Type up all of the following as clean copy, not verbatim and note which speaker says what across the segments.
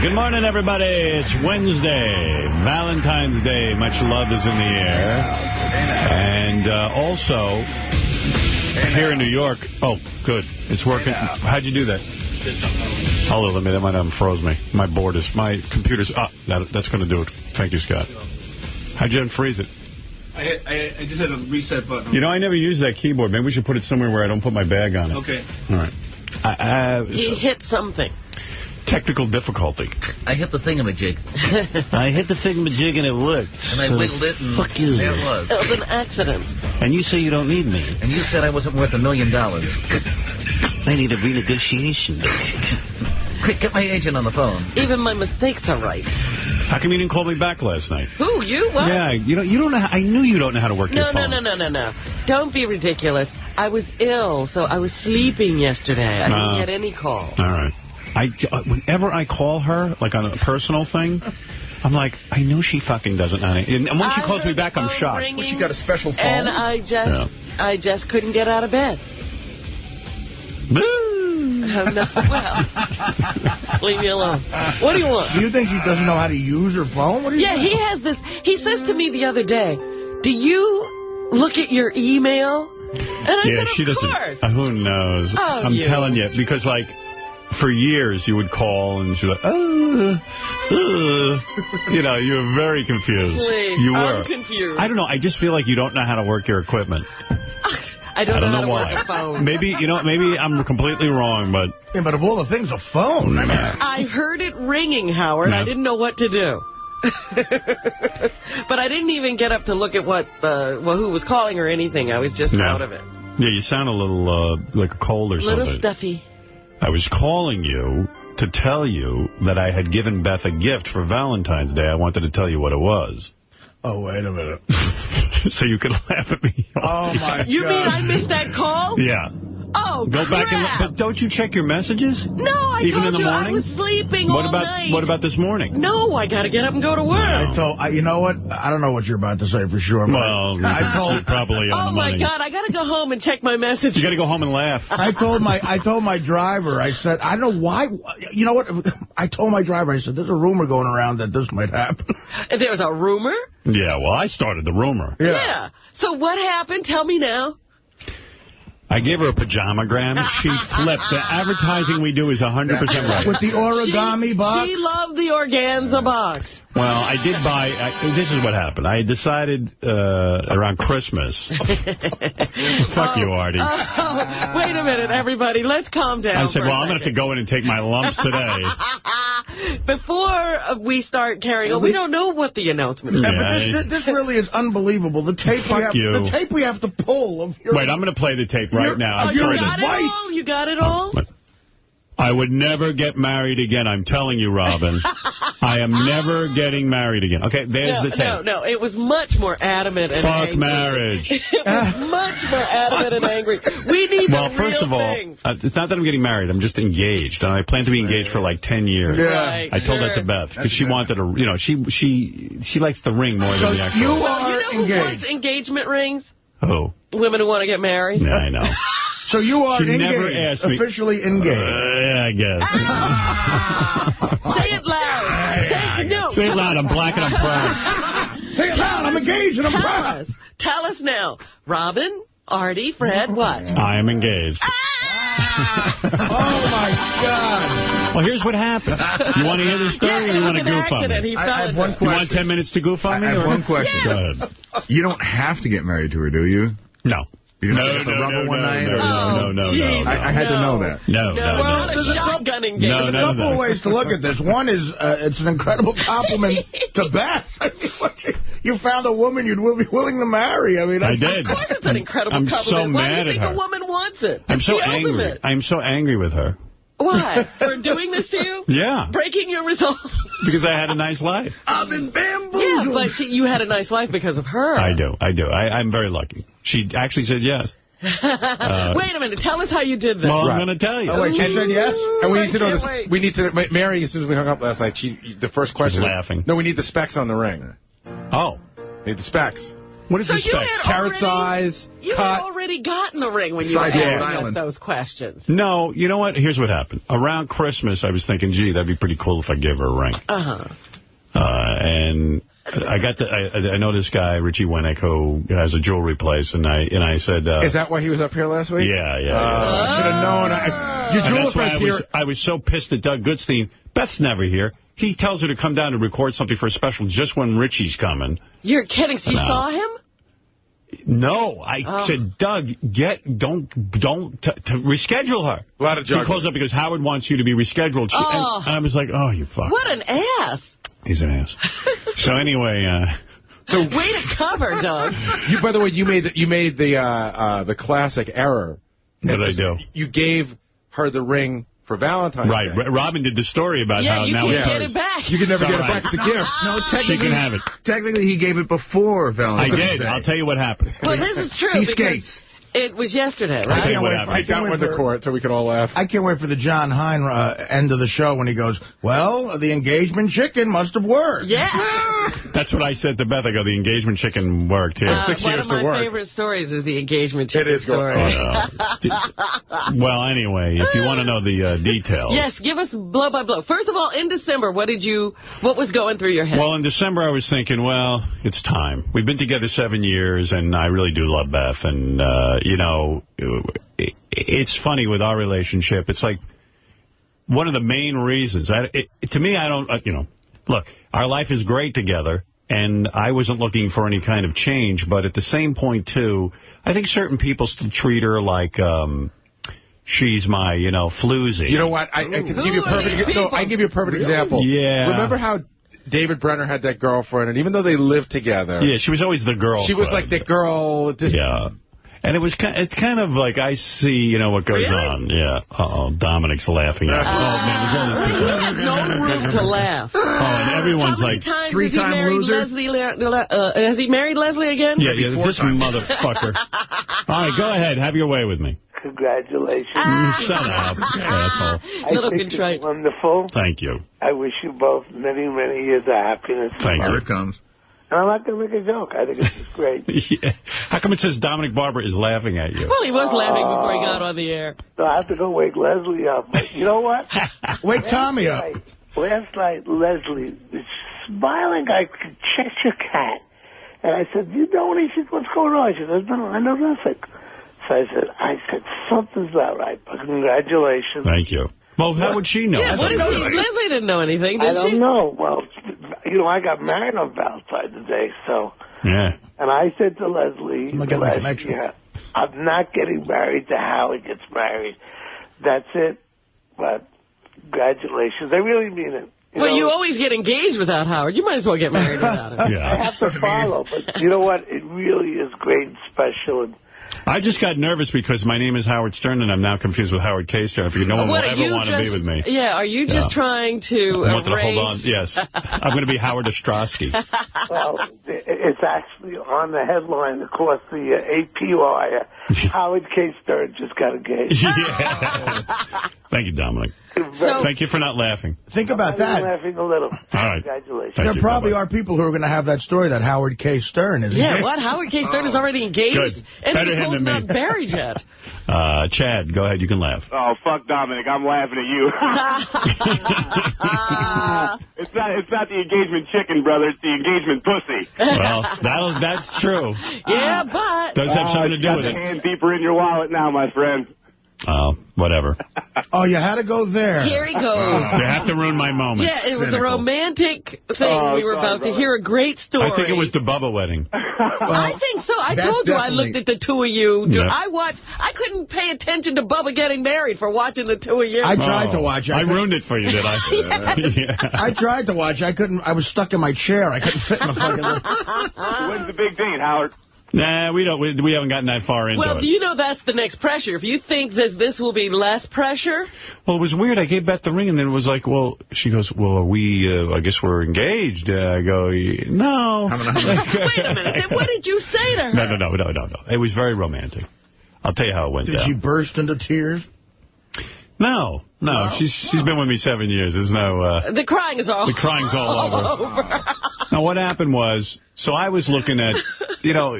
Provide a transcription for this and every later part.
Speaker 1: Good morning, everybody. It's Wednesday, Valentine's Day. Much love is in the air. And also, here in New York, oh, good. It's working. How'd you do that? Hold on, that might have froze me. My computer's up. That's going to do it. Thank you, Scott. How'd you unfreeze it?
Speaker 2: I just had a reset button.
Speaker 1: You know, I never use that keyboard. Maybe we should put it somewhere where I don't put my bag on it.
Speaker 2: Okay.
Speaker 1: All right.
Speaker 3: He hit something.
Speaker 1: Technical difficulty.
Speaker 4: I hit the thingamajig.
Speaker 1: I hit the thingamajig and it worked.
Speaker 4: And I wiggled it and
Speaker 1: fuck you.
Speaker 4: There it was.
Speaker 3: It was an accident.
Speaker 1: And you say you don't need me.
Speaker 4: And you said I wasn't worth $1 million.
Speaker 1: I need a renegotiation.
Speaker 4: Quick, get my agent on the phone.
Speaker 3: Even my mistakes are right.
Speaker 1: How come you didn't call me back last night?
Speaker 3: Who, you? What?
Speaker 1: Yeah, you don't know. I knew you don't know how to work your phone.
Speaker 3: No. Don't be ridiculous. I was ill, so I was sleeping yesterday. I didn't get any call.
Speaker 1: All right. Whenever I call her, like on a personal thing, I'm like, I know she fucking doesn't know anything. And when she calls me back, I'm shocked.
Speaker 2: Well, she got a special phone.
Speaker 3: And I just couldn't get out of bed.
Speaker 1: Boo!
Speaker 3: Oh, no, well, leave me alone. What do you want?
Speaker 2: Do you think she doesn't know how to use her phone? What do you think?
Speaker 3: He has this. He says to me the other day, do you look at your email? And I said,
Speaker 1: she doesn't.
Speaker 3: Course.
Speaker 1: Who knows?
Speaker 3: Oh,
Speaker 1: I'm telling you, because like, for years you would call and she'd be like, you know, you were very confused.
Speaker 3: Please,
Speaker 1: you were.
Speaker 3: I'm confused.
Speaker 1: I don't know. I just feel like you don't know how to work your equipment.
Speaker 3: I don't know how to
Speaker 1: why.
Speaker 3: work a phone.
Speaker 1: Maybe I'm completely wrong, but...
Speaker 2: Yeah, but of all the things, a phone.
Speaker 3: I heard it ringing, Howard.
Speaker 1: No.
Speaker 3: I didn't know what to do. But I didn't even get up to look at who was calling or anything. I was just out of it.
Speaker 1: Yeah, you sound a little like a cold or something.
Speaker 3: Little stuffy.
Speaker 1: I was calling you to tell you that I had given Beth a gift for Valentine's Day. I wanted to tell you what it was.
Speaker 2: Oh, wait a minute.
Speaker 1: So you could laugh at me.
Speaker 2: Oh, my God.
Speaker 3: You mean I missed that call?
Speaker 1: Yeah.
Speaker 3: Oh,
Speaker 1: Go back and but don't you check your messages?
Speaker 3: No, I
Speaker 1: Even
Speaker 3: told
Speaker 1: in the
Speaker 3: you
Speaker 1: morning?
Speaker 3: I was sleeping all night.
Speaker 1: What about this morning?
Speaker 3: No, I got to get up and go to work.
Speaker 2: You know what? I don't know what you're about to say for sure.
Speaker 1: Well, I told you probably on the money.
Speaker 3: Oh, my God. I got to go home and check my messages.
Speaker 1: You got to go home and laugh.
Speaker 2: I told my driver, I said, I don't know why. You know what? I told my driver, I said, there's a rumor going around that this might happen.
Speaker 3: There's a rumor?
Speaker 1: Yeah, well, I started the rumor.
Speaker 3: Yeah. So what happened? Tell me now.
Speaker 1: I gave her a pajamagram. She flipped. The advertising we do is 100% right.
Speaker 2: With the origami box?
Speaker 3: She loved the organza box.
Speaker 1: Well, I did buy... this is what happened. I decided around Christmas... Fuck you, Artie.
Speaker 3: Wait a minute, everybody. Let's calm down.
Speaker 1: I said, well, I'm going to have to go in and take my lumps today.
Speaker 3: Before we start carrying on, we don't know what the announcement is.
Speaker 2: Yeah, but this really is unbelievable. The tape we have to pull. Of your
Speaker 1: Wait, I'm going to play the tape right now.
Speaker 3: You got it all? You got it all?
Speaker 1: I would never get married again. I'm telling you, Robin. I am never getting married again. Okay, there's the tape.
Speaker 3: No. It was much more adamant and angry.
Speaker 1: Fuck marriage.
Speaker 3: It was much more adamant and angry. We need the real
Speaker 1: first of all, it's not that I'm getting married. I'm just engaged. And I plan to be engaged for like 10 years.
Speaker 2: Yeah.
Speaker 3: Right,
Speaker 1: I told that to Beth because she wanted to, you know, she likes the ring more than the actual.
Speaker 2: You are
Speaker 3: engaged. Who wants engagement rings?
Speaker 1: Who?
Speaker 3: Women who want to get married.
Speaker 1: Yeah, I know.
Speaker 2: So you are
Speaker 1: she never asked me.
Speaker 2: Officially engaged.
Speaker 1: Yeah, I guess.
Speaker 3: Say it loud.
Speaker 1: Say it loud. I'm black and I'm proud.
Speaker 2: Say it loud. I'm engaged and I'm proud.
Speaker 3: Tell us now. Robin, Artie, Fred, what?
Speaker 1: I am engaged.
Speaker 2: Oh, my God.
Speaker 1: Well, here's what happened. You want to hear the story or you want to goof on me?
Speaker 5: I have one question.
Speaker 1: You want 10 minutes to goof on me?
Speaker 5: I have one question.
Speaker 1: Go ahead.
Speaker 5: You don't have to get married to her, do you?
Speaker 1: No.
Speaker 5: No. I had to know that.
Speaker 1: No.
Speaker 2: Well, there's a couple of ways to look at this. One is it's an incredible compliment to Beth. I mean, you found a woman you'd be willing to marry. I mean,
Speaker 1: I did.
Speaker 3: Of course it's an incredible compliment.
Speaker 1: So mad
Speaker 3: Why do you think
Speaker 1: at her.
Speaker 3: a woman wants it?
Speaker 1: I'm so angry. I'm so angry with her.
Speaker 3: Why? For doing this to you?
Speaker 1: Yeah.
Speaker 3: Breaking your resolve?
Speaker 1: Because I had a nice life.
Speaker 2: I've been bamboozled.
Speaker 3: Yeah, but you had a nice life because of her.
Speaker 1: I do. I'm very lucky. She actually said yes.
Speaker 3: Wait a minute. Tell us how you did this.
Speaker 1: Well, I'm going to tell you.
Speaker 2: Oh, wait, she said yes?
Speaker 6: And we need to know this. We need to... Mary, as soon as we hung up last night, the first question...
Speaker 1: laughing.
Speaker 6: No, we need the specs on the ring.
Speaker 1: Oh.
Speaker 6: Need the specs.
Speaker 1: What is the spec?
Speaker 6: Carrot size,
Speaker 3: You
Speaker 6: cut.
Speaker 3: had already gotten the ring when you
Speaker 5: Size of Rhode
Speaker 3: asked
Speaker 5: Island.
Speaker 3: those questions.
Speaker 1: No, you know what? Here's what happened. Around Christmas, I was thinking, gee, that'd be pretty cool if I gave her a ring. And I know this guy, Richie Winnick, who has a jewelry place, and I said...
Speaker 6: Is that why he was up here last week?
Speaker 1: Yeah.
Speaker 6: I should have known. Your jeweler friend's here.
Speaker 1: I was so pissed at Doug Goodstein. Beth's never here. He tells her to come down to record something for a special just when Richie's coming.
Speaker 3: You're kidding. So you saw him?
Speaker 1: No, I said, Doug, don't reschedule her.
Speaker 6: A lot of juggling.
Speaker 1: He calls up because Howard wants you to be rescheduled. And I was like, oh, you fuck.
Speaker 3: What an ass.
Speaker 1: He's an ass. So anyway,
Speaker 3: way to cover, Doug.
Speaker 6: By the way, you made the classic error.
Speaker 1: What did I do?
Speaker 6: You gave her the ring for Valentine's Day.
Speaker 1: Right. Robin did the story about how now
Speaker 3: you
Speaker 1: it's
Speaker 3: can get
Speaker 1: hers.
Speaker 3: it back.
Speaker 6: You can never get it back. It's a gift.
Speaker 5: No,
Speaker 1: She can have it.
Speaker 5: Technically, he gave it before Valentine's
Speaker 1: I did.
Speaker 5: Day.
Speaker 1: I'll tell you what happened.
Speaker 3: Well, this is true.
Speaker 5: She skates.
Speaker 3: It was yesterday,
Speaker 1: I'll
Speaker 3: right?
Speaker 1: tell you what happened.
Speaker 6: Take that one to court so we can all laugh.
Speaker 2: I can't wait for the John Hine end of the show when he goes, well, the engagement chicken must have worked.
Speaker 3: Yeah.
Speaker 1: That's what I said to Beth. I go, the engagement chicken worked here.
Speaker 6: 6
Speaker 3: One
Speaker 6: years
Speaker 3: of my
Speaker 6: to work.
Speaker 3: favorite stories is the engagement chicken
Speaker 6: It is good.
Speaker 3: story.
Speaker 1: Well, anyway, if you want to know the details.
Speaker 3: Yes, give us blow by blow. First of all, in December, what was going through your head?
Speaker 1: Well, in December, I was thinking, well, it's time. We've been together 7 years, and I really do love Beth. And, it's funny with our relationship. It's like one of the main reasons. To me, I don't, look, our life is great together, and I wasn't looking for any kind of change. But at the same point, too, I think certain people still treat her like... she's my, floozy.
Speaker 6: You know what? I can give you a perfect. No, I can give you a perfect example.
Speaker 1: Yeah.
Speaker 6: Remember how David Brenner had that girlfriend, and even though they lived together,
Speaker 1: yeah, she was always the girl.
Speaker 6: She was like the girl.
Speaker 1: Yeah. And it's kind of like I see, what goes on. Yeah. Uh-oh, Dominic's laughing at me. Oh, man, there's all these people.
Speaker 3: He has no room to laugh.
Speaker 1: Oh, and everyone's like...
Speaker 2: Three-time loser?
Speaker 3: Has he married Leslie again?
Speaker 1: Yeah, this motherfucker. All right, go ahead. Have your way with me.
Speaker 7: Congratulations.
Speaker 1: Shut up, asshole.
Speaker 3: Little
Speaker 7: I think
Speaker 3: contrite.
Speaker 7: it's wonderful.
Speaker 1: Thank you.
Speaker 7: I wish you both many, many years of happiness.
Speaker 1: Thank you.
Speaker 5: Here it comes.
Speaker 7: And I'm not going to make a joke. I think it's just great.
Speaker 1: Yeah. How come it says Dominic Barber is laughing at you?
Speaker 3: Well, he was laughing before he got on the air.
Speaker 7: So I have to go wake Leslie up. But you know what?
Speaker 2: Wake Tommy up.
Speaker 7: Last night, Leslie was smiling. I could check your cat. And I said, you know what? He said, what's going on? She said, no, I know nothing. So I said, something's not right. But congratulations.
Speaker 1: Thank you. Well, how would she know?
Speaker 3: Yeah, Leslie didn't know anything, did she?
Speaker 7: I don't know. Well, I got married on Valentine's Day, so...
Speaker 1: Yeah.
Speaker 7: And I said to Leslie last year, I'm not getting married to Howard gets married. That's it. But congratulations. I really mean it.
Speaker 3: You always get engaged without Howard. You might as well get married without him.
Speaker 1: Yeah.
Speaker 7: I have to follow. But you know what? It really is great and special. And
Speaker 1: I just got nervous because my name is Howard Stern, and I'm now confused with Howard K. Stern. I figured no one will ever want to be with me.
Speaker 3: Yeah, are you just trying to
Speaker 1: I wanted to hold on. Yes. I'm going to be Howard Ostrowski.
Speaker 7: Well, it's actually on the headline across the AP wire. Howard K. Stern just got engaged.
Speaker 1: Yeah. Thank you, Dominic. Thank you for not laughing.
Speaker 2: Think about that.
Speaker 7: I'm laughing a little.
Speaker 1: All right.
Speaker 7: Congratulations.
Speaker 2: There probably are people who are going to have that story that Howard K. Stern is engaged.
Speaker 3: Yeah, what? Howard K. Stern is already engaged?
Speaker 1: Good.
Speaker 3: And
Speaker 1: Better
Speaker 3: he's
Speaker 1: him than me.
Speaker 3: not married yet.
Speaker 1: Chad, go ahead. You can laugh.
Speaker 8: Oh, fuck Dominic. I'm laughing at you. It's not the engagement chicken, brother. It's the engagement pussy.
Speaker 1: Well, that's true.
Speaker 3: Yeah, but...
Speaker 1: Does have something to do with
Speaker 8: Got
Speaker 1: it.
Speaker 8: the hand deeper in your wallet now, my friend.
Speaker 1: Whatever.
Speaker 2: Oh, you had to go there.
Speaker 3: Here he goes.
Speaker 1: You have to ruin my moment.
Speaker 3: Yeah, it was a romantic thing. We were about to hear a great story.
Speaker 1: I think it was the Bubba wedding.
Speaker 3: I think so. I told you I looked at the two of you. Yeah. I couldn't pay attention to Bubba getting married for watching the two of you.
Speaker 2: I tried to watch.
Speaker 1: I ruined it for you, did I?
Speaker 3: Yeah.
Speaker 2: I tried to watch. I couldn't. I was stuck in my chair. I couldn't fit in the fucking...
Speaker 8: When's the big date, Howard?
Speaker 1: Nah, we haven't gotten that far into it.
Speaker 3: Well, you know that's the next pressure. If you think that this will be less pressure...
Speaker 1: Well, it was weird. I gave Beth the ring, and then it was like, well, she goes, well, are we, I guess we're engaged. I go, no.
Speaker 3: Wait a minute. What did you say to her?
Speaker 1: No. It was very romantic. I'll tell you how it went down.
Speaker 2: Did she burst into tears?
Speaker 1: No. She's been with me 7 years. There's no...
Speaker 3: the crying is all
Speaker 1: The crying's all over. Now, what happened was, so I was looking at you know...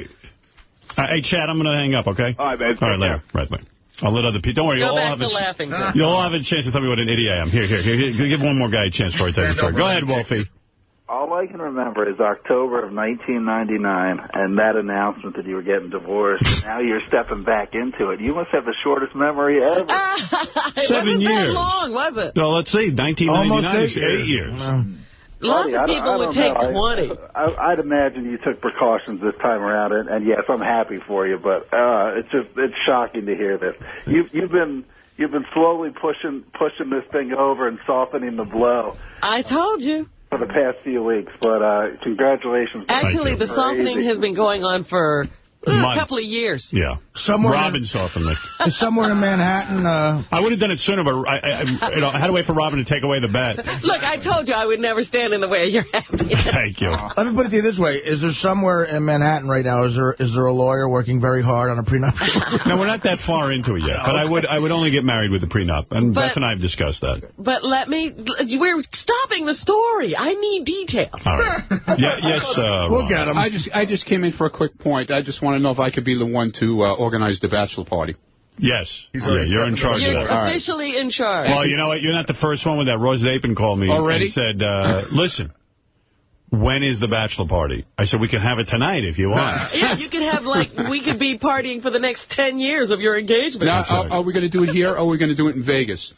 Speaker 1: Hey, Chad, I'm going to hang up, okay?
Speaker 8: All right, man.
Speaker 1: All right, later. Right, bye. I'll let other people... Don't worry,
Speaker 3: Go back to laughing.
Speaker 1: You'll all have a chance to tell me what an idiot I am. Here. Give one more guy a chance before I tell the story. Go ahead, Wolfie.
Speaker 9: All I can remember is October of 1999 and that announcement that you were getting divorced. And now you're stepping back into it. You must have the shortest memory ever.
Speaker 1: 7 years.
Speaker 3: That long, was it?
Speaker 1: No, let's see. 1999 is 8 years.
Speaker 3: Lots of people would take 20.
Speaker 9: I'd imagine you took precautions this time around, and yes, I'm happy for you. But it's shocking to hear this. You've been slowly pushing this thing over and softening the blow.
Speaker 3: I told you.
Speaker 9: For the past few weeks, but congratulations.
Speaker 3: Actually, the softening has been going on for a couple of years.
Speaker 1: Yeah. Robin softened it.
Speaker 2: Somewhere in Manhattan.
Speaker 1: I would have done it sooner, but I had to wait for Robin to take away the bet.
Speaker 3: Look, I told you I would never stand in the way of your happiness.
Speaker 1: Thank you.
Speaker 2: Let me put it to you this way. Is there somewhere in Manhattan right now, is there a lawyer working very hard on a prenup?
Speaker 1: No, we're not that far into it yet. But I would only get married with a prenup. And Beth and I have discussed that.
Speaker 3: But we're stopping the story. I need details.
Speaker 1: All right. Yes,
Speaker 2: we'll get them.
Speaker 10: I just came in for a quick point. I just want to know if I could be the one to organize the bachelor party.
Speaker 1: Yes. You're in charge of that.
Speaker 3: You're officially in charge.
Speaker 1: Well, you know what? You're not the first one with that. Roy Zapin called me and said, listen, when is the bachelor party? I said, we can have it tonight if you want.
Speaker 3: Yeah, you can have, we could be partying for the next 10 years of your engagement.
Speaker 10: Now, are we going to do it here or are we going to do it in Vegas?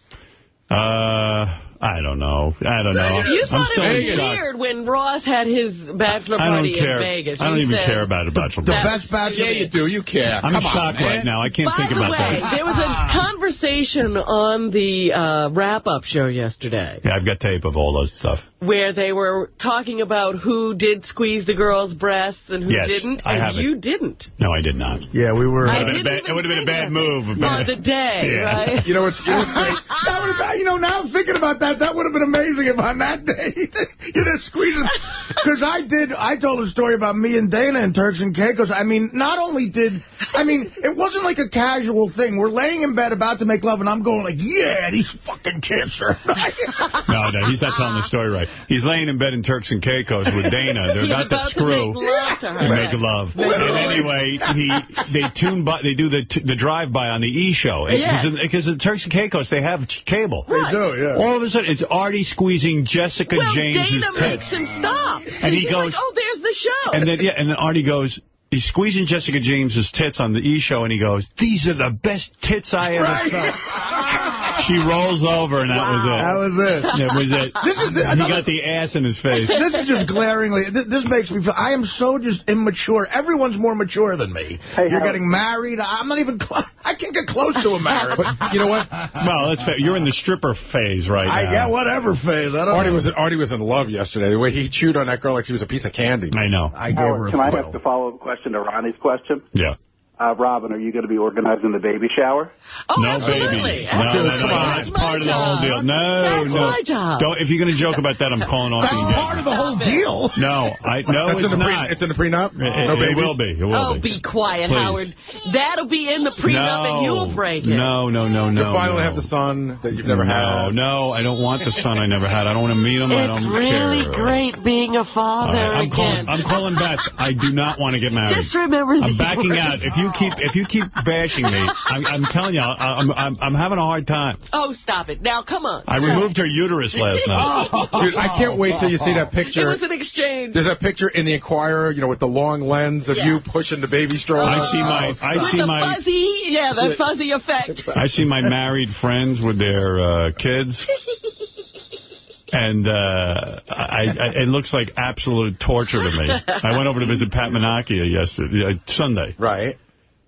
Speaker 1: I don't know.
Speaker 3: You thought it was weird when Ross had his bachelor party in Vegas.
Speaker 1: I don't even care about a bachelor party.
Speaker 2: The best bachelor.
Speaker 10: Yeah, you do. You care.
Speaker 1: I'm shocked right now. I can't think about that.
Speaker 3: By the way, there was a conversation on the wrap-up show yesterday.
Speaker 1: Yeah, I've got tape of all those stuff.
Speaker 3: Where they were talking about who did squeeze the girl's breasts and who didn't. And you didn't.
Speaker 1: No, I did not.
Speaker 2: Yeah, we were.
Speaker 1: It would have been a bad move.
Speaker 3: On the day, right?
Speaker 2: You know what's great? Now I'm thinking about that. That would have been amazing if on that day you just squeezed it. Because I told a story about me and Dana in Turks and Caicos. I mean, it wasn't like a casual thing. We're laying in bed about to make love, and I'm going like, yeah, these fucking tits are.
Speaker 1: No, he's not telling the story right. He's laying in bed in Turks and Caicos with Dana. They're about to screw. Make love. And anyway, they do the drive-by on the E! show. Because in Turks and Caicos, they have cable.
Speaker 2: Right. They do, yeah.
Speaker 1: All of a sudden, it's Artie squeezing Jessica James's
Speaker 3: Dana
Speaker 1: tits.
Speaker 3: Makes him stop.
Speaker 1: And he goes,
Speaker 3: like, oh, there's the show.
Speaker 1: And then Artie goes, he's squeezing Jessica James's tits on the E! show, and he goes, these are the best tits I ever felt. She rolls over, and that was it.
Speaker 2: That was it.
Speaker 1: That was it. He got the ass in his face.
Speaker 2: This is just glaringly, this makes me feel, I am so just immature. Everyone's more mature than me. Hey, you're getting married. I'm not even close. I can't get close to a marriage.
Speaker 1: But you know what? Well, that's fair. You're in the stripper phase right now.
Speaker 2: Yeah, whatever phase.
Speaker 6: Artie was in love yesterday. The way he chewed on that girl like she was a piece of candy.
Speaker 1: I know.
Speaker 9: I gave her a Can I ask a follow-up question to Ronnie's question?
Speaker 1: Yeah.
Speaker 9: Robin, are you going to be organizing the baby shower?
Speaker 3: Oh,
Speaker 1: no
Speaker 3: absolutely.
Speaker 1: babies. No, that's part of the whole deal.
Speaker 3: That's my job.
Speaker 1: If you're going to joke about that, I'm calling off the engagement.
Speaker 2: That's part of the whole deal.
Speaker 1: No, it's not.
Speaker 6: It's in the prenup?
Speaker 1: It will be.
Speaker 3: Be quiet,
Speaker 1: Please.
Speaker 3: Howard. That'll be in the prenup and you'll break it.
Speaker 1: No.
Speaker 6: You'll finally have the son that you've never had.
Speaker 1: No, I don't want the son I never had. I don't want to meet him. I don't care.
Speaker 3: It's really great being a father again.
Speaker 1: I'm calling Beth. I do not want to get married.
Speaker 3: Just remember
Speaker 1: I'm backing out. If you keep bashing me, I'm telling you, I'm having a hard time.
Speaker 3: Oh, stop it. Now, come on.
Speaker 1: I removed her uterus last night.
Speaker 6: Dude, I can't wait till you see that picture.
Speaker 3: It was an exchange.
Speaker 6: There's a picture in the Inquirer, with the long lens of you pushing the baby stroller.
Speaker 3: The fuzzy effect.
Speaker 1: I see my married friends with their kids. And it looks like absolute torture to me. I went over to visit Pat Menachia Sunday.
Speaker 6: Right.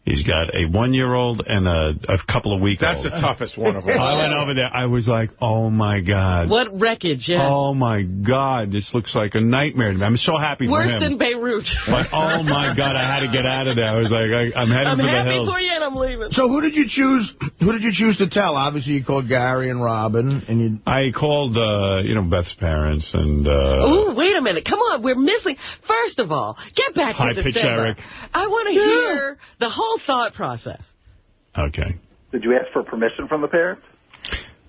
Speaker 1: He's got a 1-year-old and a couple of weeks old.
Speaker 6: That's the toughest one of all.
Speaker 1: I went over there. I was like, oh, my God.
Speaker 3: What wreckage, yes.
Speaker 1: Oh, my God. This looks like a nightmare to me. I'm so happy for him.
Speaker 3: Worse than Beirut.
Speaker 1: But, oh, my God, I had to get out of there. I was like, I'm heading for the hills.
Speaker 3: I'm happy for you and I'm leaving.
Speaker 2: So who did you choose? Who did you choose to tell? Obviously, you called Gary and Robin. And
Speaker 1: I called, Beth's parents. And
Speaker 3: ooh, wait a minute. Come on. We're missing. First of all, get back to the December.
Speaker 1: Eric.
Speaker 3: I want to hear the whole thought process.
Speaker 1: Okay.
Speaker 9: Did you ask for permission from the parents?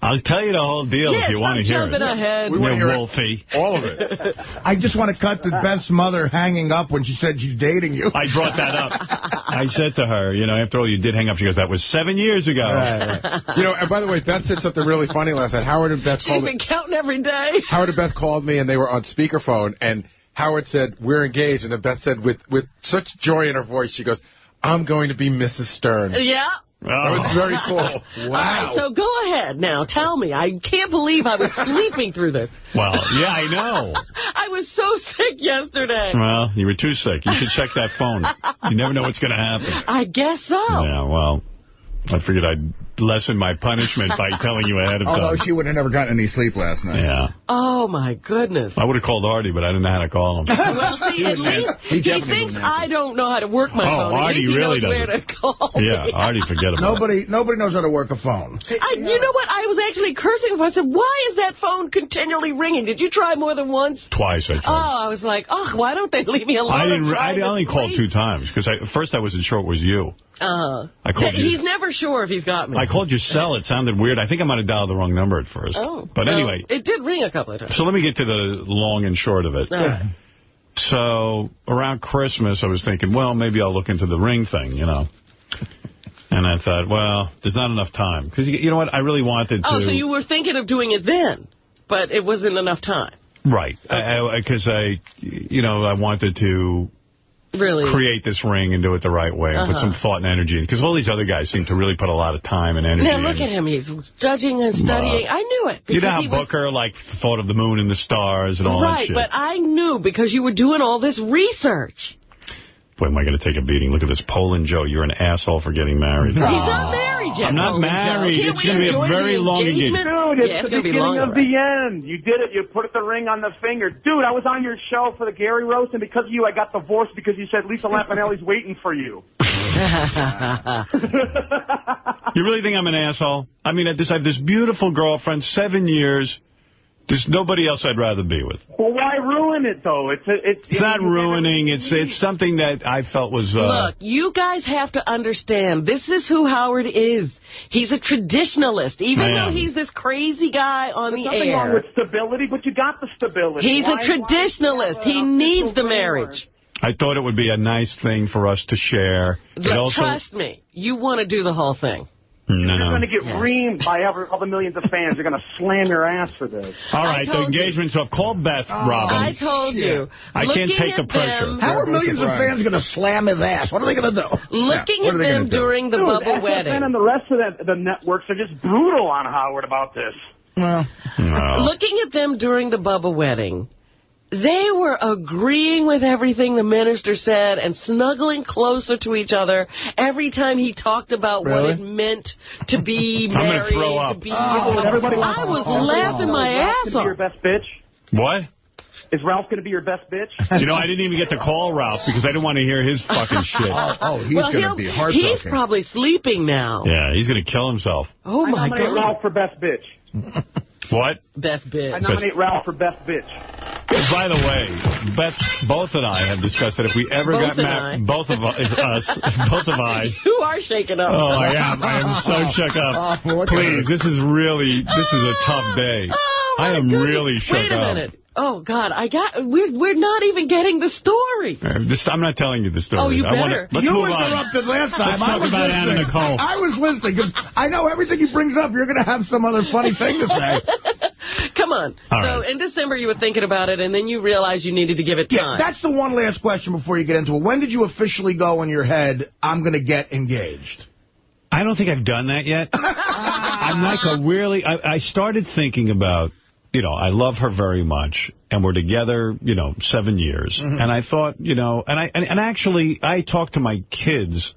Speaker 1: I'll tell you the whole deal if you want to hear it.
Speaker 3: Ahead.
Speaker 1: We want to hear Wolfie.
Speaker 6: All of it.
Speaker 2: I just want to cut to Beth's mother hanging up when she said she's dating you.
Speaker 1: I brought that up. I said to her, after all, you did hang up. She goes, that was 7 years ago.
Speaker 6: Right. And by the way, Beth said something really funny last night. Howard and Beth
Speaker 3: She's been counting every day.
Speaker 6: Howard and Beth called me, and they were on speakerphone, and Howard said, we're engaged. And then Beth said, with such joy in her voice, she goes, I'm going to be Mrs. Stern.
Speaker 3: Yeah.
Speaker 6: That was very cool. Wow.
Speaker 3: All right, so go ahead now. Tell me. I can't believe I was sleeping through this.
Speaker 1: Well, yeah, I know.
Speaker 3: I was so sick yesterday.
Speaker 1: Well, you were too sick. You should check that phone. You never know what's going to happen.
Speaker 3: I guess so.
Speaker 1: Yeah, well, I figured I'd lessen my punishment by telling you ahead of time.
Speaker 5: Although she would have never gotten any sleep last night.
Speaker 1: Yeah.
Speaker 3: Oh, my goodness.
Speaker 1: I would have called Artie, but I didn't know how to call him.
Speaker 3: Well, see, at least he thinks I don't know how to work my phone.
Speaker 1: Artie really
Speaker 3: knows where to call me.
Speaker 1: Yeah, Artie, forget about
Speaker 2: it. Nobody knows how to work a phone.
Speaker 3: You know what? I was actually cursing him. I said, why is that phone continually ringing? Did you try more than once?
Speaker 1: Twice, I tried.
Speaker 3: Oh, I was like, why don't they leave me alone?
Speaker 1: I only called 2 times, because at first I wasn't sure it was you.
Speaker 3: He's never sure if he's got me.
Speaker 1: I called your cell. It sounded weird. I think I might have dialed the wrong number at first. But anyway.
Speaker 3: It did ring a couple of times.
Speaker 1: So let me get to the long and short of it. So around Christmas, I was thinking, well, maybe I'll look into the ring thing, And I thought, well, there's not enough time. Because you know what? I really wanted to.
Speaker 3: Oh, so you were thinking of doing it then, but it wasn't enough time.
Speaker 1: Right. Because I wanted to create this ring and do it the right way and put some thought and energy in. Because all these other guys seem to really put a lot of time and energy in.
Speaker 3: Now, look at him. He's judging and studying. I knew it.
Speaker 1: You know how Booker, thought of the moon and the stars and all that shit?
Speaker 3: Right, but I knew because you were doing all this research.
Speaker 1: Boy, am I going to take a beating. Look at this. Poland Joe, you're an asshole for getting married.
Speaker 3: He's not married yet.
Speaker 1: I'm not married. It's going to be a very long engagement.
Speaker 8: Dude, it's the beginning of the end. You did it. You put the ring on the finger. Dude, I was on your show for the Gary roast, and because of you, I got divorced because you said Lisa Lampanelli's waiting for you.
Speaker 1: You really think I'm an asshole? I mean, I have this beautiful girlfriend, 7 years. There's nobody else I'd rather be with.
Speaker 8: Well, why ruin it, though?
Speaker 1: It's not ruining. It's something that I felt was...
Speaker 3: Look, you guys have to understand, this is who Howard is. He's a traditionalist, even though he's this crazy guy on the air.
Speaker 8: There's nothing wrong with stability, but you got the stability.
Speaker 3: He's a traditionalist. He needs the marriage.
Speaker 1: I thought it would be a nice thing for us to share.
Speaker 3: But trust me, you want to do the whole thing.
Speaker 1: No,
Speaker 8: You're going to get reamed by all the millions of fans. You're going to slam your ass for this.
Speaker 1: All right, the engagement's up. Call Beth, Robin.
Speaker 3: I told you.
Speaker 1: I can't take the pressure.
Speaker 2: How are millions of fans going to slam his ass? What are they going to do?
Speaker 3: Looking at them during the bubble wedding.
Speaker 8: And the rest of the networks are just brutal on Howard about this.
Speaker 2: Well,
Speaker 3: looking at them during the bubble wedding, they were agreeing with everything the minister said and snuggling closer to each other every time he talked about what it meant to be married.
Speaker 1: I'm going to throw up.
Speaker 3: I was laughing my ass off.
Speaker 8: Your best bitch?
Speaker 1: What?
Speaker 8: Is Ralph going to be your best bitch?
Speaker 1: I didn't even get to call Ralph because I didn't want to hear his fucking shit.
Speaker 5: He's going to be heartbroken.
Speaker 3: He's probably sleeping now.
Speaker 1: Yeah, he's going to kill himself.
Speaker 3: Oh, my God.
Speaker 8: I nominate Ralph for best bitch.
Speaker 1: What?
Speaker 3: Best bitch.
Speaker 8: I nominate Ralph for best bitch.
Speaker 1: By the way, both and I have discussed that if we ever got married, both of I.
Speaker 3: You are shaken up.
Speaker 1: Oh, I am so shook up. Please, this is a tough day.
Speaker 3: Oh,
Speaker 1: I am really shook up.
Speaker 3: Wait a minute. Oh, God, we're not even getting the story.
Speaker 1: I'm not telling you the story.
Speaker 3: Oh, you better.
Speaker 1: Let's
Speaker 2: you
Speaker 1: move
Speaker 2: interrupted last time.
Speaker 1: Let's talk about Anna Nicole.
Speaker 2: I was listening because I know everything he brings up, you're going to have some other funny thing to say.
Speaker 3: Come on. In December you were thinking about it, and then you realized you needed to give it time.
Speaker 2: Yeah, that's the one last question before you get into it. When did you officially go in your head, I'm going to get engaged?
Speaker 1: I don't think I've done that yet. I'm like I started thinking about, I love her very much, and we're together, 7 years. Mm-hmm. And I thought, and actually, I talked to my kids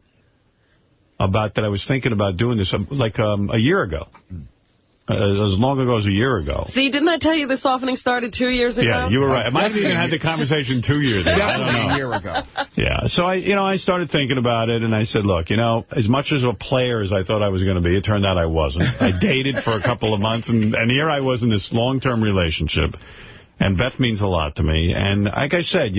Speaker 1: about that. I was thinking about doing this a year ago. As long ago as a year ago.
Speaker 3: See, didn't I tell you the softening started 2 years ago?
Speaker 1: Yeah, you were right. I might have even had the conversation 2 years ago. I don't know.
Speaker 5: A year ago.
Speaker 1: Yeah, so I started thinking about it, and I said, look, as much as a player as I thought I was going to be, it turned out I wasn't. I dated for a couple of months, and here I was in this long-term relationship, and Beth means a lot to me. And like I said,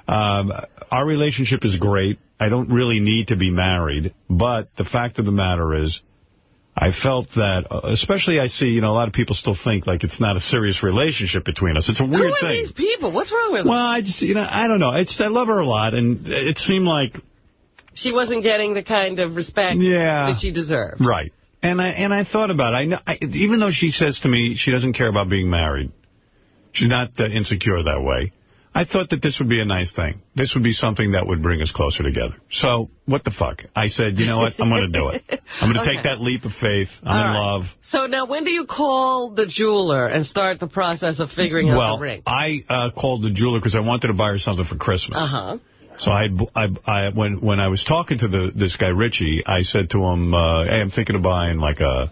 Speaker 1: our relationship is great. I don't really need to be married, but the fact of the matter is, I felt that, especially I see, a lot of people still think like it's not a serious relationship between us. It's a weird thing.
Speaker 3: Who are these people? What's wrong with them?
Speaker 1: Well, I just, I don't know. I love her a lot, and it seemed like
Speaker 3: she wasn't getting the kind of respect that she deserved.
Speaker 1: Right. And I thought about it. Even though she says to me she doesn't care about being married, she's not insecure that way, I thought that this would be a nice thing. This would be something that would bring us closer together. So, what the fuck? I said, you know what? I'm going to do it. I'm going to take that leap of faith. I'm in love. So
Speaker 3: now, when do you call the jeweler and start the process of figuring out the ring?
Speaker 1: I called the jeweler because I wanted to buy her something for Christmas. So when I was talking to this guy, Richie, I said to him, hey, I'm thinking of buying like a...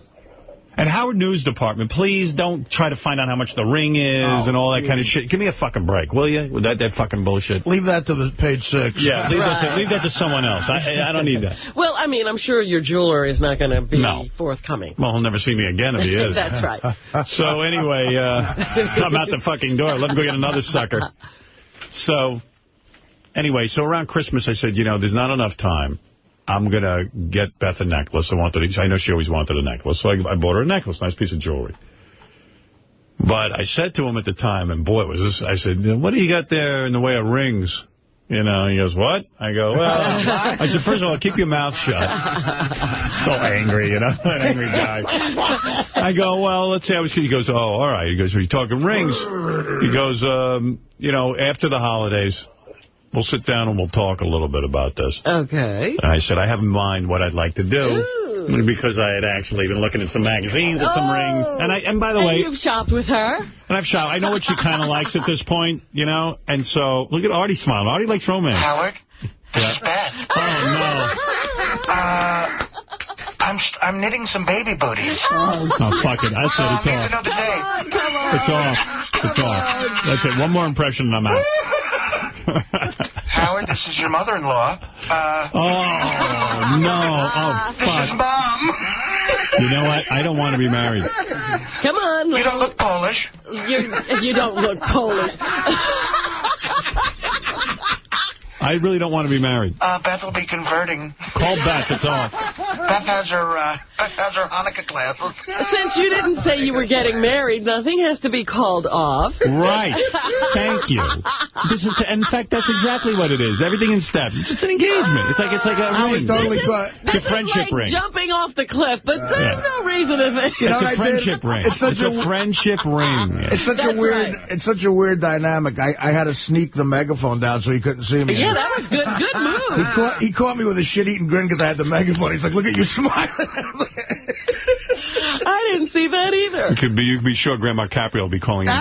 Speaker 1: And Howard News Department, please don't try to find out how much the ring is and all that kind of shit. Give me a fucking break, will you? With that fucking bullshit.
Speaker 2: Leave that to the page 6.
Speaker 1: Yeah, leave that to someone else. I don't need that.
Speaker 3: Well, I mean, I'm sure your jeweler is not going to be forthcoming.
Speaker 1: Well, he'll never see me again if he is.
Speaker 3: That's right.
Speaker 1: So anyway, I'm out the fucking door. Let him go get another sucker. So anyway, so around Christmas I said, there's not enough time. I'm going to get Beth a necklace. I know she always wanted a necklace, so I bought her a necklace, nice piece of jewelry. But I said to him at the time, and boy, I said, what do you got there in the way of rings? He goes, what? I go, well, I said, first of all, keep your mouth shut. So angry, an angry guy. I go, well, let's say he goes, oh, all right. He goes, are you talking rings? He goes, after the holidays, we'll sit down and we'll talk a little bit about this.
Speaker 3: Okay.
Speaker 1: And I said, I have in mind what I'd like to do. Ooh. Because I had actually been looking at some magazines at some rings. And by the way...
Speaker 3: you've shopped with her.
Speaker 1: And I've shopped. I know what she kind of likes at this point, And so, look at Artie smiling. Artie likes romance.
Speaker 11: Howard, this is Beth.
Speaker 1: Oh,
Speaker 11: no. I'm knitting some baby booties.
Speaker 1: Oh, fuck it. That's it. It's off.
Speaker 11: Another day.
Speaker 3: Come on.
Speaker 1: It's off. It's off. That's it. One more impression and I'm out.
Speaker 11: Howard, this is your mother-in-law.
Speaker 1: Oh, no. Oh, fuck.
Speaker 11: This is Mom.
Speaker 1: You know what? I don't want to be married.
Speaker 3: Come on.
Speaker 11: You don't look Polish.
Speaker 3: You don't look Polish.
Speaker 1: I really don't want to be married.
Speaker 11: Beth will be converting.
Speaker 1: Call Beth. It's off.
Speaker 11: Beth has her Hanukkah classes.
Speaker 3: Since you didn't say you were getting married, nothing has to be called off.
Speaker 1: Right. Thank you. In fact, that's exactly what it is. Everything in steps. It's just an engagement. It's like a ring.
Speaker 3: It's a friendship ring. Jumping off the cliff, but there's no reason to think.
Speaker 1: It's a friendship ring. It's a friendship ring.
Speaker 2: It's such a weird dynamic. I had to sneak the megaphone down so he couldn't see me.
Speaker 3: Yeah, that was good. Good move.
Speaker 2: He caught me with a shit-eating grin because I had the megaphone. He's like, look at you smiling.
Speaker 3: I didn't see that either.
Speaker 1: You could be sure Grandma Caprio will be calling you.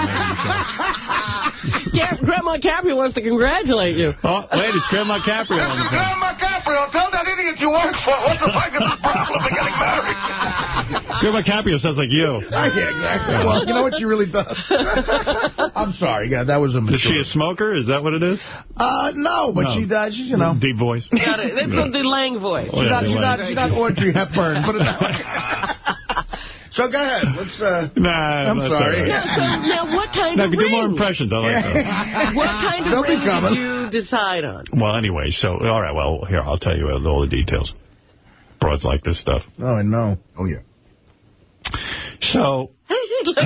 Speaker 3: Grandma Caprio wants to congratulate you.
Speaker 1: Oh, wait, it's Grandma Caprio on the phone.
Speaker 11: Grandma Caprio, tell that idiot you work for. What the fuck is the problem with getting married?
Speaker 1: Grandma Caprio sounds like you.
Speaker 2: Yeah, exactly. Well, you know what she really does? I'm sorry. Yeah, that was a mature.
Speaker 1: Is she a smoker? Is that what it is?
Speaker 2: No, but she does. She's,
Speaker 1: deep voice.
Speaker 3: Got it. It's the Lang voice.
Speaker 2: She's not Audrey Hepburn. Put it that way. So go ahead. Let's. I'm sorry.
Speaker 3: Right. So now, what kind of ring?
Speaker 1: Do more impressions. I like that.
Speaker 3: What kind of ring did you decide on?
Speaker 1: Well, anyway, so all right. Well, here I'll tell you all the details. Broads like this stuff.
Speaker 2: Oh, I know. Oh yeah.
Speaker 1: So. I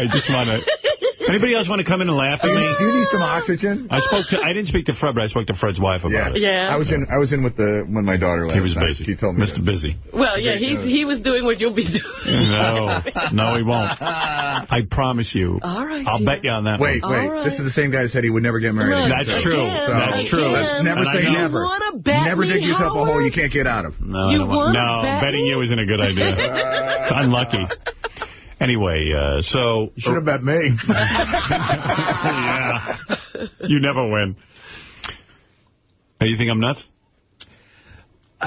Speaker 1: just want to. Anybody else want to come in and laugh at me?
Speaker 5: Do you need some oxygen?
Speaker 1: I didn't speak to Fred, but I spoke to Fred's wife about it.
Speaker 3: Yeah.
Speaker 5: I was in when my daughter last night.
Speaker 1: He was busy.
Speaker 5: He told me
Speaker 1: Mr. Busy.
Speaker 3: Well, yeah, he was doing what you'll be doing.
Speaker 1: No, he won't. I promise you.
Speaker 3: All right.
Speaker 1: I'll bet you on that.
Speaker 5: Wait.
Speaker 3: Right.
Speaker 5: This is the same guy who said he would never get married.
Speaker 1: That's true. That's true.
Speaker 5: Let's never say never. Never dig yourself a hole you can't get out of.
Speaker 1: No, betting you isn't a good idea. It's unlucky. Anyway, so...
Speaker 2: Should have bet me.
Speaker 1: Yeah. You never win. You think I'm nuts?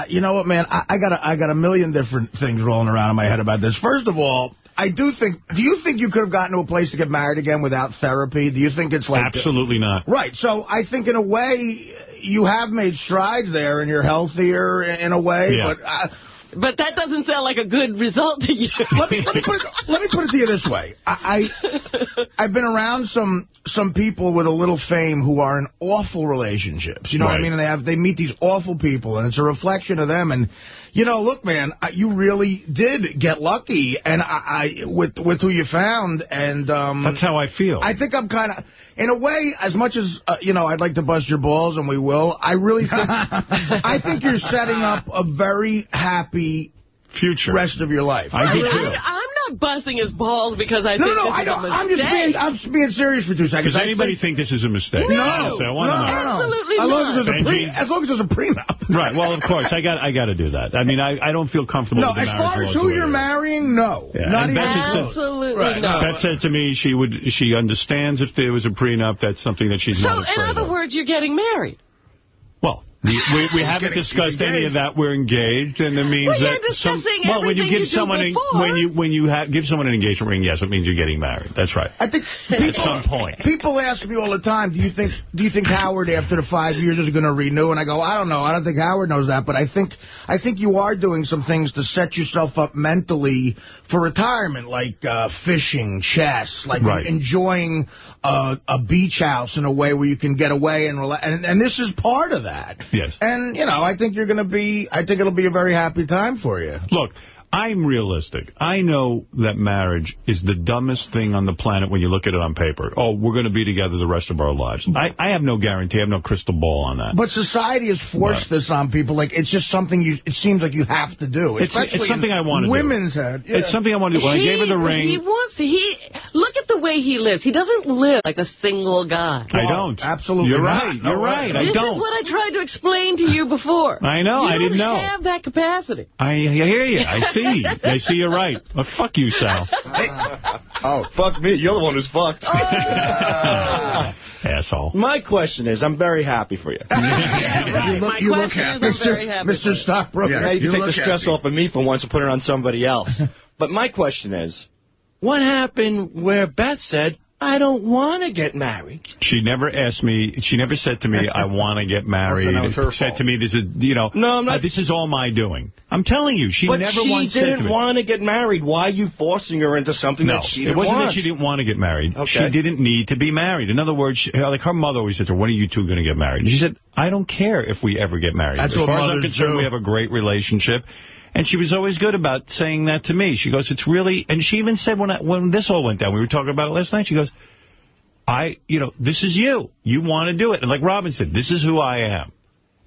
Speaker 2: You know what, man? I got a million different things rolling around in my head about this. First of all, do you think you could have gotten to a place to get married again without therapy? Do you think it's like...
Speaker 1: Absolutely not.
Speaker 2: Right. So I think in a way you have made strides there and you're healthier in a way.
Speaker 1: Yeah.
Speaker 2: But
Speaker 3: But that doesn't sound like a good result to you.
Speaker 2: Let me put it to you this way. I've been around some people with a little fame who are in awful relationships. You know what I mean? And they meet these awful people, and it's a reflection of them. And, you know, look, man, you really did get lucky and with who you found. And
Speaker 1: that's how I feel.
Speaker 2: I think I'm kind of, in a way, as much as, you know, I'd like to bust your balls, and we will, I really think, I think you're setting up a very happy
Speaker 1: future
Speaker 2: rest of your life.
Speaker 1: I do too.
Speaker 3: I'm not busting his balls because I think this is a mistake.
Speaker 2: I'm just being serious for 2 seconds.
Speaker 1: Does anybody think this is a mistake?
Speaker 2: No.
Speaker 1: Honestly, I want to know.
Speaker 3: Absolutely
Speaker 2: not.
Speaker 1: Benji?
Speaker 2: As long as there's a prenup.
Speaker 1: Right, well, of course, I got to do that. I mean, I don't feel comfortable with the marriage.
Speaker 2: No, as far as who you're marrying, no.
Speaker 1: Yeah.
Speaker 2: Not even
Speaker 3: absolutely no.
Speaker 1: Beth said to me she understands if there was a prenup. That's something that she's not afraid of.
Speaker 3: So, in other words, you're getting married.
Speaker 1: Well, we haven't discussed any of that. We're engaged, and it means that when you give someone give someone an engagement ring, yes, it means you're getting married. That's right.
Speaker 2: I think
Speaker 1: at some point.
Speaker 2: People ask me all the time, do you think Howard after the 5 years is going to renew? And I go, I don't know. I don't think Howard knows that, but I think you are doing some things to set yourself up mentally for retirement, like fishing, chess, like enjoying a beach house in a way where you can get away and relax. And this is part of that.
Speaker 1: Yes.
Speaker 2: And, you know, I think it'll be a very happy time for you.
Speaker 1: Look, I'm realistic. I know that marriage is the dumbest thing on the planet when you look at it on paper. Oh, we're going to be together the rest of our lives. I have no guarantee. I have no crystal ball on that.
Speaker 2: But society has forced this on people. Like, it's just something it seems like you have to do.
Speaker 1: It's something I want to do.
Speaker 2: Women's head. Yeah.
Speaker 1: It's something I want to do. When I gave her the ring.
Speaker 3: He wants to. Look at the way he lives. He doesn't live like a single guy.
Speaker 1: I don't.
Speaker 2: Absolutely
Speaker 1: You're
Speaker 2: not.
Speaker 1: right. You're right. I don't.
Speaker 3: This is what I tried to explain to you before.
Speaker 1: I know. I didn't know.
Speaker 3: You don't have that capacity.
Speaker 1: I hear you. I see. I see you're right. Well, fuck you, Sal.
Speaker 12: Oh, fuck me. You're the one who's fucked.
Speaker 1: Asshole.
Speaker 12: My question is, I'm very happy for you.
Speaker 3: My question is, I'm very happy.
Speaker 2: Mr. Stockbroker.
Speaker 12: Yeah, you can take the stress off of me for once and put it on somebody else. But my question is, what happened where Beth said, I don't want to get married?
Speaker 1: She never asked me. She never said to me, I want to get married. Said to me, this is, this is all my doing. I'm telling you, she never once said to me. But she didn't want
Speaker 12: to get married. Why are you forcing her into something that she didn't want?
Speaker 1: It wasn't that she didn't want to get married. Okay. She didn't need to be married. In other words, like her mother always said to her, when are you two going to get married? And she said, I don't care if we ever get married. As far as I'm concerned, we have a great relationship. And she was always good about saying that to me. She goes, it's really, and she even said when this all went down, we were talking about it last night, she goes, this is you. You want to do it. And like Robin said, this is who I am.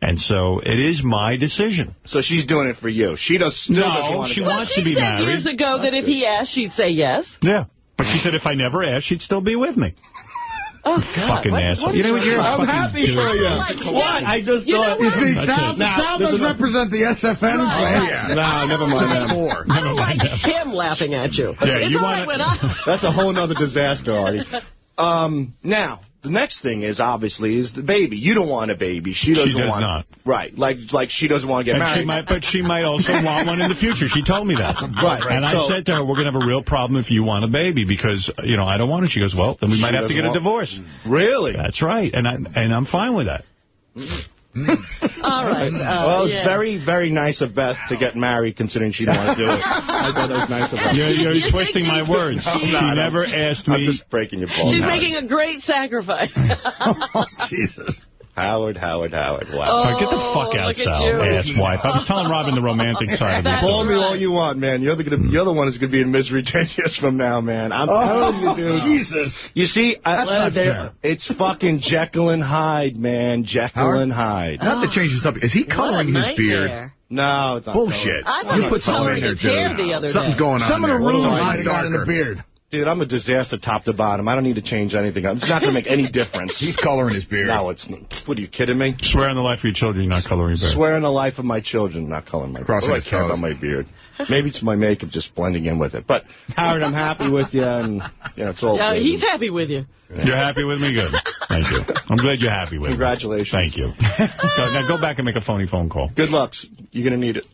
Speaker 1: And so it is my decision.
Speaker 12: So she's doing it for you. She doesn't want to
Speaker 1: she wants to be married.
Speaker 3: She said years ago that if he asked, she'd say yes.
Speaker 1: Yeah. But she said if I never asked, she'd still be with me.
Speaker 3: Oh, God.
Speaker 1: Fucking asshole.
Speaker 12: I'm happy for you. What? I just thought...
Speaker 2: You see, Sal does represent the SFN plan.
Speaker 12: Yeah. No, never mind that.
Speaker 3: I don't like him laughing at you.
Speaker 1: Yeah,
Speaker 3: it's all right when
Speaker 12: That's a whole other disaster, Artie. Now, the next thing is, obviously, is the baby. You don't want a baby. She does not. Right. Like she doesn't want to get married.
Speaker 1: But she might also want one in the future. She told me that.
Speaker 12: Right.
Speaker 1: And I said to her, we're going to have a real problem if you want a baby because, I don't want it. She goes, well, then we might have to get a divorce.
Speaker 12: Really?
Speaker 1: That's right. And I'm fine with that.
Speaker 3: All right.
Speaker 12: Well, it's very, very nice of Beth to get married, considering she didn't want to do it. I thought that was nice of her.
Speaker 1: You're twisting my words. She never asked me.
Speaker 12: I'm just breaking your balls.
Speaker 3: She's making a great sacrifice.
Speaker 2: Oh, Jesus.
Speaker 12: Howard, wow.
Speaker 1: Get the fuck out, Sal, asswipe. I was telling Robin the romantic side of this.
Speaker 12: Call me all you want, man. You're the one who's going to be in misery 10 years from now, man. I'm telling you, dude.
Speaker 2: Jesus.
Speaker 12: You see, it's fucking Jekyll and Hyde, man. Jekyll and Hyde.
Speaker 5: Not to change the subject. Is he coloring his beard?
Speaker 12: No, it's not.
Speaker 5: Bullshit.
Speaker 3: I thought he put something in his hair the other day.
Speaker 5: Something's going on.
Speaker 2: Some of the rooms might have got in the beard.
Speaker 12: Dude, I'm a disaster top to bottom. I don't need to change anything. It's not going to make any difference.
Speaker 5: He's coloring his beard.
Speaker 12: No, it's not. What, are you kidding me?
Speaker 1: Swear on the life of your children you're not coloring your beard.
Speaker 12: Swear on the life of my children not coloring my beard. What do I care about my beard? Maybe it's my makeup just blending in with it. But, Howard, I'm happy with you, and it's all good.
Speaker 3: He's happy with you.
Speaker 1: You're happy with me? Good. Thank you. I'm glad you're happy with me.
Speaker 12: Congratulations.
Speaker 1: Thank you. Now go back and make a phony phone call.
Speaker 12: Good luck. You're going to need it.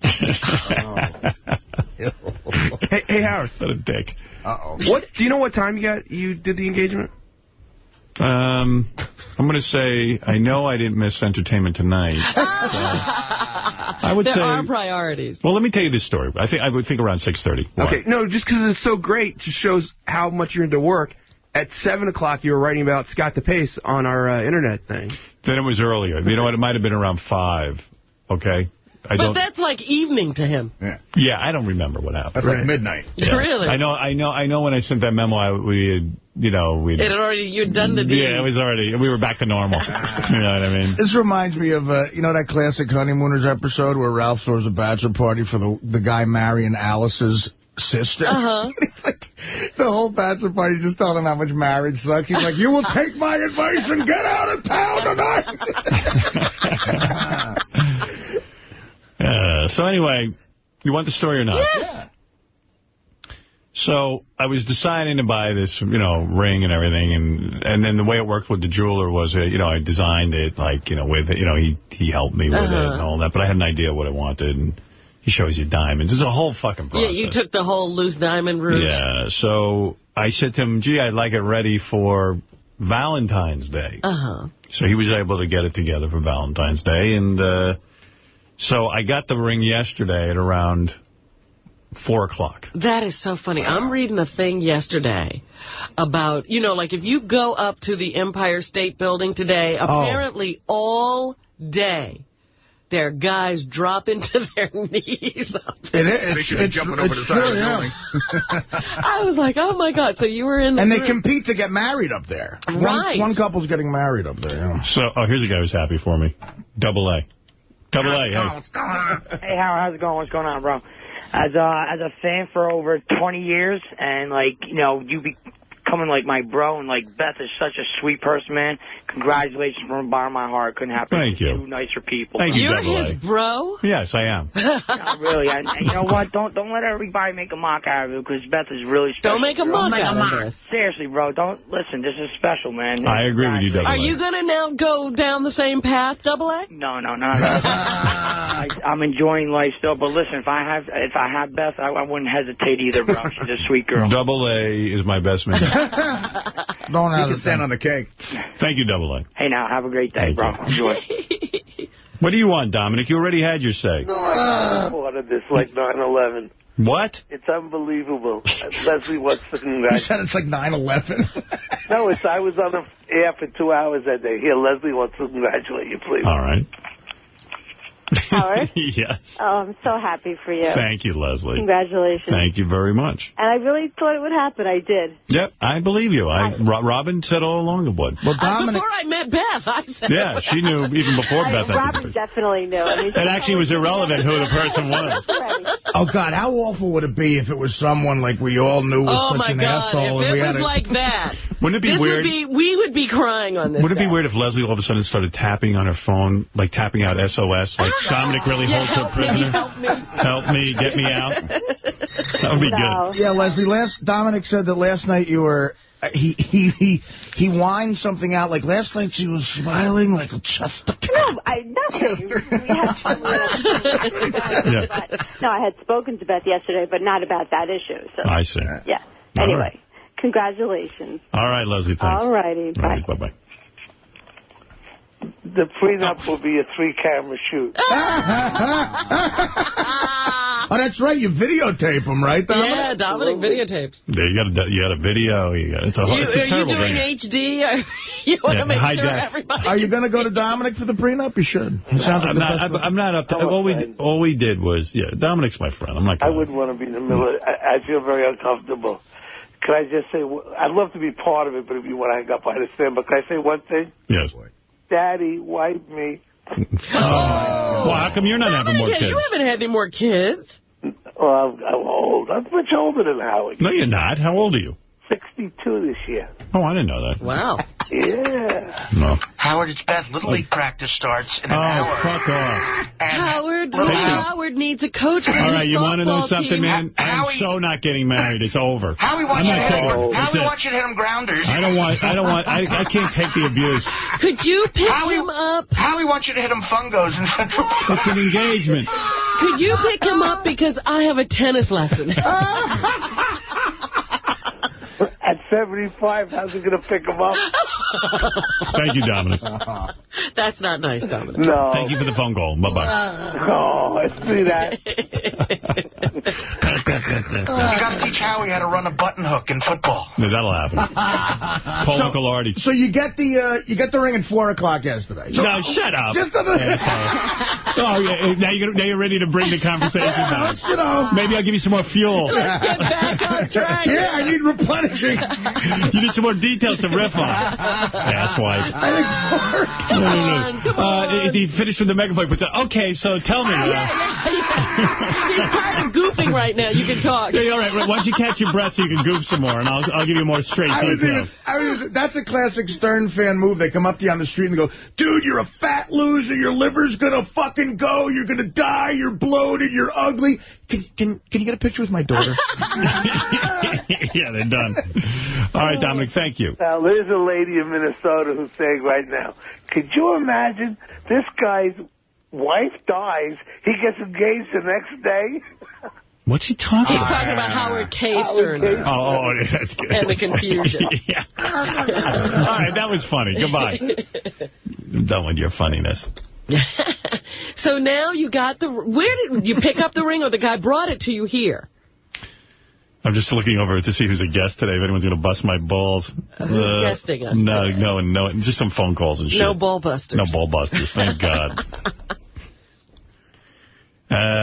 Speaker 13: Hey, Howard.
Speaker 1: What a dick.
Speaker 13: Uh-oh. Do you know what time you did the engagement?
Speaker 1: I'm going to say, I know I didn't miss Entertainment Tonight. I would say
Speaker 3: there are priorities.
Speaker 1: Well, let me tell you this story. I would think around 6:30.
Speaker 13: Okay, no, just because it's so great, just shows how much you're into work. At 7 o'clock, you were writing about Scott DePace on our internet thing.
Speaker 1: Then it was earlier. You know what? It might have been around 5. Okay.
Speaker 3: But that's like evening to him.
Speaker 1: Yeah, I don't remember what happened.
Speaker 5: That's like midnight.
Speaker 1: Yeah.
Speaker 3: Really?
Speaker 1: I know. When I sent that memo, you'd
Speaker 3: done the deed.
Speaker 1: Yeah, it was already. We were back to normal. You know what I mean?
Speaker 2: This reminds me of that classic Honeymooners episode where Ralph throws a bachelor party for the guy marrying Alice's sister. The whole bachelor party just telling him how much marriage sucks. He's like, "You will take my advice and get out of town tonight."
Speaker 1: So anyway, you want the story or not?
Speaker 3: Yeah.
Speaker 1: So I was deciding to buy this, ring and everything, and then the way it worked with the jeweler was, I designed it with, he helped me with it and all that, but I had an idea what I wanted, and he shows you diamonds. It's a whole fucking process.
Speaker 3: Yeah, you took the whole loose diamond route.
Speaker 1: Yeah, so I said to him, gee, I'd like it ready for Valentine's Day. So he was able to get it together for Valentine's Day, and so I got the ring yesterday at around 4 o'clock.
Speaker 3: That is so funny. I'm reading a thing yesterday about, like if you go up to the Empire State Building today, apparently all day there are guys dropping to their knees.
Speaker 5: It's jumping over the side of the building.
Speaker 3: I was like, oh, my God. So you were in the
Speaker 2: And
Speaker 3: group.
Speaker 2: they compete to get married up there.
Speaker 3: Right.
Speaker 2: One couple's getting married up there. Yeah.
Speaker 1: So, here's a guy who's happy for me. Double A. Double A, hey.
Speaker 14: What's going on? Hey, Howard, how's it going? What's going on, bro? As a fan for over 20 years, and, you becoming, my bro, and, Beth is such a sweet person, man. Congratulations from the bottom of my heart. Couldn't happen
Speaker 1: Thank
Speaker 14: to
Speaker 1: you.
Speaker 14: two nicer people.
Speaker 1: Thank you,
Speaker 3: You're
Speaker 1: Double
Speaker 3: his
Speaker 1: A.
Speaker 3: bro?
Speaker 1: Yes, I am.
Speaker 14: No, really. And you know what? Don't let everybody make a mock out of it, because Beth is really special.
Speaker 3: Don't make a mock out of this.
Speaker 14: Seriously, bro. Don't listen. This is special, man.
Speaker 1: I agree with you, Double A.
Speaker 3: Are you going to now go down the same path, Double A?
Speaker 14: No. I'm enjoying life still, but listen, if I have Beth, I wouldn't hesitate either, bro. She's a sweet girl.
Speaker 1: Double A is my best man.
Speaker 2: Don't have
Speaker 5: to stand on the cake.
Speaker 1: Thank you, Double A.
Speaker 14: Hey, now, have a great day, bro. Enjoy.
Speaker 1: What do you want, Dominic? You already had your say.
Speaker 7: Part of this, like 9/11.
Speaker 1: What?
Speaker 7: It's unbelievable. Leslie wants to congratulate.
Speaker 2: You said it's like 9/11.
Speaker 7: No, I was on the air for 2 hours that day. Here, Leslie wants to congratulate you, please.
Speaker 1: All right.
Speaker 15: Howard?
Speaker 1: Yes.
Speaker 15: Oh, I'm so happy for you.
Speaker 1: Thank you, Leslie.
Speaker 15: Congratulations.
Speaker 1: Thank you very much.
Speaker 15: And I really thought it would happen. I did.
Speaker 1: Yep, I believe you. Robin said all along it would.
Speaker 2: Well, Dominic,
Speaker 3: before I met Beth, I said...
Speaker 1: Yeah, she knew even before Beth.
Speaker 15: Robin definitely knew. I mean,
Speaker 1: it actually was irrelevant who the person was.
Speaker 2: Oh, God, how awful would it be if it was someone like we all knew was such an asshole?
Speaker 3: If
Speaker 2: and
Speaker 3: it was like that,
Speaker 1: wouldn't it be weird?
Speaker 3: We would be crying on this.
Speaker 1: Wouldn't it be weird if Leslie all of a sudden started tapping on her phone, like tapping out SOS, like Dominic really holds her prisoner? Help me, get me out. That would be good.
Speaker 2: Yeah, Leslie, Dominic said that last night you were... He whined something out. Like last night she was smiling like just a cat.
Speaker 15: No, nothing. We had fun. No, I had spoken to Beth yesterday, but not about that issue. So.
Speaker 1: I see.
Speaker 15: Yeah.
Speaker 1: All
Speaker 15: anyway,
Speaker 1: right.
Speaker 15: Congratulations.
Speaker 1: All right, Leslie, thanks.
Speaker 15: All righty. Bye.
Speaker 1: All right, bye-bye.
Speaker 7: The prenup will be a 3-camera shoot.
Speaker 2: Oh, that's right. You videotape them, right, Dominic?
Speaker 3: Yeah, Dominic videotapes.
Speaker 1: Yeah, you got a video. It's a terrible
Speaker 3: Are you doing HD? You want to make sure everybody...
Speaker 2: Are you going to go to Dominic for the prenup? You should.
Speaker 1: I'm not up to... All we did was... Yeah, Dominic's my friend. I'm not
Speaker 7: I wouldn't want to be in the middle. I feel very uncomfortable. Can I just say... I'd love to be part of it, but if you want to hang up, I understand. But can I say one thing?
Speaker 1: Yes.
Speaker 7: Daddy, wipe me.
Speaker 1: Well, how come you're not having more kids?
Speaker 3: You haven't had any more kids.
Speaker 7: Well, I'm old. I'm much older than Howard.
Speaker 1: No, you're not. How old are you?
Speaker 7: 62 this year.
Speaker 1: Oh, I didn't know that.
Speaker 3: Wow.
Speaker 7: Yeah.
Speaker 1: No.
Speaker 16: Howard, it's Beth. Little League practice starts in an hour.
Speaker 1: Oh, fuck off.
Speaker 3: Howard needs a coach for
Speaker 1: all right, you want to know something,
Speaker 3: team.
Speaker 1: man? I'm so not getting married. It's over.
Speaker 16: Howie wants you to hit him grounders.
Speaker 1: I can't take the abuse.
Speaker 3: Could you pick him up?
Speaker 16: Howie wants you to hit him fungos in Central Park.
Speaker 1: It's an engagement.
Speaker 3: Could you pick him up because I have a tennis lesson?
Speaker 7: At 75, how's he going to pick him up?
Speaker 1: Thank you, Dominic.
Speaker 3: That's not nice, Dominic.
Speaker 7: No.
Speaker 1: Thank you for the phone call. Bye-bye.
Speaker 7: Oh, I see that.
Speaker 16: You got to teach Howie how to run a button hook in football.
Speaker 1: No, that'll happen. Paul Nicolardi.
Speaker 2: So you get the ring at 4 o'clock yesterday. So,
Speaker 1: no, shut up.
Speaker 2: Just
Speaker 1: oh, yeah. Now you're ready to bring the conversation back.
Speaker 2: You know.
Speaker 1: Maybe I'll give you some more fuel.
Speaker 3: Let's get back on track.
Speaker 2: Yeah, I need replenishing.
Speaker 1: You need some more details to riff on. Asswipe.
Speaker 2: I think so.
Speaker 3: Come on.
Speaker 1: He finished with the megaphone, but okay, so tell me.
Speaker 3: Yeah. He's kind of goofing right now. You can talk.
Speaker 1: Yeah, all right. Why don't you catch your breath so you can goof some more, and I'll give you more straight details.
Speaker 2: That's a classic Stern fan move. They come up to you on the street and go, dude, you're a fat loser. Your liver's going to fucking go. You're going to die. You're bloated. You're ugly. Can you get a picture with my daughter?
Speaker 1: Yeah, they're done. All right, Dominic, thank you.
Speaker 7: Now, there's a lady in Minnesota who's saying right now, could you imagine this guy's wife dies, he gets engaged the next day?
Speaker 1: What's he talking
Speaker 3: about? He's talking about Howard K. Stern.
Speaker 1: Oh, that's good.
Speaker 3: And the confusion.
Speaker 1: Yeah. All right, that was funny. Goodbye. I'm done with your funniness.
Speaker 3: So now you got where did you pick up the ring, or the guy brought it to you here?
Speaker 1: I'm just looking over to see who's a guest today, if anyone's going to bust my balls.
Speaker 3: Who's guesting us today?
Speaker 1: No, just some phone calls and shit.
Speaker 3: No ball busters.
Speaker 1: No ball busters, thank God.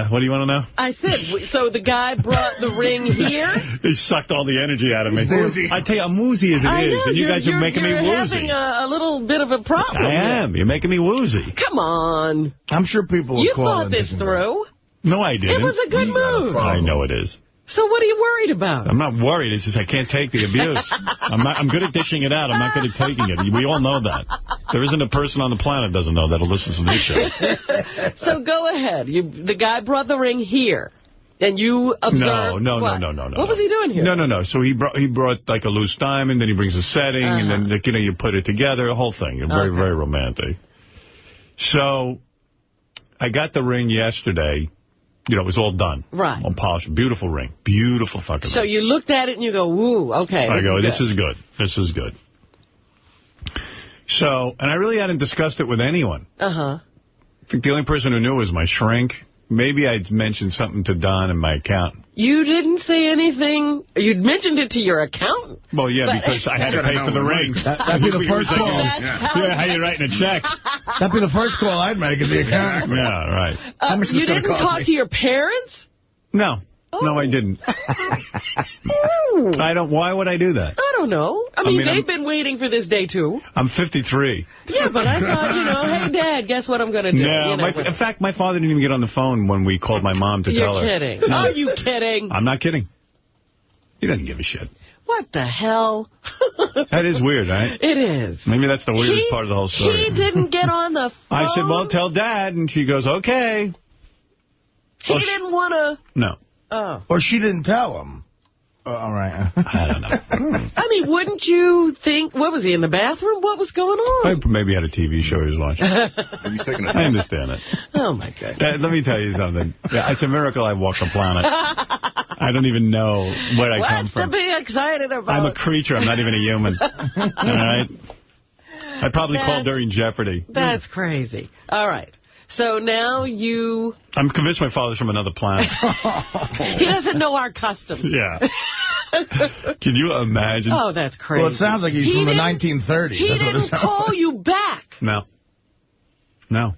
Speaker 1: What do you want to know?
Speaker 3: I said, so the guy brought the ring here?
Speaker 1: He sucked all the energy out of me. I tell you, I'm woozy as it is, and you guys are making me woozy.
Speaker 3: You're having a little bit of a problem.
Speaker 1: I am. You're making me woozy.
Speaker 3: Come on.
Speaker 2: I'm sure people will call.
Speaker 3: You thought this through.
Speaker 1: No, I didn't.
Speaker 3: It was a good move.
Speaker 1: I know it is.
Speaker 3: So what are you worried about?
Speaker 1: I'm not worried. It's just I can't take the abuse. I'm good at dishing it out. I'm not good at taking it. We all know that. There isn't a person on the planet that doesn't know that who listens to this show.
Speaker 3: So go ahead. The guy brought the ring here, and you observed.
Speaker 1: No.
Speaker 3: What was he doing here?
Speaker 1: No. So he brought like a loose diamond, then he brings a setting, and then you put it together, the whole thing. Very, very romantic. So I got the ring yesterday. You know, it was all done.
Speaker 3: Right.
Speaker 1: All polished. Beautiful ring. Beautiful fucking ring.
Speaker 3: So you looked at it and you go, ooh, okay.
Speaker 1: This is good. This is good. So, and I really hadn't discussed it with anyone.
Speaker 3: Uh-huh.
Speaker 1: I think the only person who knew was my shrink. Maybe I'd mentioned something to Don in my account.
Speaker 3: You didn't say anything? You'd mentioned it to your accountant?
Speaker 1: Well, yeah, because I had to pay for the ring.
Speaker 2: That'd be the first call.
Speaker 1: Yeah, how you writing a check?
Speaker 2: That'd be the first call I'd make at the accountant.
Speaker 1: Yeah, right.
Speaker 3: You didn't talk to your parents?
Speaker 1: No. No, I didn't. I don't. Why would I do that?
Speaker 3: I don't know. I mean they've been waiting for this day, too.
Speaker 1: I'm 53.
Speaker 3: Yeah, but I thought, hey, Dad, guess what I'm going to do?
Speaker 1: No, in fact, my father didn't even get on the phone when we called my mom to tell her.
Speaker 3: You're kidding.
Speaker 1: No.
Speaker 3: Are you kidding?
Speaker 1: I'm not kidding. He doesn't give a shit.
Speaker 3: What the hell?
Speaker 1: That is weird, right?
Speaker 3: It is.
Speaker 1: Maybe that's the weirdest part of the whole story.
Speaker 3: He didn't get on the phone?
Speaker 1: I said, well, tell Dad. And she goes, okay.
Speaker 3: He didn't want to...
Speaker 1: No.
Speaker 3: Oh.
Speaker 2: Or she didn't tell him. All right.
Speaker 1: I don't know.
Speaker 3: I mean, wouldn't you think... What was he, in the bathroom? What was going on?
Speaker 1: Maybe he had a TV show he was watching. I understand it.
Speaker 3: Oh, my God.
Speaker 1: Let me tell you something. Yeah, it's a miracle I walk the planet. I don't even know where I come from.
Speaker 3: What's to be excited about?
Speaker 1: I'm a creature. I'm not even a human. All right? I probably called during Jeopardy.
Speaker 3: That's crazy. All right. So now you...
Speaker 1: I'm convinced my father's from another planet.
Speaker 3: He doesn't know our customs.
Speaker 1: Yeah. Can you imagine?
Speaker 3: Oh, that's crazy.
Speaker 2: Well, it sounds like he's from the 1930s.
Speaker 3: He didn't call you back.
Speaker 1: No. No.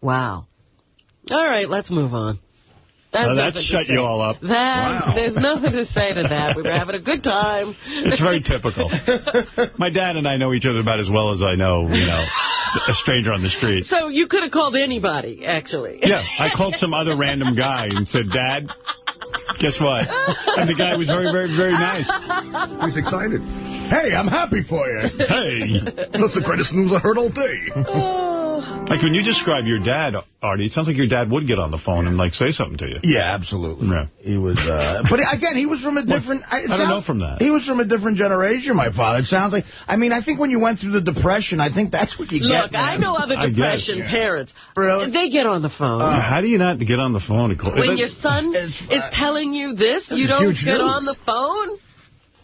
Speaker 3: Wow. All right, let's move on.
Speaker 1: That shut you all up.
Speaker 3: There's nothing to say to that. We were having a good time.
Speaker 1: It's very typical. My dad and I know each other about as well as I know, a stranger on the street.
Speaker 3: So you could have called anybody, actually.
Speaker 1: Yeah, I called some other random guy and said, Dad, guess what? And the guy was very, very, very nice.
Speaker 5: He's excited.
Speaker 2: Hey, I'm happy for you.
Speaker 1: Hey.
Speaker 5: That's the greatest news I heard all day.
Speaker 1: Like, when you describe your dad, Artie, it sounds like your dad would get on the phone and, say something to you.
Speaker 2: Yeah, absolutely. Yeah. He was, but again, he was from a different... I
Speaker 1: don't know from that.
Speaker 2: He was from a different generation, my father. It sounds like... I mean, I think when you went through the Depression, I think that's what you get.
Speaker 3: Look, I know other Depression parents.
Speaker 2: Really?
Speaker 3: They get on the phone.
Speaker 1: How do you not get on the phone?
Speaker 3: When your son is telling you this, you don't get on the phone?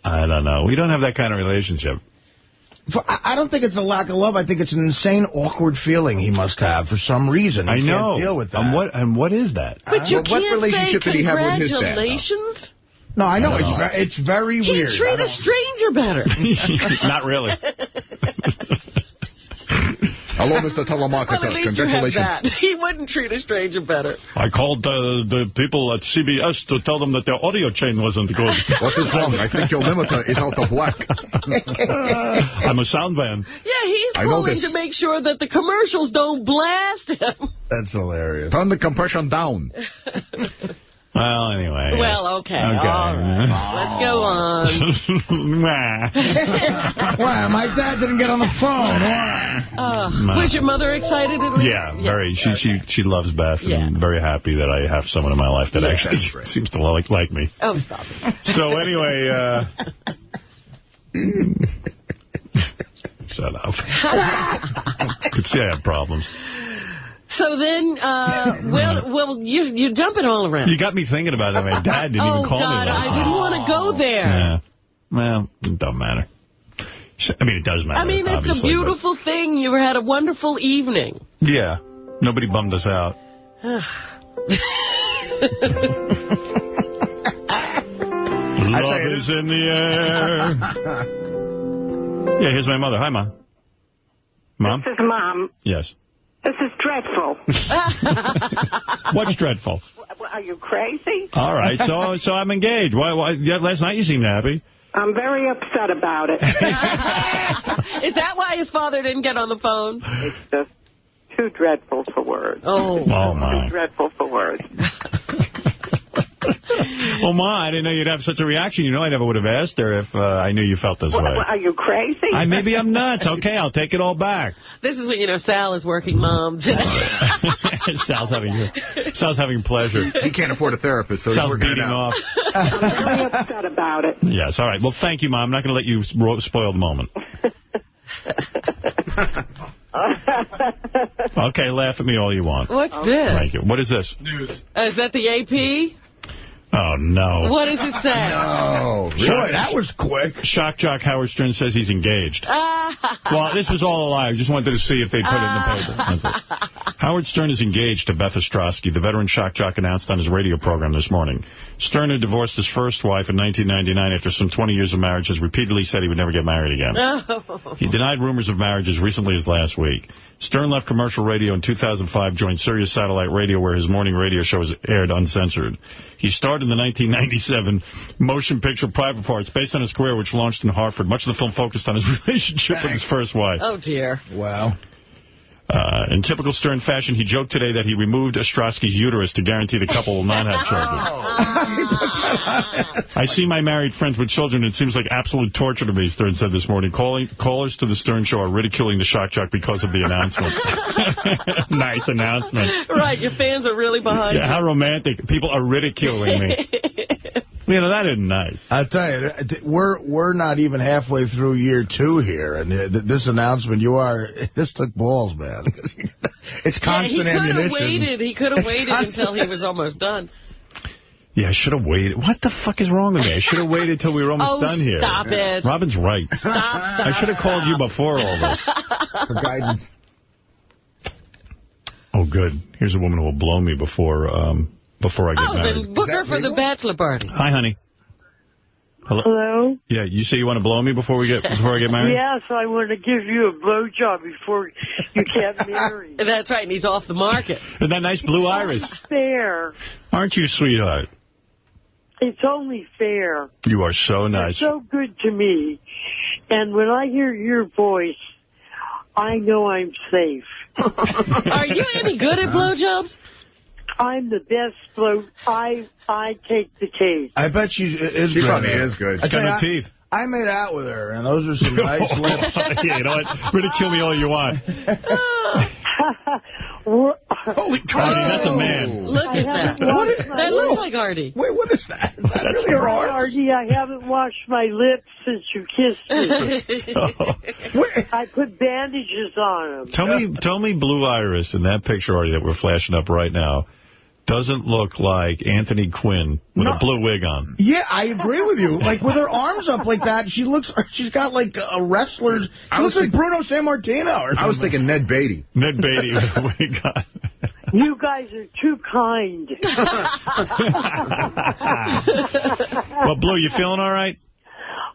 Speaker 1: I don't know. We don't have that kind of relationship.
Speaker 2: I don't think it's a lack of love. I think it's an insane, awkward feeling he must have for some reason. He can't deal with that.
Speaker 1: And what is that?
Speaker 3: But you
Speaker 2: what
Speaker 3: can't
Speaker 2: relationship
Speaker 3: say
Speaker 2: did he have with his dad?
Speaker 3: congratulations.
Speaker 2: No, I know. It's very weird.
Speaker 3: He'd treat a stranger better.
Speaker 1: Not really.
Speaker 5: Hello, Mr. Telemarketer.
Speaker 3: Well, at least
Speaker 5: Congratulations.
Speaker 3: you have that. He wouldn't treat a stranger better.
Speaker 1: I called the people at CBS to tell them that their audio chain wasn't good.
Speaker 5: What is wrong? I think your limiter is out of whack.
Speaker 1: I'm a sound van.
Speaker 3: Yeah, he's calling to make sure that the commercials don't blast him.
Speaker 2: That's hilarious.
Speaker 5: Turn the compression down.
Speaker 1: Well, anyway.
Speaker 3: Well, okay. All right. Let's go on.
Speaker 2: Wow, my dad didn't get on the phone.
Speaker 3: Was your mother excited at least?
Speaker 1: Yeah, very. She loves Beth, and very happy that I have someone in my life that actually seems to like me.
Speaker 3: Oh, stop it.
Speaker 1: So anyway, shut up. Could see I have problems.
Speaker 3: So then, well, you're jumping all around.
Speaker 1: You got me thinking about it. My dad didn't even call me last
Speaker 3: I didn't want to go there.
Speaker 1: Yeah. Well, it doesn't matter. I mean, it does matter.
Speaker 3: I mean, it's a beautiful thing. You had a wonderful evening.
Speaker 1: Yeah. Nobody bummed us out. Love is in the air. Yeah, here's my mother. Hi, Mom. Mom?
Speaker 17: This is Mom.
Speaker 1: Yes.
Speaker 17: This is dreadful.
Speaker 1: What's dreadful?
Speaker 17: Are you crazy?
Speaker 1: All right, so I'm engaged. Why? Last night you seemed happy.
Speaker 17: I'm very upset about it.
Speaker 3: Is that why his father didn't get on the phone?
Speaker 17: It's just too dreadful for words.
Speaker 3: Oh
Speaker 1: my.
Speaker 17: Too dreadful for words.
Speaker 1: Well, Ma, I didn't know you'd have such a reaction. You know, I never would have asked her if I knew you felt this way.
Speaker 17: Are you crazy?
Speaker 1: Maybe I'm nuts. Okay, I'll take it all back.
Speaker 3: This is when, you know, Sal is working mom today.
Speaker 1: Sal's having pleasure.
Speaker 5: He can't afford a therapist, so
Speaker 1: Sal's
Speaker 5: he's working
Speaker 1: beating
Speaker 5: it out.
Speaker 1: off.
Speaker 17: I'm very upset about it.
Speaker 1: Yes, all right. Well, thank you, Mom. I'm not going to let you spoil the moment. Okay, laugh at me all you want.
Speaker 3: What's this?
Speaker 1: Thank you. What is this?
Speaker 2: News.
Speaker 3: Is that the AP?
Speaker 1: Oh, no.
Speaker 3: What does it say?
Speaker 2: No. Boy, that was quick.
Speaker 1: Shock jock Howard Stern says he's engaged. Well, this was all a lie. I just wanted to see if they put it in the paper. That's it. Howard Stern is engaged to Beth Ostrowski. The veteran shock jock announced on his radio program this morning. Stern, who divorced his first wife in 1999 after some 20 years of marriage, has repeatedly said he would never get married again. He denied rumors of marriage as recently as last week. Stern left commercial radio in 2005, joined Sirius Satellite Radio, where his morning radio show was aired uncensored. He starred in the 1997 motion picture Private Parts, based on his career, which launched in Hartford. Much of the film focused on his relationship with his first wife.
Speaker 3: Oh, dear.
Speaker 2: Wow.
Speaker 1: In typical Stern fashion, he joked today that he removed Ostrowski's uterus to guarantee the couple will not have children. I see my married friends with children. It seems like absolute torture to me, Stern said this morning. Callers to the Stern Show are ridiculing the shock jock because of the announcement. Nice announcement.
Speaker 3: Right, your fans are really behind you.
Speaker 1: How romantic. People are ridiculing me. You know, that isn't nice.
Speaker 2: I'll tell you, we're not even halfway through year 2 here, and this announcement, this took balls, man. It's constant ammunition.
Speaker 3: He could have waited until he was almost done.
Speaker 1: Yeah, I should have waited. What the fuck is wrong with me? I should have waited till we were almost done here.
Speaker 3: Stop it.
Speaker 1: Robin's right.
Speaker 3: Stop.
Speaker 1: I should have called you before all this.
Speaker 2: For guidance.
Speaker 1: Oh, good. Here's a woman who will blow me before I get married.
Speaker 3: Then book her for the bachelor party.
Speaker 1: Hi, honey.
Speaker 18: Hello?
Speaker 1: Yeah, you say you want to blow me before I get married?
Speaker 18: Yes, I want to give you a blowjob before you get married.
Speaker 3: That's right, and he's off the market.
Speaker 1: Isn't that nice blue iris?
Speaker 18: Fair.
Speaker 1: Aren't you, sweetheart?
Speaker 18: It's only fair.
Speaker 1: You are so nice.
Speaker 18: You're so good to me. And when I hear your voice, I know I'm safe.
Speaker 3: Are you any good at blowjobs?
Speaker 18: I'm the best blow. I take the cake.
Speaker 2: I bet she is
Speaker 5: she
Speaker 2: good.
Speaker 5: probably is good.
Speaker 1: She's got no teeth.
Speaker 2: I made out with her, and those are some nice lips.
Speaker 1: Yeah, you know what? Ridicule me all you want.
Speaker 2: Holy crap.
Speaker 1: Artie, that's a man.
Speaker 3: Look at that. That looks like Artie.
Speaker 2: Wait, what is that? Is that really her arm?
Speaker 18: Artie, I haven't washed my lips since you kissed me. I put bandages on them.
Speaker 1: Tell me, Blue Iris, in that picture, Artie, that we're flashing up right now, doesn't look like Anthony Quinn with a blue wig on.
Speaker 2: Yeah, I agree with you. Like, with her arms up like that, she's got, like, a wrestler's... She looks like Bruno Sammartino or something.
Speaker 5: I was thinking Ned Beatty.
Speaker 1: Ned Beatty with a wig on.
Speaker 18: You guys are too kind.
Speaker 1: Well, Blue, you feeling all right?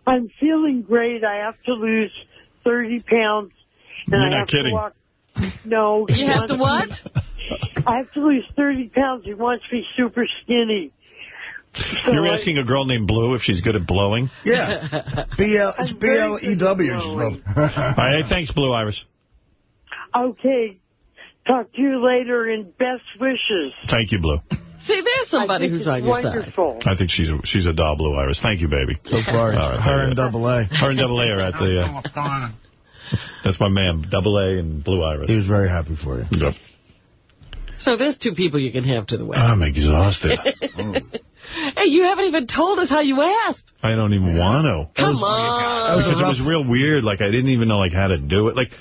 Speaker 18: I'm feeling great. I have to lose 30 pounds. And
Speaker 1: You're not kidding.
Speaker 18: No.
Speaker 3: You have to what?
Speaker 18: I have to lose 30 pounds. He wants me super skinny. So
Speaker 1: You're asking a girl named Blue if she's good at blowing?
Speaker 2: Yeah. It's B-L-E-W.
Speaker 1: All right, thanks, Blue Iris.
Speaker 18: Okay. Talk to you later, and best wishes.
Speaker 1: Thank you, Blue.
Speaker 3: See, there's somebody who's on your
Speaker 18: wonderful.
Speaker 1: I think she's a doll, Blue Iris. Thank you, baby.
Speaker 2: So far, her and Double A.
Speaker 1: Her and Double A are at the... that's my man, Double A and Blue Iris.
Speaker 2: He was very happy for you.
Speaker 1: Yep.
Speaker 3: So there's 2 people you can have to the wedding.
Speaker 1: I'm exhausted.
Speaker 3: Hey, you haven't even told us how you asked.
Speaker 1: I don't even want to.
Speaker 3: Come on.
Speaker 1: Because it was real weird. Like, I didn't even know, like, how to do it. Like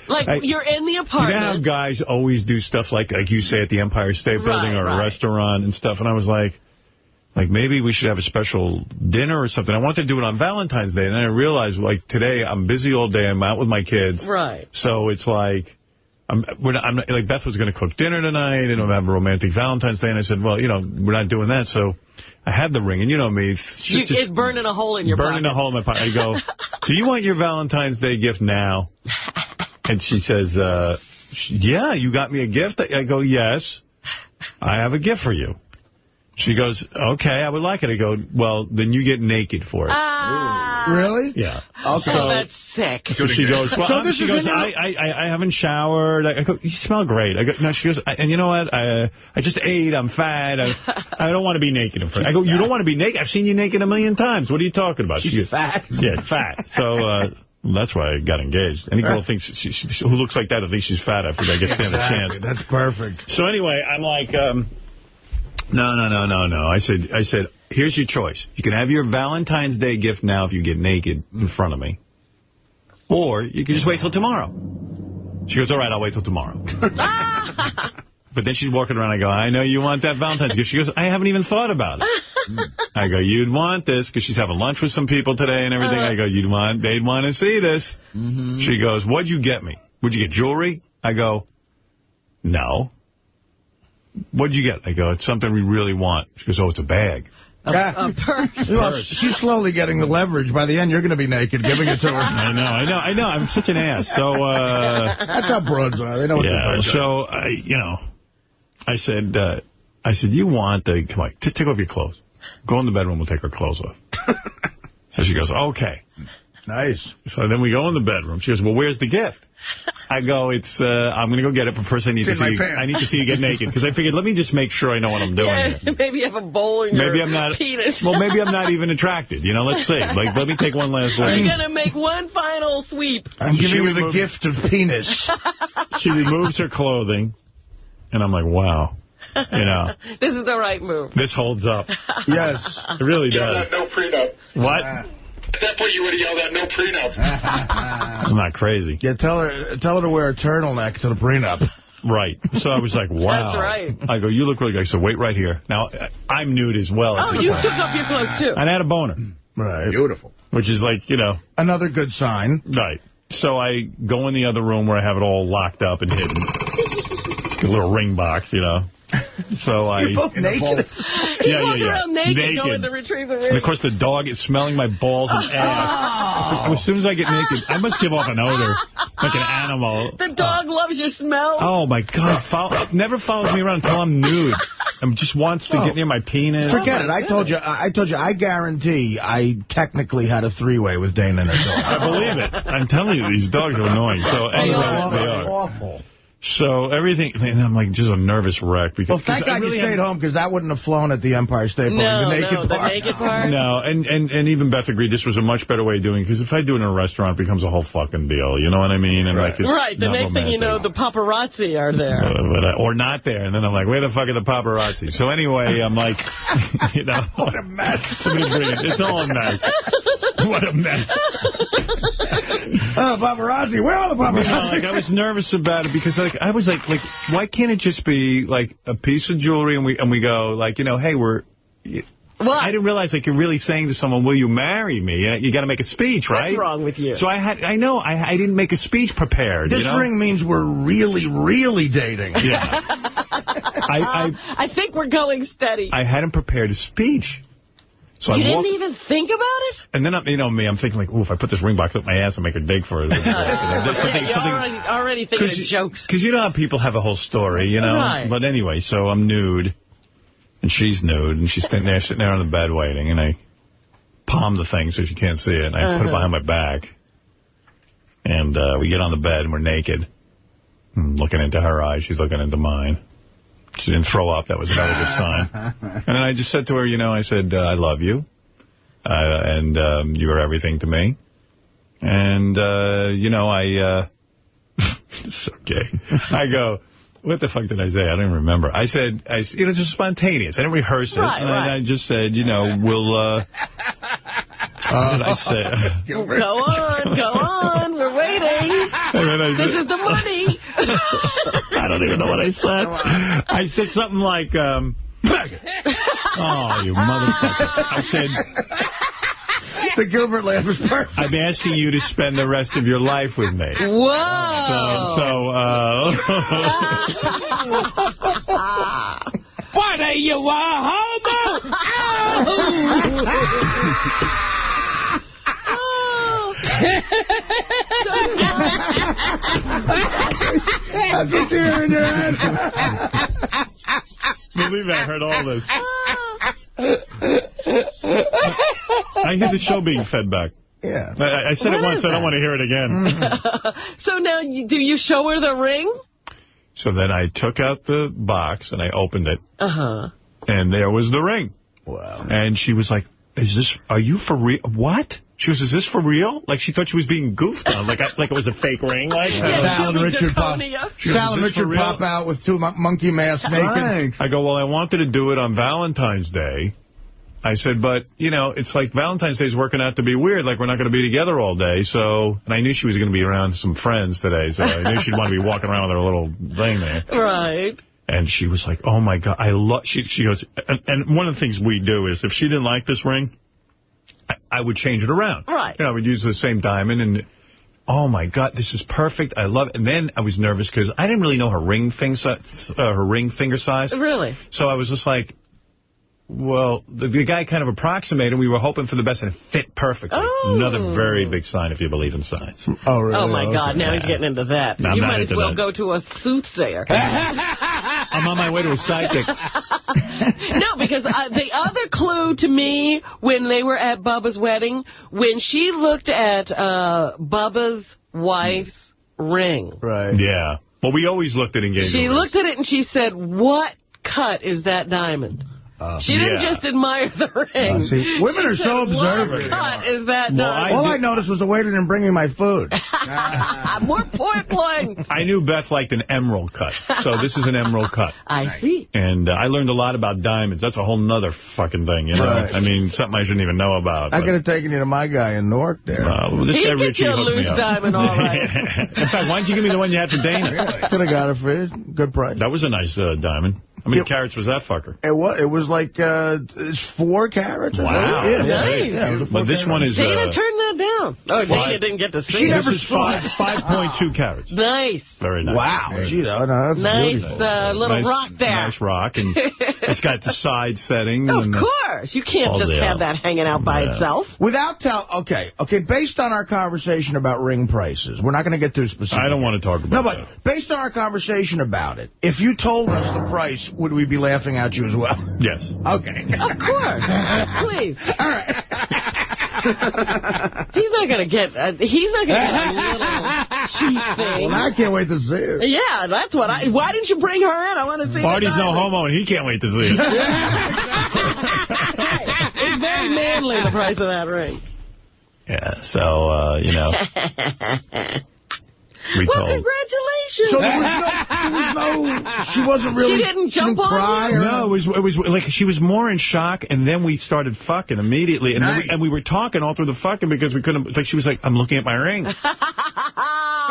Speaker 3: you're in the apartment.
Speaker 1: You know how guys always do stuff like you say at the Empire State Building or a restaurant and stuff. And I was like, maybe we should have a special dinner or something. I wanted to do it on Valentine's Day. And then I realized, like, today I'm busy all day. I'm out with my kids.
Speaker 3: Right.
Speaker 1: So it's like... like Beth was going to cook dinner tonight and have a romantic Valentine's Day. And I said, well, we're not doing that. So I had the ring. And you know me.
Speaker 3: It's burning a hole in your pocket.
Speaker 1: Burning a hole in my pocket. I go, do you want your Valentine's Day gift now? And she says, yeah, you got me a gift? I go, yes, I have a gift for you. She goes, okay, I would like it. I go, well, then you get naked for it.
Speaker 2: Really?
Speaker 1: Yeah.
Speaker 2: Okay.
Speaker 3: So that's sick.
Speaker 1: So she goes, well, I haven't showered. I go, you smell great. I go, no, she goes, and you know what? I just ate. I'm fat. I don't want to be naked in front. I go, you don't want to be naked? I've seen you naked a million times. What are you talking about?
Speaker 2: She's fat.
Speaker 1: Yeah, fat. So that's why I got engaged. Any girl thinks who looks like that, at least she's fat. I think I guess stand a chance.
Speaker 2: That's perfect.
Speaker 1: So anyway, I'm like, no. I said, here's your choice. You can have your Valentine's Day gift now if you get naked in front of me. Or you can just wait till tomorrow. She goes, all right, I'll wait till tomorrow. But then she's walking around. I go, I know you want that Valentine's gift. She goes, I haven't even thought about it. I go, you'd want this because she's having lunch with some people today and everything. I go, they'd want to see this. She goes, what'd you get me? Would you get jewelry? I go, no. What'd you get? I go, it's something we really want. She goes, oh, it's a bag.
Speaker 3: A purse.
Speaker 2: Well, she's slowly getting the leverage. By the end, you're going to be naked giving it to her.
Speaker 1: I know. I'm such an ass. So
Speaker 2: that's how broads are. They know what they're doing.
Speaker 1: So I said, you want the... Come on, just take off your clothes. Go in the bedroom. We'll take our clothes off. So she goes, okay.
Speaker 2: Nice.
Speaker 1: So then we go in the bedroom. She goes, well, where's the gift? I go, I'm going to go get it, but first I need to see you get naked. Because I figured, let me just make sure I know what I'm doing here.
Speaker 3: Maybe you have a bowl in your penis.
Speaker 1: Well, maybe I'm not even attracted. Let's see. Like, let me take one last look.
Speaker 3: You're going to make one final sweep.
Speaker 2: I'm giving you the gift of penis.
Speaker 1: She removes her clothing, and I'm like, wow.
Speaker 3: This is the right move.
Speaker 1: This holds up.
Speaker 2: Yes.
Speaker 1: It really does.
Speaker 11: No prenup.
Speaker 1: What?
Speaker 11: At that point, you would have yelled out, no prenup.
Speaker 1: I'm not crazy.
Speaker 2: Yeah, tell her to wear a turtleneck to the prenup.
Speaker 1: Right. So I was like, wow.
Speaker 3: That's right.
Speaker 1: I go, you look really good. I said, wait right here. Now, I'm nude as well.
Speaker 3: Oh, you took off your clothes, too.
Speaker 1: And I had a boner.
Speaker 2: Right.
Speaker 5: Beautiful.
Speaker 1: Which is like,
Speaker 2: another good sign.
Speaker 1: Right. So I go in the other room where I have it all locked up and hidden. It's a little ring box, So
Speaker 2: You're both naked.
Speaker 3: Around naked going to retrieve the ring.
Speaker 1: And, of course, the dog is smelling my balls and ass. As soon as I get naked, I must give off an odor like an animal.
Speaker 3: The dog loves your smell.
Speaker 1: Oh, my God. It never follows me around until I'm nude. It just wants to get near my penis.
Speaker 2: Forget it. I told you, I guarantee I technically had a three-way with Dana and her dog.
Speaker 1: I believe it. I'm telling you, these dogs are annoying. So anyway, they are.
Speaker 2: Awful.
Speaker 1: So everything, and I'm like just a nervous wreck. Because,
Speaker 2: thank God you stayed home, because that wouldn't have flown at the Empire State Building.
Speaker 3: The
Speaker 2: naked
Speaker 3: part.
Speaker 1: No, and even Beth agreed this was a much better way of doing it, because if I do it in a restaurant, it becomes a whole fucking deal. You know what I mean? And
Speaker 3: right. The next thing you know, the paparazzi are there.
Speaker 1: Or not there. And then I'm like, where the fuck are the paparazzi? So anyway, I'm like,
Speaker 2: what a mess.
Speaker 1: It's all a mess. What a mess.
Speaker 2: Oh, paparazzi. Where are the paparazzi?
Speaker 1: I was nervous about it because I was like, why can't it just be like a piece of jewelry and we go like, you know, hey, we're. What? I didn't realize like you're really saying to someone, will you marry me? You got to make a speech, right?
Speaker 3: What's wrong with you?
Speaker 1: So I didn't make a speech prepared.
Speaker 2: This ring means we're really, really dating.
Speaker 1: Yeah.
Speaker 3: I think we're going steady.
Speaker 1: I hadn't prepared a speech. So
Speaker 3: you didn't even think about it?
Speaker 1: And then, you know me, I'm thinking like, ooh, if I put this ring box up my ass and make her dig for it.
Speaker 3: You're already thinking of jokes.
Speaker 1: Because you know how people have a whole story, you know? Right. But anyway, so I'm nude. And she's nude, and she's sitting there on the bed waiting, and I palm the thing so she can't see it, and I put it behind my back. And we get on the bed, and we're naked. I'm looking into her eyes, she's looking into mine. She didn't throw up, that was a very good sign. And then I just said to her, you know, I said, I love you, and you are everything to me. And, you know, it's so gay. I go... What the fuck did I say? I don't even remember. I said, you know, just spontaneous. I didn't rehearse it. Right, right. I just said, you know, we'll, what did I say?
Speaker 3: Go on, we're waiting. And then I said, this is the money.
Speaker 1: I don't even know what I said. I said something like, oh, you motherfucker. I said...
Speaker 2: The Gilbert laugh is perfect.
Speaker 1: I'm asking you to spend the rest of your life with me.
Speaker 3: Whoa!
Speaker 11: What are you, a homo?
Speaker 2: That's what's here in your head.
Speaker 1: Believe me, I heard all this. I hear the show being fed back.
Speaker 2: Yeah.
Speaker 1: I said it once. I don't want to hear it again.
Speaker 3: So now, do you show her the ring?
Speaker 1: So then I took out the box and I opened it.
Speaker 3: Uh-huh.
Speaker 1: And there was the ring.
Speaker 2: Wow.
Speaker 1: And she was like, are you for real? What? She was, is this for real? Like, she thought she was being goofed on. Like it was a fake ring. Like,
Speaker 2: Sal and Richard pop out with two monkey masks naked.
Speaker 1: I go, well, I wanted to do it on Valentine's Day. I said, but, you know, it's like Valentine's Day is working out to be weird. Like, we're not going to be together all day. So, and I knew she was going to be around some friends today. So I knew she'd want to be walking around with her little thing there.
Speaker 3: Right.
Speaker 1: And she was like, oh, my God, I love, she goes, and one of the things we do is if she didn't like this ring, I would change it around.
Speaker 3: Right.
Speaker 1: You know, I would use the same diamond and, oh, my God, this is perfect. I love it. And then I was nervous because I didn't really know her ring finger size.
Speaker 3: Really?
Speaker 1: So I was just like, well, the guy kind of approximated. We were hoping for the best, and it fit perfectly. Oh. Another very big sign if you believe in signs.
Speaker 2: Oh, really?
Speaker 3: Oh, my God. Now he's getting into that.
Speaker 1: No,
Speaker 3: you might as well go to a soothsayer.
Speaker 1: I'm on my way to a psychic.
Speaker 3: No, because the other clue to me when they were at Bubba's wedding, when she looked at Bubba's wife's ring.
Speaker 2: Right.
Speaker 1: Yeah. Well, we always looked at engagement
Speaker 3: She
Speaker 1: rings.
Speaker 3: looked at it and she said, what cut is that diamond? She didn't just admire the ring.
Speaker 2: Women are so observant.
Speaker 3: What cut is that diamond?
Speaker 2: All I noticed was the waiter didn't bring me my food.
Speaker 3: More points.
Speaker 1: I knew Beth liked an emerald cut, so this is an emerald cut.
Speaker 3: I see.
Speaker 1: And I learned a lot about diamonds. That's a whole nother fucking thing, you know?
Speaker 2: Right.
Speaker 1: I mean, something I shouldn't even know about.
Speaker 2: I could have taken you to my guy in Newark there.
Speaker 1: This
Speaker 3: he
Speaker 1: guy
Speaker 3: gets
Speaker 1: Richie
Speaker 3: you a
Speaker 1: hooked
Speaker 3: loose
Speaker 1: me up.
Speaker 3: diamond, all right.
Speaker 1: In fact, why don't you give me the one you had for Dana?
Speaker 2: Really? Could have got it for you. Good price.
Speaker 1: That was a nice diamond. How many carats was that fucker?
Speaker 2: It was like it's 4 carats.
Speaker 1: Wow.
Speaker 2: Yeah,
Speaker 3: nice.
Speaker 2: Yeah,
Speaker 1: but this one is...
Speaker 3: Dana, turn that down. Oh, she didn't get to see it.
Speaker 1: This is 5.2 carats.
Speaker 3: Nice.
Speaker 1: Very nice.
Speaker 2: Wow.
Speaker 1: Very
Speaker 2: Gee, that's
Speaker 3: nice
Speaker 2: beautiful.
Speaker 3: rock there.
Speaker 1: Nice rock. And it's got the side setting.
Speaker 3: Of course. You can't just have that hanging out by itself.
Speaker 2: Okay, based on our conversation about ring prices, we're not going to get too specific.
Speaker 1: I don't want to talk about that.
Speaker 2: No, but based on our conversation about it, if you told us the price, would we be laughing at you as well?
Speaker 1: Yes.
Speaker 2: Okay.
Speaker 3: Of course. Please.
Speaker 2: All right.
Speaker 3: He's not going to get a little cheap thing.
Speaker 2: Well, I can't wait to see it.
Speaker 3: Yeah, that's what why didn't you bring her in? I want to see
Speaker 1: Marty's no homo, and he can't wait to see it.
Speaker 3: It's very manly, the price of that ring.
Speaker 1: Yeah, so, you know.
Speaker 3: Well, congratulations.
Speaker 2: So there was no, she wasn't really...
Speaker 3: She didn't jump on you?
Speaker 1: No, it was like she was more in shock, and then we started fucking immediately. And, and we were talking all through the fucking because we couldn't... Like, she was like, I'm looking at my ring.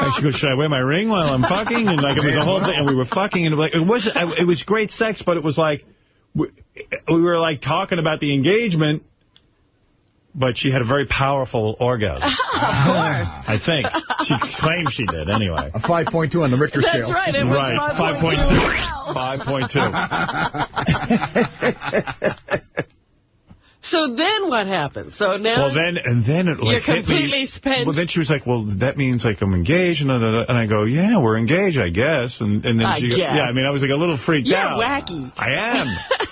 Speaker 1: And she goes, should I wear my ring while I'm fucking? And like it was a whole thing. And we were fucking. And like it was great sex, but it was like we were like talking about the engagement. But she had a very powerful orgasm.
Speaker 3: Of course.
Speaker 1: I think. She claimed she did, anyway.
Speaker 5: A 5.2 on the Richter scale.
Speaker 3: That's right. It was
Speaker 1: right. 5.2. 5.2.
Speaker 3: So then what happened? So now
Speaker 1: then it like
Speaker 3: you're
Speaker 1: hit
Speaker 3: completely
Speaker 1: me.
Speaker 3: spent.
Speaker 1: Well, then she was like, well, that means like I'm engaged. And I go, yeah, we're engaged, I guess. And then she goes, yeah, I mean, I was like a little freaked out.
Speaker 3: You're wacky.
Speaker 1: I am.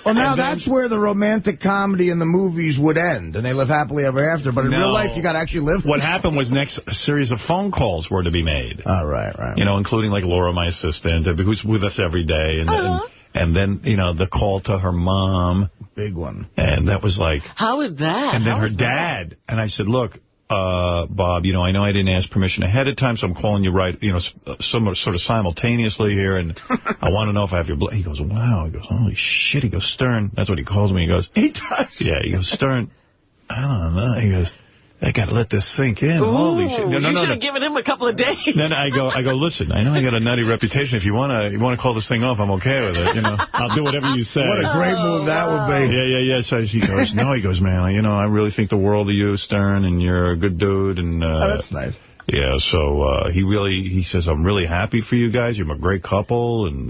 Speaker 2: Well, now that's where the romantic comedy in the movies would end, and they live happily ever after. But in real life, you got to actually live.
Speaker 1: What happened was next a series of phone calls were to be made.
Speaker 2: Oh, right.
Speaker 1: You know, including like Laura, my assistant, who's with us every day. And then, you know, the call to her mom.
Speaker 2: Big one.
Speaker 1: And that was like...
Speaker 3: How is that?
Speaker 1: And then her dad. That? And I said, look, Bob, you know, I know I didn't ask permission ahead of time, so I'm calling you right, you know, sort of simultaneously here, and I want to know if I have your blood. He goes, wow. He goes, holy shit. He goes, Stern. That's what he calls me. He goes...
Speaker 2: He does?
Speaker 1: Yeah, he goes, Stern. I don't know. He goes... I got to let this sink in.
Speaker 3: Ooh,
Speaker 1: holy shit. No,
Speaker 3: you should have given him a couple of days.
Speaker 1: Then I go, listen, I know I got a nutty reputation. If you want to call this thing off, I'm okay with it. You know, I'll do whatever you say.
Speaker 2: What a great move that would be.
Speaker 1: Yeah. So he goes, no, he goes, man, you know, I really think the world of you, Stern, and you're a good dude. And
Speaker 2: that's nice.
Speaker 1: Yeah, so he says, I'm really happy for you guys. You're a great couple. And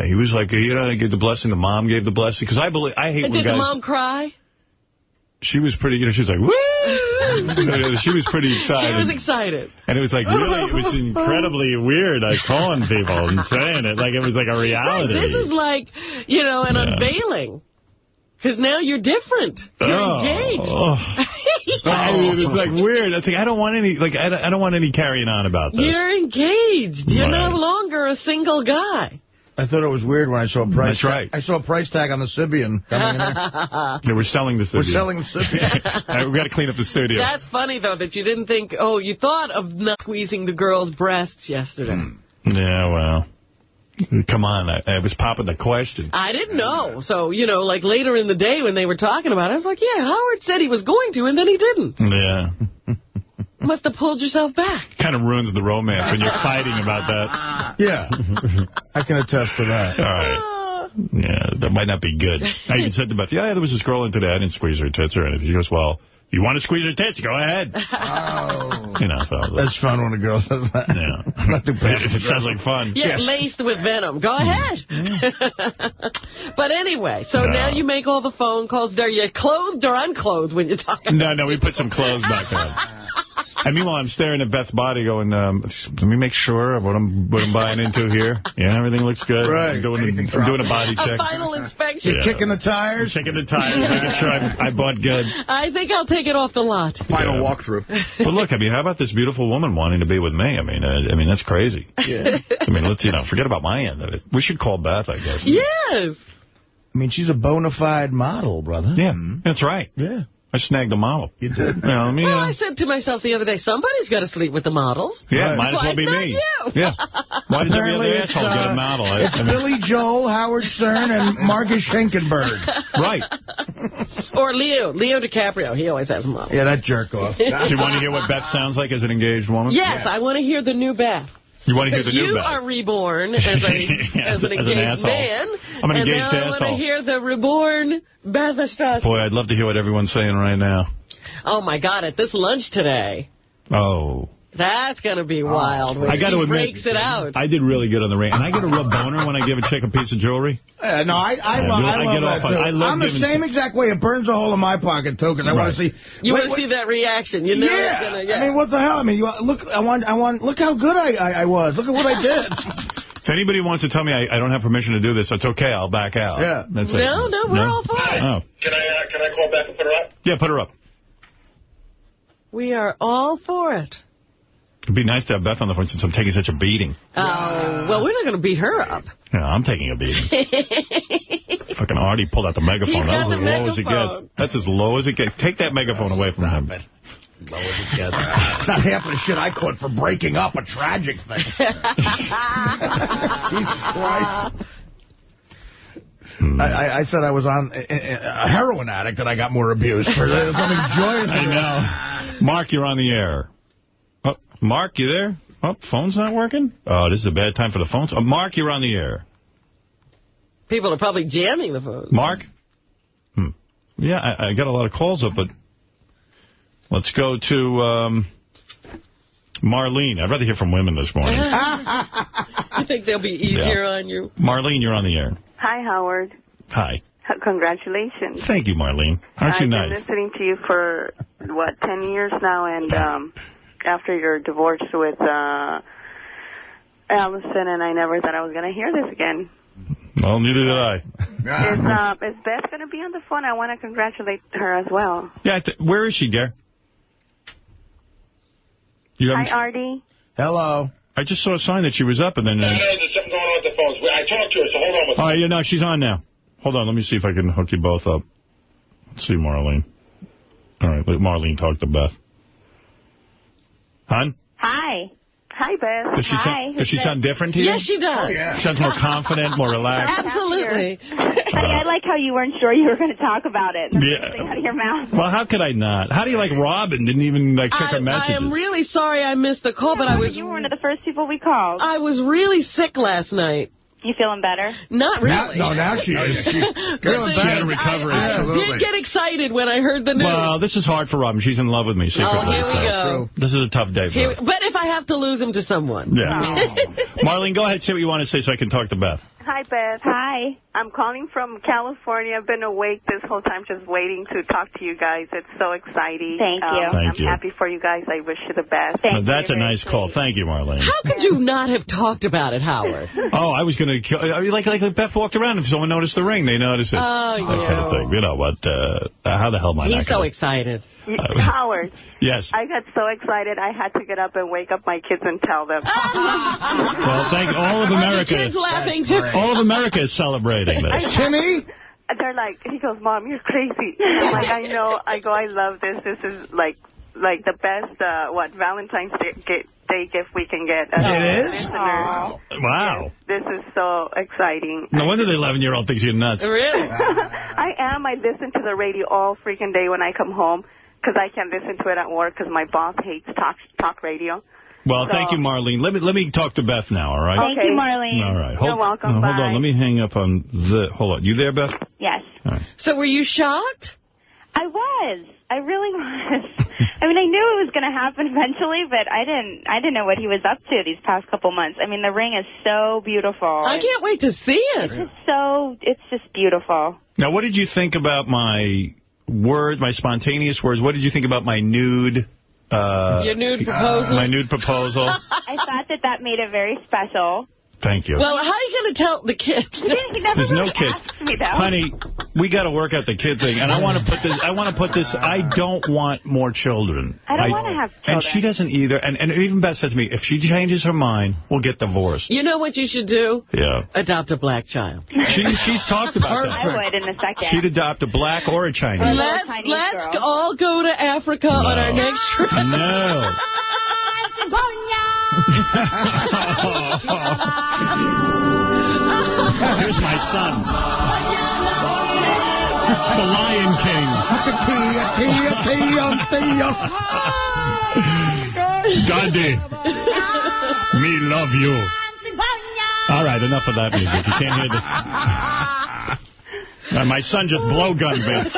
Speaker 1: he was like, you know, I gave the blessing. The mom gave the blessing. Because I hate when guys...
Speaker 3: Did the mom cry?
Speaker 1: She was pretty, you know, she was like, woo! She was pretty excited.
Speaker 3: She was excited.
Speaker 1: And it was like, really, it was incredibly weird, like, calling people and saying it. Like, it was like a reality.
Speaker 3: Right, this is like, you know, an unveiling. Because now you're different. You're engaged.
Speaker 1: I mean, it's like weird. It's like, I don't want any, like, I don't want any carrying on about this.
Speaker 3: You're engaged. You're no longer a single guy.
Speaker 2: I thought it was weird when I saw a price
Speaker 1: That's right.
Speaker 2: I saw a price tag on the Sybian coming in there.
Speaker 1: Yeah, we're selling the Sybian.
Speaker 2: We're selling the Sybian.
Speaker 1: We've got to clean up the studio.
Speaker 3: That's funny, though, that you didn't think, you thought of not squeezing the girl's breasts yesterday.
Speaker 1: Yeah, well, come on. I was popping the question.
Speaker 3: I didn't know. So, you know, like later in the day when they were talking about it, I was like, yeah, Howard said he was going to, and then he didn't.
Speaker 1: Yeah.
Speaker 3: Must have pulled yourself back.
Speaker 1: Kind of ruins the romance when you're fighting about that.
Speaker 2: Yeah. I can attest to that.
Speaker 1: All right. Yeah, that might not be good. I even said to Beth, yeah, there was this girl in today. I didn't squeeze her tits or anything. She goes, well, you want to squeeze her tits? Go ahead.
Speaker 2: Oh.
Speaker 1: You know, so
Speaker 2: that's fun when a girl says that.
Speaker 1: Yeah.
Speaker 2: Not too bad.
Speaker 1: It sounds like fun.
Speaker 3: Yeah, laced with venom. Go ahead. But anyway, so now you make all the phone calls. Are you clothed or unclothed when you're talking?
Speaker 1: No, we put some clothes back on. And meanwhile, I'm staring at Beth's body going, let me make sure of what I'm buying into here. Yeah, everything looks good.
Speaker 2: Right.
Speaker 1: I'm doing a body check.
Speaker 3: A final inspection.
Speaker 2: You're kicking the tires?
Speaker 1: Checking the tires, making sure I bought good.
Speaker 3: I think I'll take it off the lot.
Speaker 5: Final walkthrough.
Speaker 1: But look, I mean, how about this beautiful woman wanting to be with me? I mean, that's crazy.
Speaker 2: Yeah.
Speaker 1: I mean, let's, forget about my end of it. We should call Beth, I guess.
Speaker 3: Yes.
Speaker 2: I mean, she's a bona fide model, brother.
Speaker 1: Yeah, that's right.
Speaker 2: Yeah.
Speaker 1: I snagged a model.
Speaker 2: You did?
Speaker 3: I said to myself the other day, somebody's got to sleep with the models.
Speaker 1: Yeah, might as well be me.
Speaker 3: You?
Speaker 1: Yeah. Why does every other asshole get a model?
Speaker 2: It's Billy Joel, Howard Stern, and Marcus Schenkenberg.
Speaker 1: Right.
Speaker 3: Or Leo DiCaprio. He always has a model.
Speaker 2: Yeah, that jerk off.
Speaker 1: Do you want to hear what Beth sounds like as an engaged woman?
Speaker 3: Yes, I want to hear the new Beth.
Speaker 1: You want to hear the new Beth?
Speaker 3: You are reborn as an engaged man.
Speaker 1: I'm an engaged
Speaker 3: asshole. I want to hear the reborn Beth Estrada.
Speaker 1: Boy, I'd love to hear what everyone's saying right now.
Speaker 3: Oh, my God, at this lunch today.
Speaker 1: Oh.
Speaker 3: That's going to be wild when she breaks it out.
Speaker 1: I did really good on the ring. And I get a real boner when I give a chick a piece of jewelry.
Speaker 2: No, I love that, too. I'm the same exact way. It burns a hole in my pocket, too, because I want to see...
Speaker 3: You want to see that reaction. You know it's gonna,
Speaker 2: I mean, what the hell? I mean, look how good I was. Look at what I did.
Speaker 1: If anybody wants to tell me I don't have permission to do this, it's okay. I'll back out.
Speaker 2: Yeah.
Speaker 1: That's it.
Speaker 3: No, we're all for it.
Speaker 1: Oh.
Speaker 16: Can I call back and put her up?
Speaker 1: Yeah, put her up.
Speaker 3: We are all for it.
Speaker 1: It'd be nice to have Beth on the phone since I'm taking such a beating.
Speaker 3: Oh, well, we're not going to beat her up.
Speaker 1: Yeah, I'm taking a beating. Fucking Artie pulled out the megaphone. That's as low as it gets. That's as low as it gets. Take that megaphone away from him.
Speaker 2: Low as it gets. Not half of the shit I caught for breaking up, a tragic thing. Jesus Christ. I said I was on a heroin addict and I got more abuse. For I'm enjoying it.
Speaker 1: I know. Mark, you're on the air. Oh. Mark, you there? Oh, phone's not working? Oh, this is a bad time for the phones. Mark, you're on the air.
Speaker 3: People are probably jamming the phone.
Speaker 1: Mark? Yeah, I got a lot of calls up, but let's go to Marlene. I'd rather hear from women this morning.
Speaker 3: You think they'll be easier on you?
Speaker 1: Marlene, you're on the air.
Speaker 19: Hi, Howard.
Speaker 1: Hi.
Speaker 19: Congratulations.
Speaker 1: Thank you, Marlene. Aren't you nice?
Speaker 19: I've been listening to you for, 10 years now, and after your divorce with Allison, and I never thought I was going to hear this again.
Speaker 1: Well, neither did I.
Speaker 19: Is Beth going to be on the phone? I want to congratulate her as well.
Speaker 1: Yeah, where is she, Gare?
Speaker 19: Hi, Artie.
Speaker 2: Hello.
Speaker 1: I just saw a sign that she was up, and then...
Speaker 11: I know there's something going on with the phones. I talked to her, so hold on with her.
Speaker 1: Oh, yeah, no, she's on now. Hold on, let me see if I can hook you both up. Let's see, Marlene. All right, let Marlene talk to Beth. Hon?
Speaker 19: Hi. Hi, Beth.
Speaker 1: Does she sound different to you?
Speaker 3: Yes, she does.
Speaker 1: Oh, yeah. She sounds more confident, more relaxed.
Speaker 3: Absolutely.
Speaker 19: I like how you weren't sure you were going to talk about it. And
Speaker 1: Yeah.
Speaker 19: thing out of your mouth.
Speaker 1: Well, how could I not? How do you like Robin? Didn't even check her messages.
Speaker 3: I am really sorry I missed the call, but
Speaker 19: You were one of the first people we called.
Speaker 3: I was really sick last night.
Speaker 19: You feeling better?
Speaker 3: Not really.
Speaker 2: Now she is. She had a recovery.
Speaker 3: I did get excited when I heard the news.
Speaker 1: Well, this is hard for Robin. She's in love with me secretly.
Speaker 3: Oh, here we go.
Speaker 1: This is a tough day for her.
Speaker 3: But if I have to lose him to someone.
Speaker 1: Yeah. Marlene, go ahead. Say what you want to say so I can talk to Beth.
Speaker 19: Hi, Beth. Hi. I'm calling from California. I've been awake this whole time just waiting to talk to you guys. It's so exciting. Thank you.
Speaker 1: Thank you.
Speaker 19: I'm happy for you guys. I wish you the best.
Speaker 1: That's a nice call. Thank you, Marlene.
Speaker 3: How could you not have talked about it, Howard?
Speaker 1: Oh, I was going to kill... Like Beth walked around. If someone noticed the ring, they noticed it.
Speaker 3: Oh,
Speaker 1: that kind of thing. You know what? How the hell am I not
Speaker 3: He's so excited.
Speaker 19: Howard.
Speaker 1: Yes.
Speaker 19: I got so excited I had to get up and wake up my kids and tell them.
Speaker 1: Well, thank all of America.
Speaker 3: Are the kids laughing too?
Speaker 1: All of America is celebrating this.
Speaker 19: Timmy? They're like, he goes, Mom, you're crazy. I'm like, I know. I go, I love this. This is like the best, Valentine's Day gift we can get.
Speaker 1: It is?
Speaker 19: Listeners.
Speaker 1: Wow.
Speaker 19: This is so exciting.
Speaker 1: No wonder the 11-year-old thinks you're nuts.
Speaker 3: Really?
Speaker 19: I am. I listen to the radio all freaking day when I come home because I can't listen to it at work because my boss hates talk radio.
Speaker 1: Well, thank you, Marlene. Let me talk to Beth now, all right?
Speaker 19: Thank you, Marlene.
Speaker 1: All right.
Speaker 19: You're welcome.
Speaker 1: Hold
Speaker 19: Bye.
Speaker 1: on. Let me hang up on the... Hold on. You there, Beth?
Speaker 19: Yes.
Speaker 1: All right.
Speaker 3: So were you shocked?
Speaker 19: I was. I really was. I mean, I knew it was going to happen eventually, but I didn't know what he was up to these past couple months. I mean, the ring is so beautiful.
Speaker 3: I can't wait to see it.
Speaker 19: It's just beautiful.
Speaker 1: Now, what did you think about my words, my spontaneous words? What did you think about my nude...
Speaker 3: Your nude proposal?
Speaker 1: My nude proposal.
Speaker 19: I thought that made it very special.
Speaker 1: Thank you.
Speaker 3: Well, how are you going to tell the kids?
Speaker 19: He never
Speaker 1: There's
Speaker 19: really
Speaker 1: no kids.
Speaker 19: asked me, though.
Speaker 1: Honey, we got to work out the kid thing. And I want to put this, I don't want more children.
Speaker 19: I don't want to have children.
Speaker 1: And she doesn't either. And even Beth says to me, if she changes her mind, we'll get divorced.
Speaker 3: You know what you should do?
Speaker 1: Yeah.
Speaker 3: Adopt a black child.
Speaker 1: She's talked about that.
Speaker 19: I would in a second.
Speaker 1: She'd adopt a black or a Chinese.
Speaker 3: Let's all go to Africa on our next trip.
Speaker 1: No. Here's my son. The Lion King. Gandhi. Me love you. All right, enough of that music. You can't hear this. My son just blowgunned me.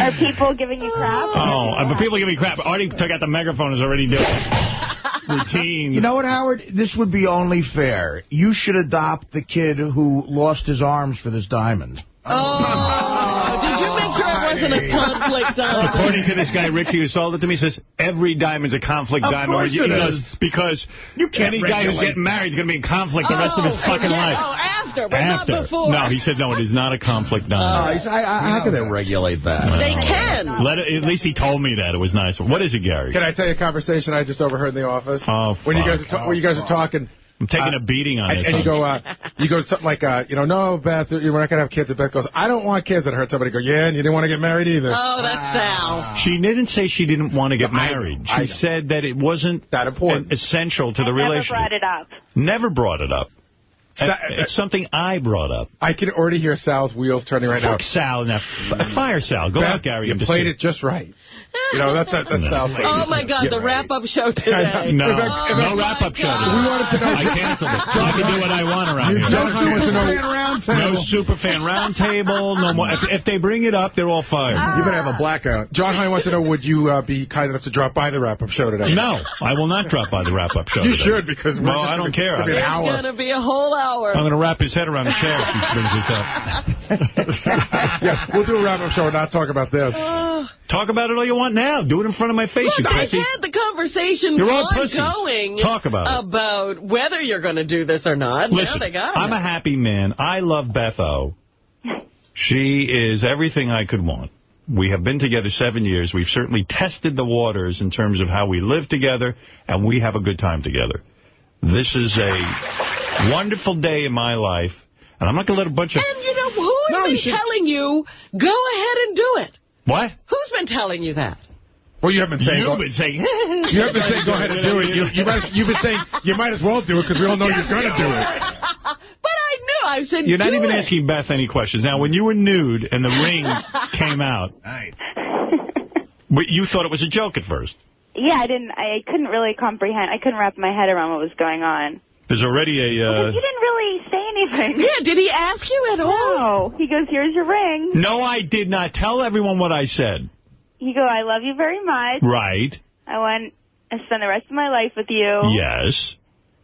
Speaker 19: Are people giving you crap?
Speaker 1: Oh, but people give me crap. Artie took out the megaphone, is already doing routines.
Speaker 2: You know what, Howard? This would be only fair. You should adopt the kid who lost his arms for this diamond.
Speaker 3: Oh, did you make sure it wasn't a conflict diamond?
Speaker 1: According to this guy, Richie, who sold it to me, says every diamond's a conflict diamond.
Speaker 2: Of course it is.
Speaker 1: Because
Speaker 2: you can't
Speaker 1: any guy who's getting married is going to be in conflict the rest of his fucking life.
Speaker 3: Oh, after, but not before.
Speaker 1: No, he said, no, it is not a conflict diamond.
Speaker 2: How can they regulate that?
Speaker 3: They can.
Speaker 1: At least he told me that. It was nice. What is it, Gary?
Speaker 6: Can I tell you a conversation I just overheard in the office?
Speaker 1: Oh, fuck.
Speaker 6: When you guys are talking...
Speaker 1: I'm taking a beating on this.
Speaker 6: And you go something like, no, Beth, we're not going to have kids. And Beth goes, I don't want kids. And I heard somebody go, yeah, and you didn't want to get married either.
Speaker 3: Oh, that's Sal.
Speaker 1: She didn't say she didn't want to get married. She said that it wasn't that important, essential to the relationship.
Speaker 19: Never brought it up.
Speaker 1: Never brought it up. It's something I brought up.
Speaker 6: I can already hear Sal's wheels turning right now.
Speaker 1: Fuck Sal now. Fire Sal. Go out, Gary.
Speaker 6: You played it just right. You know, that sounds like...
Speaker 3: Oh, my God, the wrap-up show today.
Speaker 1: No wrap-up show today.
Speaker 6: We wanted to know...
Speaker 1: I canceled it. I can do what I want around here. No superfan roundtable. No more. If they bring it up, they're all fired.
Speaker 6: You better have a blackout. John Hine wants to know, would you be kind enough to drop by the wrap-up show today?
Speaker 1: No, I will not drop by the wrap-up show
Speaker 6: You
Speaker 1: today.
Speaker 6: should, because
Speaker 1: well, I don't care.
Speaker 3: It's going to be a whole hour.
Speaker 1: I'm going to wrap his head around a chair if he brings this up.
Speaker 6: Yeah, we'll do a wrap-up show and not talk about this.
Speaker 1: Talk about it all you want now. Do it in front of my face,
Speaker 3: Look,
Speaker 1: you pussy.
Speaker 3: I've had the conversation
Speaker 1: You're all
Speaker 3: ongoing
Speaker 1: Talk about
Speaker 3: it. Whether you're going to do this or not.
Speaker 1: Listen,
Speaker 3: now they got
Speaker 1: I'm a happy man. I love Beth O. She is everything I could want. We have been together 7 years. We've certainly tested the waters in terms of how we live together, and we have a good time together. This is a wonderful day in my life, and I'm not going to let a bunch of...
Speaker 3: And you know, who's been telling you, go ahead and do it?
Speaker 1: What?
Speaker 3: Who's been telling you that?
Speaker 6: Well, you haven't been saying...
Speaker 1: You've been saying...
Speaker 6: You haven't been saying go ahead and do it. You've been saying you might as well do it because we all know you're going to do it.
Speaker 3: But I knew. I said
Speaker 1: You're not even asking Beth any questions. Now, when you were nude and the ring came out, you thought it was a joke at first.
Speaker 15: Yeah, I couldn't really comprehend. I couldn't wrap my head around what was going on.
Speaker 1: There's already a...
Speaker 15: Because you didn't really say anything.
Speaker 3: Yeah, did he ask you at all?
Speaker 15: No. He goes, here's your ring.
Speaker 1: No, I did not. Tell everyone what I said.
Speaker 15: He goes, I love you very much.
Speaker 1: Right.
Speaker 15: I want to spend the rest of my life with you.
Speaker 1: Yes.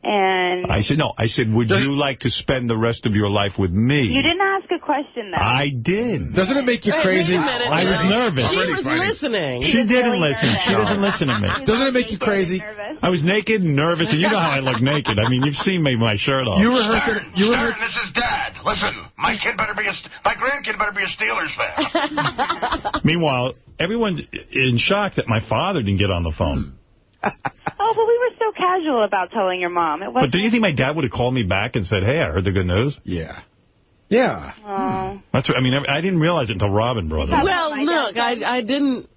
Speaker 15: And...
Speaker 1: I said, would you like to spend the rest of your life with me?
Speaker 15: You didn't ask a question, though.
Speaker 1: I did.
Speaker 6: Doesn't it make you crazy?
Speaker 3: Wait a minute.
Speaker 1: I was nervous.
Speaker 3: She was listening.
Speaker 1: She didn't listen. She doesn't listen to me.
Speaker 6: Doesn't it make you crazy?
Speaker 1: I was naked and nervous, and you know how I look naked. I mean, you've seen me with my shirt off.
Speaker 11: You rehearsed. This is Dad. Listen, my grandkid better be a Steelers fan.
Speaker 1: Meanwhile, everyone's in shock that my father didn't get on the phone.
Speaker 15: Oh, but we were so casual about telling your mom.
Speaker 1: But do you think my dad would have called me back and said, hey, I heard the good news?
Speaker 6: Yeah. Yeah.
Speaker 15: Oh.
Speaker 1: That's what, I mean, I didn't realize it until Robin brought it up.
Speaker 3: Well, look, I didn't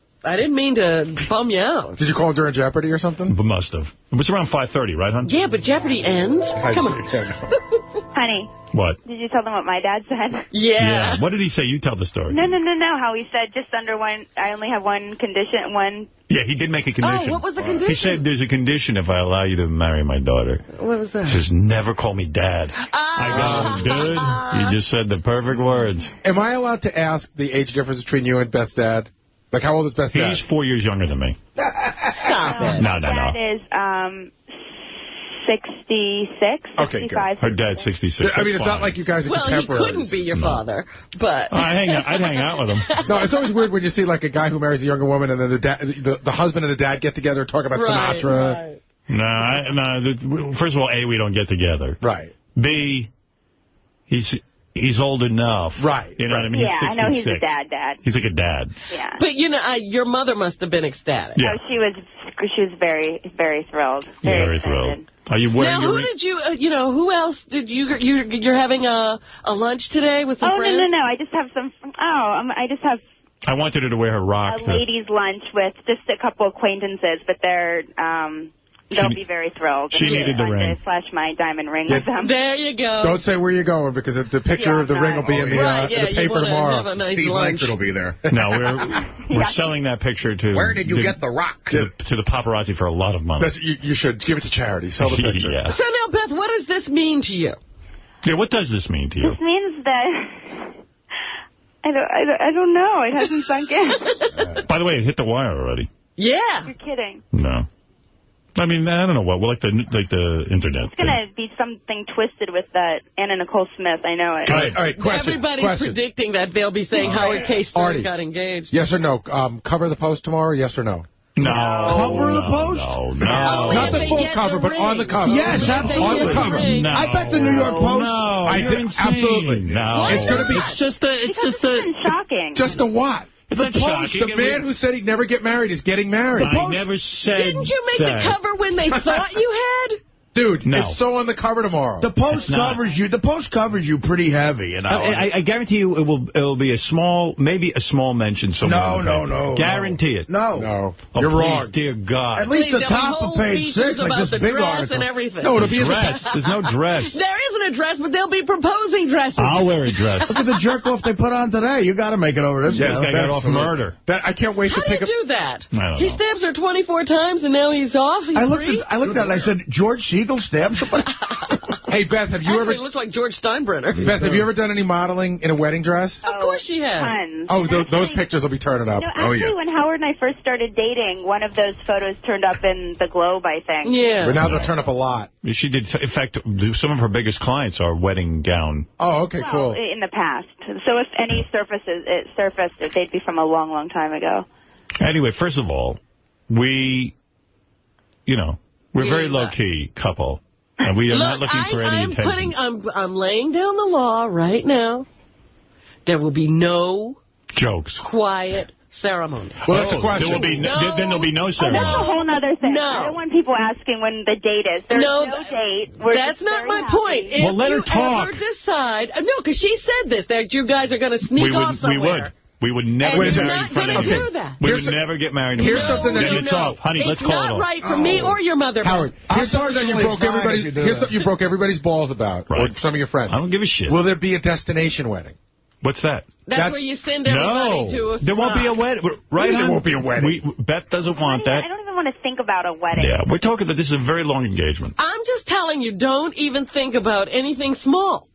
Speaker 3: mean to bum you out.
Speaker 6: Did you call him during Jeopardy or something?
Speaker 1: But must have. It was around 5:30, right, hon?
Speaker 3: Yeah, but Jeopardy ends. Come on.
Speaker 15: Honey.
Speaker 1: What?
Speaker 15: Did you tell them what my dad said?
Speaker 3: Yeah.
Speaker 1: What did he say? You tell the story.
Speaker 15: No. How he said just under one, I only have one condition, one...
Speaker 1: Yeah, he did make a condition.
Speaker 3: Oh, what was the condition?
Speaker 1: He said there's a condition if I allow you to marry my daughter.
Speaker 3: What was that?
Speaker 1: He says, never call me Dad. I go, dude, you just said the perfect words.
Speaker 6: Am I allowed to ask the age difference between you and Beth's dad? Like, how old is Beth's dad?
Speaker 1: He's 4 years younger than me.
Speaker 3: Stop it.
Speaker 1: No.
Speaker 15: Dad is 66,
Speaker 1: Okay,
Speaker 15: 65.
Speaker 1: good. Her dad's 66.
Speaker 6: I mean, it's
Speaker 1: fine.
Speaker 6: not like you guys are contemporaries.
Speaker 3: Well, he couldn't be your father, but...
Speaker 1: I'd hang out with him.
Speaker 6: No, it's always weird when you see, like, a guy who marries a younger woman and then the husband and the dad get together and talk about Sinatra.
Speaker 3: Right.
Speaker 1: No, first of all, A, we don't get together.
Speaker 6: Right.
Speaker 1: B, he's old enough.
Speaker 6: Right.
Speaker 1: You know what I mean?
Speaker 15: Yeah,
Speaker 1: He's 66.
Speaker 15: I know he's a dad.
Speaker 1: He's like a dad.
Speaker 15: Yeah.
Speaker 3: But, you know, your mother must have been ecstatic.
Speaker 1: Yeah.
Speaker 15: Oh, she was very, very thrilled.
Speaker 1: Very thrilled. Are you wearing
Speaker 3: now, who did you, who else did you're having a lunch today with some friends?
Speaker 15: No. I just have I just have
Speaker 1: I wanted her to wear her rock.
Speaker 15: a ladies' lunch with just a couple acquaintances, but they'll be very thrilled.
Speaker 1: She needed the ring.
Speaker 15: To flash my diamond ring with them.
Speaker 3: There you go.
Speaker 6: Don't say where you're going because the picture of the ring will be in the paper tomorrow.
Speaker 3: Nice
Speaker 5: Steve
Speaker 3: lunch.
Speaker 5: Langford will be there.
Speaker 1: No, we're selling that picture to...
Speaker 5: Where did you get the rock?
Speaker 1: To the paparazzi for a lot of money.
Speaker 6: You should give it to charity. Sell the picture.
Speaker 1: Yeah.
Speaker 3: So now, Beth, what does this mean to you?
Speaker 1: Yeah, what does this mean to you?
Speaker 15: This means that... I don't know. It hasn't sunk in.
Speaker 1: By the way, it hit the wire already.
Speaker 3: Yeah.
Speaker 15: You're kidding.
Speaker 1: No. I mean, I don't know what. Well, like the internet.
Speaker 15: It's going to be something twisted with that Anna Nicole Smith. I know it.
Speaker 6: All right, question.
Speaker 3: Everybody's predicting that they'll be saying Howard K. Stern got engaged.
Speaker 6: Yes or no? Cover the post tomorrow, yes or no?
Speaker 1: No.
Speaker 2: Cover the post?
Speaker 1: No.
Speaker 6: Not the full cover, but on the cover.
Speaker 2: Yes, absolutely.
Speaker 6: On the cover.
Speaker 1: No.
Speaker 2: I bet the New York Post.
Speaker 1: No.
Speaker 6: I think absolutely.
Speaker 1: No.
Speaker 6: It's going to be.
Speaker 1: It's just a.
Speaker 15: Shocking.
Speaker 6: Just a what?
Speaker 1: It's
Speaker 6: the Post. The man who said he'd never get married is getting married.
Speaker 1: I never said
Speaker 3: Didn't you make the cover when they thought you had?
Speaker 6: Dude,
Speaker 1: No.
Speaker 6: it's so on the cover tomorrow.
Speaker 2: The Post covers you. The Post covers you pretty heavy, you know.
Speaker 1: I guarantee you it'll be a small, maybe a small mention somewhere.
Speaker 2: No.
Speaker 1: Guarantee it.
Speaker 2: No.
Speaker 1: Oh,
Speaker 6: You're
Speaker 1: please,
Speaker 6: wrong.
Speaker 1: Dear God.
Speaker 2: At least the
Speaker 3: There'll be
Speaker 2: top
Speaker 3: whole
Speaker 2: of page 6, like this big article.
Speaker 3: And everything.
Speaker 1: No, it'll be a dress. There's no dress.
Speaker 3: There isn't a dress, but they'll be proposing dresses.
Speaker 1: I'll wear a dress.
Speaker 2: Look at the jerk-off they put on today. You got to make it over this.
Speaker 1: Yeah, I got off murder.
Speaker 6: I can't wait
Speaker 3: How
Speaker 6: to pick
Speaker 3: do
Speaker 6: up.
Speaker 3: you do that?
Speaker 1: I don't
Speaker 3: He
Speaker 1: know.
Speaker 3: stabs her 24 times, and now he's off? He's
Speaker 2: I looked
Speaker 3: free?
Speaker 2: at it and I said, George Siegel stabbed somebody?
Speaker 6: Hey, Beth, have you
Speaker 3: Actually,
Speaker 6: ever...
Speaker 3: it looks like George Steinbrenner.
Speaker 6: Beth, have you ever done any modeling in a wedding dress?
Speaker 3: Of course she has.
Speaker 15: Tons.
Speaker 6: Oh, those pictures will be turning up.
Speaker 15: No, actually, when Howard and I first started dating, one of those photos turned up in the Globe, I think.
Speaker 3: Yeah.
Speaker 6: But now they'll turn up a lot.
Speaker 1: She did. In fact, some of her biggest clients are wedding gown.
Speaker 6: Oh, okay,
Speaker 15: Well,
Speaker 6: cool.
Speaker 15: in the past. So if any surfaced, they'd be from a long, long time ago.
Speaker 1: Anyway, first of all, we're a very low-key couple. And we are not looking for any attention.
Speaker 3: I'm laying down the law right now. There will be no
Speaker 1: jokes.
Speaker 3: Quiet ceremony.
Speaker 6: Well, that's a question.
Speaker 1: Then there'll be no ceremony.
Speaker 15: That's a whole other thing.
Speaker 3: No.
Speaker 15: I don't want people asking when the date is. There's no date.
Speaker 3: That's not my point. If
Speaker 1: let her talk.
Speaker 3: If you ever decide... No, because she said this, that you guys are going to sneak off somewhere.
Speaker 1: We would never get married in front of
Speaker 3: do that.
Speaker 1: We would never get married in
Speaker 6: Here's
Speaker 1: front of
Speaker 6: something that
Speaker 1: it's off. Honey, let's call it off.
Speaker 3: It's not right for me or your mother.
Speaker 6: Howard, here's something that you broke everybody's balls about, or some of your friends.
Speaker 1: I don't give a shit.
Speaker 6: Will there be a destination wedding?
Speaker 1: What's that?
Speaker 3: That's where you send everybody to a
Speaker 1: there won't be a wedding. Right?
Speaker 6: There won't be a wedding.
Speaker 1: Beth doesn't want that.
Speaker 15: I don't even want to think about a wedding.
Speaker 1: Yeah, we're talking about this is a very long engagement.
Speaker 3: I'm just telling you, don't even think about anything small.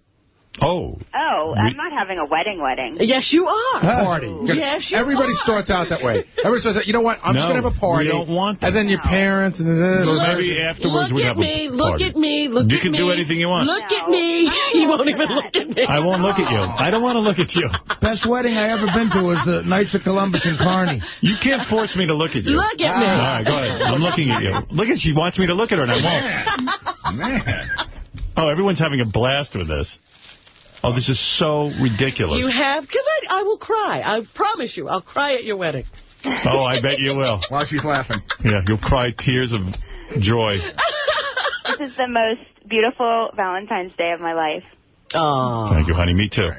Speaker 1: Oh.
Speaker 15: Oh, I'm not having a wedding.
Speaker 3: Yes, you are.
Speaker 6: Party.
Speaker 3: Yes, you
Speaker 6: Everybody
Speaker 3: are.
Speaker 6: starts out that way. Everybody starts out, you know what, I'm just going to have a party.
Speaker 1: We don't want that.
Speaker 6: And then your parents, and then...
Speaker 1: maybe afterwards we'd have a party.
Speaker 3: Look at me.
Speaker 1: You can do anything you want.
Speaker 3: Look at me. You won't even look at me.
Speaker 1: I won't look at you. I don't want to look at you.
Speaker 2: Best wedding I ever been to was the Knights of Columbus in Kearney.
Speaker 1: You can't force me to look at you.
Speaker 3: Look at me.
Speaker 1: All right, go ahead. I'm looking at you. Look at she wants me to look at her, and I won't.
Speaker 6: Man.
Speaker 1: Oh, everyone's having a blast with this. Oh, this is so ridiculous.
Speaker 3: You have? Because I will cry. I promise you. I'll cry at your wedding.
Speaker 1: Oh, I bet you will.
Speaker 5: While she's laughing.
Speaker 1: Yeah, you'll cry tears of joy.
Speaker 15: This is the most beautiful Valentine's Day of my life.
Speaker 3: Oh.
Speaker 1: Thank you, honey. Me too.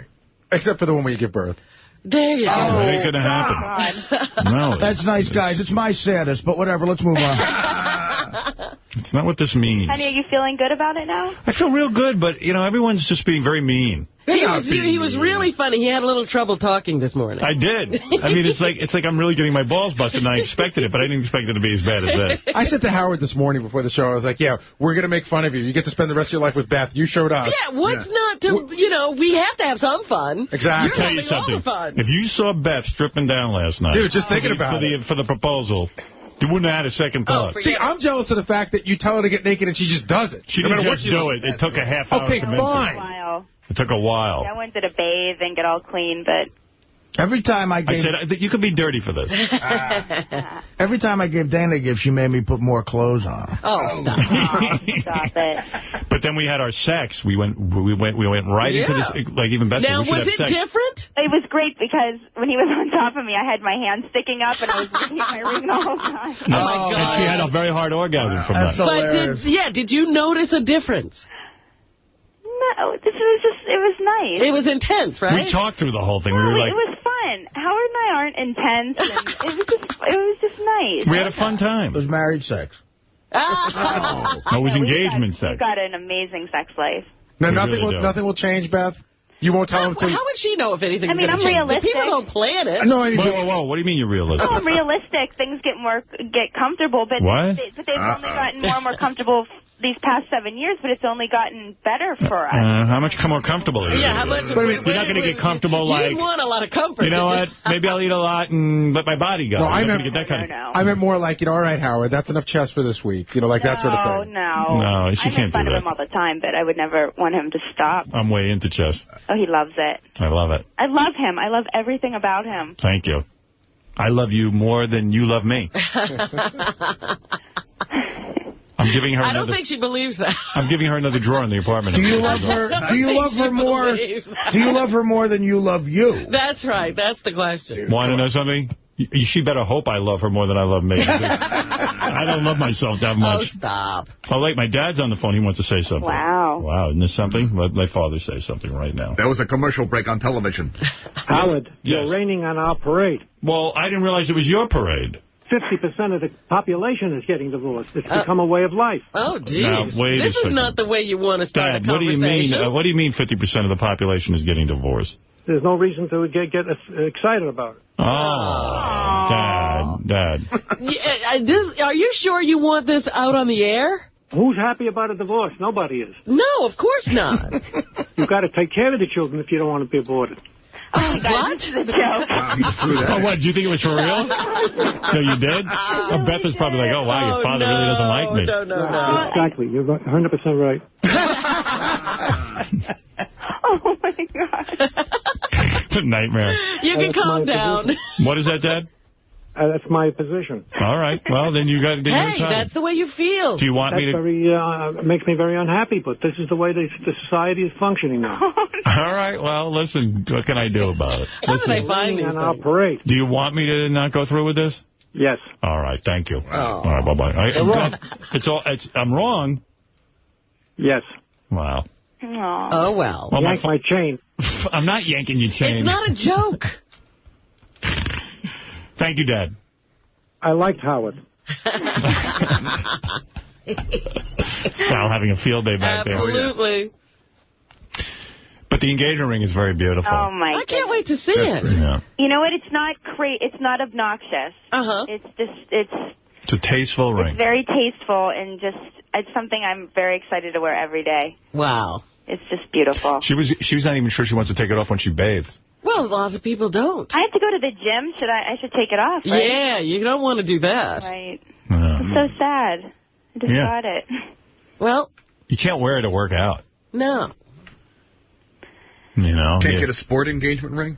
Speaker 6: Except for the one where you give birth.
Speaker 3: There you go.
Speaker 1: It ain't going to happen. No.
Speaker 2: That's nice, guys. It's my saddest, but whatever. Let's move on.
Speaker 1: It's not what this means.
Speaker 15: Honey, are you feeling good about it now?
Speaker 1: I feel real good, but, everyone's just being very mean.
Speaker 3: He was really funny. He had a little trouble talking this morning.
Speaker 1: I did. I mean, it's like I'm really getting my balls busted, and I expected it, but I didn't expect it to be as bad as this.
Speaker 6: I said to Howard this morning before the show, I was like, yeah, we're going to make fun of you. You get to spend the rest of your life with Beth. You showed us.
Speaker 3: Yeah, what's not to, we have to have some fun.
Speaker 6: Exactly.
Speaker 1: I'll tell you something. If you saw Beth stripping down last night.
Speaker 6: Dude, just thinking about it.
Speaker 1: For the proposal, you wouldn't have had a second thought.
Speaker 6: See, I'm jealous of the fact that you tell her to get naked and she just does it.
Speaker 1: She didn't just do it. It took a half hour.
Speaker 6: Okay,
Speaker 1: fine. It took a while.
Speaker 15: I went to bathe and get all clean, but...
Speaker 2: Every time I gave...
Speaker 1: I said, you could be dirty for this.
Speaker 2: Every time I gave Dana a gift, she made me put more clothes on.
Speaker 3: Oh, stop.
Speaker 15: Stop it.
Speaker 1: But then we had our sex. We went right into this, like even better.
Speaker 3: Now, was it different?
Speaker 15: It was great because when he was on top of me, I had my hand sticking up and I was looking at my ring the whole time.
Speaker 3: Oh, my God.
Speaker 1: And she had a very hard orgasm from
Speaker 2: That's
Speaker 1: that.
Speaker 2: hilarious.
Speaker 3: Did you notice a difference?
Speaker 15: No, it was nice.
Speaker 3: It was intense, right?
Speaker 1: We talked through the whole thing. We were like,
Speaker 15: it was fun. Howard and I aren't intense, and it was just nice.
Speaker 1: we had a fun time.
Speaker 2: It was married sex.
Speaker 1: It was engagement sex.
Speaker 15: We've got an amazing sex life.
Speaker 6: No,
Speaker 1: We
Speaker 6: nothing
Speaker 1: really do.
Speaker 6: nothing will change, Beth. You won't tell him to...
Speaker 3: How would she know if anything's
Speaker 15: I mean,
Speaker 3: going to
Speaker 15: I'm
Speaker 3: change?
Speaker 15: realistic.
Speaker 3: The people don't plan it.
Speaker 6: No, I mean,
Speaker 1: Whoa. What do you mean you're realistic?
Speaker 15: Oh, I'm realistic. Things get comfortable, but
Speaker 1: What?
Speaker 15: they've only gotten more and more comfortable these past 7 years, but it's only gotten better for us.
Speaker 1: How much more comfortable are you?
Speaker 3: Yeah, how much?
Speaker 1: You're not going to get comfortable like...
Speaker 3: You want a lot of comfort.
Speaker 1: You know what? Maybe I'll eat a lot and let my body go.
Speaker 6: No,
Speaker 1: I'm
Speaker 6: I
Speaker 1: not
Speaker 6: meant,
Speaker 1: going to get that kind of...
Speaker 6: I meant more like, all right, Howard, that's enough chess for this week. Like that sort of thing.
Speaker 15: No,
Speaker 1: she
Speaker 15: I
Speaker 1: can't
Speaker 15: make fun
Speaker 1: do
Speaker 15: of him all
Speaker 1: that.
Speaker 15: the time, but I would never want him to stop.
Speaker 1: I'm way into chess.
Speaker 15: Oh, he loves it.
Speaker 1: I love it.
Speaker 15: I love him. I love everything about him.
Speaker 1: Thank you. I love you more than you love me. I I'm giving her
Speaker 3: I don't think she believes that.
Speaker 1: I'm giving her another drawer in the apartment.
Speaker 2: Do you love her? Do you love her more? Do you love her more than you love you?
Speaker 3: That's right. That's the question.
Speaker 1: Want to know something? She better hope I love her more than I love me. I don't love myself that much.
Speaker 3: Oh, stop.
Speaker 1: Oh, wait, my dad's on the phone. He wants to say something.
Speaker 15: Wow.
Speaker 1: Wow, isn't this something? Let my father say something right now.
Speaker 5: That was a commercial break on television.
Speaker 20: Howard, you're raining on our parade.
Speaker 1: Well, I didn't realize it was your parade.
Speaker 20: 50% of the population is getting divorced. It's become a way of life.
Speaker 3: Oh, geez.
Speaker 1: Now, wait
Speaker 3: this
Speaker 1: a second.
Speaker 3: is not the way you want to start
Speaker 1: Dad,
Speaker 3: a conversation.
Speaker 1: what do you mean 50% of the population is getting divorced?
Speaker 20: There's no reason to get excited about it.
Speaker 1: Oh, Dad.
Speaker 3: Are you sure you want this out on the air?
Speaker 20: Who's happy about a divorce? Nobody is.
Speaker 3: No, of course not.
Speaker 20: You've got to take care of the children if you don't want to be aborted.
Speaker 3: Oh, what?
Speaker 15: The joke.
Speaker 1: Oh, what? Do you think it was for real? No, you did? Beth was probably like, oh, wow, your father really doesn't like me.
Speaker 20: No. Exactly. You're 100% right.
Speaker 15: Oh, my God.
Speaker 1: It's a nightmare.
Speaker 3: You can calm down.
Speaker 1: What is that, Dad?
Speaker 20: That's my position.
Speaker 1: All right. Well, then you got to do your time.
Speaker 3: Hey, that's the way you feel.
Speaker 1: Do you want me to...
Speaker 20: makes me very unhappy, but this is the way the society is functioning now.
Speaker 1: All right. Well, listen, what can I do about it?
Speaker 3: How do they find these
Speaker 20: on our parade.
Speaker 1: Do you want me to not go through with this?
Speaker 20: Yes.
Speaker 1: All right. Thank you.
Speaker 20: Oh.
Speaker 1: All right. Bye-bye. I'm wrong.
Speaker 20: Yes.
Speaker 1: Wow.
Speaker 3: Oh, well.
Speaker 20: Yank my chain.
Speaker 1: I'm not yanking your chain.
Speaker 3: It's not a joke.
Speaker 1: Thank you, Dad.
Speaker 20: I liked Howard.
Speaker 1: Sal having a field day back there.
Speaker 3: Absolutely.
Speaker 1: But the engagement ring is very beautiful.
Speaker 15: Oh, my
Speaker 3: I can't wait to see it.
Speaker 1: Yeah.
Speaker 15: You know what? It's not it's not obnoxious.
Speaker 3: Uh-huh.
Speaker 15: It's just, it's
Speaker 1: a tasteful ring.
Speaker 15: It's very tasteful and just, it's something I'm very excited to wear every day.
Speaker 3: Wow.
Speaker 15: It's just beautiful.
Speaker 1: She was not even sure she wants to take it off when she bathes.
Speaker 3: Well, lots of people don't.
Speaker 15: I have to go to the gym. I should take it off, right?
Speaker 3: Yeah, you don't want to do that.
Speaker 15: Right. It's so sad. I just got it.
Speaker 3: Well.
Speaker 1: You can't wear it to work out.
Speaker 3: No.
Speaker 1: You know.
Speaker 5: Can't get a sport engagement ring?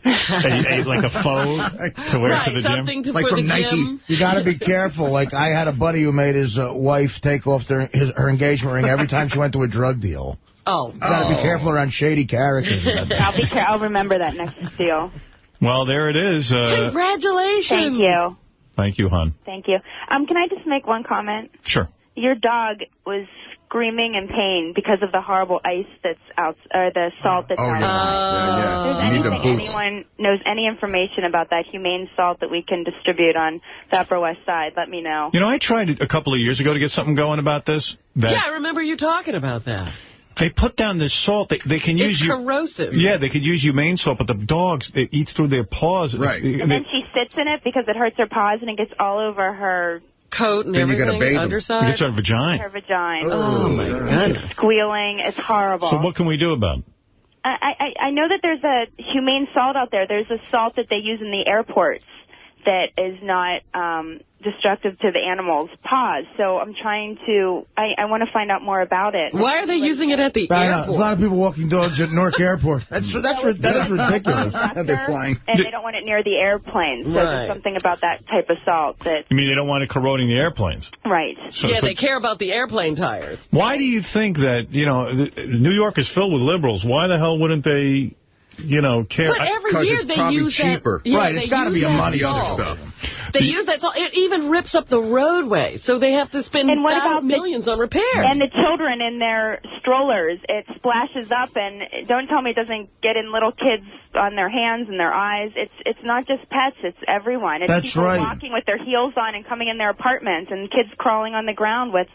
Speaker 1: Like a faux to wear to the gym?
Speaker 3: Something to
Speaker 2: like
Speaker 3: for
Speaker 2: from
Speaker 3: the
Speaker 2: Nike.
Speaker 3: gym.
Speaker 2: You got to be careful. Like, I had a buddy who made his wife take off her engagement ring every time she went to a drug deal.
Speaker 3: Oh.
Speaker 2: You got to be careful around shady characters.
Speaker 15: I'll remember that next deal.
Speaker 1: Well, there it is.
Speaker 15: Congratulations. Thank you.
Speaker 1: Thank you, hon.
Speaker 15: Thank you. Can I just make one comment?
Speaker 1: Sure.
Speaker 15: Your dog was screaming in pain because of the horrible ice that's out, or the salt that's outside. If there's anyone knows any information about that humane salt that we can distribute on the Upper West Side, let me know.
Speaker 1: You know, I tried a couple of years ago to get something going about this.
Speaker 3: Yeah, I remember you talking about that.
Speaker 1: They put down this salt. They can use...
Speaker 3: It's corrosive.
Speaker 1: Yeah, they could use humane salt, but the dogs, it eats through their paws.
Speaker 5: Right.
Speaker 15: And then she sits in it because it hurts her paws and it gets all over her...
Speaker 3: coat and everything,
Speaker 5: you gotta bathe
Speaker 3: underside.
Speaker 1: It gets her vagina.
Speaker 15: Her vagina.
Speaker 3: Oh, my goodness.
Speaker 15: Squealing. It's horrible.
Speaker 1: So what can we do about it?
Speaker 15: I know that there's a humane salt out there. There's a salt that they use in the airports that is not destructive to the animals' paws. So I'm trying to, I want to find out more about it.
Speaker 3: Why are they using it at the airport?
Speaker 2: There's a lot of people walking dogs at Newark Airport. That is ridiculous.
Speaker 5: They're flying.
Speaker 15: And they don't want it near the airplanes. So there's something about that type of salt that...
Speaker 1: You mean they don't want it corroding the airplanes?
Speaker 15: Right.
Speaker 1: So
Speaker 3: yeah, they care about the airplane tires.
Speaker 1: Why do you think that, you know, New York is filled with liberals? Why the hell wouldn't they... You know, care.
Speaker 3: But every year they use
Speaker 5: cheaper.
Speaker 3: That. Yeah,
Speaker 2: right, it's got to be a money
Speaker 5: other stuff.
Speaker 3: They use that salt. It even rips up the roadway, so they have to spend millions on repairs.
Speaker 15: And the children in their strollers, it splashes up, and don't tell me it doesn't get in little kids on their hands and their eyes. It's not just pets, it's everyone. It's people walking with their heels on and coming in their apartments, and kids crawling on the ground with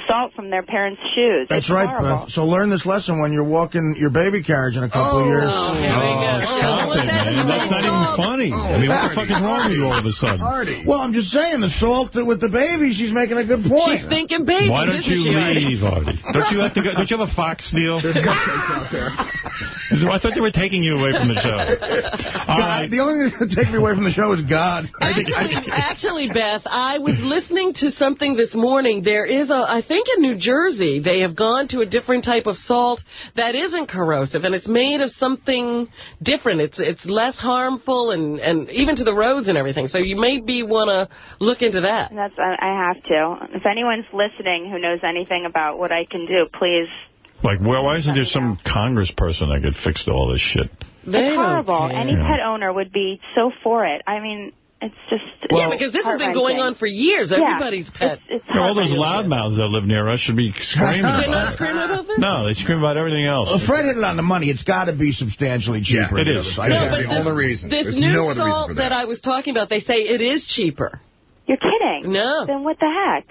Speaker 15: salt from their parents' shoes.
Speaker 2: That's right, Beth. So learn this lesson when you're walking your baby carriage in a couple of years.
Speaker 1: Stop it, man. That's not even funny. I mean, what the fuck is wrong with you all of a sudden?
Speaker 2: Well, I'm just saying, the salt with the baby, she's making a good point.
Speaker 3: She's thinking baby.
Speaker 1: Why don't you leave, Artie? Don't you have to go? Don't you have a Fox deal?
Speaker 5: There's cupcakes out there.
Speaker 1: I thought they were taking you away from the show. All right.
Speaker 2: The only thing that takes me away from the show is God.
Speaker 3: Actually, Beth, I was listening to something this morning. There is I I think in New Jersey, they have gone to a different type of salt that isn't corrosive, and it's made of something different. It's less harmful, and even to the roads and everything. So you maybe want to look into that.
Speaker 15: I have to. If anyone's listening who knows anything about what I can do, please.
Speaker 1: Like, well, why isn't there some congressperson that could fix all this shit?
Speaker 15: It's horrible. Any pet owner would be so for it. I mean, it's just...
Speaker 3: Yeah, because this has been going on for years. Everybody's pet.
Speaker 1: All those loudmouths that live near us should be screaming about it.
Speaker 3: They're not screaming about this?
Speaker 1: No, they scream about everything else.
Speaker 2: Well, Fred hit it on the money. It's got to be substantially cheaper.
Speaker 1: Yeah, it is.
Speaker 2: That's
Speaker 1: the only reason.
Speaker 3: This
Speaker 1: There's
Speaker 3: new
Speaker 1: no other reason
Speaker 3: salt
Speaker 1: for
Speaker 3: that I was talking about, they say it is cheaper.
Speaker 15: You're kidding?
Speaker 3: No.
Speaker 15: Then what the heck?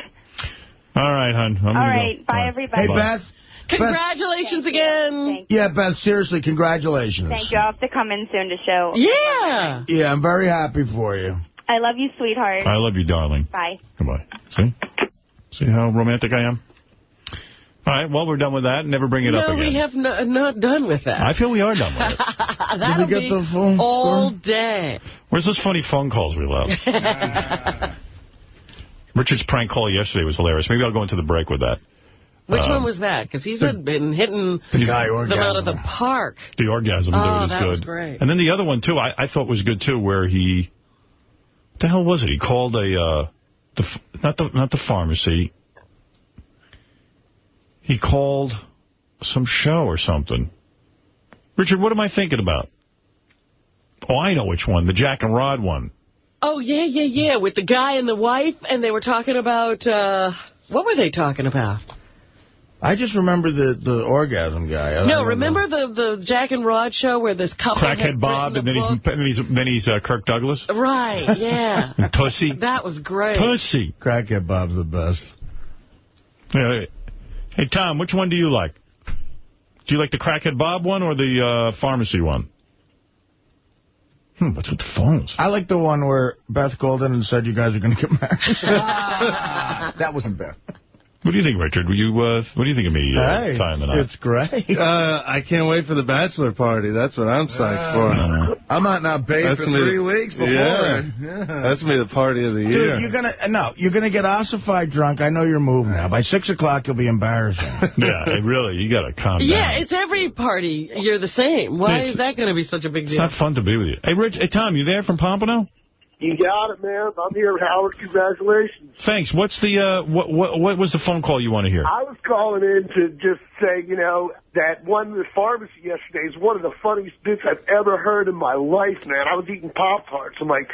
Speaker 1: All right, hon.
Speaker 15: All right. Bye, everybody.
Speaker 2: Hey, Beth.
Speaker 3: Congratulations again.
Speaker 2: Yeah, Beth, seriously, congratulations.
Speaker 15: Thank you. I'll have to come in soon to show.
Speaker 3: Yeah.
Speaker 2: Yeah, I'm very happy for you.
Speaker 15: I love you, sweetheart.
Speaker 1: I love you, darling.
Speaker 15: Bye.
Speaker 1: Goodbye. See how romantic I am? All right, well, we're done with that. Never bring it up again.
Speaker 3: No, we have not done with that.
Speaker 1: I feel we are done with it.
Speaker 3: That'll
Speaker 2: Did we get the phone
Speaker 3: all day.
Speaker 1: Where's those funny phone calls we love? Richard's prank call yesterday was hilarious. Maybe I'll go into the break with that.
Speaker 3: Which one was that? Because he's been hitting
Speaker 1: the guy
Speaker 3: them out of the park.
Speaker 1: The orgasm dude is
Speaker 3: that
Speaker 1: good.
Speaker 3: was great.
Speaker 1: And then the other one, too, I thought was good, too, where he... What the hell was it? He called not the pharmacy. He called some show or something. Richard, what am I thinking about? Oh, I know which one. The Jack and Rod one.
Speaker 3: Oh, yeah. With the guy and the wife, and they were talking about... what were they talking about?
Speaker 2: I just remember the orgasm guy.
Speaker 3: No, remember the Jack and Rod show where this couple
Speaker 1: Crackhead Bob, and then he's Kirk Douglas?
Speaker 3: Right, yeah.
Speaker 1: And Pussy?
Speaker 3: That was great.
Speaker 1: Pussy.
Speaker 2: Crackhead Bob's the best.
Speaker 1: Hey, Tom, which one do you like? Do you like the Crackhead Bob one or the pharmacy one? What's with the phones?
Speaker 2: I like the one where Beth called in and said you guys are going to get married.
Speaker 5: That wasn't Beth.
Speaker 1: What do you think, Richard? What do you think of me tying the knot?
Speaker 2: It's great.
Speaker 6: I can't wait for the bachelor party. That's what I'm psyched for.
Speaker 5: I might not bathe for 3 weeks before.
Speaker 6: Yeah. That's me the party of the year.
Speaker 2: Dude, you're gonna get ossified drunk. I know your move now. By 6 o'clock, you'll be embarrassing.
Speaker 1: Yeah, really, you got to calm down.
Speaker 3: Yeah, it's every party. You're the same. Why is that going to be such a big deal?
Speaker 1: It's not fun to be with you. Hey, Tom, you there from Pompano?
Speaker 7: You got it, man. I'm here, Howard. Congratulations.
Speaker 1: Thanks. What's the what was the phone call you want to hear?
Speaker 7: I was calling in to just say, that one at the pharmacy yesterday is one of the funniest bits I've ever heard in my life, man. I was eating Pop-Tarts. I'm like,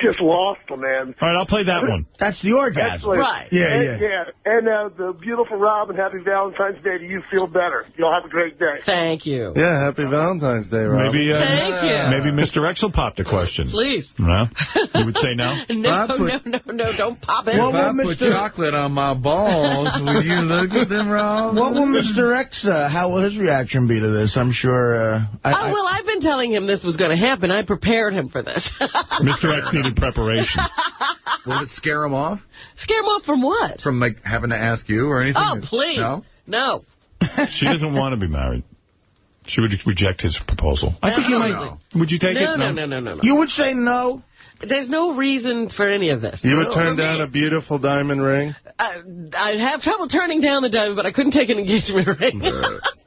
Speaker 7: just lost them, man.
Speaker 1: All right, I'll play that one.
Speaker 2: That's the orgasm.
Speaker 7: Excellent.
Speaker 3: Right.
Speaker 7: Yeah. And the beautiful Robin, happy Valentine's Day to you. Feel better. Y'all have a great day.
Speaker 3: Thank you.
Speaker 6: Yeah, happy Valentine's Day, Robin.
Speaker 3: Thank you.
Speaker 1: Maybe Mr. X will pop the question.
Speaker 3: Please.
Speaker 1: No? You would say no?
Speaker 3: No, don't pop it.
Speaker 5: If I put chocolate on my balls, would you look at them, Rob?
Speaker 2: What will Mr. X, how will his reaction be to this? I'm sure...
Speaker 3: well, I've been telling him this was going to happen. I prepared him for this.
Speaker 1: Mr. X needed preparation.
Speaker 5: Will it scare him off?
Speaker 3: Scare him off from what?
Speaker 5: From, having to ask you or anything?
Speaker 3: Oh, please. No.
Speaker 1: She doesn't want to be married. She would reject his proposal. I think you might. No. Would you take it?
Speaker 3: No.
Speaker 2: You would say no?
Speaker 3: There's no reason for any of this.
Speaker 6: You would turn down a beautiful diamond ring?
Speaker 3: I'd have trouble turning down the diamond, but I couldn't take an engagement ring.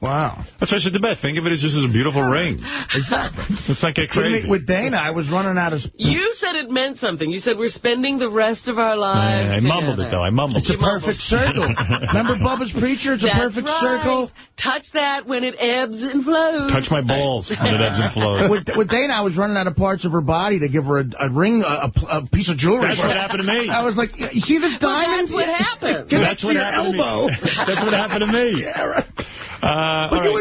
Speaker 2: Wow.
Speaker 1: That's what I said to Beth. Think of it as just as a beautiful ring.
Speaker 2: Exactly.
Speaker 1: Let's not get crazy.
Speaker 2: With Dana, I was running out of...
Speaker 3: You said it meant something. You said we're spending the rest of our lives
Speaker 1: I mumbled it, though. I mumbled it.
Speaker 2: It's a perfect circle. Remember Bubba's Preacher? It's a perfect circle.
Speaker 3: Touch that when it ebbs and flows.
Speaker 1: Touch my balls when it ebbs and flows.
Speaker 2: With Dana, I was running out of parts of her body to give her a ring, a piece of jewelry.
Speaker 1: That's what happened to me.
Speaker 2: I was like, you see this diamond?
Speaker 3: That's what happened.
Speaker 1: That's what happened
Speaker 2: elbow.
Speaker 1: to me. That's what happened to me.
Speaker 2: Yeah, right. But you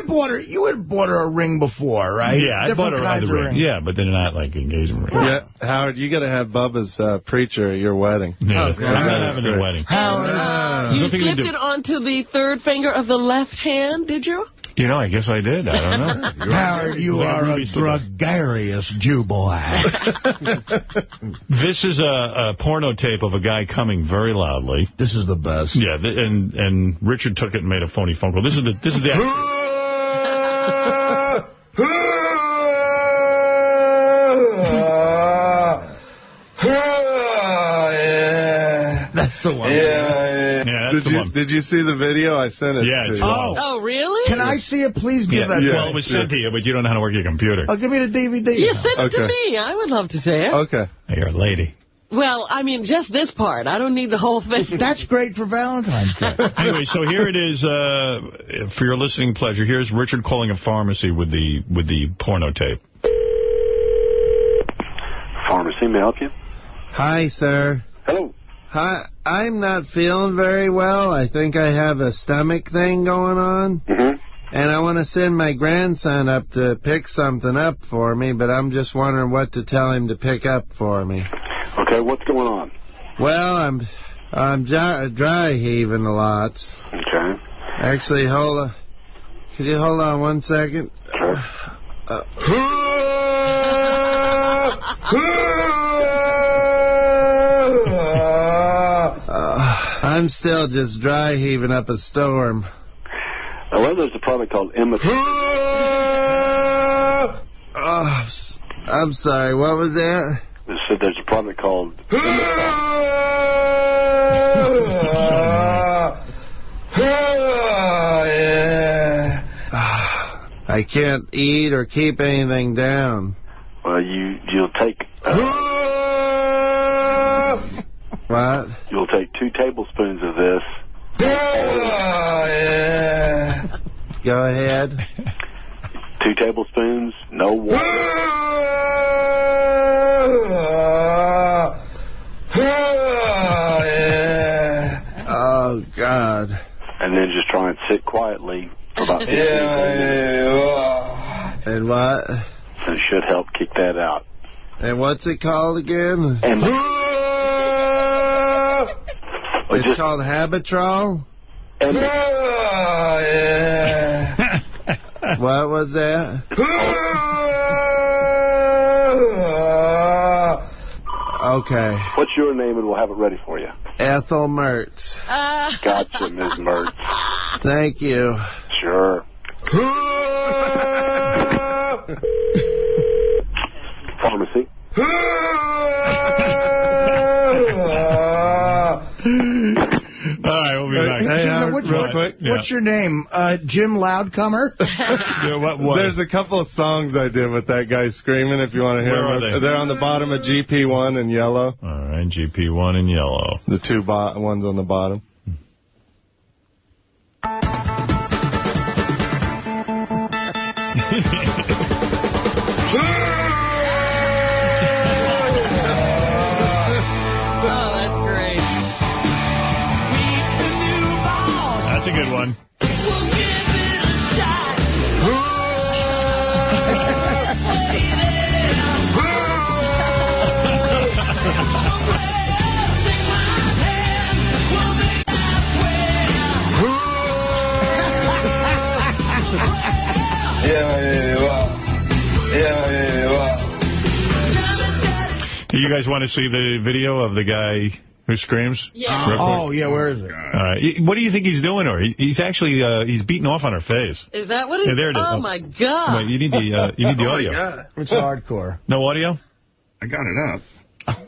Speaker 2: had bought her a ring before, right?
Speaker 1: Yeah, I bought her another ring. Yeah, but they're not like engagement ring.
Speaker 6: Yeah, Howard, you got to have Bubba's Preacher at your wedding.
Speaker 1: Yeah, I'm not having a wedding.
Speaker 3: You slipped it onto the third finger of the left hand, did you?
Speaker 1: I guess I did. I don't know.
Speaker 2: Howard, you are a gregarious Jew boy.
Speaker 1: This is a porno tape of a guy coming very loudly.
Speaker 2: This is the best.
Speaker 1: Yeah, and Richard took it and made a phony phone call. This is the
Speaker 2: That's the one.
Speaker 1: Yeah, that's the one.
Speaker 5: Did you see the video? I sent it to you.
Speaker 3: Oh, really?
Speaker 2: Can I see it? Please give that.
Speaker 1: Well, it was sent to you, but you don't know how to work your computer.
Speaker 2: Oh, give me the DVD.
Speaker 3: You sent it to me. I would love to see it.
Speaker 5: Okay.
Speaker 1: You're a lady.
Speaker 3: Well, I mean, just this part. I don't need the whole thing.
Speaker 2: That's great for Valentine's Day.
Speaker 1: Anyway, so here it is for your listening pleasure. Here's Richard calling a pharmacy with the porno tape.
Speaker 9: Pharmacy, may I help you?
Speaker 21: Hi, sir.
Speaker 9: Hello.
Speaker 21: Hi, I'm not feeling very well. I think I have a stomach thing going on.
Speaker 9: Mm-hmm.
Speaker 21: And I want to send my grandson up to pick something up for me, but I'm just wondering what to tell him to pick up for me.
Speaker 9: Okay, what's going on?
Speaker 21: Well, I'm dry heaving a lot.
Speaker 9: Okay.
Speaker 21: Actually, could you hold on 1 second?
Speaker 9: Sure.
Speaker 21: I'm still just dry heaving up a storm.
Speaker 9: Well, there's a product called
Speaker 21: I'm sorry, what was that?
Speaker 9: There's a product called
Speaker 21: I can't eat or keep anything down.
Speaker 9: Well, you'll take...
Speaker 21: What?
Speaker 9: You'll take 2 tablespoons of this.
Speaker 21: Go ahead.
Speaker 9: 2 tablespoons, no water.
Speaker 21: Oh, God.
Speaker 9: And then just try and sit quietly for about 15 minutes.
Speaker 21: And what?
Speaker 9: So it should help kick that out.
Speaker 21: And what's it called again? It's called Habitrol? What was that? Okay.
Speaker 9: What's your name, and we'll have it ready for you.
Speaker 21: Ethel Mertz.
Speaker 9: Gotcha, Ms. Mertz.
Speaker 21: Thank you.
Speaker 9: Sure. Pharmacy.
Speaker 1: All right, we'll be back.
Speaker 2: What's your name? Jim Loudcomer?
Speaker 5: There's a couple of songs I did with that guy screaming, if you want to hear them.
Speaker 1: Are they?
Speaker 5: They're on the bottom of GP1 in yellow.
Speaker 1: All right, GP1 in yellow.
Speaker 5: The 2 ones on the bottom.
Speaker 1: That's a good one. Do you guys want to see the video of the guy who screams?
Speaker 3: Yeah.
Speaker 2: Oh, yeah, where is it?
Speaker 1: All right. What do you think he's doing to her? He's actually he's beating off on her face.
Speaker 3: Is that what it is?
Speaker 1: Yeah, there it is.
Speaker 3: Oh, my God.
Speaker 1: Wait, you need the audio.
Speaker 2: God. It's hardcore.
Speaker 1: No audio?
Speaker 5: I got it up.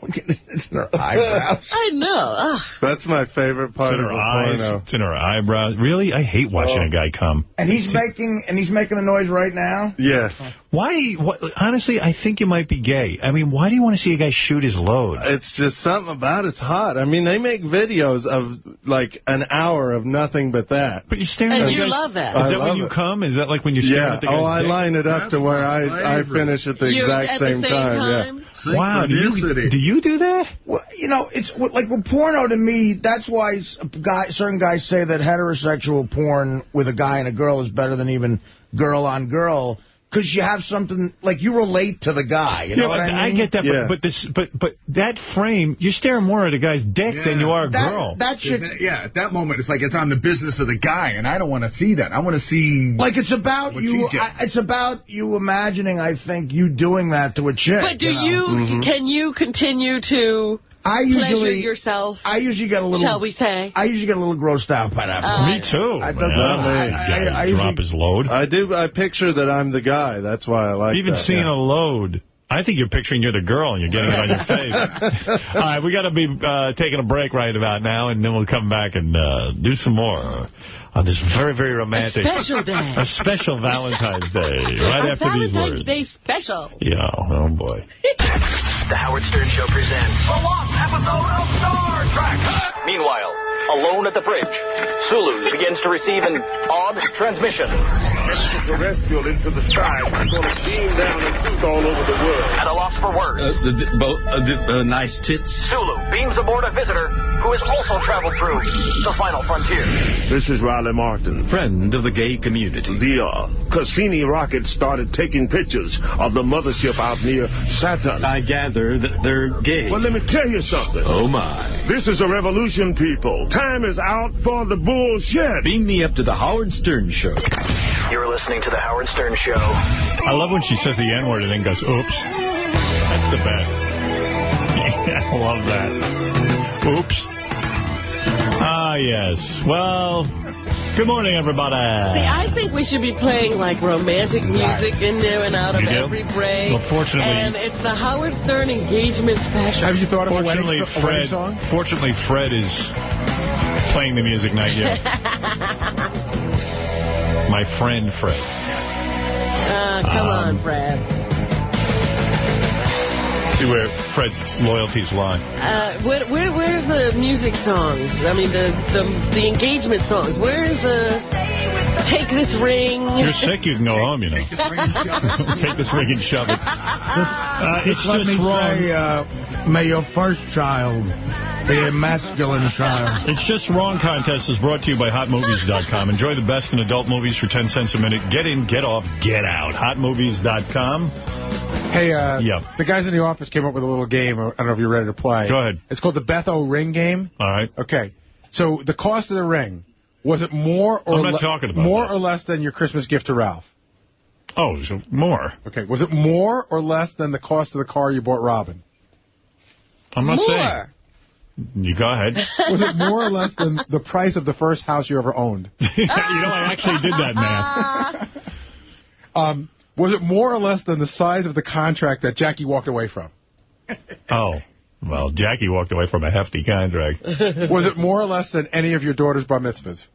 Speaker 2: It's in her eyebrows.
Speaker 3: I know.
Speaker 5: That's my favorite part of the porno.
Speaker 1: It's in her eyebrows. Really? I hate watching a guy come.
Speaker 2: And he's making the noise right now?
Speaker 5: Yes.
Speaker 1: Why? Honestly, I think you might be gay. I mean, why do you want to see a guy shoot his load?
Speaker 5: It's just something about it's hot. I mean, they make videos of like an hour of nothing but that.
Speaker 1: But you're staring at
Speaker 3: And you love that.
Speaker 1: Is that when you come? Is that like when you're staring at the guy's
Speaker 5: I line it up to where I finish at the exact same time. Yeah.
Speaker 1: Wow, do you do that?
Speaker 2: Well, you know, it's like with porno to me, that's why certain guys say that heterosexual porn with a guy and a girl is better than even girl on girl. Because you have something, like, you relate to the guy, you know what I mean?
Speaker 1: I get that, but that frame, you're staring more at a guy's dick than you are a girl.
Speaker 22: At that moment, it's like it's on the business of the guy, and I don't want to see that. I want to see...
Speaker 2: Like, it's about you imagining, I think, you doing that to a chick.
Speaker 3: But can you continue to... pleasure yourself.
Speaker 2: I usually get a little.
Speaker 3: Shall we say?
Speaker 2: I usually get a little grossed out by that.
Speaker 1: Me too. I drop his load.
Speaker 5: I do. I picture that I'm the guy. That's why I like
Speaker 1: Even
Speaker 5: that.
Speaker 1: seeing a load. I think you're picturing you're the girl and you're getting it on your face. All right, we got to be taking a break right about now, and then we'll come back and do some more on this very, very romantic...
Speaker 3: A special day.
Speaker 1: A special Valentine's Day, right after these words.
Speaker 3: Valentine's Day special.
Speaker 1: Yeah, oh boy.
Speaker 4: The Howard Stern Show presents
Speaker 11: The lost episode of Star Trek.
Speaker 4: Meanwhile, alone at the bridge, Sulu begins to receive an odd transmission.
Speaker 10: Terrestrial into the sky. It's going to beam down and shoot all over the world.
Speaker 4: At a loss for words.
Speaker 10: Nice tits.
Speaker 4: Sulu beams aboard a visitor who has also traveled through the final frontier.
Speaker 10: This is Riley Martin,
Speaker 23: friend of the gay community.
Speaker 10: The Cassini rocket started taking pictures of the mothership out near Saturn.
Speaker 23: I gather that they're gay.
Speaker 10: Well, let me tell you something.
Speaker 23: Oh, my.
Speaker 10: This is a revolution, people. Time is out for the bullshit.
Speaker 23: Beam me up to the Howard Stern Show.
Speaker 4: You're listening to the Howard Stern Show.
Speaker 1: I love when she says the N-word and then goes, oops. That's the best. Yeah, I love that. Oops. Ah, yes. Well, good morning, everybody.
Speaker 3: See, I think we should be playing, like, romantic music in there and out of every break.
Speaker 1: Well, fortunately...
Speaker 3: And it's the Howard Stern engagement special.
Speaker 6: Have you thought of a wedding song?
Speaker 1: Fortunately, Fred is playing the music, not you. My friend, Fred.
Speaker 3: Come on, Fred.
Speaker 1: See where Fred's loyalties lie.
Speaker 3: Where's the music songs? I mean, the engagement songs. Where's the Take This Ring?
Speaker 1: You're sick, you can go home, you know. Take this ring and shove it. It's just wrong.
Speaker 2: Say, may your first child be a masculine child.
Speaker 1: It's Just Wrong contest is brought to you by HotMovies.com. Enjoy the best in adult movies for 10 cents a minute. Get in, get off, get out. HotMovies.com.
Speaker 6: Hey, the guys in the office came up with a little game. I don't know if you're ready to play.
Speaker 1: Go ahead.
Speaker 6: It's called the Beth O. Ring game.
Speaker 1: All right.
Speaker 6: Okay. So the cost of the ring, was it more or less than your Christmas gift to Ralph?
Speaker 1: Oh, so more.
Speaker 6: Okay. Was it more or less than the cost of the car you bought Robin?
Speaker 1: I'm not saying. You go ahead.
Speaker 6: Was it more or less than the price of the first house you ever owned?
Speaker 1: You know, I actually did that math.
Speaker 6: Was it more or less than the size of the contract that Jackie walked away from?
Speaker 1: Oh, well, Jackie walked away from a hefty contract.
Speaker 6: Was it more or less than any of your daughter's bar mitzvahs?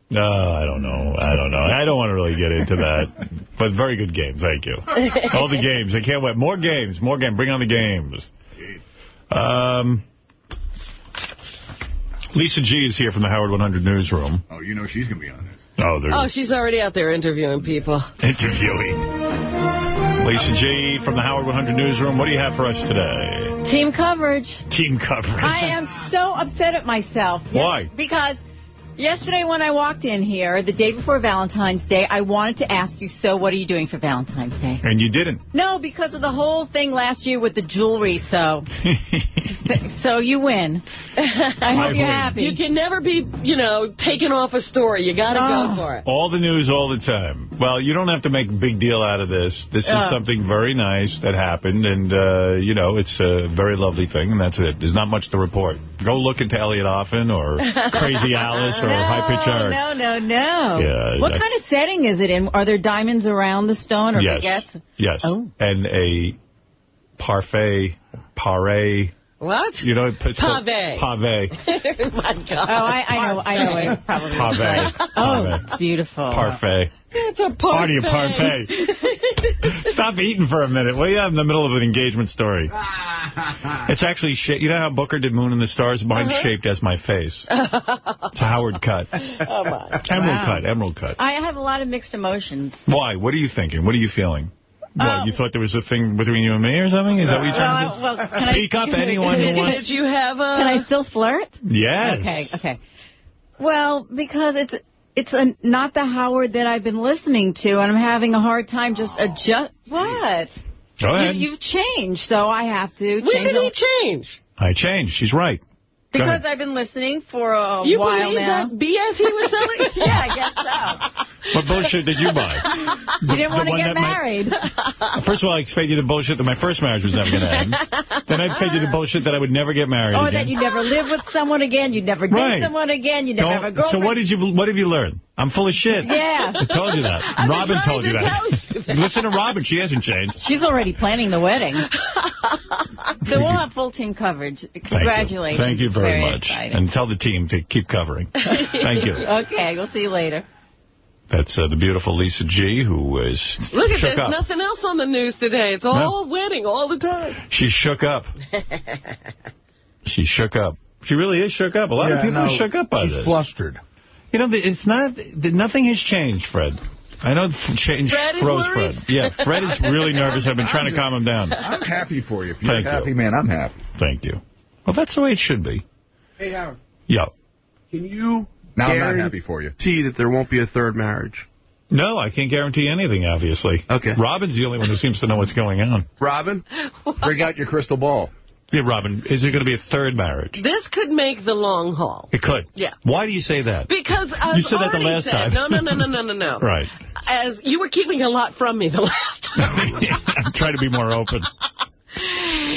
Speaker 1: No, I don't know. I don't want to really get into that. But very good game. Thank you. All the games. I can't wait. More games. More games. Bring on the games. Lisa G is here from the Howard 100 newsroom.
Speaker 22: Oh, you know she's going to be on this.
Speaker 3: Oh, she's already out there interviewing people.
Speaker 1: Interviewing. Lisa G from the Howard 100 newsroom. What do you have for us today?
Speaker 24: Team coverage.
Speaker 1: Team coverage.
Speaker 24: I am so upset at myself.
Speaker 1: Why?
Speaker 24: Because yesterday when I walked in here, the day before Valentine's Day, I wanted to ask you, so what are you doing for Valentine's Day?
Speaker 1: And you didn't.
Speaker 24: No, because of the whole thing last year with the jewelry, so... So you win. I hope you're happy.
Speaker 3: You can never be, taken off a story. You got to go for it.
Speaker 1: All the news all the time. Well, you don't have to make a big deal out of this. This is something very nice that happened, and, it's a very lovely thing, and that's it. There's not much to report. Go look into Elliot Offen or Crazy Alice or High Pitch Eric.
Speaker 24: No.
Speaker 1: Yeah,
Speaker 24: what kind of setting is it in? Are there diamonds around the stone or baguettes?
Speaker 1: Yes.
Speaker 24: Oh.
Speaker 1: And a parfait.
Speaker 3: What?
Speaker 1: You know, it's
Speaker 3: Pave.
Speaker 24: Oh, my God. Oh, I know it probably.
Speaker 1: Pave.
Speaker 24: Oh, it's beautiful.
Speaker 1: Parfait.
Speaker 3: It's a parfait.
Speaker 1: Party of parfait. Stop eating for a minute. What do you have in the middle of an engagement story? It's actually shaped. You know how Booker did Moon and the Stars? Mine's shaped as my face. It's a Howard cut.
Speaker 24: Oh, my.
Speaker 1: Emerald cut.
Speaker 24: I have a lot of mixed emotions.
Speaker 1: Why? What are you thinking? What are you feeling? What, you thought there was a thing between you and me or something? Is that what you're trying to say? Speak up, anyone who wants...
Speaker 3: Did you have a...
Speaker 24: Can I still flirt?
Speaker 1: Yes.
Speaker 24: Okay. Well, because it's not the Howard that I've been listening to, and I'm having a hard time just adjust... What?
Speaker 1: Go ahead.
Speaker 24: You've changed, so I have to change.
Speaker 3: When did he change?
Speaker 1: I changed. She's right.
Speaker 24: Because I've been listening for a while now.
Speaker 3: You believe that BS he was selling?
Speaker 24: Yeah, I guess so.
Speaker 1: What bullshit did you buy?
Speaker 24: You didn't want to get married.
Speaker 1: First of all, I fed you the bullshit that my first marriage was never going to end. Then I fed you the bullshit that I would never get married again.
Speaker 24: That you'd never live with someone again, you'd never date someone again, you'd never have a girlfriend.
Speaker 1: So what have you learned? I'm full of shit.
Speaker 24: Yeah.
Speaker 1: I told you that. Robin told you that. Listen to Robin. She hasn't changed.
Speaker 24: She's already planning the wedding. So we'll have full team coverage. Congratulations.
Speaker 1: Thank you very much.
Speaker 24: Exciting.
Speaker 1: And tell the team to keep covering. Thank you.
Speaker 24: Okay, we'll see you later.
Speaker 1: That's the beautiful Lisa G, who is
Speaker 3: Look at
Speaker 1: shook
Speaker 3: there's
Speaker 1: up.
Speaker 3: nothing else on the news today. It's all wedding all the time.
Speaker 1: She's shook up. She shook up. She really is shook up. A lot of people are shook up by this.
Speaker 2: She's flustered.
Speaker 1: You know, it's not. Nothing has changed, Fred. I know change throws Fred. Yeah, Fred is really nervous. I've been trying to calm him down.
Speaker 22: I'm happy for you. If you're a
Speaker 1: Thank
Speaker 22: happy
Speaker 1: you.
Speaker 22: man, I'm happy.
Speaker 1: Thank you. Well, that's the way it should be.
Speaker 8: Hey, Howard.
Speaker 1: Yeah.
Speaker 8: Can you
Speaker 22: Now I'm not happy for you.
Speaker 8: guarantee that there won't be a third marriage?
Speaker 1: No, I can't guarantee anything, obviously.
Speaker 8: Okay.
Speaker 1: Robin's the only one who seems to know what's going on.
Speaker 8: Robin?
Speaker 22: Bring out your crystal ball.
Speaker 1: Yeah, Robin, is there going to be a third marriage?
Speaker 3: This could make the long haul.
Speaker 1: It could.
Speaker 3: Yeah.
Speaker 1: Why do you say that?
Speaker 3: Because
Speaker 1: you said that the last time.
Speaker 3: No.
Speaker 1: Right.
Speaker 3: As you were keeping a lot from me the last time.
Speaker 1: I'm trying to be more open.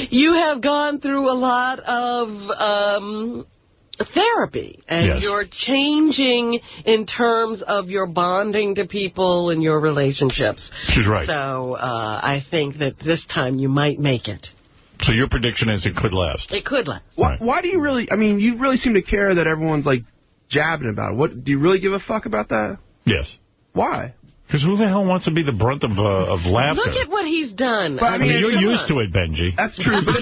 Speaker 3: You have gone through a lot of therapy, and you're changing in terms of your bonding to people and your relationships.
Speaker 1: She's right.
Speaker 3: So I think that this time you might make it.
Speaker 1: So your prediction is it could last?
Speaker 3: It could last.
Speaker 8: Why do you really, I mean, you really seem to care that everyone's, like, jabbing about it. What, do you really give a fuck about that?
Speaker 1: Yes.
Speaker 8: Why?
Speaker 1: Because who the hell wants to be the brunt of laughter?
Speaker 3: Look at what he's done.
Speaker 8: But,
Speaker 1: I mean you're used to it, Benji.
Speaker 8: That's true. But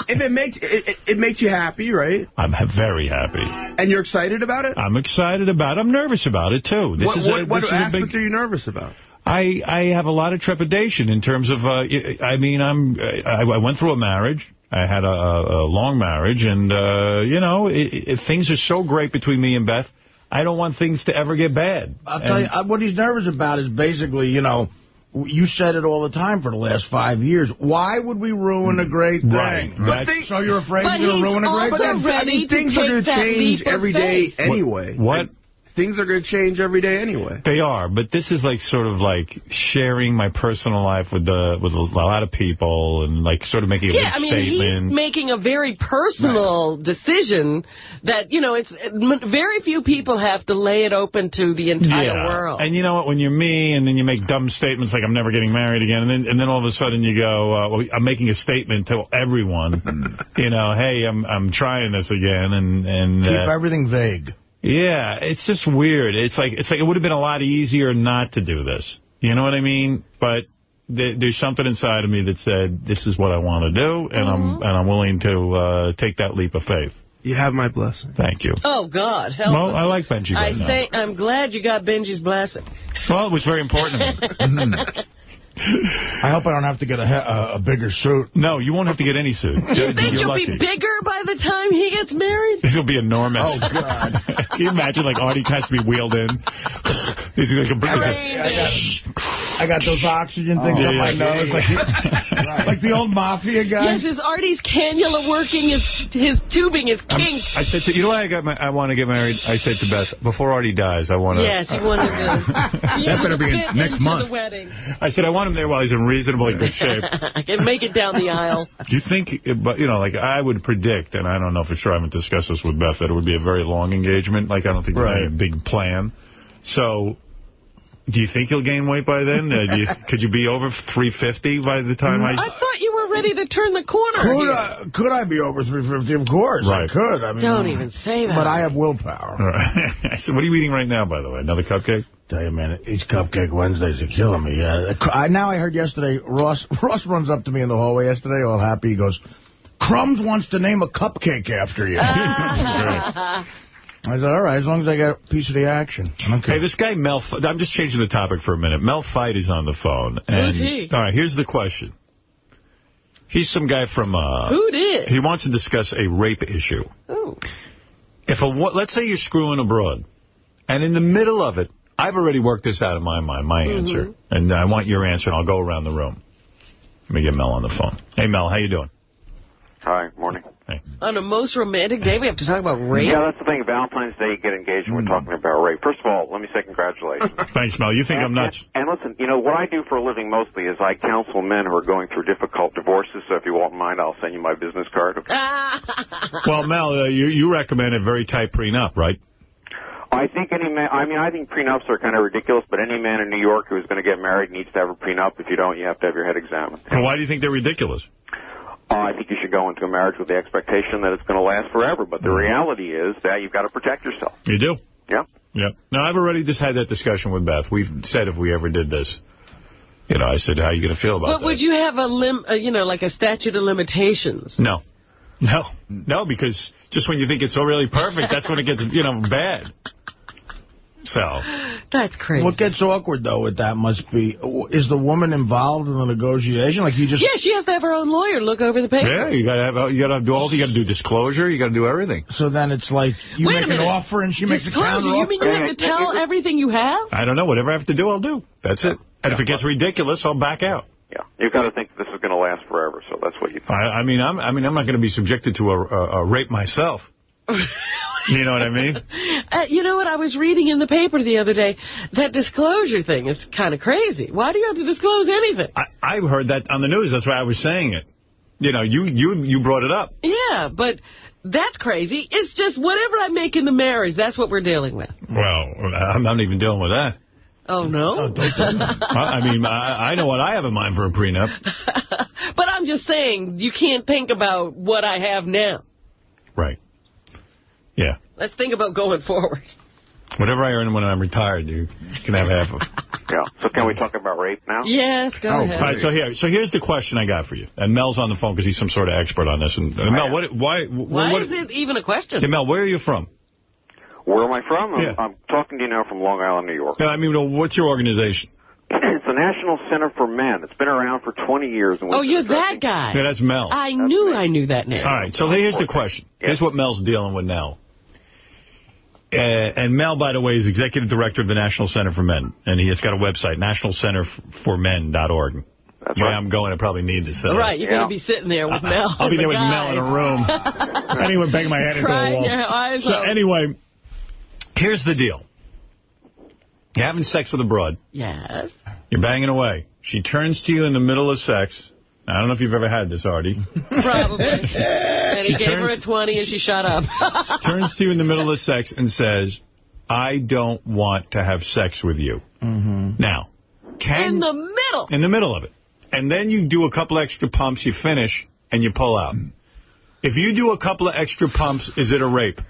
Speaker 8: if it makes it makes you happy, right?
Speaker 1: I'm very happy.
Speaker 8: And you're excited about it?
Speaker 1: I'm excited about it. I'm nervous about it, too.
Speaker 8: What aspect are you nervous about?
Speaker 1: I have a lot of trepidation in terms of, I mean, I went through a marriage. I had a long marriage, and, you know, things are so great between me and Beth. I don't want things to ever get bad.
Speaker 2: I'll tell you, what he's nervous about is basically, you know, you said it all the time for the last 5 years. Why would we ruin a great thing?
Speaker 1: Right.
Speaker 2: So you're afraid you're going to ruin a great thing?
Speaker 3: Ready
Speaker 8: things are going to change every day anyway.
Speaker 1: What?
Speaker 8: Things are going to change every day anyway.
Speaker 1: They are, but this is like sort of like sharing my personal life with a lot of people and like sort of making a big statement.
Speaker 3: He's making a very personal decision that, you know, it's very few people have to lay it open to the entire world.
Speaker 1: And you know what, when you're me and then you make dumb statements like I'm never getting married again, and then all of a sudden you go, well, I'm making a statement to everyone, you know, hey, I'm trying this again, and
Speaker 2: keep everything vague.
Speaker 1: Yeah, it's just weird. It's like it would have been a lot easier not to do this. You know what I mean? But there's something inside of me that said, this is what I want to do, and I'm willing to take that leap of faith.
Speaker 8: You have my blessing.
Speaker 1: Thank you.
Speaker 3: Oh, God, help us.
Speaker 1: I like Benji right now.
Speaker 3: I'm glad you got Benji's blessing.
Speaker 1: Well, it was very important to me.
Speaker 2: I hope I don't have to get a bigger suit.
Speaker 1: No, you won't have to get any suit.
Speaker 3: You think you'll be bigger by the time he gets married?
Speaker 1: He'll be enormous.
Speaker 2: Oh, God.
Speaker 1: Can you imagine, like, Artie has to be wheeled in? He's like
Speaker 2: I got those oxygen things on my nose, like the old mafia guy.
Speaker 3: Yes, is Artie's cannula working? His tubing is kinked.
Speaker 1: I said to you know why I want to get married? I said to Beth, before Artie dies, I want to.
Speaker 3: Yes, you want to.
Speaker 22: That better be next month.
Speaker 3: The wedding.
Speaker 1: I said I want him there while he's in reasonably good shape.
Speaker 3: I can make it down the aisle.
Speaker 1: Do you think, but you know, like I would predict, and I don't know for sure, I haven't discussed this with Beth, that it would be a very long engagement. Like I don't think there's any big plan. So. Do you think you'll gain weight by then? Could you be over 350 by the time
Speaker 3: I thought you were ready to turn the corner.
Speaker 2: Could I be over 350? Of course, I could. I mean,
Speaker 3: don't even say that.
Speaker 2: But I have willpower.
Speaker 1: Right. I said, what are you eating right now, by the way? Another cupcake?
Speaker 2: Tell you, man, these Cupcake Wednesdays are killing me. Now I heard yesterday, Ross runs up to me in the hallway yesterday, all happy. He goes, Crumbs wants to name a cupcake after you. I said, all right, as long as I get a piece of the action. Okay.
Speaker 1: Hey, this guy, Mel, I'm just changing the topic for a minute. Mel Fight is on the phone.
Speaker 3: Who's he?
Speaker 1: All right, here's the question. He's some guy from...
Speaker 3: Who did?
Speaker 1: He wants to discuss a rape issue.
Speaker 3: Oh.
Speaker 1: Let's say you're screwing abroad, and in the middle of it, I've already worked this out in my mind, my answer, and I want your answer, and I'll go around the room. Let me get Mel on the phone. Hey, Mel, how you doing?
Speaker 12: Hi, morning.
Speaker 1: Hey.
Speaker 3: On a most romantic day, we have to talk about rape?
Speaker 12: Yeah, that's the thing. Valentine's Day, you get engaged, and we're talking about rape. First of all, let me say congratulations.
Speaker 1: Thanks, Mel. You think I'm nuts?
Speaker 12: And listen, you know, what I do for a living mostly is I counsel men who are going through difficult divorces, so if you won't mind, I'll send you my business card. Okay?
Speaker 1: Well, Mel, you recommend a very tight prenup, right?
Speaker 12: I think any man, I think prenups are kind of ridiculous, but any man in New York who's going to get married needs to have a prenup. If you don't, you have to have your head examined.
Speaker 1: And why do you think they're ridiculous?
Speaker 12: I think you should go into a marriage with the expectation that it's going to last forever, but the reality is that you've got to protect yourself.
Speaker 1: You do?
Speaker 12: Yeah.
Speaker 1: Yeah. No, I've already just had that discussion with Beth. We've said if we ever did this, I said, how are you going to feel about that?
Speaker 3: But would you have like a statute of limitations?
Speaker 1: No. No, because just when you think it's so really perfect, that's when it gets, bad. So.
Speaker 3: That's crazy.
Speaker 2: What gets awkward, though, with that must be, is the woman involved in the negotiation? Like you just...
Speaker 3: Yeah, she has to have her own lawyer look over the paper.
Speaker 1: Yeah, you got to do all. You got to do disclosure. You got to do everything.
Speaker 2: So then it's like you make an offer and she makes a counter offer.
Speaker 3: You mean you have to tell everything you have?
Speaker 1: I don't know. Whatever I have to do, I'll do. That's it. And if it gets ridiculous, I'll back out.
Speaker 12: Yeah, you've got to think this is going to last forever. So that's what you think.
Speaker 1: I'm not going to be subjected to a rape myself. You know what I mean?
Speaker 3: You know what? I was reading in the paper the other day. That disclosure thing is kind of crazy. Why do you have to disclose anything?
Speaker 1: I heard that on the news. That's why I was saying it. You brought it up.
Speaker 3: Yeah, but that's crazy. It's just whatever I make in the marriage, that's what we're dealing with.
Speaker 1: Well, I'm not even dealing with that.
Speaker 3: Oh, no?
Speaker 1: Oh, don't do that. I know what I have in mind for a prenup.
Speaker 3: But I'm just saying, you can't think about what I have now.
Speaker 1: Right. Yeah.
Speaker 3: Let's think about going forward.
Speaker 1: Whatever I earn when I'm retired, you can have half of.
Speaker 12: Yeah. So can we talk about rape now?
Speaker 3: Yes, go ahead.
Speaker 1: All right, so here's the question I got for you. And Mel's on the phone because he's some sort of expert on this. And Mel, why
Speaker 3: is it even a question?
Speaker 1: Hey, Mel, where are you from?
Speaker 12: Where am I from?
Speaker 1: Yeah.
Speaker 12: I'm talking to you now from Long Island, New York.
Speaker 1: What's your organization?
Speaker 12: It's the National Center for Men. It's been around for 20 years. And
Speaker 3: you're that guy.
Speaker 1: Yeah, that's Mel.
Speaker 3: I knew that name.
Speaker 1: All right, so here's the question. Yeah. Here's what Mel's dealing with now. And Mel, by the way, is Executive Director of the National Center for Men. And he has got a website, nationalcenterformen.org.
Speaker 12: That's right.
Speaker 1: I'm going to probably need this.
Speaker 3: Right, you're going to be sitting there with Mel.
Speaker 1: I'll be there with Mel in a room. Anyway, banging my head into the wall.
Speaker 3: Your eyes open.
Speaker 1: Anyway, here's the deal. You're having sex with a broad.
Speaker 3: Yes.
Speaker 1: You're banging away. She turns to you in the middle of sex. I don't know if you've ever had this, Artie.
Speaker 3: Probably. And he gave her a 20 and she shut up.
Speaker 1: She turns to you in the middle of sex and says, I don't want to have sex with you.
Speaker 2: Mm-hmm.
Speaker 1: Now,
Speaker 3: in the middle?
Speaker 1: In the middle of it. And then you do a couple extra pumps, you finish, and you pull out. If you do a couple of extra pumps, is it a rape?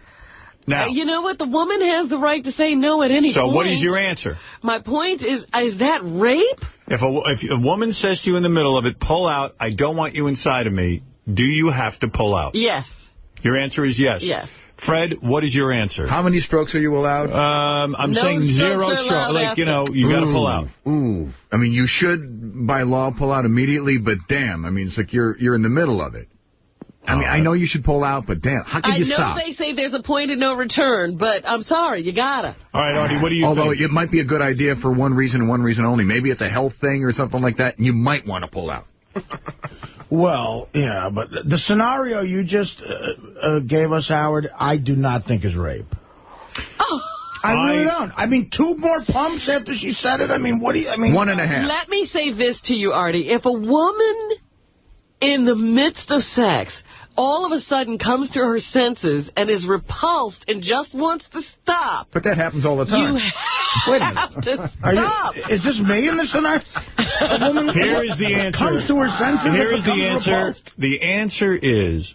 Speaker 1: Now,
Speaker 3: you know what? The woman has the right to say no at any point.
Speaker 1: So what is your answer?
Speaker 3: My point is that rape?
Speaker 1: If a woman says to you in the middle of it, pull out, I don't want you inside of me, do you have to pull out?
Speaker 3: Yes.
Speaker 1: Your answer is yes.
Speaker 3: Yes.
Speaker 1: Fred, what is your answer?
Speaker 22: How many strokes are you allowed?
Speaker 1: I'm saying 0 strokes. Like, you got to pull out.
Speaker 22: Ooh. I mean, you should, by law, pull out immediately, but damn, I mean, it's like you're in the middle of it. I mean, I know you should pull out, but damn, how can you stop?
Speaker 3: I know they say there's a point of no return, but I'm sorry, you gotta.
Speaker 1: All right, Artie, what do you think?
Speaker 22: Although it might be a good idea for one reason and one reason only. Maybe it's a health thing or something like that, and you might want to pull out.
Speaker 2: Well, yeah, but the scenario you just gave us, Howard, I do not think is rape.
Speaker 3: Oh.
Speaker 2: I really don't. I mean, 2 more pumps after she said it? I mean, what do you... I mean,
Speaker 22: 1.5.
Speaker 3: Let me say this to you, Artie. If a woman in the midst of sex all of a sudden comes to her senses and is repulsed and just wants to stop.
Speaker 22: But that happens all the time.
Speaker 3: You have to stop.
Speaker 2: Is this me in the scenario? A woman
Speaker 1: Here is the answer.
Speaker 2: Comes to her senses.
Speaker 1: Here is the answer. Repulsed. The answer is,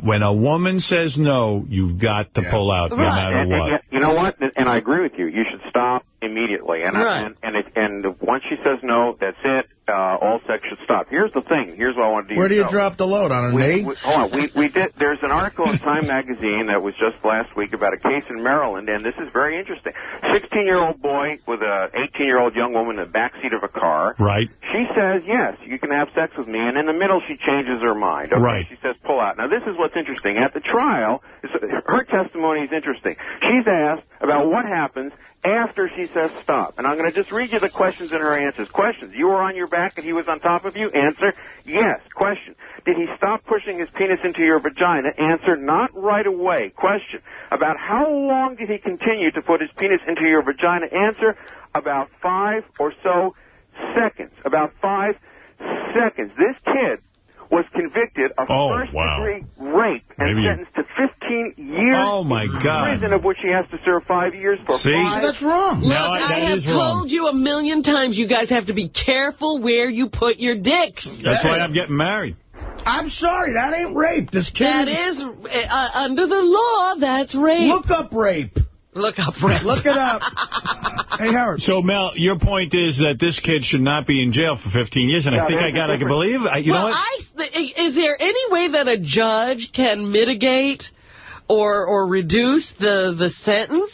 Speaker 1: when a woman says no, you've got to pull out no matter what.
Speaker 12: You know what? And I agree with you. You should stop immediately. And once she says no, that's it. All sex should stop. Here's the thing. Here's what I want to do.
Speaker 2: Where do you drop the load? On a knee?
Speaker 12: Hold on. We did. There's an article in Time magazine that was just last week about a case in Maryland, and this is very interesting. 16-year-old boy with a 18-year-old young woman in the backseat of a car.
Speaker 1: Right.
Speaker 12: She says, yes, you can have sex with me, and in the middle she changes her mind. Okay?
Speaker 1: Right.
Speaker 12: She says, pull out. Now, this is what's interesting. At the trial, her testimony is interesting. She's asked about what happens after she says stop. And I'm going to just read you the questions and her answers. Questions. You were on your back and he was on top of you? Answer, yes. Question. Did he stop pushing his penis into your vagina? Answer, not right away. Question. About how long did he continue to put his penis into your vagina? Answer, about 5 or so seconds. About 5 seconds. This kid was convicted of first-degree rape and sentenced to 15 15 years
Speaker 1: Oh, my God.
Speaker 12: in prison, of which he has to serve 5 years for.
Speaker 1: See?
Speaker 2: That's wrong.
Speaker 3: Look,
Speaker 1: No,
Speaker 3: I
Speaker 1: that
Speaker 3: have
Speaker 1: is wrong.
Speaker 3: told you a million times, you guys have to be careful where you put your dicks.
Speaker 1: That's why I'm getting married.
Speaker 2: I'm sorry, that ain't rape. This kid.
Speaker 3: That is, under the law, that's rape.
Speaker 2: Look up rape.
Speaker 3: Look up rape.
Speaker 2: Look it up. Hey, Howard.
Speaker 1: So, Mel, your point is that this kid should not be in jail for 15 years, and I think I got to believe it. You know what?
Speaker 3: Is there any way that a judge can mitigate or reduce the sentence?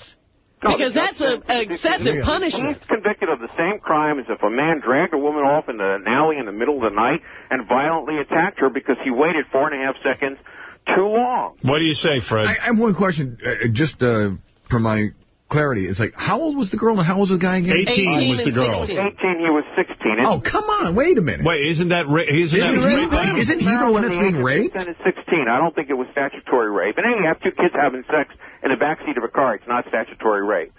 Speaker 3: Because that's an excessive punishment.
Speaker 12: He's convicted of the same crime as if a man dragged a woman off into an alley in the middle of the night and violently attacked her because he waited 4.5 seconds too long.
Speaker 1: What do you say, Fred?
Speaker 22: I have one question, just for my clarity. It's like, how old was the girl and how old was the guy again?
Speaker 1: 18 was the girl.
Speaker 12: 18, he was 16.
Speaker 22: Oh, come on, wait a minute.
Speaker 1: Wait, isn't that rape? Isn't
Speaker 22: either one that's being raped?
Speaker 12: It's 16. I don't think it was statutory rape. And you have two kids having sex in the backseat of a car. It's not statutory rape.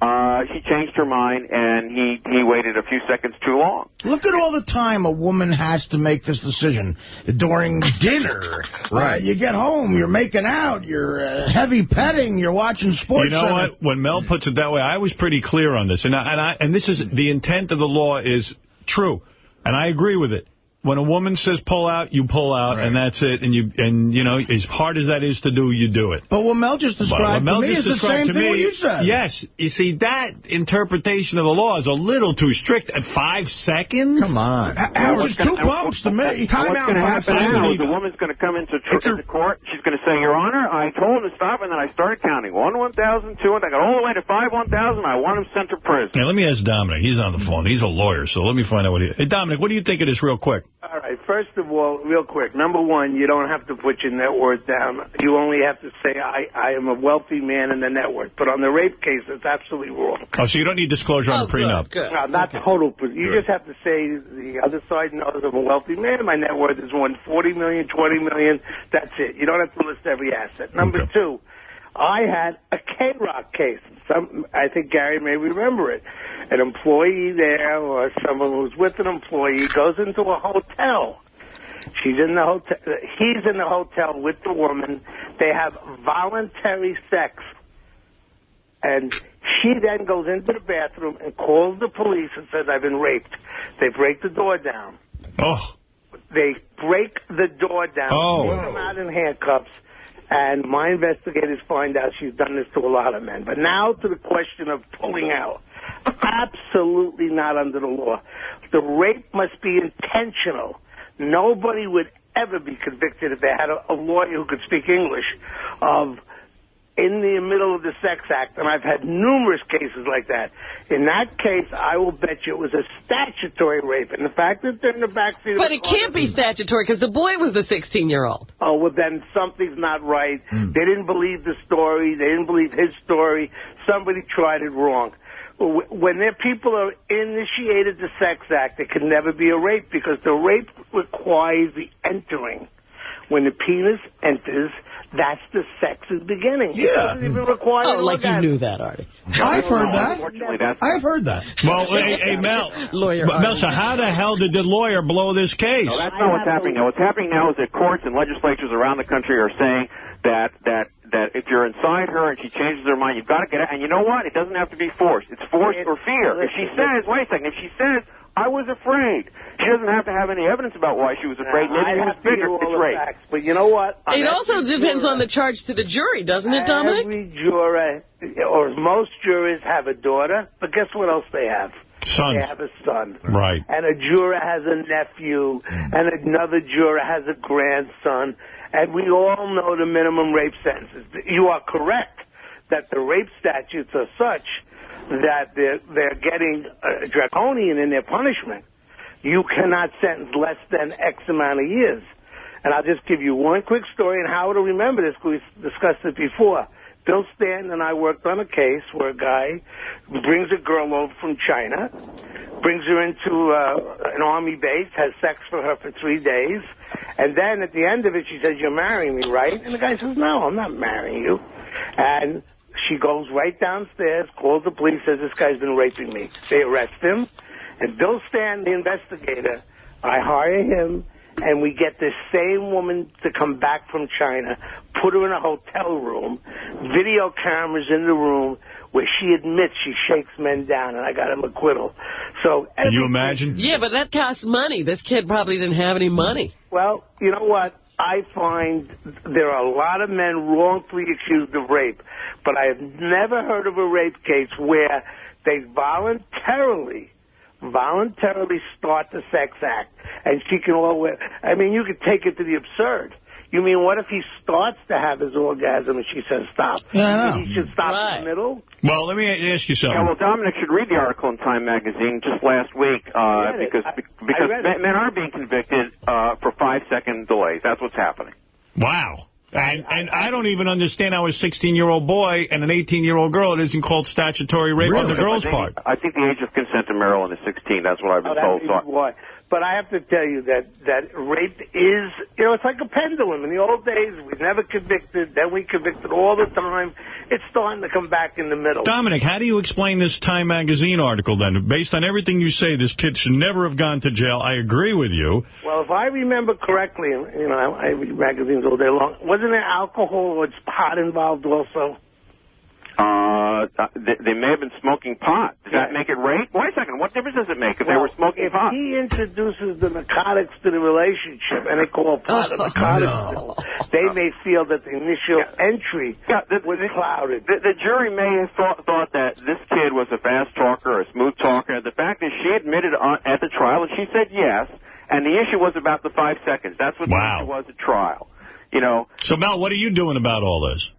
Speaker 12: She changed her mind, and he waited a few seconds too long.
Speaker 2: Look at all the time a woman has to make this decision during dinner.
Speaker 22: Right.
Speaker 2: You get home, you're making out, you're heavy petting, you're watching sports.
Speaker 1: You know what? When Mel puts it that way, I was pretty clear on this. And this is the intent of the law is true. And I agree with it. When a woman says pull out, you pull out, and that's it. And you know, as hard as that is to do, you do it.
Speaker 2: But what Mel just described to me is the same thing what you said.
Speaker 1: Yes. You see, that interpretation of the law is a little too strict. At 5 seconds?
Speaker 22: Come on.
Speaker 2: That was 2 bumps to me.
Speaker 12: Time out. What's going to happen now is the woman's going to come into court. She's going to say, Your Honor, I told him to stop, and then I started counting. 1, 1,000, 2, and I got all the way to 5, 1,000. I want him sent to prison.
Speaker 1: Now, let me ask Dominic. He's on the phone. He's a lawyer, so let me find out what he... Hey, Dominic, what do you think of this real quick?
Speaker 7: All right. First of all, real quick, number one, you don't have to put your net worth down. You only have to say, I am a wealthy man in the net worth. But on the rape case, it's absolutely wrong.
Speaker 1: Oh, so you don't need disclosure on the prenup?
Speaker 7: Good. No, not total. You just have to say the other side knows I'm a wealthy man. My net worth is $40 million, $20 million. That's it. You don't have to list every asset. Number two, I had a K-Rock case. I think Gary may remember it. An employee there or someone who's with an employee goes into a hotel. She's in the hotel. He's in the hotel with the woman. They have voluntary sex. And she then goes into the bathroom and calls the police and says, I've been raped. They break the door down.
Speaker 1: Oh.
Speaker 7: They break the door down.
Speaker 1: Oh.
Speaker 7: Put them out in handcuffs. And my investigators find out she's done this to a lot of men. But now to the question of pulling out. Absolutely not under the law. The rape must be intentional. Nobody would ever be convicted if they had a lawyer who could speak English of in the middle of the sex act, and I've had numerous cases like that. In that case, I will bet you it was a statutory rape. And the fact that they're in the backseat...
Speaker 3: But it can't be statutory because the boy was the 16-year-old.
Speaker 7: Oh, well, then something's not right. They didn't believe the story. They didn't believe his story. Somebody tried it wrong. When their people are initiated the sex act, it can never be a rape because the rape requires the entering. When the penis enters, that's the sex's beginning.
Speaker 2: Yeah.
Speaker 7: It doesn't even require
Speaker 3: like you knew that, Artie.
Speaker 2: I've heard that. I've heard that.
Speaker 1: Well, hey, Mel. Mel, so how the hell did the lawyer blow this case?
Speaker 12: No, that's not what's happening now. What's happening now is that courts and legislatures around the country are saying that if you're inside her and she changes her mind, you've got to get out. And you know what? It doesn't have to be force. It's force or fear. If she says, wait a second, if she says, I was afraid, she doesn't have to have any evidence about why she was afraid. Maybe it was bigger. It's rape.
Speaker 7: But you know what?
Speaker 3: It also depends on the charge to the jury, doesn't it, Dominic?
Speaker 7: Every juror, or most jurors, have a daughter. But guess what else they have?
Speaker 1: Sons.
Speaker 7: They have a son.
Speaker 1: Right.
Speaker 7: And a juror has a nephew, and another juror has a grandson. And we all know the minimum rape sentences. You are correct that the rape statutes are such that they're getting draconian in their punishment. You cannot sentence less than X amount of years. And I'll just give you one quick story, and Howard will remember this because we discussed it before. Bill Stanton and I worked on a case where a guy brings a girl over from China, brings her into an army base, has sex for her for 3 days, and then at the end of it she says, you're marrying me, right? And the guy says, no, I'm not marrying you. And she goes right downstairs, calls the police, says, this guy's been raping me. They arrest him. And Bill Stanton, the investigator, I hire him, and we get this same woman to come back from China, put her in a hotel room, video cameras in the room, where she admits she shakes men down, and I got an acquittal. So
Speaker 1: can you imagine?
Speaker 3: Yeah, but that costs money. This kid probably didn't have any money.
Speaker 7: Well, you know what? I find there are a lot of men wrongfully accused of rape, but I have never heard of a rape case where they voluntarily start the sex act, and she can always, I mean, you could take it to the absurd. You mean, what if he starts to have his orgasm and she says stop?
Speaker 2: Yeah,
Speaker 7: he should stop in the middle?
Speaker 1: Well, let me ask you something.
Speaker 12: Yeah, well, Dominic should read the article in Time magazine just last week because men are being convicted for 5-second delays. That's what's happening.
Speaker 1: Wow. And I don't even understand how a 16-year-old boy and an 18-year-old girl, it isn't called statutory rape on the girl's part.
Speaker 12: I think the age of consent in Maryland is 16. That's what I've been told.
Speaker 7: Why. But I have to tell you that rape is, it's like a pendulum. In the old days, we never convicted, then we convicted all the time. It's starting to come back in the middle.
Speaker 1: Dominic, how do you explain this Time magazine article, then? Based on everything you say, this kid should never have gone to jail. I agree with you.
Speaker 7: Well, if I remember correctly, I read magazines all day long, wasn't there alcohol or pot involved also?
Speaker 12: They may have been smoking pot. Does that make it rape? Wait a second. What difference does it make if they were smoking pot?
Speaker 7: If he introduces the narcotics to the relationship, and they call pot a narcotic, they may feel that the initial entry was clouded.
Speaker 12: The jury may have thought that this kid was a fast talker or a smooth talker. The fact is she admitted at the trial, and she said yes, and the issue was about the 5 seconds. That's what the issue was at trial.
Speaker 1: So, Mel, what are you doing about all this?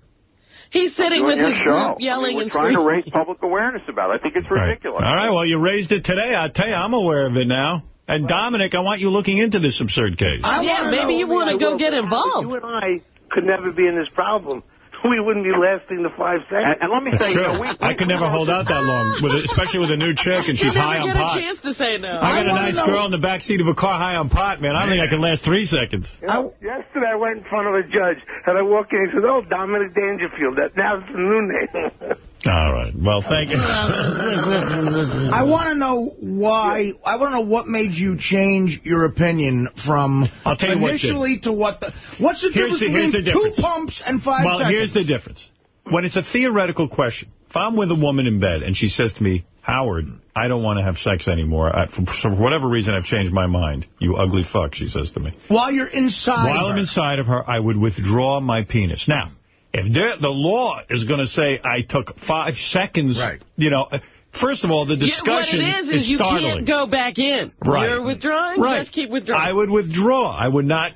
Speaker 3: He's sitting with his group yelling and screaming.
Speaker 12: We're trying to raise public awareness about it. I think it's ridiculous.
Speaker 1: All right, well, you raised it today. I'll tell you, I'm aware of it now. And, Dominic, I want you looking into this absurd case.
Speaker 3: Yeah, maybe you want to go get involved.
Speaker 7: You and I could never be in this problem. We wouldn't be lasting the 5 seconds.
Speaker 12: And let me say,
Speaker 1: I could never hold out that long, especially with a new chick, and she's high on pot.
Speaker 3: You never get a chance to say no.
Speaker 1: I got a nice girl in the backseat of a car high on pot, man. I don't think I can last 3 seconds.
Speaker 7: Yesterday I went in front of a judge, and I walked in and he said, "Oh, Dominic Dangerfield. Now it's the new name."
Speaker 1: All right. Well, thank you.
Speaker 2: I want to know why. I want to know what made you change your opinion from
Speaker 1: I'll tell you
Speaker 2: initially to what the... What's the difference between 2 pumps and 5 seconds?
Speaker 1: Well, here's the difference. When it's a theoretical question, if I'm with a woman in bed and she says to me, "Howard, I don't want to have sex anymore. For whatever reason, I've changed my mind. You ugly fuck," she says to me.
Speaker 2: While you're inside
Speaker 1: While I'm inside of her, I would withdraw my penis. Now, if the law is going to say I took 5 seconds, first of all, the discussion is
Speaker 3: you
Speaker 1: startling.
Speaker 3: Can't go back in.
Speaker 1: Right.
Speaker 3: You're withdrawing?
Speaker 1: Right.
Speaker 3: Just keep withdrawing.
Speaker 1: I would withdraw. I would not,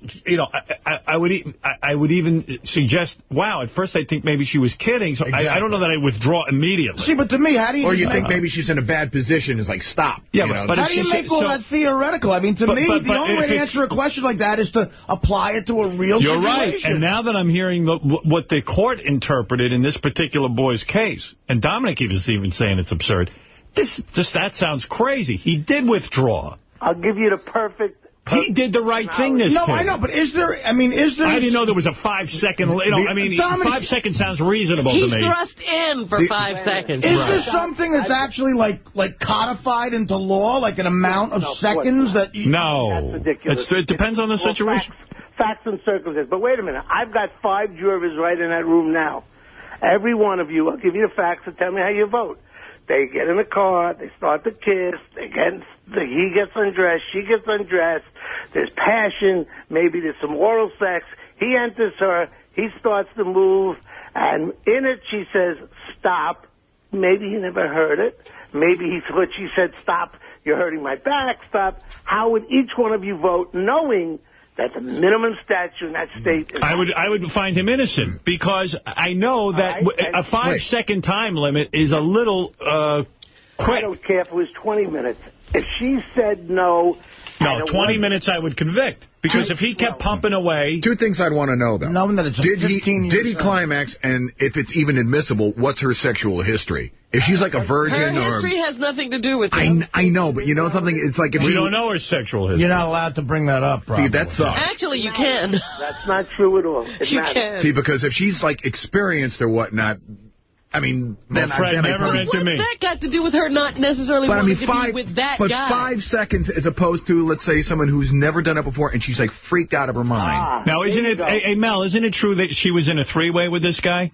Speaker 1: I would even suggest, wow, at first I think maybe she was kidding, so I don't know that I withdraw immediately.
Speaker 2: See, but to me, how do you...
Speaker 22: Or you think maybe she's in a bad position, is like, stop.
Speaker 1: Yeah,
Speaker 2: but how do you make all that theoretical? I mean, to me, the only way to answer a question like that is to apply it to a real situation.
Speaker 1: You're right. And now that I'm hearing what the court interpreted in this particular boy's case, and Dominic is even saying it's absurd, that sounds crazy. He did withdraw.
Speaker 7: I'll give you the perfect...
Speaker 1: He did the right thing this
Speaker 2: No,
Speaker 1: kid.
Speaker 2: I know, but is there... I didn't
Speaker 1: know there was a 5 second... 5 seconds sounds reasonable to me.
Speaker 3: He's thrust in for 5 seconds.
Speaker 2: Is there something that's actually like codified into law, like an amount of seconds that you...
Speaker 1: No.
Speaker 7: That's ridiculous.
Speaker 1: It depends on the situation.
Speaker 7: Facts and circumstances. But wait a minute. I've got 5 jurors right in that room now. Every one of you, I'll give you the facts and tell me how you vote. They get in the car, they start to kiss, he gets undressed, she gets undressed, there's passion, maybe there's some oral sex, he enters her, he starts to move, and in it she says, "Stop." Maybe he never heard it, maybe he thought she said, "Stop, you're hurting my back, stop." How would each one of you vote knowing that the minimum statute in that state is...
Speaker 1: I would find him innocent, because I know that a 5-second time limit is a little quick.
Speaker 7: I don't care if it was 20 minutes. If she said no...
Speaker 1: No, 20 minutes I would convict. Because if he kept pumping away...
Speaker 22: 2 things I'd want to know, though.
Speaker 2: Knowing that it's
Speaker 22: did he climax, and if it's even admissible, what's her sexual history? If she's like a virgin
Speaker 3: her history has nothing to do with it.
Speaker 22: I know, but you know something? It's like if
Speaker 1: we don't know her sexual history.
Speaker 2: You're not allowed to bring that up, probably.
Speaker 22: See, that sucks.
Speaker 3: Actually, you can.
Speaker 7: That's not true at all.
Speaker 3: You can.
Speaker 22: See, because if she's like experienced or whatnot, I mean,
Speaker 1: then Fred never into me.
Speaker 3: What's that got to do with her not necessarily wanting to be with that guy?
Speaker 22: But 5 seconds as opposed to, let's say, someone who's never done it before and she's like freaked out of her mind.
Speaker 1: Now, isn't it, hey, Mel, isn't it true that she was in a three-way with this guy?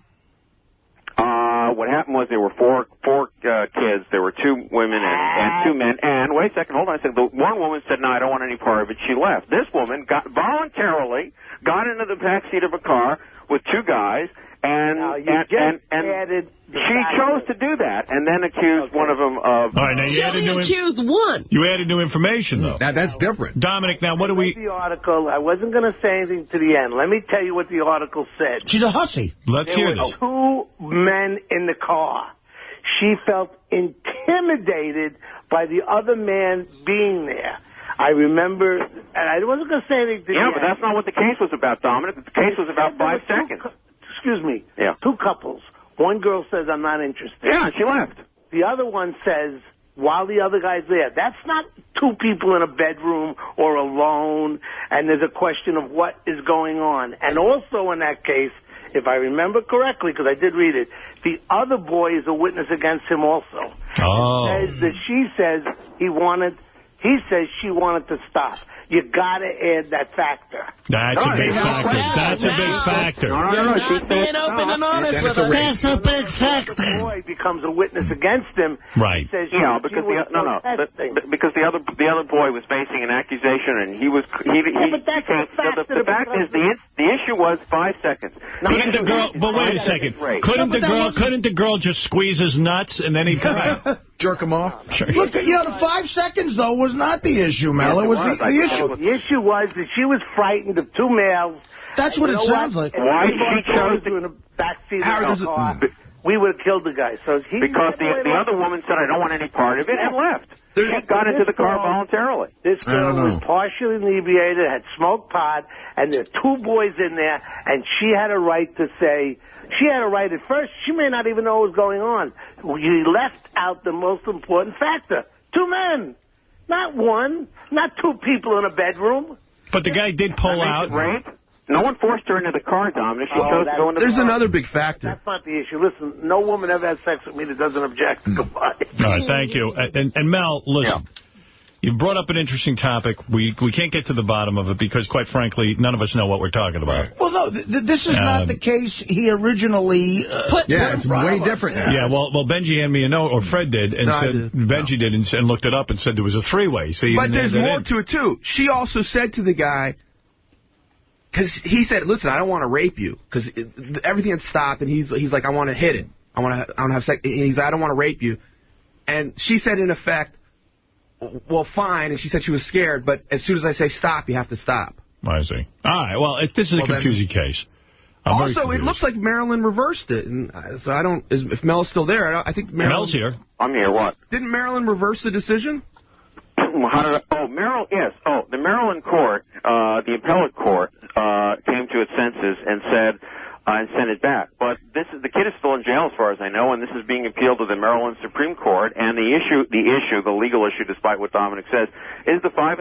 Speaker 12: What happened was there were four kids. There were 2 women and 2 men. And wait a second, hold on a second. The one woman said, "No, I don't want any part of it." She left. This woman voluntarily got into the back seat of a car with 2 guys, and she chose to do that, and then accused one of them of.
Speaker 1: All right, now
Speaker 3: she only accused one.
Speaker 1: You added new information, though.
Speaker 22: That's different.
Speaker 1: Dominic, now what do we?
Speaker 7: The article. I wasn't going to say anything to the end. Let me tell you what the article said.
Speaker 2: She's a hussy.
Speaker 1: Let's hear this.
Speaker 7: 2 men in the car. She felt intimidated by the other man being there. I remember, and I wasn't going to say anything to the end.
Speaker 12: But that's not what the case was about, Dominic. The case was about 5 seconds.
Speaker 7: Excuse me.
Speaker 12: Yeah.
Speaker 7: 2 couples. One girl says, "I'm not interested."
Speaker 12: Yeah, she left.
Speaker 7: The other one says, while the other guy's there. That's not 2 people in a bedroom or alone, and there's a question of what is going on. And also in that case, if I remember correctly, because I did read it, the other boy is a witness against him also.
Speaker 1: Oh.
Speaker 7: She says he says she wanted to stop. You got to add that factor.
Speaker 1: That's a big factor. That's a big factor.
Speaker 3: Not being open and honest with us.
Speaker 2: That's a big factor.
Speaker 7: The boy becomes a witness against him.
Speaker 1: Right.
Speaker 7: He says
Speaker 12: because the other boy was facing an accusation, and he was
Speaker 7: but that's
Speaker 12: the fact is the issue was 5 seconds.
Speaker 1: Couldn't the girl? But wait a second. Couldn't the girl just squeeze his nuts and then he'd
Speaker 22: jerk him off?
Speaker 2: Look, the 5 seconds though was not the issue, Mel. It was the issue.
Speaker 7: The issue was that she was frightened of 2 males.
Speaker 2: That's what it sounds like.
Speaker 12: Why she chose
Speaker 7: to in the backseat of the car? We would have killed the guy.
Speaker 12: Because the other woman said, "I don't want any part of it," and left. She got into the car voluntarily.
Speaker 7: This girl was partially inebriated, had smoked pot, and there are 2 boys in there, and she had a right to say. She had a right at first. She may not even know what was going on. You left out the most important factor. 2 men. Not 1. Not 2 people in a bedroom.
Speaker 1: But the guy did pull out.
Speaker 12: Rape? No one forced her into the car, Dominic. She chose to go into the car.
Speaker 8: There's another big factor.
Speaker 7: That's not the issue. Listen, no woman ever has sex with me that doesn't object. Goodbye.
Speaker 1: All right, thank you. And Mel, listen. Yeah. You brought up an interesting topic. We can't get to the bottom of it because, quite frankly, none of us know what we're talking about.
Speaker 2: Well, no, this is not the case he originally put.
Speaker 22: Yeah, it's way different now.
Speaker 1: Yeah, well, Benji handed me a note, or Fred did, and Benji did, and looked it up and said there was a 3-way. So
Speaker 8: but there's more to it, too. She also said to the guy, because he said, "Listen, I don't want to rape you," because everything had stopped, and he's like, "I want to hit it. I want to have sex." And he's like, "I don't want to rape you." And she said, in effect, "Well, fine," and she said she was scared, but as soon as I say stop, you have to stop.
Speaker 1: I see. All right, well, this is a confusing case.
Speaker 8: Also, it looks like Marilyn reversed it, and so I don't. If Mel's still there, I think
Speaker 1: Mel's here.
Speaker 12: I'm here. What?
Speaker 8: Didn't Marilyn reverse the decision?
Speaker 12: The Maryland court, the appellate court, came to its senses and said. And sent it back. But the kid is still in jail as far as I know, and this is being appealed to the Maryland Supreme Court. And the legal issue, despite what Dominic says, is the 5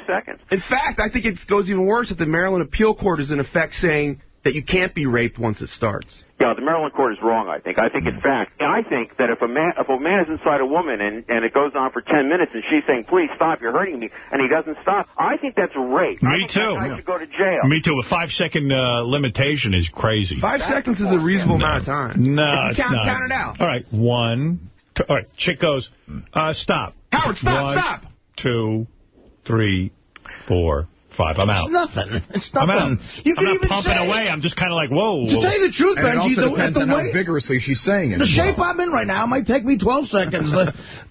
Speaker 12: seconds.
Speaker 8: In fact, I think it goes even worse that the Maryland appeal court is in effect saying that you can't be raped once it starts.
Speaker 12: Yeah, the Maryland court is wrong, I think. In fact, I think that if a man is inside a woman and it goes on for 10 minutes and she's saying, "Please stop, you're hurting me," and he doesn't stop, I think that's rape.
Speaker 1: Me too.
Speaker 12: I should go to jail.
Speaker 1: Me too. A 5-second limitation is crazy.
Speaker 8: 5 seconds is a reasonable amount of time.
Speaker 1: No, it's not.
Speaker 8: Count it out.
Speaker 1: All right, 1, 2. All right, chick goes, stop.
Speaker 8: Howard, stop,
Speaker 1: 1,
Speaker 8: stop.
Speaker 1: 2, 3, 4, 5. I'm out.
Speaker 2: It's nothing. It's
Speaker 1: I'm
Speaker 2: nothing.
Speaker 1: out.
Speaker 2: You can
Speaker 1: I'm not
Speaker 2: even
Speaker 1: pumping
Speaker 2: say,
Speaker 1: away. I'm just kind of like, whoa.
Speaker 2: To tell you the truth,
Speaker 22: and
Speaker 2: Benji,
Speaker 22: it also depends on how vigorously she's saying it.
Speaker 2: The shape I'm in right now might take me 12 seconds.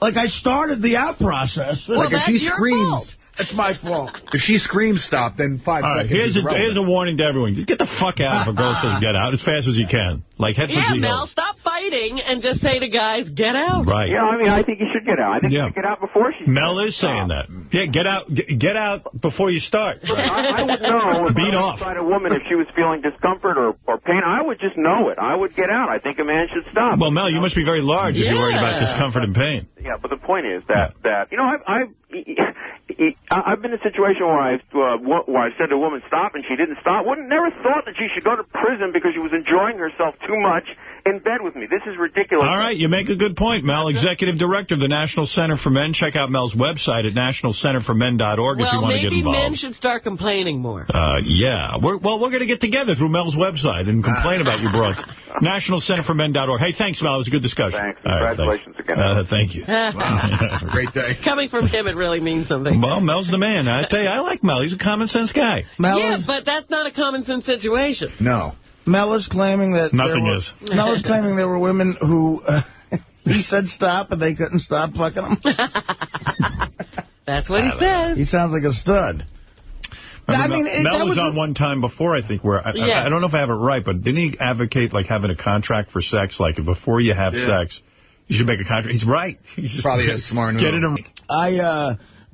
Speaker 2: Like I started the out process.
Speaker 3: Well,
Speaker 22: if she screams,
Speaker 2: it's my fault.
Speaker 22: If she screams stop, then 5 seconds.
Speaker 1: Here's a warning to everyone. Just get the fuck out if a girl says get out as fast as you can. Like head for zero.
Speaker 3: Mel, stop fighting and just say to guys, get out.
Speaker 1: Right.
Speaker 12: Yeah, I think you should get out. I think you should get out before she
Speaker 1: Mel is saying that. Yeah, get out before you start.
Speaker 12: I would know if
Speaker 1: Beat off.
Speaker 12: inside a woman if she was feeling discomfort or pain. I would just know it. I would get out. I think a man should stop.
Speaker 1: Well, Mel, you must be very large if you're worried about discomfort and pain.
Speaker 12: Yeah, but the point is that I've been in a situation where I said to a woman stop and she didn't stop. Never thought that she should go to prison because she was enjoying herself too much in bed with me. This is ridiculous.
Speaker 1: All right, you make a good point, Mel. Executive Director of the National Center for Men. Check out Mel's website at nationalcenterformen.org if you want to get involved.
Speaker 3: Well, maybe men should start complaining more.
Speaker 1: Yeah. We're going to get together through Mel's website and complain about you broads. nationalcenterformen.org. Hey, thanks, Mel. It was a good discussion.
Speaker 12: Thanks. Congratulations again.
Speaker 1: Thank you.
Speaker 22: Have a great day.
Speaker 3: Coming from him, it really means something.
Speaker 1: Well, Mel's the man. I tell you, I like Mel. He's a common-sense guy.
Speaker 3: Yeah, but that's not a common-sense situation.
Speaker 22: No.
Speaker 2: Mel is claiming that...
Speaker 1: Nothing is.
Speaker 2: Mel is claiming there were women who... he said stop, and they couldn't stop fucking him.
Speaker 3: That's what he says.
Speaker 2: He sounds like a stud.
Speaker 1: Mel was on one time before, I think, where... I don't know if I have it right, but didn't he advocate, like, having a contract for sex? Like, before you have sex, you should make a contract. He's right. He's
Speaker 22: probably a smart
Speaker 1: get it.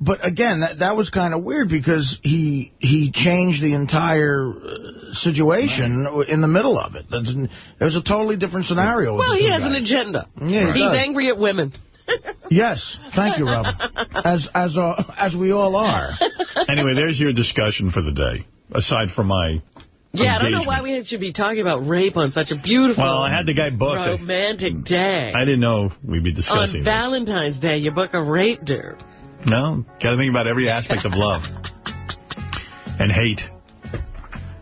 Speaker 2: But again, that was kind of weird because he changed the entire situation in the middle of it. It was a totally different scenario.
Speaker 3: Well, he has an agenda.
Speaker 2: Yeah,
Speaker 3: he's angry at women.
Speaker 2: Yes, thank you, Robert. As we all are.
Speaker 1: Anyway, there's your discussion for the day. Aside from my
Speaker 3: I don't know why we should be talking about rape on such a beautiful,
Speaker 1: I had the guy booked.
Speaker 3: Romantic day.
Speaker 1: I didn't know we'd be discussing
Speaker 3: on Valentine's Day, you book a rape dude.
Speaker 1: No, got to think about every aspect of love and hate.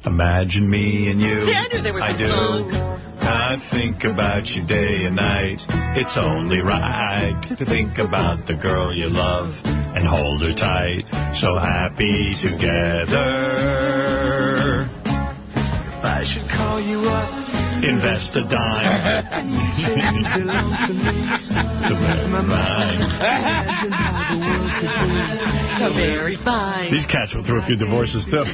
Speaker 1: Imagine me and you.
Speaker 3: See, I knew there were some songs.
Speaker 1: I think about you day and night. It's only right to think about the girl you love and hold her tight. So happy together. I should call you up. Invest a dime.
Speaker 3: So very fine.
Speaker 1: These cats went through a few divorces, too.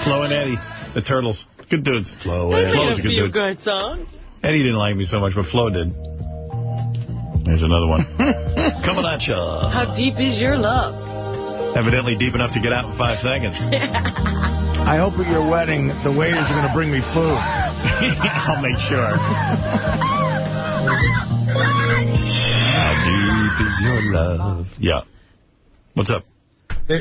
Speaker 1: Flo and Eddie, the Turtles. Good dudes. Flo and Eddie. Flo's a good dude.
Speaker 3: Good song.
Speaker 1: Eddie didn't like me so much, but Flo did. There's another one. Coming at ya.
Speaker 3: How deep is your love?
Speaker 1: Evidently deep enough to get out in 5 seconds.
Speaker 2: I hope at your wedding, the waiters are going to bring me food.
Speaker 1: I'll make sure. How deep is your love? Yeah. What's up?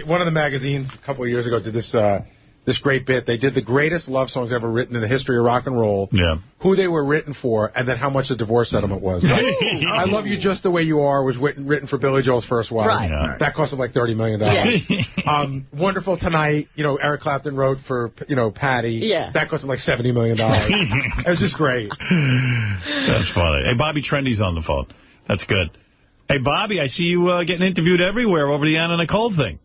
Speaker 6: One of the magazines a couple of years ago did this great bit. They did the greatest love songs ever written in the history of rock and roll.
Speaker 1: Yeah.
Speaker 6: Who they were written for, and then how much the divorce settlement was. I Love You Just the Way You Are was written for Billy Joel's first wife.
Speaker 3: Right. Yeah.
Speaker 6: That cost him like $30 million.
Speaker 3: Yeah.
Speaker 6: Wonderful Tonight, Eric Clapton wrote for, Patty.
Speaker 3: Yeah.
Speaker 6: That cost him like $70 million. It was just great.
Speaker 1: That's funny. Hey, Bobby Trendy's on the phone. That's good. Hey, Bobby, I see you getting interviewed everywhere over the Anna Nicole thing.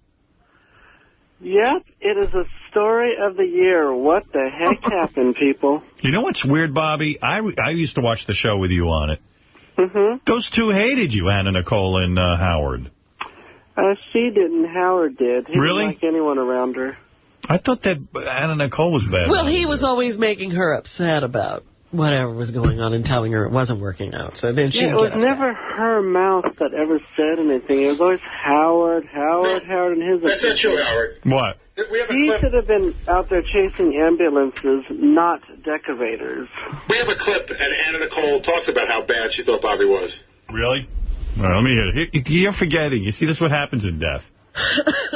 Speaker 13: Yep, it is a story of the year. What the heck happened, people?
Speaker 1: You know what's weird, Bobby? I used to watch the show with you on it.
Speaker 13: Mm-hmm.
Speaker 1: Those two hated you, Anna Nicole and Howard.
Speaker 13: She didn't. Howard did. He
Speaker 1: really?
Speaker 13: didn't like anyone around her.
Speaker 1: I thought that Anna Nicole was bad.
Speaker 3: Well, he was always making her upset about whatever was going on and telling her it wasn't working out. So then she
Speaker 13: it was never her mouth that ever said anything. It was always Howard, and his...
Speaker 10: That's not true, Howard.
Speaker 1: What?
Speaker 13: He should have been out there chasing ambulances, not decorators.
Speaker 10: We have a clip, and Anna Nicole talks about how bad she thought Bobby was.
Speaker 1: Really? All right, let me hear it. You're forgetting. You see, this is what happens in death.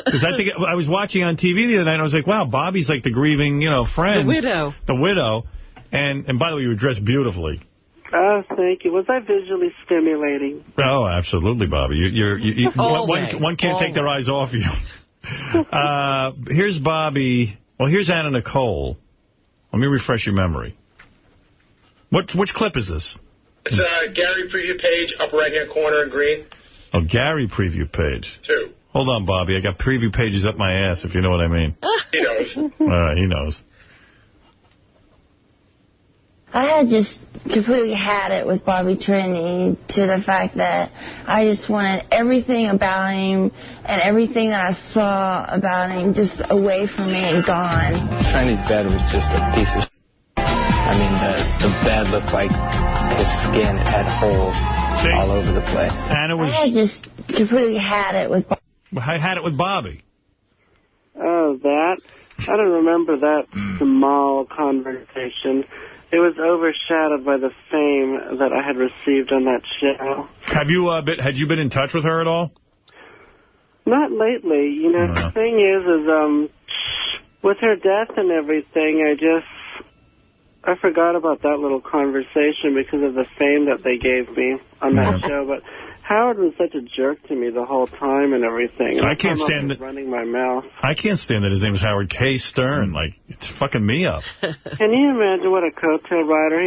Speaker 1: Because I think I was watching on TV the other night, and I was like, wow, Bobby's like the grieving, friend. The widow. And by the way, you were dressed beautifully.
Speaker 13: Oh, thank you. Was I visually stimulating?
Speaker 1: Oh, absolutely, Bobby. One can't take their eyes off you. Here's Bobby. Well, here's Anna Nicole. Let me refresh your memory. Which clip is this?
Speaker 10: It's Gary preview page, upper right-hand corner in green.
Speaker 1: Oh, Gary preview page.
Speaker 10: 2.
Speaker 1: Hold on, Bobby. I got preview pages up my ass, if you know what I mean.
Speaker 10: He knows.
Speaker 1: All right, he knows.
Speaker 14: I had just completely had it with Bobby Trendy to the fact that I just wanted everything about him and everything that I saw about him just away from me and gone.
Speaker 17: Trendy's bed was just a piece of I mean, the bed looked like his skin. It had holes all over the place.
Speaker 1: And
Speaker 14: I had just completely had it with Bobby.
Speaker 1: I had it with Bobby.
Speaker 13: Oh, that? I don't remember that small conversation. It was overshadowed by the fame that I had received on that show.
Speaker 1: Had you been in touch with her at all?
Speaker 13: Not lately. You know, the thing is with her death and everything, I forgot about that little conversation because of the fame that they gave me on that show. But Howard was such a jerk to me the whole time and everything. And
Speaker 1: I can't stand it.
Speaker 13: Running my mouth.
Speaker 1: I can't stand that his name is Howard K. Stern. Like, it's fucking me up.
Speaker 13: Can you imagine what a coattail rider?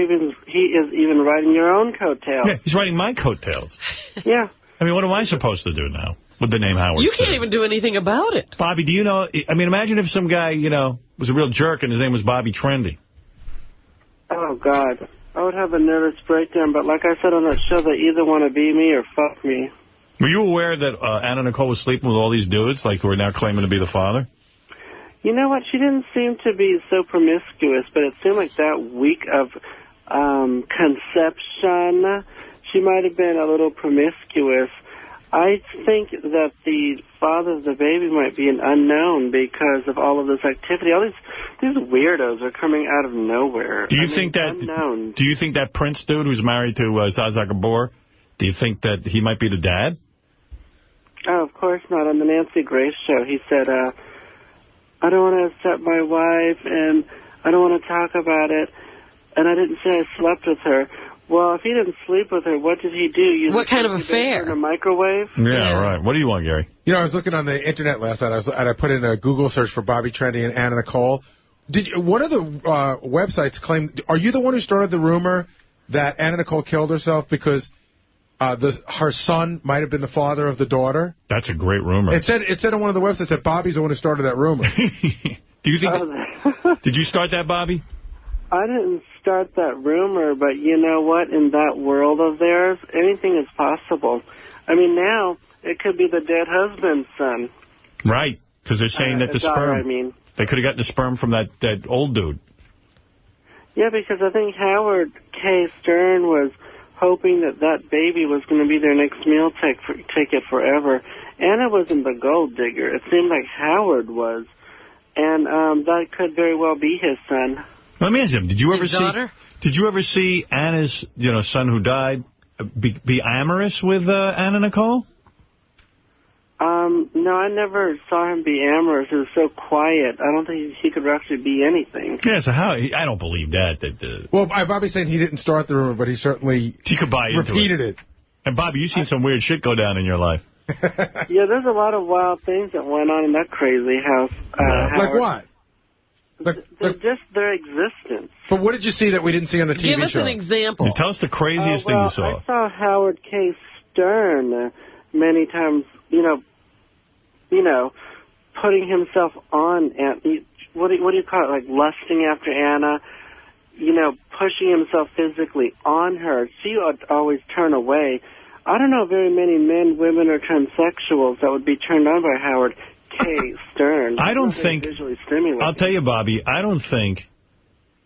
Speaker 13: He is even riding your own coattail.
Speaker 1: Yeah, he's riding my coattails.
Speaker 13: Yeah.
Speaker 1: I mean, what am I supposed to do now with the name Howard
Speaker 3: You
Speaker 1: Stern?
Speaker 3: can't even do anything about it.
Speaker 1: Bobby, do you know, I mean, imagine if some guy, you know, was a real jerk and his name was Bobby Trendy.
Speaker 13: Oh, God. I would have a nervous breakdown, but like I said on that show, they either want to be me or fuck me.
Speaker 1: Were you aware that Anna Nicole was sleeping with all these dudes, like, who are now claiming to be the father?
Speaker 13: You know what? She didn't seem to be so promiscuous, but it seemed like that week of conception, she might have been a little promiscuous. I think that the father of the baby might be an unknown because of all of this activity. All these weirdos are coming out of nowhere.
Speaker 1: Do you think that Prince dude who's married to Zsa Gabor, do you think that he might be the dad?
Speaker 13: Oh, of course not. On the Nancy Grace show, he said, I don't want to upset my wife, and I don't want to talk about it, and I didn't say I slept with her. Well, if he didn't sleep with her, what did he do?
Speaker 3: What kind of affair?
Speaker 13: In a microwave?
Speaker 1: Yeah, right. What do you want, Gary?
Speaker 6: You know, I was looking on the internet last night, and I put in a Google search for Bobby Trendy and Anna Nicole. One of the websites claimed, are you the one who started the rumor that Anna Nicole killed herself because her son might have been the father of the daughter?
Speaker 1: That's a great rumor.
Speaker 6: It said on one of the websites that Bobby's the one who started that rumor.
Speaker 1: Do you think? Did you start that, Bobby?
Speaker 13: I didn't start that rumor, but you know what? In that world of theirs, anything is possible. I mean, now it could be the dead husband's son.
Speaker 1: Right, because they're saying that the sperm.
Speaker 13: I mean,
Speaker 1: they could have gotten the sperm from that old dude.
Speaker 13: Yeah, because I think Howard K. Stern was hoping that baby was going to be their next meal ticket forever. Anna wasn't the gold digger. It seemed like Howard was, and that could very well be his son.
Speaker 1: Let me ask you, did you ever see Anna's, son who died be amorous with Anna Nicole?
Speaker 13: No, I never saw him be amorous. He was so quiet. I don't think he could actually be anything.
Speaker 1: Yeah, so I don't believe that.
Speaker 6: Well, Bobby's saying he didn't start the rumor, but he
Speaker 1: could buy into
Speaker 6: repeated it.
Speaker 1: And Bobby, you've seen some weird shit go down in your life.
Speaker 13: Yeah, there's a lot of wild things that went on in that crazy house.
Speaker 6: Like what?
Speaker 13: Just their existence.
Speaker 6: But what did you see that we didn't see on the TV show?
Speaker 3: Give us an example.
Speaker 1: Yeah, tell us the craziest thing you saw.
Speaker 13: I saw Howard K. Stern many times, putting himself on, what do you call it, like lusting after Anna, pushing himself physically on her. She would always turn away. I don't know very many men, women, or transsexuals that would be turned on by Howard K. Stern.
Speaker 1: I don't think,
Speaker 13: visually stimulating.
Speaker 1: I'll tell you, Bobby, I don't think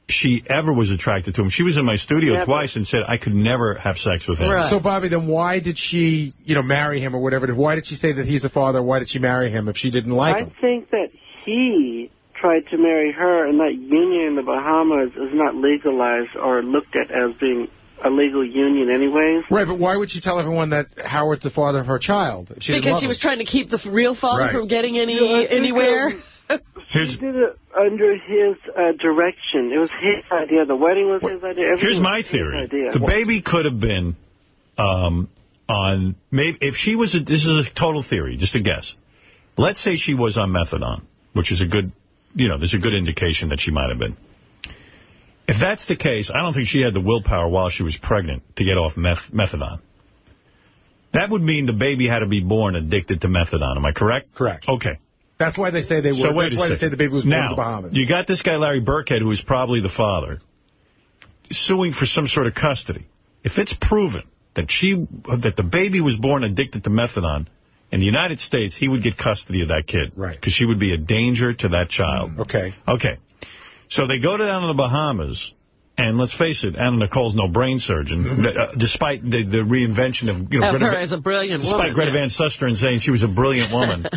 Speaker 1: she ever was attracted to him. She was in my studio twice and said I could never have sex with him.
Speaker 6: Right. So, Bobby, then why did she, marry him or whatever? Why did she say that he's a father? Why did she marry him if she didn't like him?
Speaker 13: I think that he tried to marry her, and that union in the Bahamas is not legalized or looked at as being a legal union anyways.
Speaker 6: Right, but why would she tell everyone that Howard's the father of her child? Because
Speaker 3: she was trying to keep the real father from getting anywhere.
Speaker 13: She did it under his direction. It was his idea. The wedding was his idea.
Speaker 1: Here's my theory. The baby could have been on, maybe if she was, this is a total theory, just a guess. Let's say she was on methadone, which is a good, there's a good indication that she might have been. If that's the case, I don't think she had the willpower while she was pregnant to get off methadone. That would mean the baby had to be born addicted to methadone. Am I correct?
Speaker 6: Correct.
Speaker 1: Okay.
Speaker 6: That's why they say they were.
Speaker 1: So wait
Speaker 6: That's why they say the baby was born in the Bahamas.
Speaker 1: You got this guy, Larry Burkhead, who is probably the father, suing for some sort of custody. If it's proven that the baby was born addicted to methadone, in the United States, he would get custody of that kid.
Speaker 6: Right.
Speaker 1: Because she would be a danger to that child.
Speaker 6: Okay.
Speaker 1: Okay. So they go down to the Bahamas, and let's face it, Anna Nicole's no brain surgeon, despite the reinvention of
Speaker 3: her as a brilliant woman.
Speaker 1: Despite Greta Van Susteren saying she was a brilliant woman.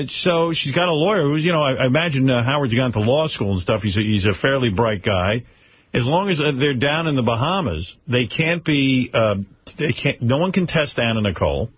Speaker 1: So she's got a lawyer who's, I imagine Howard's gone to law school and stuff. He's a fairly bright guy. As long as they're down in the Bahamas, they can't be, no one can test Anna Nicole.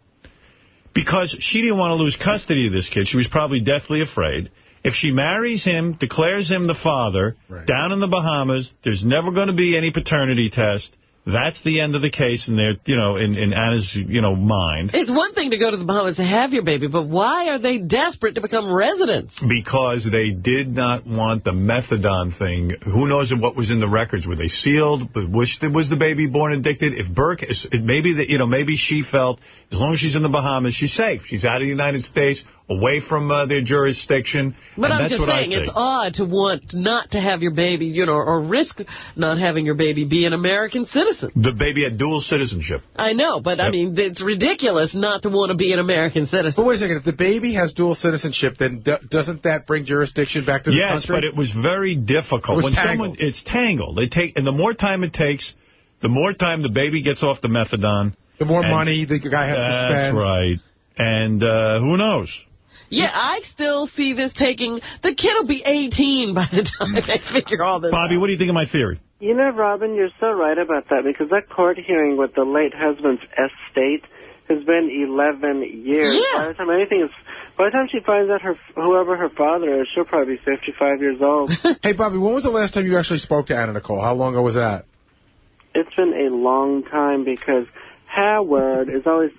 Speaker 1: Because she didn't want to lose custody of this kid. She was probably deathly afraid. If she marries him, declares him the father, down in the Bahamas, there's never going to be any paternity test. That's the end of the case in their, in Anna's, mind.
Speaker 3: It's one thing to go to the Bahamas to have your baby, but why are they desperate to become residents?
Speaker 1: Because they did not want the methadone thing. Who knows what was in the records? Were they sealed? Was the baby born addicted? If Burke, maybe she felt as long as she's in the Bahamas, she's safe. She's out of the United States, away from their jurisdiction.
Speaker 3: But I'm just saying, it's odd to want not to have your baby, or risk not having your baby be an American citizen.
Speaker 1: The baby had dual citizenship.
Speaker 3: I know, but I mean, it's ridiculous not to want to be an American citizen.
Speaker 6: But wait a second, if the baby has dual citizenship, then doesn't that bring jurisdiction back to the country?
Speaker 1: Yes, but it was very difficult.
Speaker 6: It's tangled.
Speaker 1: It's tangled. And the more time it takes, the more time the baby gets off the methadone.
Speaker 6: The more money the guy has to spend.
Speaker 1: That's right. And who knows?
Speaker 3: Yeah, I still see this taking... The kid will be 18 by the time they figure all this
Speaker 1: Bobby,
Speaker 3: out.
Speaker 1: what do you think of my theory?
Speaker 13: You know, Robin, you're so right about that, because that court hearing with the late husband's estate has been 11 years.
Speaker 3: Yeah.
Speaker 13: By the time she finds out whoever her father is, she'll probably be 55 years old.
Speaker 6: Hey, Bobby, when was the last time you actually spoke to Anna Nicole? How long ago was that?
Speaker 13: It's been a long time, because Howard is always,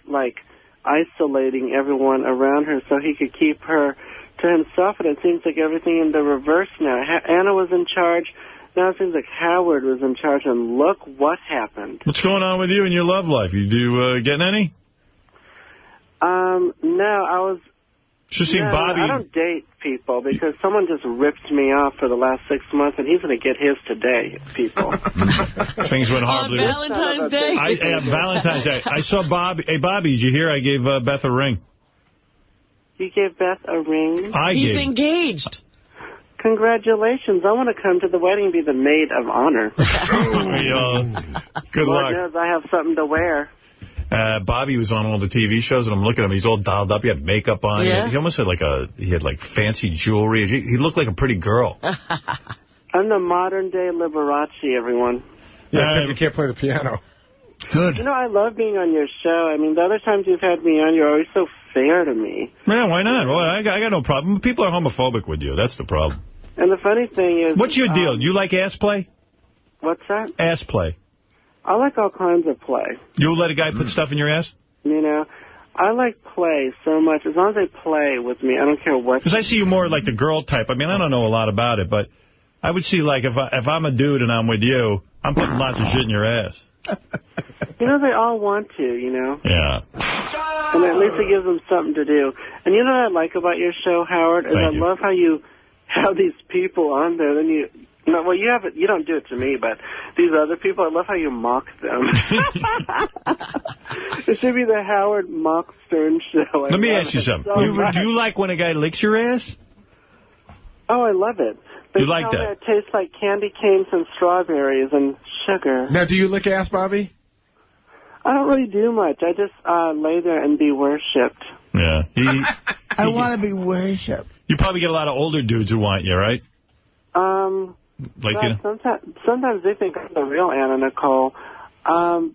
Speaker 13: isolating everyone around her so he could keep her to himself, and it seems like everything in the reverse now. Anna was in charge. Now it seems like Howard was in charge, and look what happened.
Speaker 1: What's going on with you in your love life? You getting any?
Speaker 13: No, I was...
Speaker 1: Bobby...
Speaker 13: I don't date people because someone just ripped me off for the last 6 months, and he's going to get his today, people.
Speaker 1: Things went horribly.
Speaker 3: On Valentine's Day?
Speaker 1: Valentine's Day. I saw Bobby. Hey, Bobby, did you hear I gave Beth a ring?
Speaker 13: You gave Beth a ring?
Speaker 3: He's engaged.
Speaker 13: Congratulations. I want to come to the wedding and be the maid of honor.
Speaker 1: Good luck.
Speaker 13: Lord knows I have something to wear.
Speaker 1: Bobby was on all the TV shows, and I'm looking at him. He's all dialed up. He had makeup on.
Speaker 3: Yeah.
Speaker 1: He almost had he had fancy jewelry. He looked like a pretty girl.
Speaker 13: I'm the modern-day Liberace, everyone.
Speaker 6: Yeah, except you can't play the piano.
Speaker 2: Good.
Speaker 13: You know, I love being on your show. I mean, the other times you've had me on, you're always so fair to me.
Speaker 1: Yeah, why not? Well, I got no problem. People are homophobic with you. That's the problem.
Speaker 13: And the funny thing is...
Speaker 1: What's your deal? You like ass play?
Speaker 13: What's that?
Speaker 1: Ass play.
Speaker 13: I like all kinds of play.
Speaker 1: You'll let a guy put stuff in your ass?
Speaker 13: You know, I like play so much. As long as they play with me, I don't care what...
Speaker 1: Because I see you more like the girl type. I mean, I don't know a lot about it, but I would see, if I'm a dude and I'm with you, I'm putting lots of shit in your ass.
Speaker 13: You know, they all want to, you know?
Speaker 1: Yeah.
Speaker 13: And at least it gives them something to do. And you know what I like about your show, Howard? Is I love how you have these people on there, then you... No, well, you don't do it to me, but these other people, I love how you mock them. It should be the Howard Mock Stern show.
Speaker 1: Let me ask you something. Do you like when a guy licks your ass?
Speaker 13: Oh, I love it. They
Speaker 1: you like
Speaker 13: tell
Speaker 1: that?
Speaker 13: me it tastes like candy canes and strawberries and sugar.
Speaker 6: Now, do you lick ass, Bobby?
Speaker 13: I don't really do much. I just lay there and be worshipped.
Speaker 1: Yeah.
Speaker 2: I want to be worshipped.
Speaker 1: You probably get a lot of older dudes who want you, right?
Speaker 13: Sometimes they think I'm the real Anna Nicole.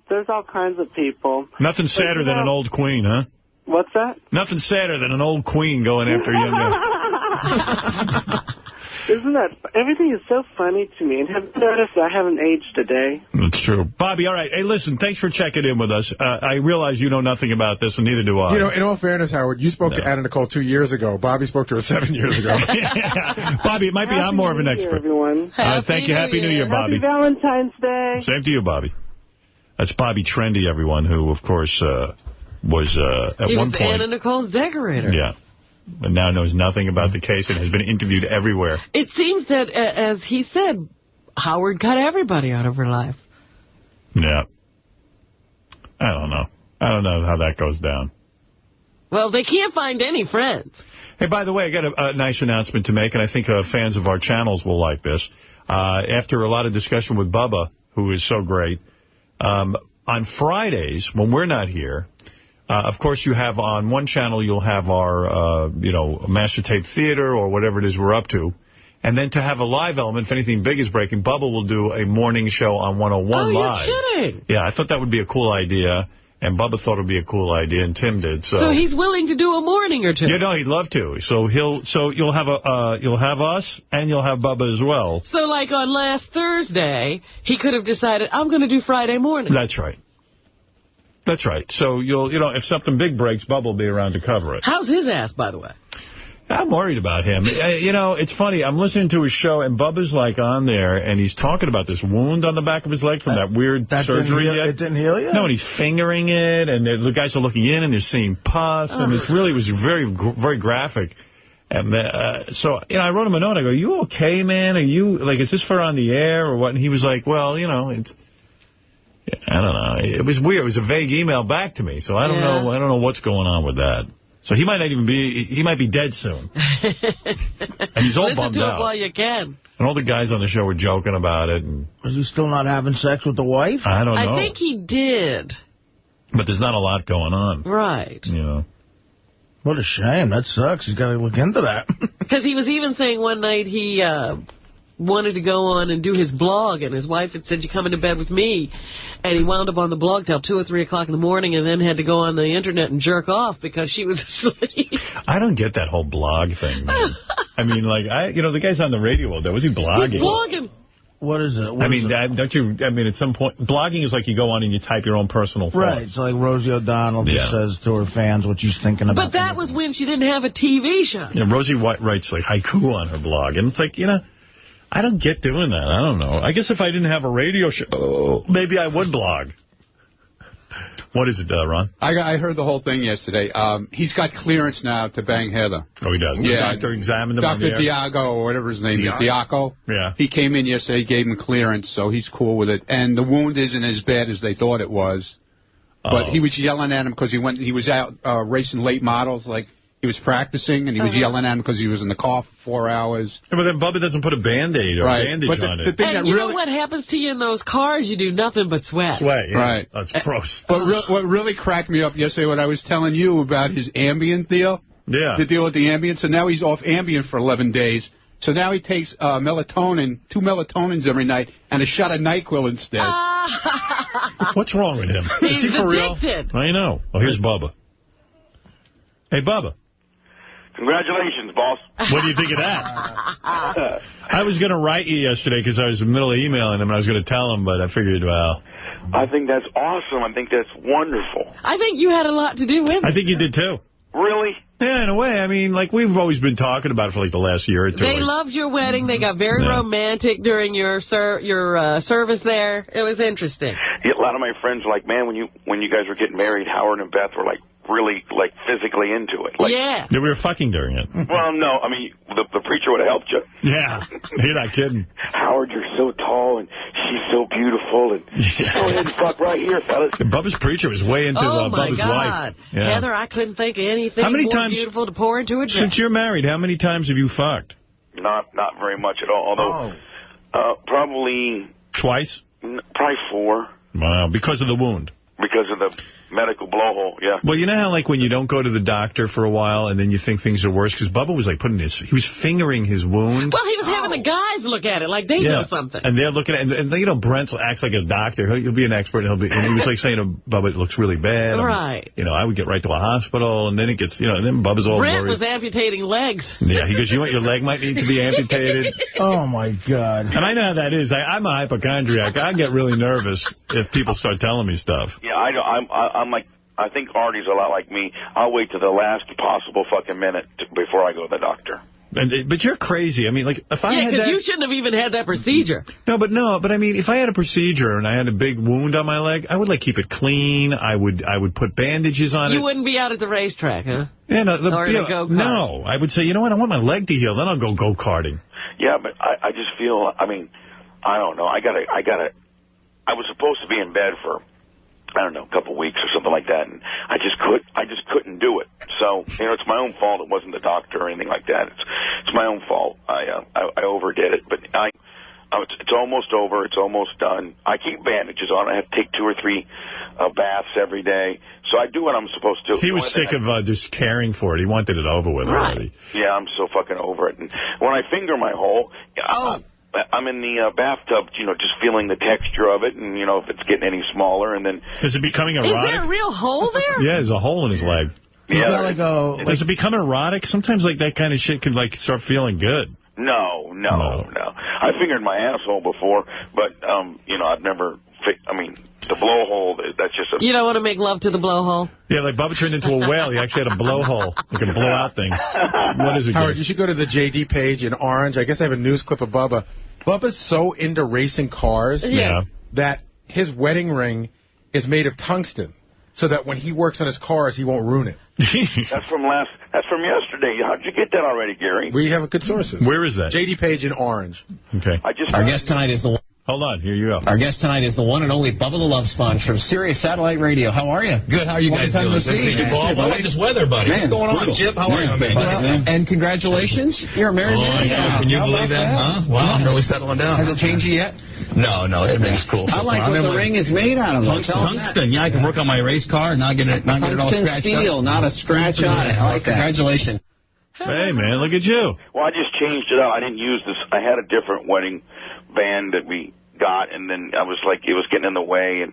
Speaker 13: There's all kinds of people.
Speaker 1: Nothing sadder than an old queen, huh?
Speaker 13: What's that?
Speaker 1: Nothing sadder than an old queen going after a young guy.
Speaker 13: Isn't that... Everything is so funny to me. And have you noticed I haven't aged a day?
Speaker 1: That's true. Bobby, all right. Hey, listen, thanks for checking in with us. I realize you know nothing about this, and neither do I.
Speaker 6: You know, in all fairness, Howard, you spoke to Anna Nicole 2 years ago. Bobby spoke to her 7 years ago.
Speaker 1: Yeah. Bobby, it might be I'm more of an expert.
Speaker 13: Everyone.
Speaker 1: Thank you. Happy New Year, Bobby.
Speaker 13: Happy Valentine's Day.
Speaker 1: Same to you, Bobby. That's Bobby Trendy, everyone, who, of course, was at one point...
Speaker 3: He was Anna Nicole's decorator.
Speaker 1: Yeah. But now knows nothing about the case and has been interviewed everywhere.
Speaker 3: It seems that, as he said, Howard cut everybody out of her life.
Speaker 1: Yeah. I don't know. I don't know how that goes down.
Speaker 3: Well, they can't find any friends.
Speaker 1: Hey, by the way, I got a nice announcement to make, and I think fans of our channels will like this. After a lot of discussion with Bubba, who is so great, on Fridays, when we're not here... of course, you have on one channel, you'll have our, Master Tape Theater or whatever it is we're up to. And then to have a live element, if anything big is breaking, Bubba will do a morning show on 101 Live.
Speaker 3: You're kidding.
Speaker 1: Yeah, I thought that would be a cool idea. And Bubba thought it would be a cool idea, and Tim did. So
Speaker 3: he's willing to do a morning or two.
Speaker 1: Yeah, no, he'd love to. So you'll have us, and you'll have Bubba as well.
Speaker 3: So like on last Thursday, he could have decided, I'm going to do Friday morning.
Speaker 1: That's right. That's right. So if something big breaks, Bubba will be around to cover it.
Speaker 3: How's his ass, by the way?
Speaker 1: I'm worried about him. It's funny. I'm listening to his show, and Bubba's like on there, and he's talking about this wound on the back of his leg from that weird surgery.
Speaker 2: It didn't heal yet?
Speaker 1: No, and he's fingering it, and the guys are looking in, and they're seeing pus, and it was very, very graphic. And so, I wrote him a note. I go, you okay, man? Are you, is this for on the air or what? And he was like, well, it's... I don't know. It was weird. It was a vague email back to me, so I don't know. I don't know what's going on with that. So he might not even be, he might be dead soon. And he's all bummed out.
Speaker 3: Listen to it while you can.
Speaker 1: And all the guys on the show were joking about it. And
Speaker 2: was he still not having sex with the wife?
Speaker 1: I don't know.
Speaker 3: I think he did.
Speaker 1: But there's not a lot going on.
Speaker 3: Right.
Speaker 2: What a shame. That sucks. He's got to look into that.
Speaker 3: Because he was even saying one night he wanted to go on and do his blog, and his wife had said, you come into bed with me. And he wound up on the blog till 2 or 3 o'clock in the morning and then had to go on the internet and jerk off because she was asleep.
Speaker 1: I don't get that whole blog thing, man. I mean, the guy's on the radio all day. Was he blogging?
Speaker 3: He's blogging.
Speaker 2: What is it?
Speaker 1: At some point, blogging is like you go on and you type your own personal thoughts.
Speaker 2: Right. It's like Rosie O'Donnell just says to her fans what she's thinking about.
Speaker 3: But that was when she didn't have a TV show.
Speaker 1: Rosie writes haiku on her blog. And it's like, I don't get doing that. I don't know. I guess if I didn't have a radio show, maybe I would blog. What is it, Ron?
Speaker 16: I heard the whole thing yesterday. He's got clearance now to bang Heather.
Speaker 1: Oh, he does?
Speaker 16: Yeah.
Speaker 1: The doctor examined him
Speaker 16: Dr. Diago, or whatever his name is. Diaco.
Speaker 1: Yeah.
Speaker 16: He came in yesterday, gave him clearance, so he's cool with it. And the wound isn't as bad as they thought it was. But he was yelling at him because he was out racing late models, he was practicing, and he was yelling at him because he was in the car for 4 hours.
Speaker 1: Yeah, but then Bubba doesn't put a Band-Aid or bandage on it.
Speaker 3: And you know what happens to you in those cars? You do nothing but sweat.
Speaker 1: Sweat, yeah.
Speaker 16: Right.
Speaker 1: That's gross.
Speaker 16: But what really cracked me up yesterday, what I was telling you about his Ambien deal.
Speaker 1: Yeah.
Speaker 16: The deal with the Ambien. So now he's off Ambien for 11 days. So now he takes melatonin, 2 melatonins every night, and a shot of NyQuil instead.
Speaker 1: What's wrong with him?
Speaker 3: He's
Speaker 1: Is he for
Speaker 3: addicted.
Speaker 1: real? I know. Oh, here's Bubba. Hey, Bubba.
Speaker 11: Congratulations, boss.
Speaker 1: What do you think of that? I was going to write you yesterday because I was in the middle of emailing him and I was going to tell him, but I figured, well...
Speaker 11: I think that's awesome. I think that's wonderful.
Speaker 3: I think you had a lot to do with it.
Speaker 1: I think you did, too.
Speaker 11: Really?
Speaker 1: Yeah, in a way. I mean, we've always been talking about it for, the last year or two.
Speaker 3: They loved your wedding. They got very romantic during your service there. It was interesting.
Speaker 11: Yeah, a lot of my friends were like, man, when you guys were getting married, Howard and Beth were, really, physically into it.
Speaker 3: Yeah.
Speaker 1: We were fucking during it.
Speaker 11: Well, no, I mean, the preacher would have helped you.
Speaker 1: Yeah, you're not kidding.
Speaker 11: Howard, you're so tall, and she's so beautiful, and go ahead and fuck right here, fellas.
Speaker 1: Bubba's preacher was way into Bubba's
Speaker 3: God.
Speaker 1: wife. Yeah.
Speaker 3: Heather, I couldn't think of anything beautiful to pour into a dress.
Speaker 1: Since you're married, how many times have you fucked?
Speaker 11: Not very much at all, although probably...
Speaker 1: Twice?
Speaker 11: Probably 4.
Speaker 1: Wow, because of the wound.
Speaker 11: Because of the medical blowhole, yeah.
Speaker 1: Well, you know how, when you don't go to the doctor for a while and then you think things are worse? Because Bubba was, he was fingering his wound.
Speaker 3: Well, he was having the guys look at it like they know something.
Speaker 1: And they're looking at it. And Brent acts like a doctor. He'll be an expert. And he was, saying to Bubba, it looks really bad.
Speaker 3: Right.
Speaker 1: I would get right to a hospital. And then it gets, and then Bubba's all
Speaker 3: Brent
Speaker 1: worried.
Speaker 3: was amputating legs.
Speaker 1: Yeah, he goes, your leg might need to be amputated.
Speaker 2: Oh, my God.
Speaker 1: And I know how that is. I'm a hypochondriac. I get really nervous if people start telling me stuff.
Speaker 11: Yeah, I know. I'm like, I think Artie's a lot like me. I'll wait to the last possible fucking minute before I go to the doctor.
Speaker 1: But you're crazy. I mean, if I had that...
Speaker 3: because you shouldn't have even had that procedure.
Speaker 1: No, but I mean, if I had a procedure and I had a big wound on my leg, I would, keep it clean. I would put bandages on it.
Speaker 3: You wouldn't be out at the racetrack, huh?
Speaker 1: Yeah, no.
Speaker 3: Or the go-kart.
Speaker 1: No, I would say, you know what, I want my leg to heal, then I'll go go-karting.
Speaker 11: Yeah, but I just feel, I mean, I don't know. I was supposed to be in bed for... I don't know, a couple of weeks or something like that, and I just couldn't do it. So, it's my own fault. It wasn't the doctor or anything like that. It's my own fault. I overdid it, but it's almost over. It's almost done. I keep bandages on. I have to take 2 or 3 baths every day. So I do what I'm supposed to.
Speaker 1: He was sick of just caring for it. He wanted it over with already.
Speaker 11: Yeah, I'm so fucking over it. And when I finger my hole, I'm in the bathtub, just feeling the texture of it, and if it's getting any smaller, and then
Speaker 1: is it becoming erotic?
Speaker 3: Is there a real hole there?
Speaker 1: Yeah, there's a hole in his leg.
Speaker 11: Yeah.
Speaker 1: Does it become erotic? Sometimes that kind of shit can start feeling good.
Speaker 11: No. I fingered my asshole before, but I've never. The blowhole, that's just
Speaker 3: You don't want to make love to the blowhole?
Speaker 1: Yeah, like Bubba turned into a whale. He actually had a blowhole. You can blow out things. What is it,
Speaker 6: Howard, you should go to the JD page in Orange. I guess I have a news clip of Bubba. Bubba's so into racing cars that his wedding ring is made of tungsten, so that when he works on his cars, he won't ruin it.
Speaker 11: That's from yesterday. How'd you get that already, Gary?
Speaker 6: We have good sources.
Speaker 1: Where is that?
Speaker 6: JD page in Orange.
Speaker 1: Okay.
Speaker 15: Our guest tonight is the...
Speaker 1: Hold on, here you go.
Speaker 15: Our guest tonight is the one and only Bubba the Love Sponge from Sirius Satellite Radio. How are you?
Speaker 23: Good. How are you guys doing? I like this weather, buddy. What's going on, Chip? How are you, man?
Speaker 15: And congratulations. You're a married man.
Speaker 23: Yeah. Can you believe that? Huh? Wow, I'm really settling down.
Speaker 15: Has it changed you yet?
Speaker 23: No, everything's cool.
Speaker 15: I like what the ring is made out of.
Speaker 23: Tungsten. Yeah, I can work on my race car and not get it all scratched
Speaker 15: Tungsten steel, not a scratch on it. I like that.
Speaker 23: Congratulations.
Speaker 1: Hey, man, look at you.
Speaker 11: Well, I just changed it out. I didn't use this. I had a different wedding band that we got, and then I was like, it was getting in the way and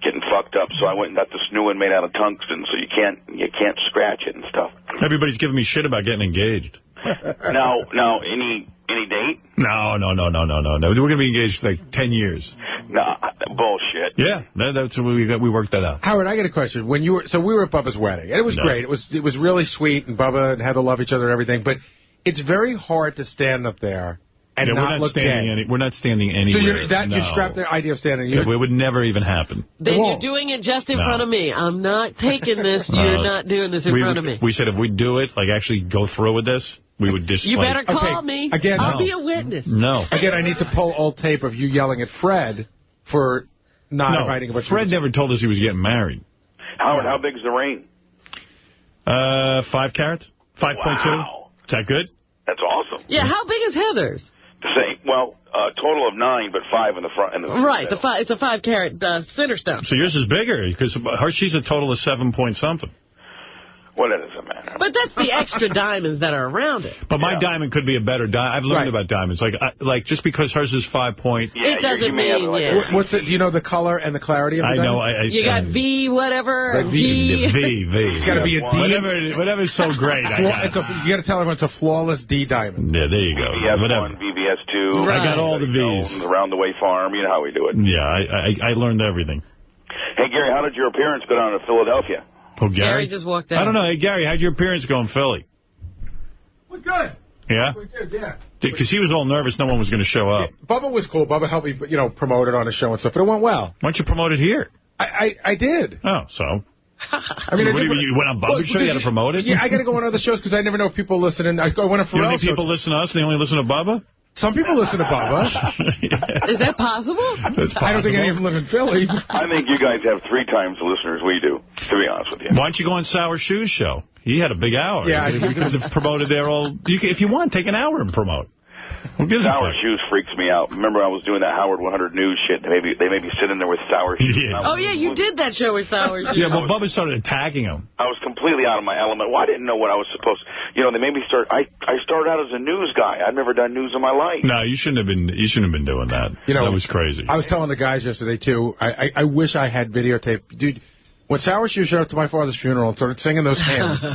Speaker 11: getting fucked up, so I went and got this new one made out of tungsten, so you can't scratch it and stuff.
Speaker 1: Everybody's giving me shit about getting engaged.
Speaker 11: Now, any date?
Speaker 1: No. We're going to be engaged for like 10 years.
Speaker 11: Nah, bullshit.
Speaker 1: Yeah, that's what we worked that out.
Speaker 6: Howard, I got a question. We were at Bubba's wedding, and it was great. It was really sweet, and Bubba and Heather love each other and everything, but it's very hard to stand up there and not look gay.
Speaker 1: We're not standing anywhere.
Speaker 6: So you scrapped the idea of standing.
Speaker 1: It would never even happen.
Speaker 3: Then you're doing it just in front of me. I'm not taking this. You're not doing this in front of me.
Speaker 1: We said if we do it, like actually go through with this, we would just...
Speaker 3: You better call me.
Speaker 6: Again,
Speaker 3: I'll be a witness.
Speaker 1: No.
Speaker 6: Again, I need to pull old tape of you yelling at Fred for not inviting a bunch of...
Speaker 1: Fred never told us he was getting married.
Speaker 11: Howard, how big's the ring?
Speaker 1: 5 carats. 5.2.
Speaker 11: Wow.
Speaker 1: Is that good?
Speaker 11: That's awesome.
Speaker 3: Yeah, how big is Heather's?
Speaker 11: The same. Well, total of 9, but 5 in the front.
Speaker 3: Right, it's a 5-carat center stone.
Speaker 1: So yours is bigger, because she's a total of 7-point-something.
Speaker 11: Well, it doesn't matter.
Speaker 3: But that's the extra diamonds that are around it.
Speaker 1: But my diamond could be a better diamond. I've learned about diamonds. Like just because hers is 5 point.
Speaker 3: It doesn't mean,
Speaker 6: What's it? Do you know the color and the clarity of the diamond?
Speaker 1: I know.
Speaker 3: You got V, whatever, G.
Speaker 1: V.
Speaker 6: It's got to be a D.
Speaker 1: Whatever's so great, I got it.
Speaker 6: You got to tell everyone it's a flawless D diamond.
Speaker 1: Yeah, there you go.
Speaker 11: VVS1, VVS2.
Speaker 1: Right. I got all the Vs.
Speaker 11: Around the way farm. You know how we do it.
Speaker 1: Yeah, I learned everything.
Speaker 11: Hey, Gary, how did your appearance go down to Philadelphia?
Speaker 1: Oh,
Speaker 3: Gary just walked out.
Speaker 1: I don't know. Hey, Gary, how'd your appearance go in Philly?
Speaker 6: We're good.
Speaker 1: Yeah?
Speaker 6: We're good, yeah.
Speaker 1: Because he was all nervous no one was going to show up.
Speaker 6: Yeah, Bubba was cool. Bubba helped me, promote it on his show and stuff, but it went well.
Speaker 1: Why don't you promote it here?
Speaker 6: I did.
Speaker 1: Oh, so?
Speaker 6: I mean,
Speaker 1: you went on Bubba's show? You had to promote it?
Speaker 6: Yeah, I got to go on other shows because I never know if people listen. I went on Pharrell's show.
Speaker 1: You think people listen to us and they only listen to Bubba?
Speaker 6: Some people listen to Bubba.
Speaker 3: Is that possible?
Speaker 6: I don't think any of them live in Philly.
Speaker 11: I think you guys have 3 times the listeners we do, to be honest with you.
Speaker 1: Why don't you go on Sour Shoes show? He had a big hour.
Speaker 6: Yeah,
Speaker 1: we could have promoted there all... if you want, take an hour and promote.
Speaker 11: Sour Shoes freaks me out. Remember, I was doing that Howard 100 News shit. They made me sit in there with Sour Shoes.
Speaker 1: Yeah.
Speaker 3: Oh, yeah, you did that show with Sour Shoes.
Speaker 1: Yeah, but Bubba started attacking him.
Speaker 11: I was completely out of my element. Well, I didn't know what I was supposed to... they made me start... I started out as a news guy. I'd never done news in my life.
Speaker 1: No, you shouldn't have been doing that. That was crazy.
Speaker 6: I was telling the guys yesterday, too, I wish I had videotape. Dude... When Sour Shoes showed up to my father's funeral and started singing those hymns...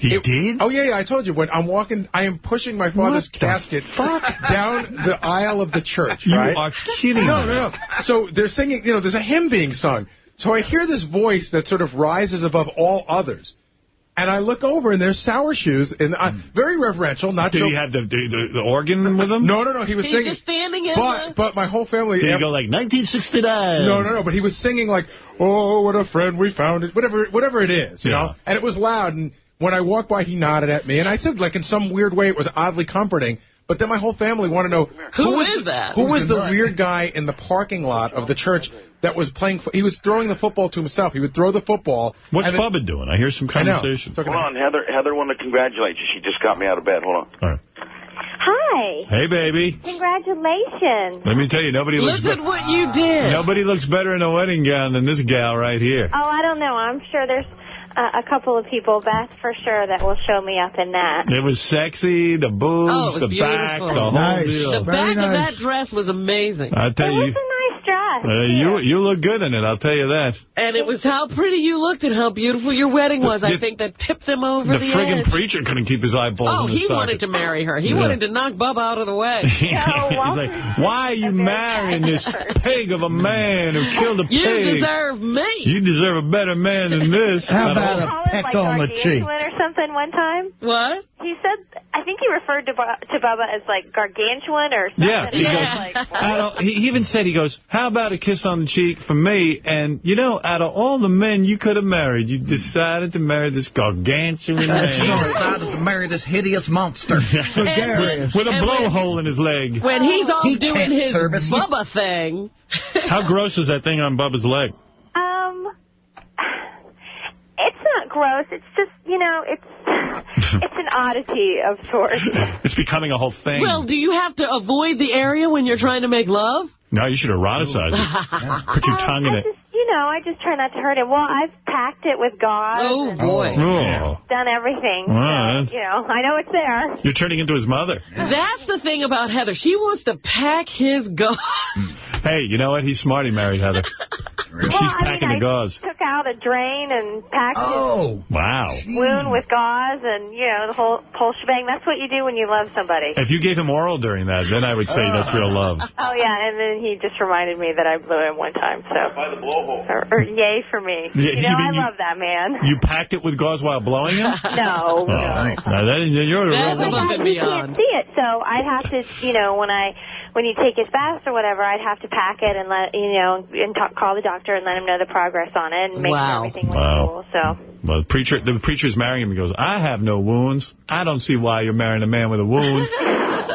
Speaker 1: He did?
Speaker 6: Oh, yeah, I told you. When I'm walking, I am pushing my father's casket down the aisle of the church, right?
Speaker 1: You are kidding me.
Speaker 6: No. So they're singing, there's a hymn being sung. So I hear this voice that sort of rises above all others. And I look over, and there's Sour Shoes, and very reverential.
Speaker 1: Did he have the organ with him?
Speaker 6: No. He was singing.
Speaker 3: He's just standing in
Speaker 6: But my whole family...
Speaker 1: Did he go like, 1969?
Speaker 6: No, but he was singing like, oh, what a friend we found. Whatever it is, you know? And it was loud, and when I walked by, he nodded at me. And I said, like, in some weird way, it was oddly comforting. But then my whole family wanted to know...
Speaker 3: Who is that?
Speaker 6: Who was the weird guy in the parking lot of the church that was playing... He was throwing the football to himself. He would throw the football...
Speaker 1: What's Bubba doing? I hear some conversation.
Speaker 11: Hold on, Heather wanted to congratulate you. She just got me out of bed. Hold on.
Speaker 1: All right.
Speaker 18: Hi.
Speaker 1: Hey, baby.
Speaker 18: Congratulations.
Speaker 1: Let me tell you, nobody looks...
Speaker 3: Look at what you did.
Speaker 1: Nobody looks better in a wedding gown than this gal right here.
Speaker 18: Oh, I don't know. I'm sure there's... a couple of people, Beth for sure, that will show me up in that.
Speaker 1: It was sexy, the boobs, the back, the whole deal.
Speaker 3: The back of that dress was amazing.
Speaker 1: I tell you.
Speaker 18: It was a nice dress.
Speaker 1: You look good in it, I'll tell you that.
Speaker 3: And it was how pretty you looked and how beautiful your wedding was, I think, that tipped them over the
Speaker 1: friggin'
Speaker 3: edge.
Speaker 1: preacher couldn't keep his eyeballs in his
Speaker 3: he
Speaker 1: socket.
Speaker 3: wanted to marry her. He wanted to knock Bubba out of the way.
Speaker 1: He's like, why are you marrying this pig of a man who killed a pig?
Speaker 3: You deserve me.
Speaker 1: You deserve a better man than this.
Speaker 2: How about a peck on the cheek?
Speaker 18: Or something one time.
Speaker 3: What?
Speaker 18: He said, I think he referred to Bubba as like gargantuan or something.
Speaker 1: Yeah, he goes, he even said, he goes, how about a kiss on the cheek for me? And, you know, out of all the men you could have married, you decided to marry this gargantuan man.
Speaker 22: You decided to marry this hideous monster.
Speaker 1: With a blowhole in his leg.
Speaker 3: When he's off doing his Bubba thing.
Speaker 1: How gross is that thing on Bubba's leg?
Speaker 18: It's not gross. It's just, you know, it's an oddity of sorts.
Speaker 1: It's becoming a whole thing.
Speaker 3: Well, do you have to avoid the area when you're trying to make love?
Speaker 1: No, you should eroticize it. Put your tongue in it.
Speaker 18: I just try not to hurt him. Well, I've packed it with gauze.
Speaker 3: Oh, boy.
Speaker 18: Done everything.
Speaker 1: Well,
Speaker 18: so, I know it's there.
Speaker 1: You're turning into his mother.
Speaker 3: That's the thing about Heather. She wants to pack his gauze.
Speaker 1: Hey, you know what? He's smart. He married Heather. She's packing the gauze.
Speaker 18: I took out a drain and packed his
Speaker 1: wow.
Speaker 18: wound with gauze and, the whole shebang. That's what you do when you love somebody.
Speaker 1: If you gave him oral during that, then I would say that's real love.
Speaker 18: Oh, yeah, and then he just reminded me that I blew him one time. So. By the blowhole. Or yay for me.
Speaker 1: Yeah,
Speaker 18: I love that man.
Speaker 1: You packed it with gauze while blowing him?
Speaker 18: No.
Speaker 1: That's above
Speaker 18: and beyond. You can't see it, so I'd have to, when you take his fast or whatever, I'd have to pack it and let, call the doctor and let him know the progress on it and make sure everything was cool. So.
Speaker 1: Well, the preacher's marrying him. He goes, I have no wounds. I don't see why you're marrying a man with a wound.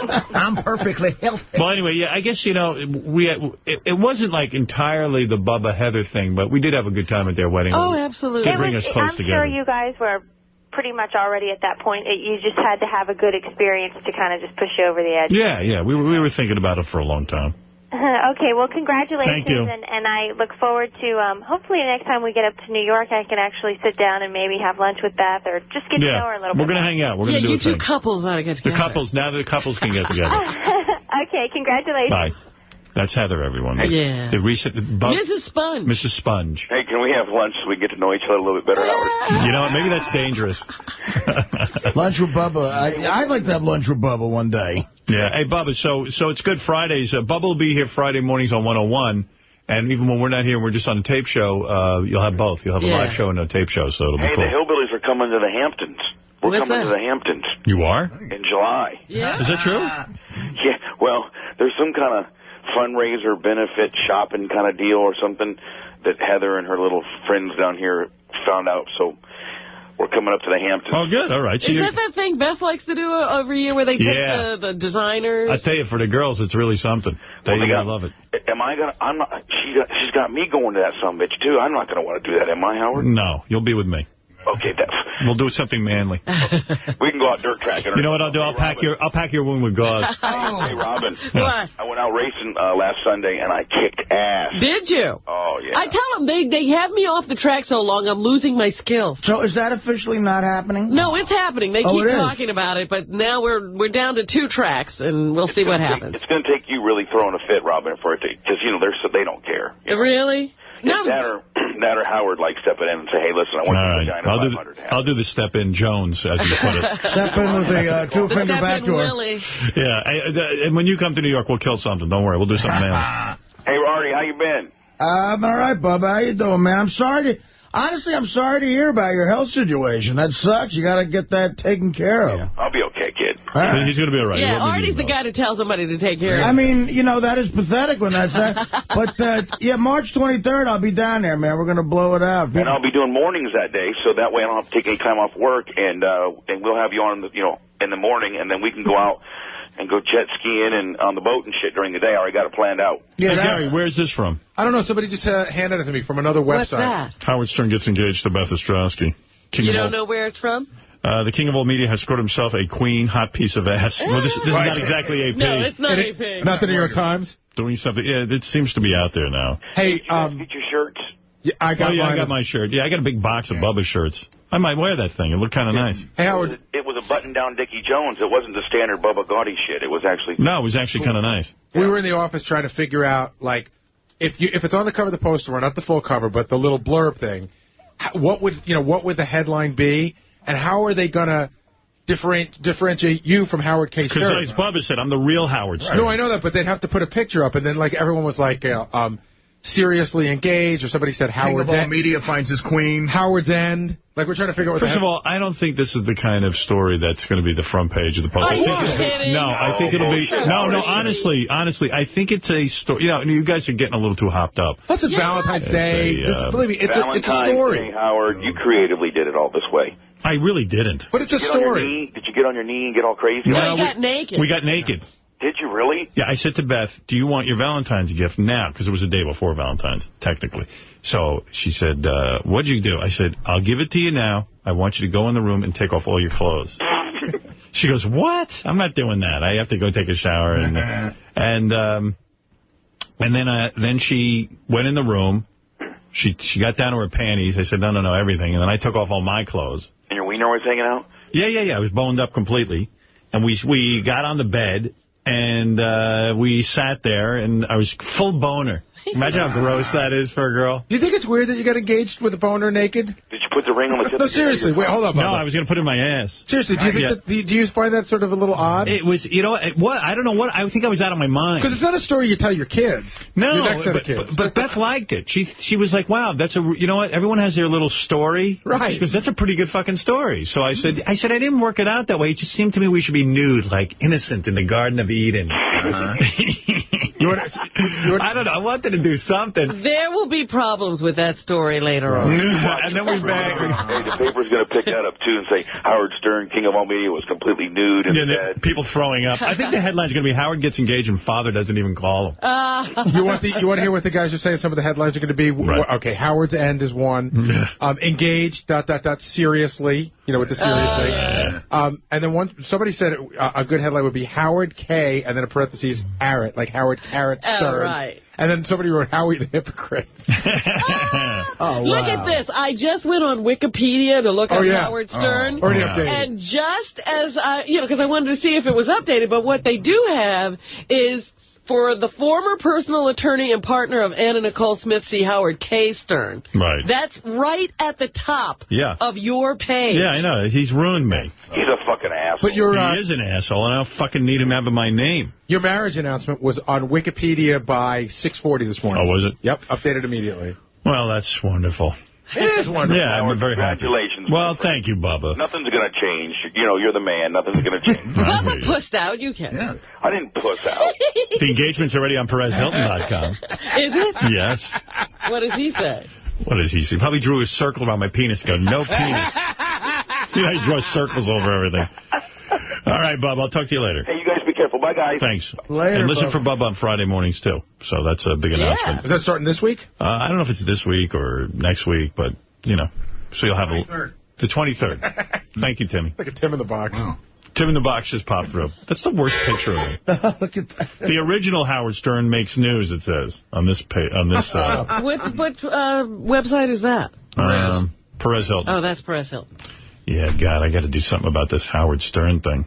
Speaker 22: I'm perfectly healthy.
Speaker 1: Well, anyway, yeah, I guess, it wasn't like entirely the Bubba Heather thing, but we did have a good time at their wedding.
Speaker 3: Oh, absolutely.
Speaker 1: To bring us close together.
Speaker 18: I'm sure you guys were pretty much already at that point. You just had to have a good experience to kind of just push you over the edge.
Speaker 1: Yeah, we were thinking about it for a long time.
Speaker 18: Okay, well, congratulations.
Speaker 1: Thank you.
Speaker 18: And I look forward to, hopefully next time we get up to New York, I can actually sit down and maybe have lunch with Beth or just get to know her a little bit.
Speaker 1: We're going to hang out. We're going to do a thing.
Speaker 3: You two couples ought to get together.
Speaker 1: Now the couples can get together.
Speaker 18: Okay, congratulations.
Speaker 1: Bye. That's Heather, everyone.
Speaker 3: Yeah.
Speaker 1: Mrs.
Speaker 3: Sponge.
Speaker 1: Mrs. Sponge.
Speaker 11: Hey, can we have lunch so we get to know each other a little bit better, Howard?
Speaker 1: You know what? Maybe that's dangerous.
Speaker 2: Lunch with Bubba. I'd like to have lunch with Bubba one day.
Speaker 1: Yeah. Hey, Bubba, so it's Good Fridays. Bubba will be here Friday mornings on 101. And even when we're not here and we're just on a tape show, you'll have both. You'll have a live show and a tape show, so it'll be cool.
Speaker 11: Hey, the Hillbillies are coming to the Hamptons. We're coming to the Hamptons.
Speaker 1: You are?
Speaker 11: In July.
Speaker 3: Yeah.
Speaker 1: Is that true?
Speaker 11: Yeah. Well, there's some kind of fundraiser, benefit, shopping kind of deal or something that Heather and her little friends down here found out. So we're coming up to the Hamptons.
Speaker 1: Oh, good. All right.
Speaker 3: Is that thing Beth likes to do every year where they take the designers?
Speaker 1: I tell you, for the girls, it's really something. You're going to love it.
Speaker 11: Am I going to? I'm not. She's got me going to that sumbitch, too. I'm not going to want to do that, am I, Howard?
Speaker 1: No. You'll be with me.
Speaker 11: Okay,
Speaker 1: we'll do something manly.
Speaker 11: We can go out dirt tracking.
Speaker 1: You know what I'll do? I'll pack your wound with gauze.
Speaker 11: Hey, Robin.
Speaker 3: What?
Speaker 11: I went out racing last Sunday, and I kicked ass.
Speaker 3: Did you?
Speaker 11: Oh, yeah.
Speaker 3: I tell them they have me off the track so long, I'm losing my skills.
Speaker 2: So is that officially not happening?
Speaker 3: No, it's happening. They keep talking about it, but now we're down to 2 tracks, and we'll see what happens.
Speaker 11: It's going to take you really throwing a fit, Robin, for it to, because they don't care.
Speaker 3: Really?
Speaker 11: No. That or Howard stepping in and say, hey, listen, I want to vagina 500.
Speaker 1: I'll do the step-in Jones, as you put it.
Speaker 2: Step in with a two-finger back door.
Speaker 1: Yeah, and when you come to New York, we'll kill something. Don't worry, we'll do something manly.
Speaker 11: Hey, Artie, how you been?
Speaker 2: I'm all right, Bubba. How you doing, man? I'm sorry to hear about your health situation. That sucks. You got to get that taken care of.
Speaker 11: Yeah. I'll be okay, kid.
Speaker 2: Right.
Speaker 1: He's going to be all right.
Speaker 3: Yeah, Artie's the guy to tell somebody to take care of.
Speaker 2: I mean, that is pathetic when that's that. But, March 23rd, I'll be down there, man. We're going to blow it out.
Speaker 11: And I'll be doing mornings that day, so that way I don't have to take any time off work, and we'll have you on, in the morning, and then we can go out and go jet skiing and on the boat and shit during the day. I already got it planned out.
Speaker 1: Yeah, hey, Gary, where's this from?
Speaker 6: I don't know. Somebody just handed it to me from another website.
Speaker 3: What's that?
Speaker 1: Howard Stern gets engaged to Beth Ostrowski.
Speaker 3: You don't know where it's from?
Speaker 1: The king of all media has scored himself a queen hot piece of ass. Well, this is not exactly AP.
Speaker 3: No, it's not AP.
Speaker 6: Not the New York Times?
Speaker 1: Doing something. Yeah, it seems to be out there now.
Speaker 6: Hey,
Speaker 11: get your shirts.
Speaker 6: Yeah, I got
Speaker 1: my shirt. Yeah, I got a big box of Bubba shirts. I might wear that thing. It looked kind of nice.
Speaker 6: Hey, Howard.
Speaker 11: It was a button-down Dickie Jones. It wasn't the standard Bubba Gaudy shit. It was actually...
Speaker 1: No, it was actually kind of nice.
Speaker 6: We were in the office trying to figure out, like, if it's on the cover of the poster, or not the full cover, but the little blurb thing, what would the headline be, and how are they going to differentiate you from Howard K. Stern?
Speaker 1: Because as Bubba said, I'm the real Howard Stern.
Speaker 6: No, I know that, but they'd have to put a picture up, and then like everyone was like, seriously engaged, or somebody said Howard's
Speaker 22: King of all media finds his queen.
Speaker 6: Howard's End. Like, we're trying to figure out what
Speaker 1: First of all, I don't think this is the kind of story that's going to be the front page of the Post.
Speaker 3: Are you kidding?
Speaker 1: No, I think it'll be... No, honestly, I think it's a story. You guys are getting a little too hopped up.
Speaker 6: Plus, it's Valentine's Day. Believe me, it's a story.
Speaker 11: Day, Howard, you creatively did it all this way.
Speaker 1: I really didn't.
Speaker 6: But it's a story.
Speaker 11: Did you get on your knee and get all crazy?
Speaker 3: No, we got naked.
Speaker 1: We got naked.
Speaker 11: Did you really?
Speaker 1: Yeah, I said to Beth, do you want your Valentine's gift now? Because it was a day before Valentine's, technically. So she said, what'd you do? I said, I'll give it to you now. I want you to go in the room and take off all your clothes. She goes, what? I'm not doing that. I have to go take a shower. And then she went in the room. She got down to her panties. I said, no, everything. And then I took off all my clothes.
Speaker 11: And your wiener was hanging out?
Speaker 1: Yeah. I was boned up completely. And we got on the bed. And we sat there, and I was full boner. Imagine how gross that is for a girl.
Speaker 6: Do you think it's weird that you got engaged with a boner naked?
Speaker 11: Did you put the ring on the tip?
Speaker 6: No, seriously. Wait, hold up.
Speaker 1: No, I was going to put it in my ass.
Speaker 6: Seriously, do you find that sort of a little odd?
Speaker 1: It was, what? I don't know what. I think I was out of my mind.
Speaker 6: Because it's not a story you tell your kids.
Speaker 1: No,
Speaker 6: your next set of kids.
Speaker 1: But Beth liked it. She was like, wow, that's you know what? Everyone has their little story.
Speaker 6: Right.
Speaker 1: She goes, that's a pretty good fucking story. So I said, I didn't work it out that way. It just seemed to me we should be nude, like innocent in the Garden of Eden. I don't know. I wanted to do something.
Speaker 3: There will be problems with that story later on.
Speaker 1: And then we bang.
Speaker 11: Hey, the paper's going to pick that up, too, and say Howard Stern, King of all media, was completely nude and dead.
Speaker 1: People throwing up. I think the headline's going to be Howard gets engaged and father doesn't even call him.
Speaker 6: You want to hear what the guys are saying? Some of the headlines are going to be, right. Okay, Howard's End is one. Engaged, ... seriously, with the serious thing. Yeah. And then somebody said a good headline would be Howard K., and then a parentheses, Arrett, like Howard Carrot Stern.
Speaker 3: Oh, right.
Speaker 6: And then somebody wrote Howie the Hypocrite.
Speaker 3: Look at this. I just went on Wikipedia to look up Howard Stern. And just as because I wanted to see if it was updated, but what they do have is for the former personal attorney and partner of Anna Nicole Smith, C. Howard K. Stern.
Speaker 1: Right.
Speaker 3: That's right at the top of your page.
Speaker 1: Yeah, I know. He's ruined me.
Speaker 11: He's a fucking asshole.
Speaker 6: But
Speaker 1: he is an asshole, and I don't fucking need him having my name.
Speaker 6: Your marriage announcement was on Wikipedia by 6:40 this morning.
Speaker 1: Oh, was it?
Speaker 6: Yep, updated immediately.
Speaker 1: Well, that's wonderful.
Speaker 6: It is wonderful.
Speaker 1: Yeah, I'm very happy.
Speaker 11: Congratulations.
Speaker 1: Well, thank you, Bubba.
Speaker 11: Nothing's going to change. You're the man. Nothing's going to change.
Speaker 3: Bubba pussed out. You can.
Speaker 11: Yeah. I didn't puss out.
Speaker 1: The engagement's already on PerezHilton.com.
Speaker 3: Is it?
Speaker 1: Yes.
Speaker 3: What does he say?
Speaker 1: What does he say? Probably drew a circle around my penis. Go, no penis. He draws circles over everything. All right, Bubba. I'll talk to you later.
Speaker 11: Hey, you guys be careful. Bye, guys.
Speaker 1: Thanks.
Speaker 6: Later,
Speaker 1: and listen
Speaker 6: Bubba.
Speaker 1: for Bubba on Friday mornings, too. So that's a big announcement.
Speaker 6: Is that starting this week?
Speaker 1: I don't know if it's this week or next week, but, so you'll have the 23rd. Thank you, Timmy.
Speaker 6: Like a Tim in the Box. Wow.
Speaker 1: Tim in the Box just popped through. That's the worst picture of him.
Speaker 6: Look at that.
Speaker 1: The original Howard Stern makes news, it says, on this page.
Speaker 3: What website is that?
Speaker 1: Perez Hilton.
Speaker 3: Oh, that's Perez Hilton.
Speaker 1: Yeah, God, I got to do something about this Howard Stern thing.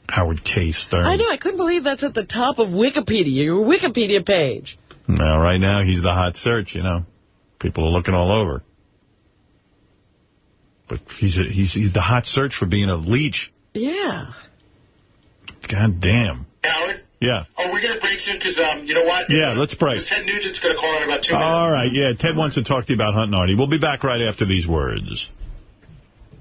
Speaker 1: Howard K. Stern.
Speaker 3: I know. I couldn't believe that's at the top of Wikipedia, your Wikipedia page.
Speaker 1: Now, right now, he's the hot search, People are looking all over. But he's the hot search for being a leech.
Speaker 3: Yeah.
Speaker 1: God damn.
Speaker 9: Howard?
Speaker 1: Yeah.
Speaker 9: Oh, we're going to break soon because, you know what?
Speaker 1: Yeah, let's break.
Speaker 9: Because Ted Nugent's going to call in about 2 minutes.
Speaker 1: All right, yeah. Ted wants to talk to you about Hunt and Artie. We'll be back right after these words.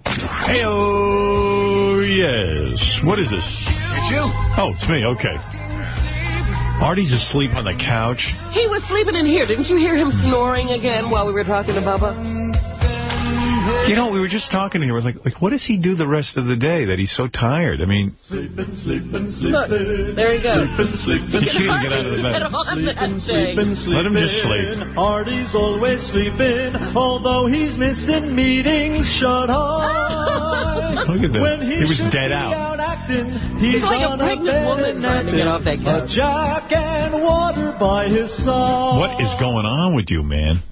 Speaker 1: Hey-oh, yes. What is this?
Speaker 22: It's you.
Speaker 1: Oh, it's me. Okay. Artie's asleep on the couch.
Speaker 3: He was sleeping in here. Didn't you hear him snoring again while we were talking to Bubba?
Speaker 1: We were just talking to him. We're like, what does he do the rest of the day that he's so tired? I mean...
Speaker 3: Sleeping. Look, there he goes.
Speaker 1: He can't get out of the bed. Let him just sleep.
Speaker 19: Artie's always sleeping, although he's missing meetings. Shut up.
Speaker 1: Look at this. He was dead out.
Speaker 3: He's like a pregnant woman trying to get off that couch.
Speaker 19: A jack and water by his side.
Speaker 1: What is going on with you, man?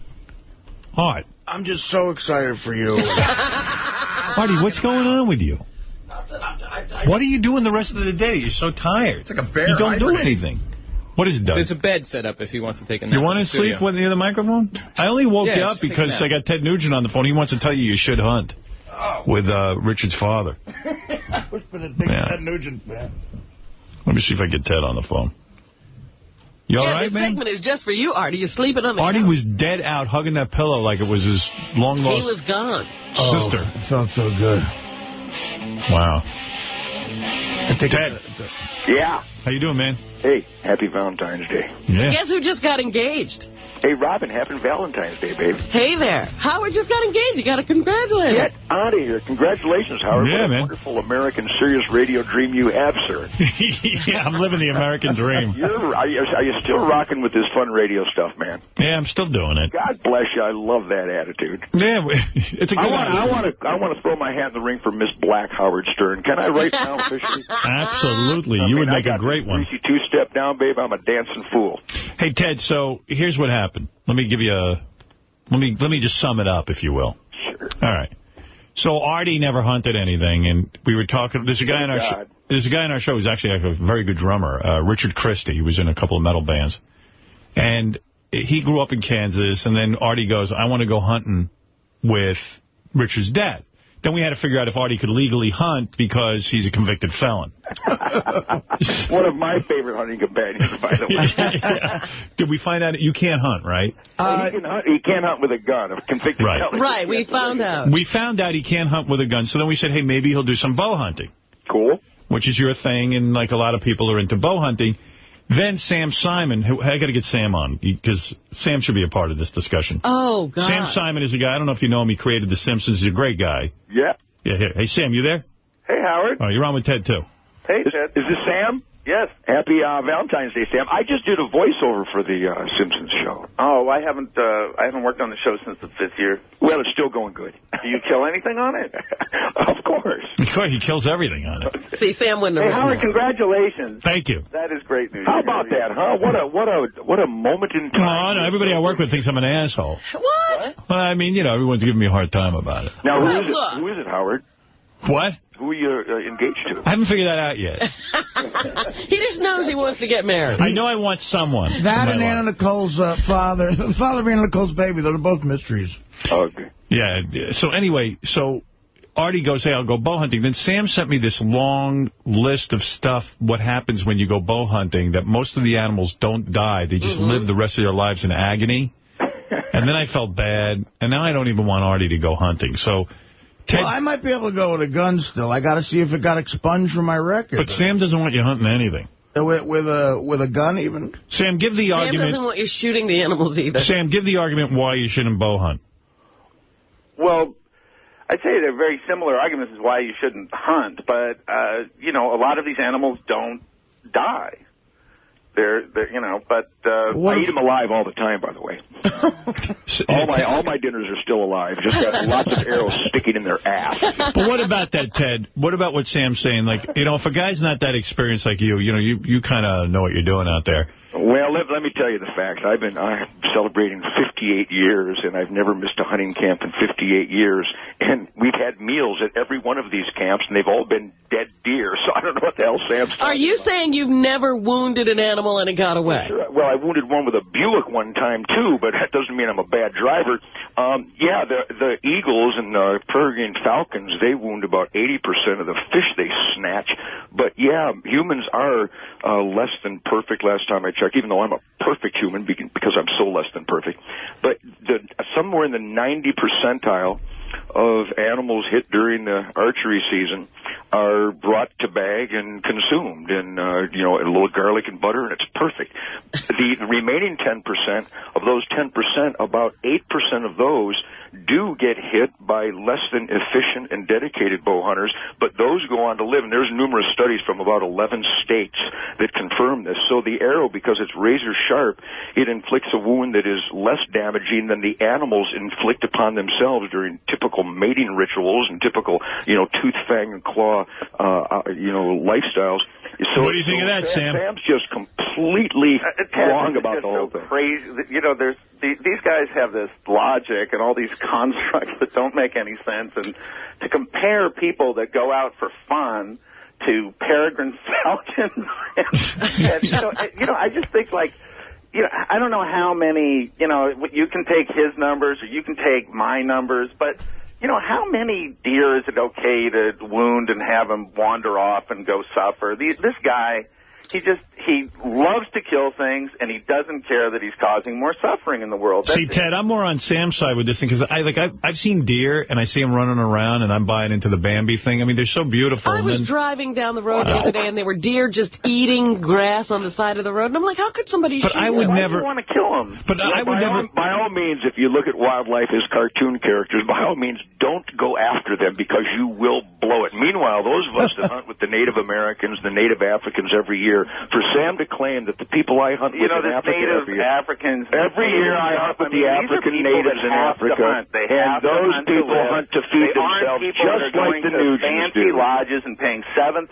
Speaker 1: heart.
Speaker 2: I'm just so excited for you.
Speaker 1: Artie, what's going on with you? What are you doing the rest of the day? You're so tired. It's like a bear. You don't do anything. What is it, Doug?
Speaker 4: There's a bed set up if he wants to take a nap.
Speaker 1: You want to sleep near the microphone? I only woke you up
Speaker 4: just take a
Speaker 1: because
Speaker 4: nap.
Speaker 1: I got Ted Nugent on the phone. He wants to tell you should hunt with Richard's father.
Speaker 2: I've been a big Ted Nugent fan.
Speaker 1: Let me see if I get Ted on the phone. You all right,
Speaker 3: this
Speaker 1: man?
Speaker 3: segment is just for you, Artie. You're sleeping on the
Speaker 1: Artie
Speaker 3: couch.
Speaker 1: was dead out, hugging that pillow like it was his long-lost
Speaker 3: He was gone.
Speaker 1: sister.
Speaker 2: It felt so good.
Speaker 1: Wow.
Speaker 2: Ted.
Speaker 11: Yeah.
Speaker 1: How you doing, man?
Speaker 11: Hey, happy Valentine's Day.
Speaker 1: Yeah.
Speaker 3: Guess who just got engaged?
Speaker 11: Hey, Robin, happy Valentine's Day, babe.
Speaker 3: Hey there. Howard just got engaged. You got to congratulate him.
Speaker 11: Get out of here. Congratulations, Howard.
Speaker 1: Yeah,
Speaker 11: what a
Speaker 1: man.
Speaker 11: wonderful American Sirius radio dream you have, sir.
Speaker 1: Yeah, I'm living the American dream.
Speaker 11: Are you still rocking with this fun radio stuff, man?
Speaker 1: Yeah, I'm still doing it.
Speaker 11: God bless you. I love that attitude.
Speaker 1: Yeah, it's a good attitude.
Speaker 11: I want to throw my hat in the ring for Miss Black, Howard Stern. Can I right now officially?
Speaker 1: Absolutely. You would make a great one.
Speaker 11: Greasy two-step down, babe. I'm a dancing fool.
Speaker 1: Hey, Ted, so here's what happened. Let me give you let me just sum it up, if you will.
Speaker 11: Sure.
Speaker 1: All right. So Artie never hunted anything, and we were talking. There's a guy in our show. There's a guy in our show who's actually a very good drummer, Richard Christie. He was in a couple of metal bands, and he grew up in Kansas. And then Artie goes, "I want to go hunting with Richard's dad." Then we had to figure out if Artie could legally hunt because he's a convicted felon.
Speaker 11: One of my favorite hunting companions, by the way.
Speaker 1: Yeah. Did we find out you can't hunt, right?
Speaker 11: He can't hunt with a gun. A convicted felon.
Speaker 3: Right, we found out.
Speaker 1: We found out he can't hunt with a gun, so then we said, hey, maybe he'll do some bow hunting.
Speaker 11: Cool.
Speaker 1: Which is your thing, and like a lot of people are into bow hunting. Then Sam Simon, I got to get Sam on, because Sam should be a part of this discussion.
Speaker 3: Oh, God.
Speaker 1: Sam Simon is a guy, I don't know if you know him, he created The Simpsons, he's a great guy.
Speaker 11: Yeah.
Speaker 1: Yeah, here. Hey, Sam, you there?
Speaker 11: Hey, Howard.
Speaker 1: Oh, you're on with Ted, too.
Speaker 11: Hey, Ted. Is this Sam? Yes. Happy Valentine's Day, Sam. I just did a voiceover for the Simpsons show.
Speaker 12: Oh, I haven't worked on the show since the 5th year.
Speaker 11: Well, it's still going good.
Speaker 12: Do you kill anything on it?
Speaker 11: Of course.
Speaker 1: He kills everything on it.
Speaker 3: See, Sam wouldn't
Speaker 12: Hey,
Speaker 3: have
Speaker 12: Howard, congratulations.
Speaker 1: Thank you.
Speaker 12: That is great news.
Speaker 11: How about that, huh? What a moment in time.
Speaker 1: Oh, no, everybody I work with thinks I'm an asshole.
Speaker 3: What?
Speaker 1: Well, I mean, everyone's giving me a hard time about it.
Speaker 11: Now, who is it, Howard?
Speaker 1: What?
Speaker 11: Who are you engaged to?
Speaker 1: I haven't figured that out yet.
Speaker 3: He just knows he wants to get married.
Speaker 1: I know I want someone.
Speaker 2: That and Anna Nicole's father, the father of Anna Nicole's baby, those are both mysteries.
Speaker 11: Okay.
Speaker 1: Yeah, so anyway, Artie goes, hey, I'll go bow hunting. Then Sam sent me this long list of stuff, what happens when you go bow hunting, that most of the animals don't die. They just live the rest of their lives in agony. And then I felt bad, and now I don't even want Artie to go hunting. So, Ted,
Speaker 2: well, I might be able to go with a gun still. I got to see if it got expunged from my record.
Speaker 1: But Sam doesn't want you hunting anything.
Speaker 2: With a gun, even?
Speaker 1: Sam, give the argument.
Speaker 3: Sam doesn't want you shooting the animals either.
Speaker 1: Sam, give the argument why you shouldn't bow hunt.
Speaker 12: Well, I'd say they're very similar arguments as why you shouldn't hunt, but, a lot of these animals don't die. They're but
Speaker 11: I eat them alive all the time, by the way. all my dinners are still alive. Just got lots of arrows sticking in their ass.
Speaker 1: But what about that, Ted? What about what Sam's saying? Like, if a guy's not that experienced like you you kind of know what you're doing out there.
Speaker 11: Well, let me tell you the facts. I'm celebrating 58 years, and I've never missed a hunting camp in 58 years. And we've had meals at every one of these camps, and they've all been dead deer. So I don't know what the hell Sam's talking
Speaker 3: Are you
Speaker 11: about.
Speaker 3: saying you've never wounded an animal and it got away?
Speaker 11: Sure. Well, I wounded one with a Buick one time, too, but that doesn't mean I'm a bad driver. Yeah, the eagles and the peregrine falcons, they wound about 80% of the fish they snatch. But, yeah, humans are less than perfect last time I checked, even though I'm a perfect human because I'm so less than perfect. But somewhere in the 90 percentile of animals hit during the archery season are brought to bag and consumed, and a little garlic and butter, and it's perfect. The remaining 10% of those 10%, about 8% of those
Speaker 5: do get hit by less than efficient and dedicated bow hunters, but those go on to live. And there's numerous studies from about 11 states that confirm this. So the arrow, because it's razor sharp, it inflicts a wound that is less damaging than the animals inflict upon themselves during typical mating rituals and typical, tooth, fang, and claw, lifestyles. So,
Speaker 1: what do you think of that, Sam?
Speaker 5: Sam's just completely wrong about the whole thing.
Speaker 20: Crazy. These guys have this logic and all these constructs that don't make any sense, and to compare people that go out for fun to peregrine falcons, and I just think I don't know how many. You can take his numbers or you can take my numbers, but. How many deer is it okay to wound and have them wander off and go suffer? This guy, he loves to kill things, and he doesn't care that he's causing more suffering in the world.
Speaker 1: See, Ted, I'm more on Sam's side with this thing, because I've seen deer, and I see them running around, and I'm buying into the Bambi thing. I mean, they're so beautiful.
Speaker 3: I was driving down the road the other day, and there were deer just eating grass on the side of the road, and I'm like, how could somebody shoot
Speaker 5: I would
Speaker 3: them?
Speaker 5: never
Speaker 20: want to kill them.
Speaker 1: But I would never.
Speaker 5: By all means, if you look at wildlife as cartoon characters, by all means, don't go after them because you will blow it. Meanwhile, those of us that hunt with the Native Americans, the Native Africans every year, for Sam to claim that the people I hunt with in Africa every year I hunt with the African natives in Africa, and those people hunt to feed themselves just like the Nugents do.
Speaker 20: Fancy lodges and paying $7,000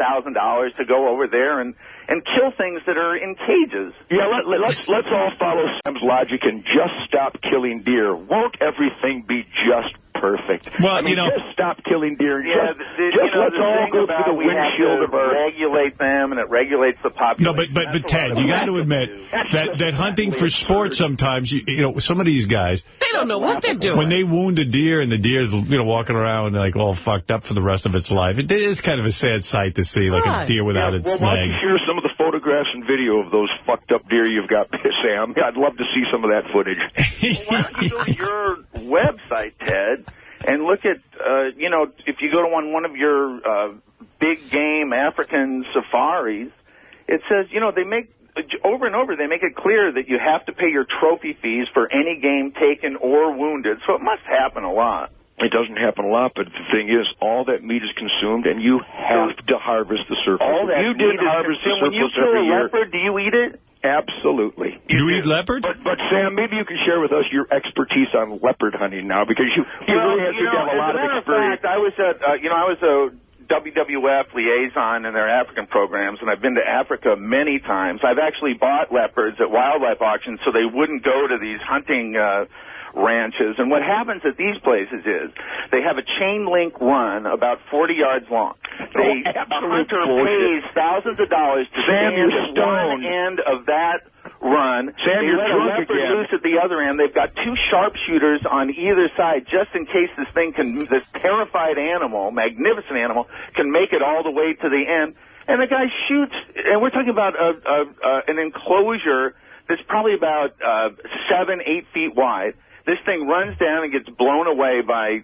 Speaker 20: to go over there and kill things that are in cages.
Speaker 5: Yeah, let's all follow Sam's logic and just stop killing deer. Won't everything be just perfect?
Speaker 1: Well,
Speaker 5: just stop killing deer.
Speaker 20: Yeah,
Speaker 5: let's all go through the windshield of our...
Speaker 20: regulate them, and it regulates the population.
Speaker 1: No, but Ted, you got to admit that hunting for sport sometimes, some of these guys...
Speaker 3: They don't know what they're doing.
Speaker 1: When they wound a deer and the deer's, walking around like all fucked up for the rest of its life, it is kind of a sad sight to see, like a deer without its leg.
Speaker 5: Why don't you share some of the photographs and video of those fucked up deer you've got, Sam? I'd love to see some of that footage.
Speaker 20: Why don't you go to your website, Ted, and look at, if you go to one of your big game African safaris, it says, they make, over and over, they make it clear that you have to pay your trophy fees for any game taken or wounded, so it must happen a lot.
Speaker 5: It doesn't happen a lot, but the thing is, all that meat is consumed, and you have to harvest the surplus.
Speaker 20: All that
Speaker 5: you didn't harvest the surplus
Speaker 20: when you kill
Speaker 5: every
Speaker 20: a
Speaker 5: year.
Speaker 20: leopard, do you eat it?
Speaker 5: Absolutely.
Speaker 1: You eat leopard?
Speaker 5: But Sam, maybe you can share with us your expertise on leopard hunting now, because you really have a lot of experience.
Speaker 20: Fact, I was at, I was a WWF liaison in their African programs, and I've been to Africa many times. I've actually bought leopards at wildlife auctions so they wouldn't go to these hunting ranches. And what happens at these places is they have a chain link run about 40 yards long. A hunter pays thousands of dollars to stand at one end of that run.
Speaker 5: Sam,
Speaker 20: they let a leopard loose at the other end. They've got two sharpshooters on either side just in case this terrified animal, magnificent animal, can make it all the way to the end. And the guy shoots, and we're talking about an enclosure that's probably about 7-8 feet wide. This thing runs down and gets blown away by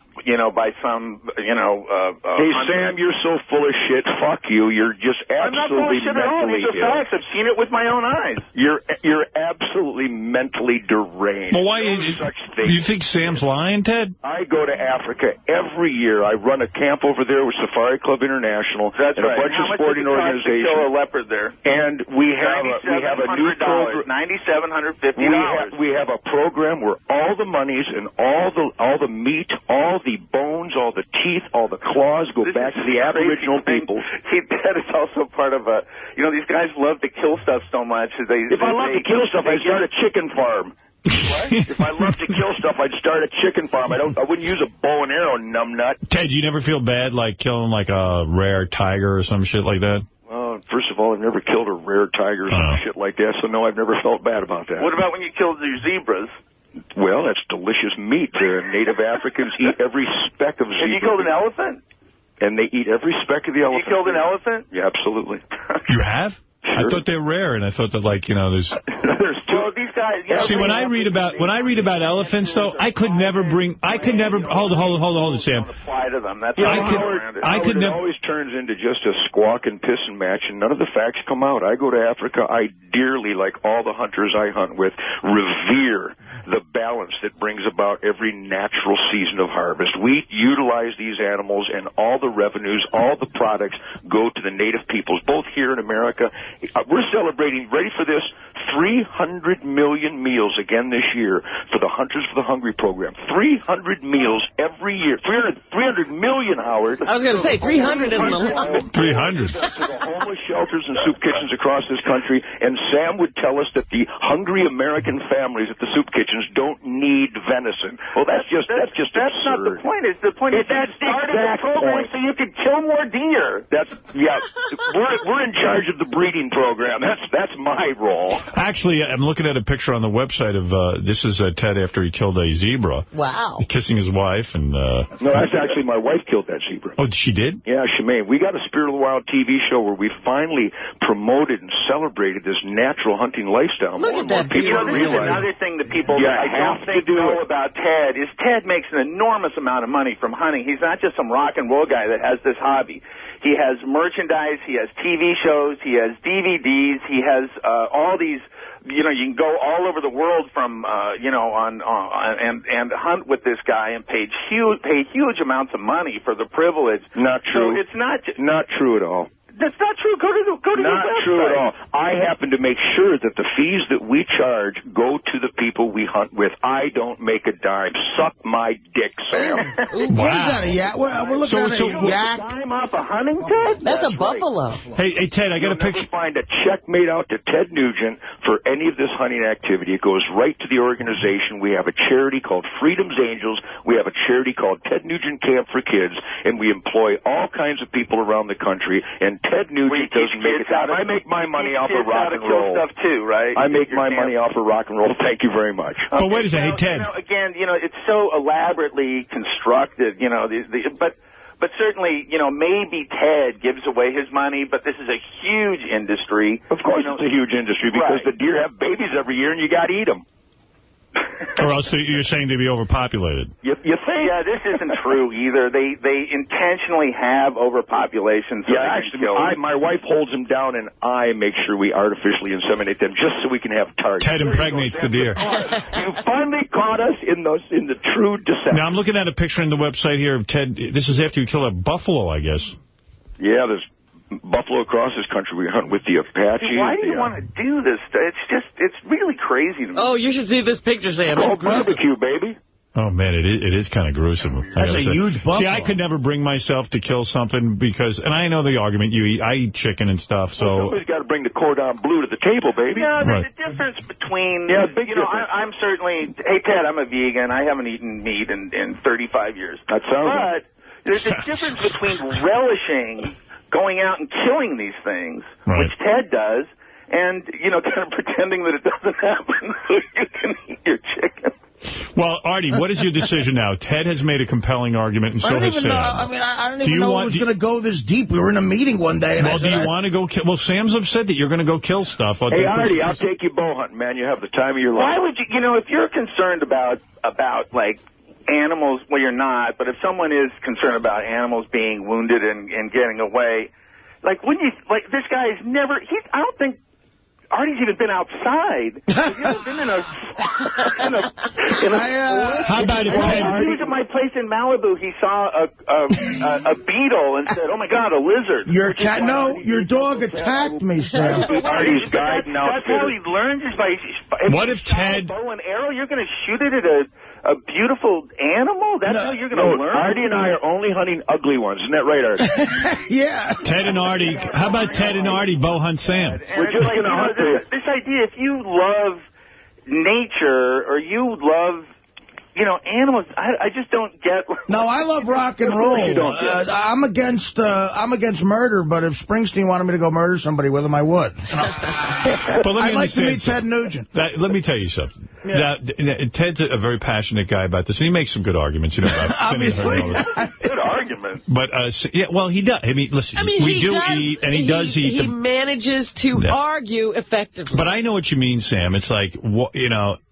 Speaker 20: some.
Speaker 5: Hey, Sam, you're so full of shit. Fuck you. You're just absolutely
Speaker 20: I'm not full of shit at all. These are facts. I've seen it with my own eyes.
Speaker 5: You're absolutely mentally deranged.
Speaker 1: Well, why do you think Sam's lying, Ted?
Speaker 5: I go to Africa every year. I run a camp over there with Safari Club International and a bunch of sporting organizations.
Speaker 20: How much does it cost to kill a leopard there?
Speaker 5: And we have a new program.
Speaker 20: $9,750.
Speaker 5: We have a program where all the monies and all the meat, all the bones, all the teeth, all the claws go back to the Aboriginal people.
Speaker 20: See, that is also part of these guys love to kill stuff so much.
Speaker 5: If I love to kill stuff, I'd start a chicken farm. What? If I love to kill stuff, I'd start a chicken farm. I wouldn't use a bow and arrow, numbnut.
Speaker 1: Ted, you never feel bad like killing like a rare tiger or some shit like that?
Speaker 5: Well, first of all, I've never killed a rare tiger or some shit like that, so no, I've never felt bad about that.
Speaker 20: What about when you killed your zebras?
Speaker 5: Well, that's delicious meat. Native Africans eat every speck of zebra.
Speaker 20: Have you killed an elephant?
Speaker 5: And they eat every speck of the elephant.
Speaker 20: You killed an elephant?
Speaker 5: Yeah, absolutely.
Speaker 1: You have?
Speaker 5: Sure.
Speaker 1: I thought they were rare, and I thought that, there's...
Speaker 20: Well, these guys...
Speaker 1: See, when I read about elephants, though, I could never... Hold on, Sam.
Speaker 20: Apply to them. That's
Speaker 5: it always turns into just a squawk and pissing match, and none of the facts come out. I go to Africa. I dearly, like all the hunters I hunt with, revere the balance that brings about every natural season of harvest. We utilize these animals, and all the revenues, all the products go to the native peoples, both here in America. We're celebrating, ready for this, 300 million meals again this year for the Hunters for the Hungry program. 300 meals every year. 300 million, Howard.
Speaker 3: I was going to say, 300 isn't a lot.
Speaker 1: 300.
Speaker 5: To the homeless shelters and soup kitchens across this country, and Sam would tell us that the hungry American families at the soup kitchens don't need venison. Well, that's
Speaker 12: not the point. The point is that started the program so you could kill more deer.
Speaker 5: We're in charge of the breeding program. That's my role.
Speaker 1: Actually, I'm looking at a picture on the website of this is Ted after he killed a zebra.
Speaker 3: Wow.
Speaker 1: Kissing his wife and.
Speaker 5: No, that's actually my wife killed that zebra.
Speaker 1: Oh, she did?
Speaker 5: Yeah, she may. We got a Spirit of the Wild TV show where we finally promoted and celebrated this natural hunting lifestyle.
Speaker 3: Look at that.
Speaker 12: This is another thing that people I don't think know about Ted is Ted makes an enormous amount of money from hunting. He's not just some rock and roll guy that has this hobby. He has merchandise, he has TV shows, he has DVDs, he has all these. You can go all over the world from and hunt with this guy and pay huge amounts of money for the privilege.
Speaker 5: Not true.
Speaker 12: So it's
Speaker 5: not true at all.
Speaker 12: That's not true. Go to the
Speaker 5: Not
Speaker 12: website.
Speaker 5: true at all. I happen to make sure that the fees that we charge go to the people we hunt with. I don't make a dime. Suck my dick, Sam.
Speaker 2: What is that, a yak? We're looking at a yak.
Speaker 12: Dime off a hunting Ted?
Speaker 3: That's a buffalo.
Speaker 1: Hey, Ted, I got a picture.
Speaker 5: You'll never find a check made out to Ted Nugent for any of this hunting activity. It goes right to the organization. We have a charity called Freedom's Angels. We have a charity called Ted Nugent Camp for Kids, and we employ all kinds of people around the country. And Ted Nugent doesn't make it out. I make my money off of rock and roll
Speaker 12: stuff too, right?
Speaker 5: I make my money off of rock and roll. Thank you very much.
Speaker 1: But wait a second, hey Ted.
Speaker 12: Again, it's so elaborately constructed. But certainly, maybe Ted gives away his money, but this is a huge industry.
Speaker 5: Of course, it's a huge industry because the deer have babies every year, and you got to eat them.
Speaker 1: Or else you're saying to be overpopulated.
Speaker 5: You think?
Speaker 12: Yeah, this isn't true either. They intentionally have overpopulation. So actually,
Speaker 5: my wife holds them down, and I make sure we artificially inseminate them just so we can have targets.
Speaker 1: Ted impregnates the deer.
Speaker 5: You finally caught us in the true deception.
Speaker 1: Now, I'm looking at a picture on the website here of Ted. This is after you killed a buffalo, I guess.
Speaker 5: Yeah, there's buffalo across this country. We hunt with the Apaches.
Speaker 12: Why do you want to do this? It's really crazy to me.
Speaker 3: Oh, you should see this picture, Sam.
Speaker 5: It's barbecue, baby.
Speaker 1: Oh, man, it is kind of gruesome.
Speaker 2: That's a huge buffalo.
Speaker 1: See, I could never bring myself to kill something because, and I know the argument, I eat chicken and stuff, so...
Speaker 5: Well, somebody's got to bring the cordon bleu to the table, baby.
Speaker 12: Yeah, there's a difference between, I'm certainly, hey, Ted, I'm a vegan. I haven't eaten meat in 35 years.
Speaker 5: That sounds
Speaker 12: But there's a difference between relishing going out and killing these things, which Ted does, and, kind of pretending that it doesn't happen so you can eat your chicken.
Speaker 1: Well, Artie, what is your decision now? Ted has made a compelling argument, and so has Sam.
Speaker 2: I don't even know it was going to go this deep. We were in a meeting one day. And
Speaker 1: do you want to go kill? Well, Sam's upset that you're going to go kill stuff.
Speaker 5: Hey, Artie, I'll take you bow hunting, man. You have the time of your life.
Speaker 12: Why would you, if you're concerned about like, animals, well, you're not, but if someone is concerned about animals being wounded and getting away, like, wouldn't you, like, this guy has never, I don't think Artie's even been outside. Have you ever been in a
Speaker 1: how about if Ted...
Speaker 12: He was at my place in Malibu. He saw a beetle and said, "Oh my God, a lizard."
Speaker 2: Your dog attacked me, Sam.
Speaker 5: Artie's guiding out.
Speaker 12: That's how he learns is by.
Speaker 1: What if Ted...
Speaker 12: bow and arrow? You're going to shoot it at a beautiful animal? That's how you're going to learn?
Speaker 5: Artie and I are only hunting ugly ones. Isn't that right, Artie?
Speaker 2: Yeah.
Speaker 1: Ted and Artie. How about Ted and Artie bow hunt Sam?
Speaker 12: We're just like, this idea, if you love nature or you love, animals, I just don't get.
Speaker 2: No, I love rock and roll. I'm against murder, but if Springsteen wanted me to go murder somebody with him, I would. I'd like to meet Ted Nugent.
Speaker 1: Let me tell you something. Yeah. Ted's a very passionate guy about this, and he makes some good arguments. About
Speaker 2: obviously.
Speaker 12: Good argument.
Speaker 1: But, he does. I mean, listen, we do eat, and he does eat.
Speaker 3: He manages to argue effectively.
Speaker 1: But I know what you mean, Sam. It's like,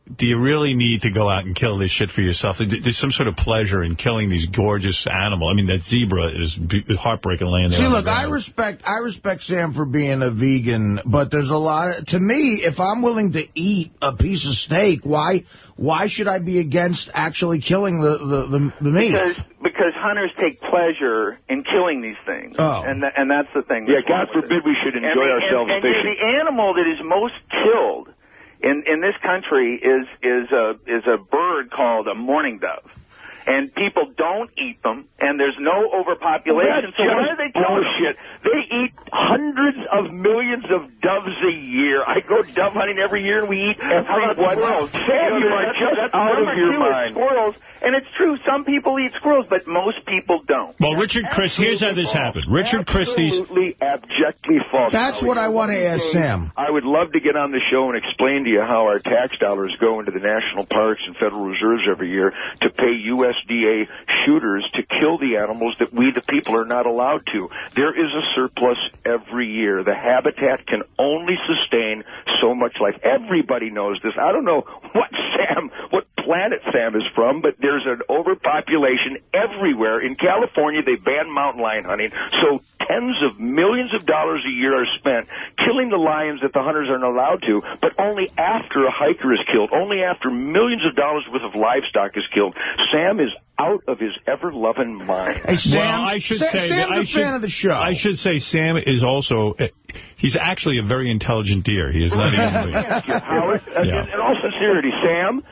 Speaker 1: do you really need to go out and kill this shit for yourself? There's some sort of pleasure in killing these gorgeous animals. I mean, that zebra is heartbreaking laying there.
Speaker 2: See, look, I respect Sam for being a vegan, but there's a lot of, to me, if I'm willing to eat a piece of steak, why should I be against actually killing the meat?
Speaker 12: Because hunters take pleasure in killing these things.
Speaker 2: Oh.
Speaker 12: And that's the thing.
Speaker 5: Yeah, God forbid we should enjoy ourselves fishing.
Speaker 12: And the animal that is most killed in this country is a bird called a mourning dove. And people don't eat them, and there's no overpopulation. So why are they killing them?
Speaker 5: They eat hundreds of millions of doves a year. I go dove hunting every year, and we eat every one. Sam, you are just out of your mind.
Speaker 12: Squirrels, and it's true, some people eat squirrels, but most people don't.
Speaker 1: Well, Richard Christie, here's how this happened. Richard Christie's...
Speaker 5: Absolutely, abjectly false.
Speaker 2: That's what I want to ask Sam.
Speaker 5: I would love to get on the show and explain to you how our tax dollars go into the national parks and federal reserves every year to pay USDA shooters to kill the animals that we, the people, are not allowed to. There is a surplus every year. The habitat can only sustain so much life. Everybody knows this. I don't know what planet Sam is from, but there's an overpopulation everywhere. In California, they banned mountain lion hunting, so tens of millions of dollars a year are spent killing the lions that the hunters aren't allowed to, but only after a hiker is killed, only after millions of dollars worth of livestock is killed. Sam is out of his ever-loving mind.
Speaker 2: Hey, Sam,
Speaker 1: well, I should say
Speaker 2: Sam's a fan of the show.
Speaker 1: I should say Sam is also... He's actually a very intelligent deer. He is not even...
Speaker 5: In all sincerity, Sam,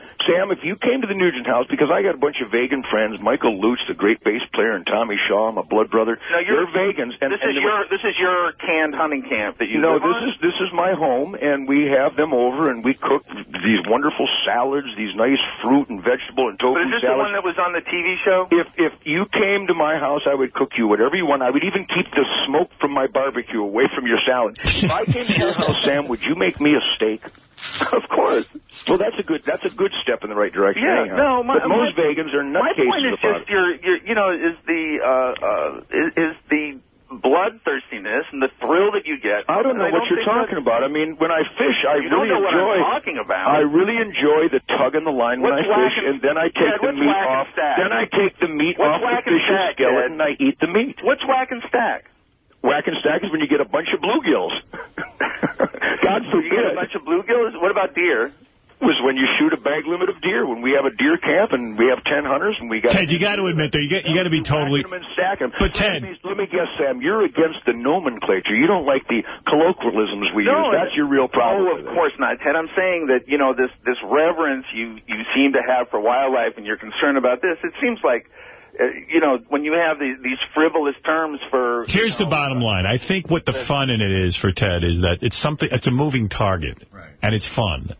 Speaker 5: if you came to the Nugent house, because I got a bunch of vegan friends, Michael Lutz, the great bass player, and Tommy Shaw, my blood brother.
Speaker 12: No,
Speaker 5: they're vegans. And
Speaker 12: this is your canned hunting camp that you live on?
Speaker 5: This is my home, and we have them over, and we cook these wonderful salads, these nice fruit and vegetable and tofu salads.
Speaker 12: But is this the one that was on the TV show?
Speaker 5: If you came to my house, I would cook you whatever you want. I would even keep the smoke from my barbecue away from your salad. If I came to your house, Sam, would you make me a steak?
Speaker 12: Of course.
Speaker 5: Well, that's a good step in the right direction.
Speaker 12: Yeah,
Speaker 5: anyhow. But most vegans are nutcases.
Speaker 12: My point is just is the bloodthirstiness and the thrill that you get.
Speaker 5: I don't know what you're talking about. I mean, when I fish, I really enjoy.
Speaker 12: What I'm talking about.
Speaker 5: I really enjoy the tug in the line when I fish, and then I take the meat off. Then I take the meat off the fish's skeleton, and I eat the meat.
Speaker 12: What's whack and stack?
Speaker 5: Whack and stack is when you get a bunch of bluegills. God forbid.
Speaker 12: You get a bunch of bluegills? What about deer?
Speaker 5: Was when you shoot a bag limit of deer. When we have a deer camp and we have 10 hunters and we got...
Speaker 1: Ted, you got to admit, though, you got to be totally...
Speaker 5: Them and stack them.
Speaker 1: But Ted...
Speaker 5: Let me guess, Sam, you're against the nomenclature. You don't like the colloquialisms we use. That's your real problem.
Speaker 12: Oh, of course not, Ted. I'm saying that, this reverence you seem to have for wildlife and you're concerned about this, it seems like... when you have these frivolous terms for...
Speaker 1: Here's the bottom line. I think what the fun in it is for Ted is that it's a moving target. Right. And it's fun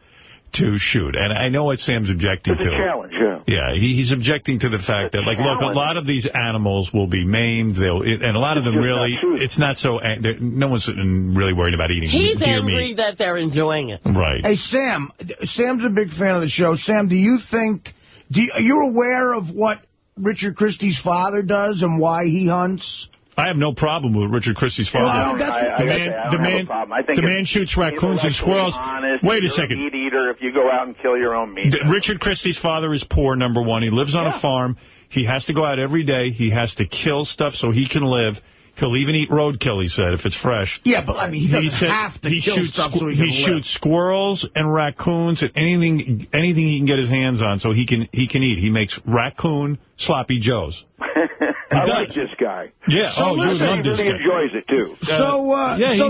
Speaker 1: to shoot. And I know what Sam's objecting to.
Speaker 5: It's a challenge, yeah.
Speaker 1: Yeah, he's objecting to the fact that, look, a lot of these animals will be maimed, and a lot of them really, it's not so, no one's really worried about eating deer meat.
Speaker 3: He's angry that they're enjoying it.
Speaker 1: Right.
Speaker 2: Hey, Sam's a big fan of the show. Sam, are you aware of what Richard Christie's father does and why he hunts?
Speaker 1: I have no problem with Richard Christie's father. The man shoots raccoons and squirrels. Wait a second.
Speaker 12: Meat eater if you go out and kill your own meat.
Speaker 1: Richard Christie's father is poor, number one. He lives on a farm. He has to go out every day. He has to kill stuff so he can live. He'll even eat roadkill, he said, if it's fresh.
Speaker 2: Yeah, but I mean, he doesn't have to kill stuff so he can live.
Speaker 1: He shoots squirrels and raccoons and anything he can get his hands on so he can eat. He makes raccoon sloppy joes.
Speaker 5: I like this guy.
Speaker 1: Yeah,
Speaker 5: you love this guy. He really enjoys it, too.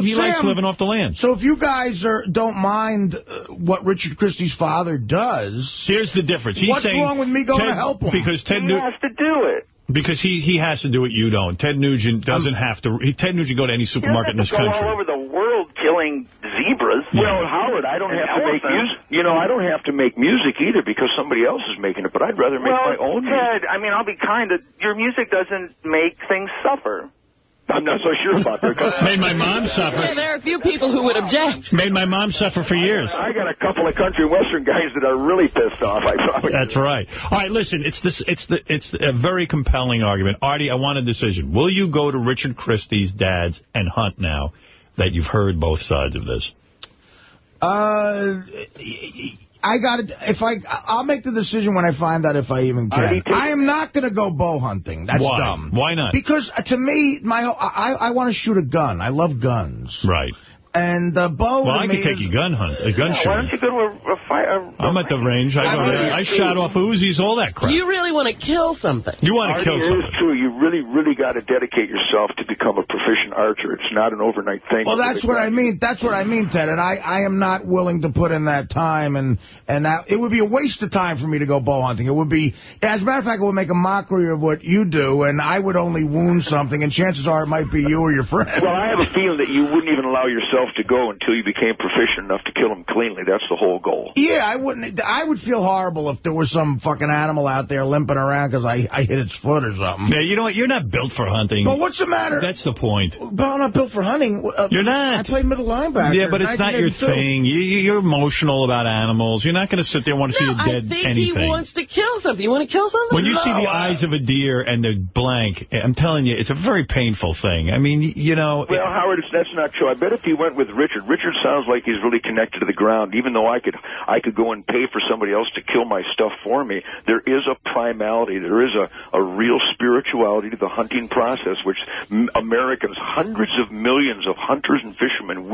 Speaker 1: He likes living off the land.
Speaker 2: So if you guys don't mind what Richard Christie's father does...
Speaker 1: Here's the difference.
Speaker 2: What's wrong with me going to help him?
Speaker 1: Because Ted
Speaker 12: has to do it.
Speaker 1: Because he has to do it, you don't. Ted Nugent doesn't have to. Ted Nugent go to any supermarket in this country.
Speaker 12: Go all over the world killing zebras.
Speaker 5: Yeah. Well, Howard, I don't have to make music. I don't have to make music either because somebody else is making it. But I'd rather make my own music.
Speaker 12: Ted, I mean, I'll be kind. Your music doesn't make things suffer.
Speaker 5: I'm not so sure about that.
Speaker 1: Made my mom suffer.
Speaker 3: Yeah, there are a few people who would object.
Speaker 1: Made my mom suffer for years.
Speaker 5: I got a couple of country western guys that are really pissed off, I probably.
Speaker 1: That's right. All right, listen, it's a very compelling argument. Artie, I want a decision. Will you go to Richard Christie's dad's and hunt now that you've heard both sides of this?
Speaker 2: I'll make the decision when I find out if I even can. I am not going to go bow hunting. That's dumb.
Speaker 1: Why not?
Speaker 2: Because to me, I want to shoot a gun. I love guns.
Speaker 1: Right.
Speaker 2: And bow.
Speaker 1: Well, I could take you a gun shooting.
Speaker 20: Why don't you go to a fire?
Speaker 1: I'm at the range. I shot off Uzis, all that crap.
Speaker 3: You really want to kill something.
Speaker 1: You want to kill something.
Speaker 5: It is true. You really, really got to dedicate yourself to become a proficient archer. It's not an overnight thing.
Speaker 2: Well, that's what I mean. That's what I mean, Ted. And I am not willing to put in that time. And that, it would be a waste of time for me to go bow hunting. It would be, as a matter of fact, it would make a mockery of what you do. And I would only wound something. And chances are it might be you or your friend.
Speaker 5: Well, I have a feeling that you wouldn't even allow yourself to go until you became proficient enough to kill them cleanly. That's the whole goal.
Speaker 2: Yeah, I wouldn't. I would feel horrible if there was some fucking animal out there limping around because I hit its foot or something.
Speaker 1: Yeah, you know what? You're not built for hunting.
Speaker 2: But what's the matter?
Speaker 1: That's the point.
Speaker 2: But I'm not built for hunting.
Speaker 1: You're not.
Speaker 2: I played middle linebacker.
Speaker 1: Yeah, but it's not your thing. You're emotional about animals. You're not going to sit there and want to see a dead anything.
Speaker 3: I think he wants to kill something. You want to kill something?
Speaker 1: When you see the eyes of a deer and they're blank, I'm telling you, it's a very painful thing. I mean, you know.
Speaker 5: Well, Howard, that's not true. I bet if you went with Richard sounds like he's really connected to the ground. Even though I could go and pay for somebody else to kill my stuff for me, there is a primality. There is a real spirituality to the hunting process, which Americans, hundreds of millions of hunters and fishermen,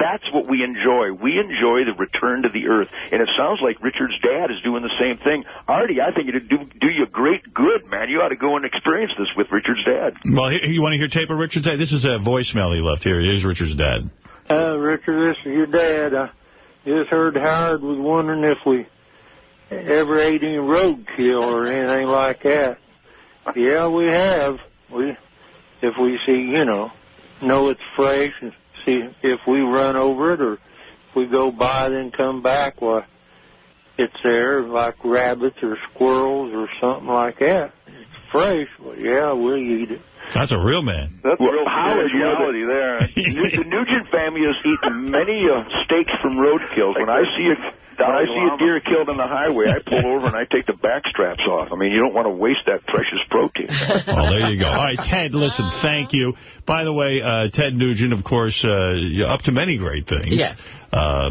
Speaker 5: that's what we enjoy. We enjoy the return to the earth. And it sounds like Richard's dad is doing the same thing. Artie, I think it'd do you great good, man. You ought to go and experience this with Richard's dad.
Speaker 1: Well, you want to hear tape of Richard's dad? This is a voicemail he left here. Here's Richard's dad.
Speaker 7: Richard, this is your dad. I just heard Howard was wondering if we ever ate any roadkill or anything like that. Yeah, we have. If we see, know it's fresh, and see if we run over it or if we go by then come back, well, it's there, like rabbits or squirrels or something like that. It's fresh. Well, yeah, we'll eat it.
Speaker 1: That's a real man.
Speaker 5: That's real spirituality there. The Nugent family has eaten many steaks from roadkills. When I see a deer killed on the highway, I pull over and I take the back straps off. I mean, you don't want to waste that precious protein.
Speaker 1: Oh, there you go. All right, Ted, listen, thank you. By the way, Ted Nugent, of course, you're up to many great things.
Speaker 3: Yes.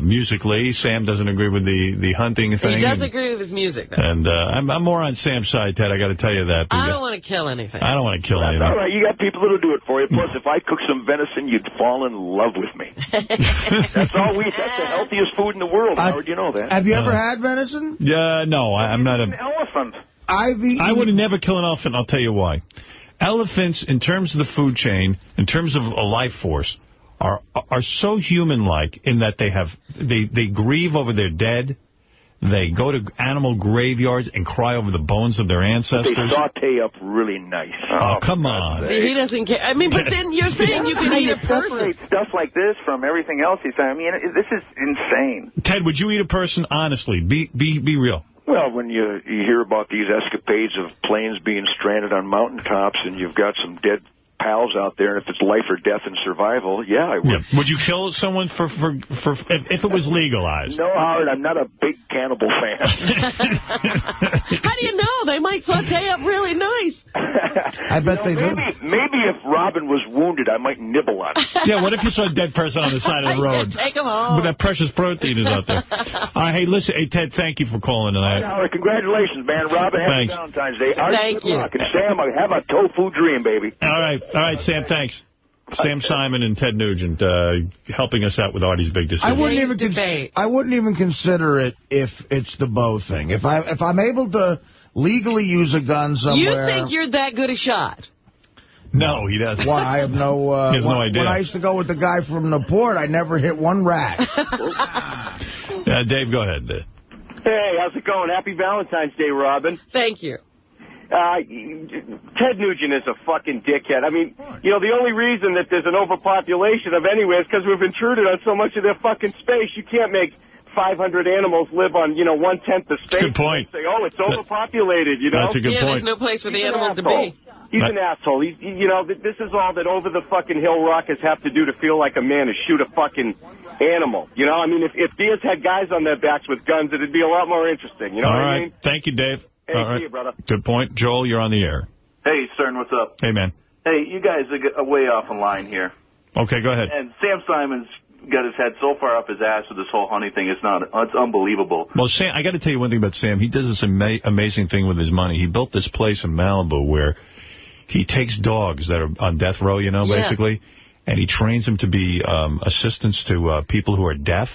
Speaker 1: Musically, Sam doesn't agree with the hunting thing.
Speaker 3: He does agree with his music, though.
Speaker 1: And I'm more on Sam's side, Ted. I got to tell you that.
Speaker 3: I don't want to kill anything.
Speaker 1: I don't want to kill anything.
Speaker 5: All right, you got people that'll do it for you. Plus, if I cook some venison, you'd fall in love with me. That's all we eat. That's the healthiest food in the world, Howard. You know that.
Speaker 2: Have you ever had venison?
Speaker 1: Yeah, no, I'm not
Speaker 5: an elephant.
Speaker 1: I would never kill an elephant. I'll tell you why. Elephants, in terms of the food chain, in terms of a life force, are so human-like in that they grieve over their dead. They go to animal graveyards and cry over the bones of their ancestors.
Speaker 5: They saute up really nice.
Speaker 1: Oh, come on.
Speaker 3: See, he doesn't care. I mean, but then you're saying you can eat a person.
Speaker 20: Separate stuff like this from everything else he's saying. I mean, this is insane.
Speaker 1: Ted, would you eat a person? Honestly, be real.
Speaker 5: Well, when you hear about these escapades of planes being stranded on mountaintops and you've got some dead pals out there, and if it's life or death and survival, yeah, I would.
Speaker 1: Yeah. Would you kill someone for if it was legalized?
Speaker 5: No, Howard, I'm not a big cannibal fan.
Speaker 3: How do you know? They might saute up really nice.
Speaker 2: I bet they do.
Speaker 5: Maybe if Robin was wounded, I might nibble on it.
Speaker 1: Yeah, what if you saw a dead person on the side of the road?
Speaker 3: Take him home.
Speaker 1: But that precious protein is out there. All right, hey, listen, hey, Ted, thank you for calling tonight.
Speaker 5: Howard, congratulations, man. Robin, happy Valentine's Day.
Speaker 3: Thank you.
Speaker 5: And Sam, have a tofu dream, baby.
Speaker 1: All right, Sam, thanks. Sam Simon and Ted Nugent helping us out with Artie's big decision.
Speaker 2: I wouldn't even consider it if it's the bow thing. If I'm able to legally use a gun somewhere.
Speaker 3: You think you're that good a shot?
Speaker 1: No, he doesn't.
Speaker 2: Why? I have no.
Speaker 1: He has no idea.
Speaker 2: When I used to go with the guy from the port, I never hit one rat.
Speaker 1: Dave, go ahead.
Speaker 8: Hey, how's it going? Happy Valentine's Day, Robin.
Speaker 3: Thank you.
Speaker 8: Ted Nugent is a fucking dickhead. I mean, the only reason that there's an overpopulation of anywhere is because we've intruded on so much of their fucking space. You can't make 500 animals live on, 1/10 the space.
Speaker 1: Good point.
Speaker 8: Say, it's overpopulated,
Speaker 1: That's a good point.
Speaker 3: There's no place for the animals to be.
Speaker 8: He's an asshole. This is all that over the fucking hill rockers have to do to feel like a man, is shoot a fucking animal. I mean, if deers had guys on their backs with guns, it'd be a lot more interesting. You know what I mean?
Speaker 1: Thank you, Dave.
Speaker 8: Hey, see you, brother.
Speaker 1: Good point. Joel, you're on the air.
Speaker 21: Hey, Stern, what's up?
Speaker 1: Hey, man.
Speaker 21: Hey, you guys are way off in line here.
Speaker 1: Okay, go ahead.
Speaker 21: And Sam Simon's
Speaker 10: got his head so far up his ass with this whole hunting thing. It's unbelievable.
Speaker 1: Well, Sam, I got to tell you one thing about Sam. He does this amazing thing with his money. He built this place in Malibu where he takes dogs that are on death row, basically, and he trains them to be assistants to people who are deaf.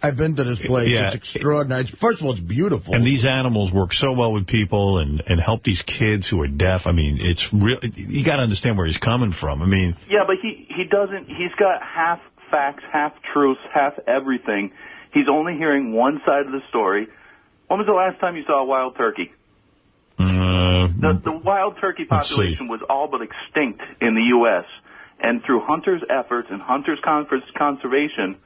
Speaker 2: I've been to this place. Yeah. It's extraordinary. First of all, it's beautiful.
Speaker 1: And these animals work so well with people and help these kids who are deaf. I mean, it's real. You got to understand where he's coming from. I mean,
Speaker 10: yeah, but he doesn't. He's got half facts, half truths, half everything. He's only hearing one side of the story. When was the last time you saw a wild turkey? The wild turkey population was all but extinct in the U.S. And through hunters' efforts and hunters' conservation,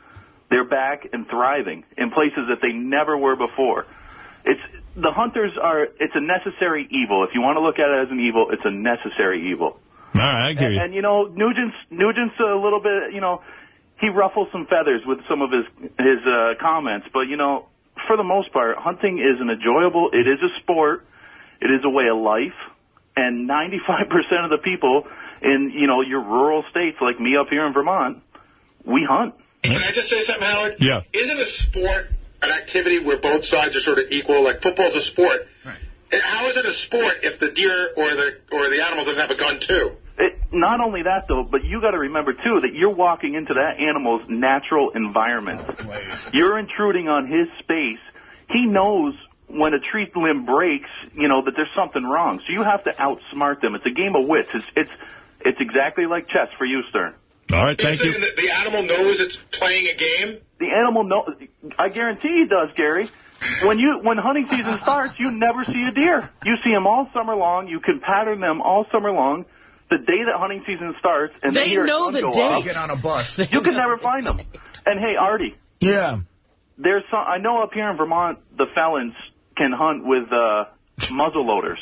Speaker 10: they're back and thriving in places that they never were before. It's a necessary evil. If you want to look at it as an evil, it's a necessary evil.
Speaker 1: All right, I get you.
Speaker 10: And Nugent's a little bit, he ruffles some feathers with some of his comments, but for the most part, hunting is it is a sport, it is a way of life, and 95% of the people in your rural states like me up here in Vermont, we hunt.
Speaker 9: Can I just say something, Howard?
Speaker 1: Yeah.
Speaker 9: Isn't a sport an activity where both sides are sort of equal? Like football's a sport. Right. How is it a sport if the deer or the animal doesn't have a gun too?
Speaker 10: Not only that, though, but you got to remember, too, that you're walking into that animal's natural environment. You're intruding on his space. He knows when a tree limb breaks, that there's something wrong. So you have to outsmart them. It's a game of wits. It's exactly like chess for you, Stern.
Speaker 1: All right, thank you.
Speaker 9: The animal knows it's playing a game?
Speaker 10: The animal knows. I guarantee he does, Gary. When hunting season starts, you never see a deer. You see them all summer long. You can pattern them all summer long. The day that hunting season starts, and they know the date.
Speaker 2: Get on a bus.
Speaker 10: You can never find them. And hey, Artie.
Speaker 2: Yeah.
Speaker 10: I know up here in Vermont, the felons can hunt with muzzle loaders.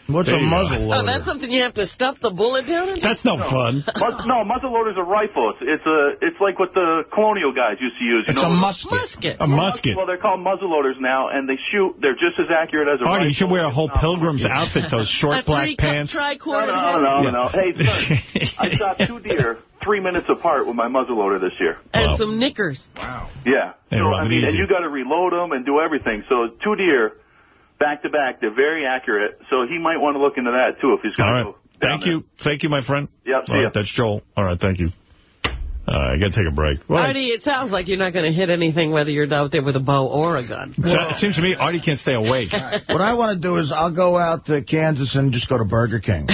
Speaker 2: What's a muzzle loader?
Speaker 3: Oh, that's something you have to stuff the bullet down into?
Speaker 1: That's no fun.
Speaker 10: No, muzzle loaders are rifles. It's like what the colonial guys used to use.
Speaker 2: It's a musket.
Speaker 1: A musket.
Speaker 10: Well, they're called muzzle loaders now, and they shoot. They're just as accurate as a rifle.
Speaker 1: You should wear a whole pilgrim's outfit, those short black pants.
Speaker 10: No. Hey, son, I shot 2 deer 3 minutes apart with my muzzle loader this year.
Speaker 3: And some knickers.
Speaker 2: Wow.
Speaker 10: Yeah.
Speaker 1: And
Speaker 10: you got to reload them and do everything. So 2 deer back to back, they're very accurate. So he might want to look into that too if he's going to go.
Speaker 1: Thank you, my friend.
Speaker 10: Yep.
Speaker 1: All right, that's Joel. All right, thank you. I got to take a break.
Speaker 3: Artie, it sounds like you're not going to hit anything whether you're out there with a bow or a gun.
Speaker 1: It seems to me Artie can't stay awake.
Speaker 2: What I want to do is I'll go out to Kansas and just go to Burger King.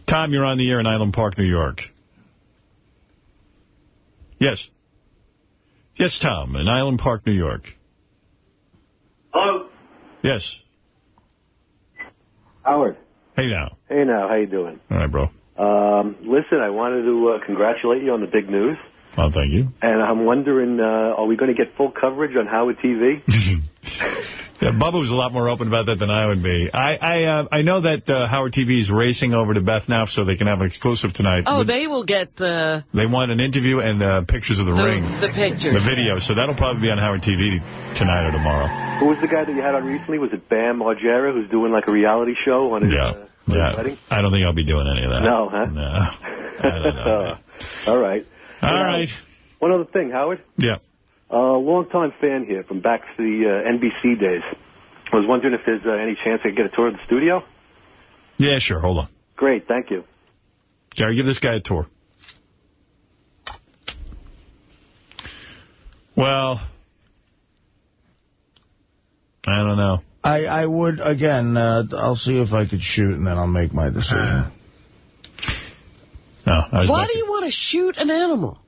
Speaker 1: Tom, you're on the air in Island Park, New York. Yes. Yes, Tom, in Island Park, New York.
Speaker 17: Hello?
Speaker 1: Yes.
Speaker 17: Howard.
Speaker 1: Hey, now.
Speaker 17: Hey, now. How you doing?
Speaker 1: All right, bro.
Speaker 17: Listen, I wanted to congratulate you on the big news.
Speaker 1: Oh, thank you.
Speaker 17: And I'm wondering, are we going to get full coverage on Howard TV?
Speaker 1: Yeah, Bubba was a lot more open about that than I would be. I know that Howard TV is racing over to Beth now so they can have an exclusive tonight.
Speaker 3: Oh, they will get the...
Speaker 1: They want an interview and pictures of the ring.
Speaker 3: The pictures.
Speaker 1: The video. So that'll probably be on Howard TV tonight or tomorrow.
Speaker 17: Who was the guy that you had on recently? Was it Bam Margera, who's doing like a reality show on his, his wedding?
Speaker 1: I don't think I'll be doing any of that.
Speaker 17: No, huh?
Speaker 1: No. I don't know.
Speaker 17: All right.
Speaker 1: All right.
Speaker 17: One other thing, Howard.
Speaker 1: Yeah.
Speaker 17: Long-time fan here from back to the NBC days. I was wondering if there's any chance I could get a tour of the studio?
Speaker 1: Yeah, sure. Hold on.
Speaker 17: Great. Thank you.
Speaker 1: Gary, give this guy a tour. Well, I don't know.
Speaker 2: I would, again, I'll see if I could shoot, and then I'll make my decision.
Speaker 3: Why do you want to shoot an animal?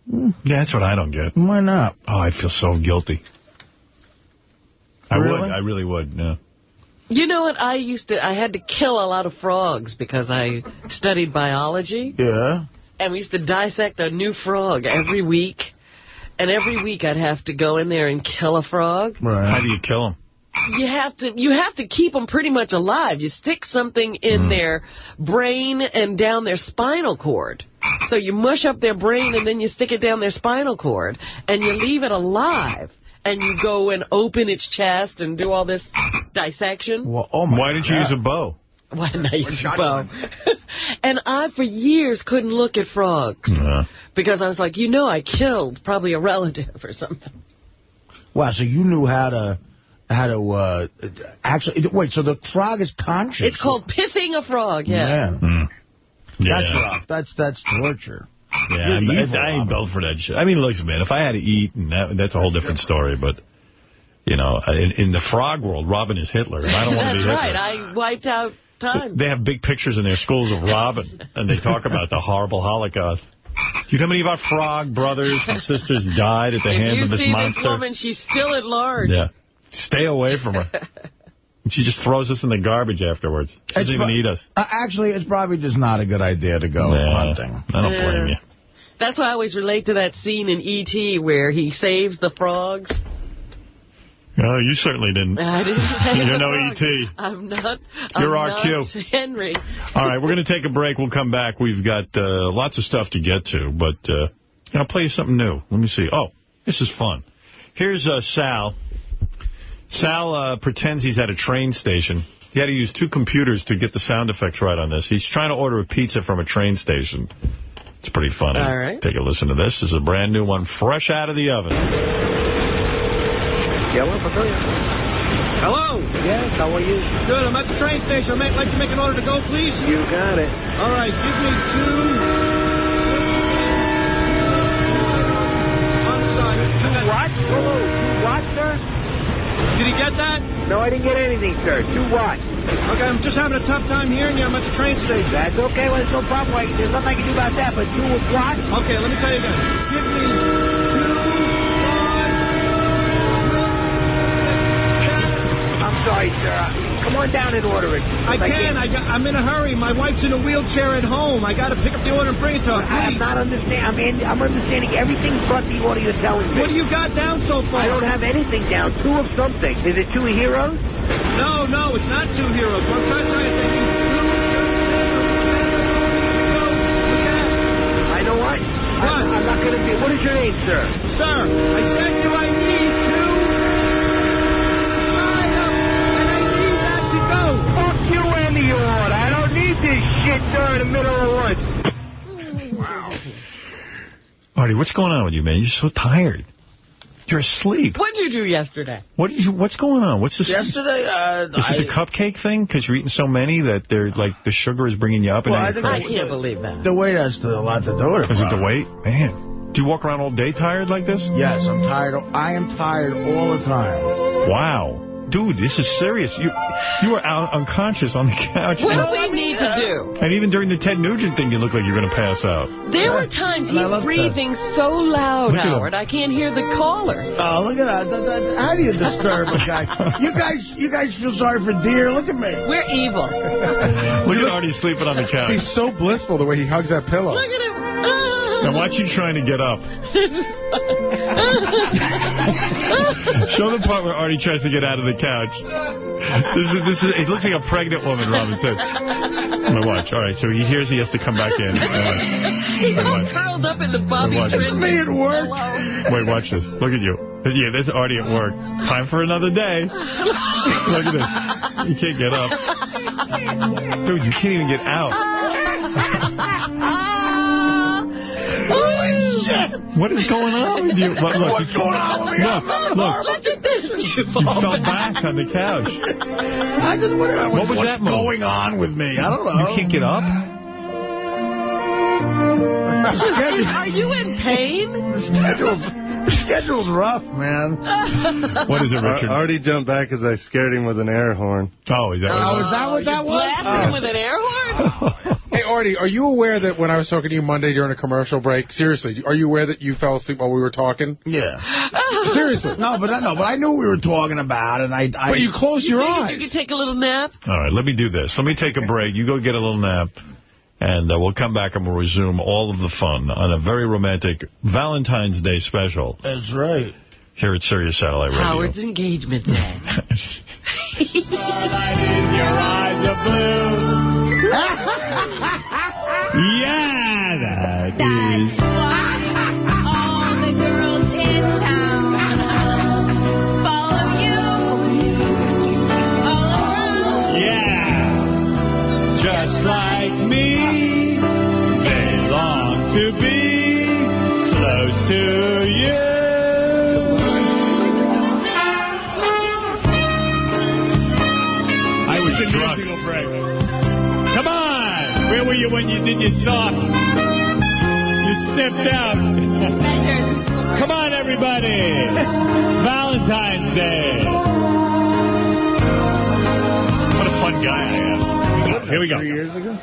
Speaker 1: Yeah, that's what I don't get.
Speaker 2: Why not?
Speaker 1: Oh, I feel so guilty.
Speaker 2: Really?
Speaker 1: I really would, yeah.
Speaker 3: You know what? I had to kill a lot of frogs because I studied biology.
Speaker 2: Yeah.
Speaker 3: And we used to dissect a new frog every week. And every week I'd have to go in there and kill a frog.
Speaker 1: Right. How do you kill them?
Speaker 3: You have to keep them pretty much alive. You stick something in their brain and down their spinal cord. So you mush up their brain and then you stick it down their spinal cord. And you leave it alive. And you go and open its chest and do all this dissection.
Speaker 2: Well, oh my
Speaker 1: Why didn't you use a bow?
Speaker 3: One nice bow. And I, for years, couldn't look at frogs. Because I was like, I killed probably a relative or something.
Speaker 2: Wow, so you knew how to actually... Wait, so the frog is conscious?
Speaker 3: It's called pissing a frog, yeah.
Speaker 2: That's rough. That's torture.
Speaker 1: Yeah, I ain't built for that shit. I mean, look, man, if I had to eat, and that's a whole different story, but... in the frog world, Robin is Hitler. I don't want to be Hitler.
Speaker 3: That's right. I wiped out time.
Speaker 1: They have big pictures in their schools of Robin, and they talk about the horrible Holocaust. Do you know how many of our frog brothers and sisters died at the hands of this monster?
Speaker 3: If you see this woman, she's still at large.
Speaker 1: Yeah. Stay away from her. She just throws us in the garbage afterwards. She doesn't even eat us.
Speaker 2: Actually, it's probably just not a good idea to go hunting.
Speaker 1: I don't blame you.
Speaker 3: That's why I always relate to that scene in E.T. where he saves the frogs.
Speaker 1: No, you certainly didn't.
Speaker 3: I didn't say
Speaker 1: You're no E.T.
Speaker 3: I'm not.
Speaker 1: You're
Speaker 3: I'm
Speaker 1: RQ.
Speaker 3: not Henry.
Speaker 1: All right, we're going to take a break. We'll come back. We've got lots of stuff to get to, but I'll play you something new. Let me see. Oh, this is fun. Here's Sal. Sal pretends he's at a train station. He had to use 2 computers to get the sound effects right on this. He's trying to order a pizza from a train station. It's pretty funny.
Speaker 3: All right.
Speaker 1: Take a listen to this. This is a brand new one, fresh out of the oven.
Speaker 13: Hello?
Speaker 7: Yes, how are you?
Speaker 13: Good, I'm at the train station. I'd like to make an order to go, please.
Speaker 7: You got it.
Speaker 13: All right, give me 2... I'm sorry.
Speaker 7: What? Whoa, what, sir?
Speaker 13: Did he get that?
Speaker 7: No, I didn't get anything, sir. 2 what?
Speaker 13: Okay, I'm just having a tough time hearing you. I'm at the train station.
Speaker 7: That's okay. Well, there's no problem. There's nothing I can do about that, but 2 what?
Speaker 13: Okay, let me tell you again. Give me 2...
Speaker 7: Sorry, sir. Come on down and order it.
Speaker 13: I can. I'm in a hurry. My wife's in a wheelchair at home. I got to pick up the order and bring it to her.
Speaker 7: I'm not understanding. I'm understanding everything but the order you're telling me.
Speaker 13: What do you got down so far?
Speaker 7: I don't have anything down. 2 of something. Is it 2 heroes?
Speaker 13: No, it's not 2 heroes. What I'm trying to say is 2.
Speaker 7: I know what?
Speaker 13: What?
Speaker 7: I'm not going to be. What is your name, sir?
Speaker 13: Sir, I said to you I need 2.
Speaker 7: I don't need this shit during the middle of lunch.
Speaker 1: Wow. Artie, what's going on with you, man? You're so tired. You're asleep.
Speaker 3: What did you do yesterday?
Speaker 1: What's going on? What's this?
Speaker 2: Yesterday,
Speaker 1: is it the cupcake thing? Because you're eating so many that they're like the sugar is bringing you up. And
Speaker 3: I can't believe that.
Speaker 2: The weight has a lot to do with it.
Speaker 1: Is it the weight? Man, do you walk around all day tired like this?
Speaker 2: Yes, I'm tired. I am tired all the time.
Speaker 1: Wow. Dude, this is serious. You were out unconscious on the couch.
Speaker 3: What do we need to do?
Speaker 1: And even during the Ted Nugent thing, you look like you're going to pass out.
Speaker 3: There were times he's breathing so loud, Howard, I can't hear the callers.
Speaker 2: Oh, look at that. How do you disturb a guy? You guys feel sorry for deer? Look at me.
Speaker 3: We're evil.
Speaker 1: Look at Artie sleeping on the couch.
Speaker 6: He's so blissful the way he hugs that pillow.
Speaker 3: Look at him.
Speaker 1: Now watch you trying to get up. Show the part where Artie tries to get out of the couch. This is. It looks like a pregnant woman, Robin said. Now watch. All right, so he hears he has to come back in.
Speaker 3: He's all curled up in the Bobby Trin.
Speaker 2: Me at work.
Speaker 1: Wait, watch this. Look at you. Yeah, that's Artie at work. Time for another day. Look at this. You can't get up. Dude, you can't even get out.
Speaker 2: Holy shit!
Speaker 1: What is going on with you? Look,
Speaker 2: What's going on with me?
Speaker 3: Look at this.
Speaker 1: You fell back on the couch.
Speaker 2: I just wonder
Speaker 1: what was
Speaker 2: what's going on with me. I don't know.
Speaker 1: You can't get up?
Speaker 3: Are you in pain?
Speaker 2: The schedule's rough, man.
Speaker 1: What is it, Richard?
Speaker 14: I already jumped back because I scared him with an air horn.
Speaker 1: Oh, is that
Speaker 2: what that was?
Speaker 3: Blasted him with an air horn?
Speaker 6: Hey, Artie, are you aware that when I was talking to you Monday during a commercial break, seriously, are you aware that you fell asleep while we were talking?
Speaker 2: Yeah.
Speaker 6: Seriously.
Speaker 2: No, but I knew we were talking about it. And
Speaker 6: but you closed your eyes.
Speaker 3: You could take a little nap?
Speaker 1: All right, let me do this. Let me take a break. You go get a little nap. And we'll come back and we'll resume all of the fun on a very romantic Valentine's Day special.
Speaker 2: That's right.
Speaker 1: Here at Sirius Satellite Radio.
Speaker 3: Howard's engagement day.
Speaker 1: Starlight in your eyes are blue. Yeah, that is.
Speaker 21: All the girls in town follow you all around.
Speaker 1: Yeah. to be close to you. I was drunk. Come on! Where were you when you did your song? You stepped out. Come on, everybody! Valentine's Day. What a fun guy I am. Here we go.
Speaker 2: 3 years ago?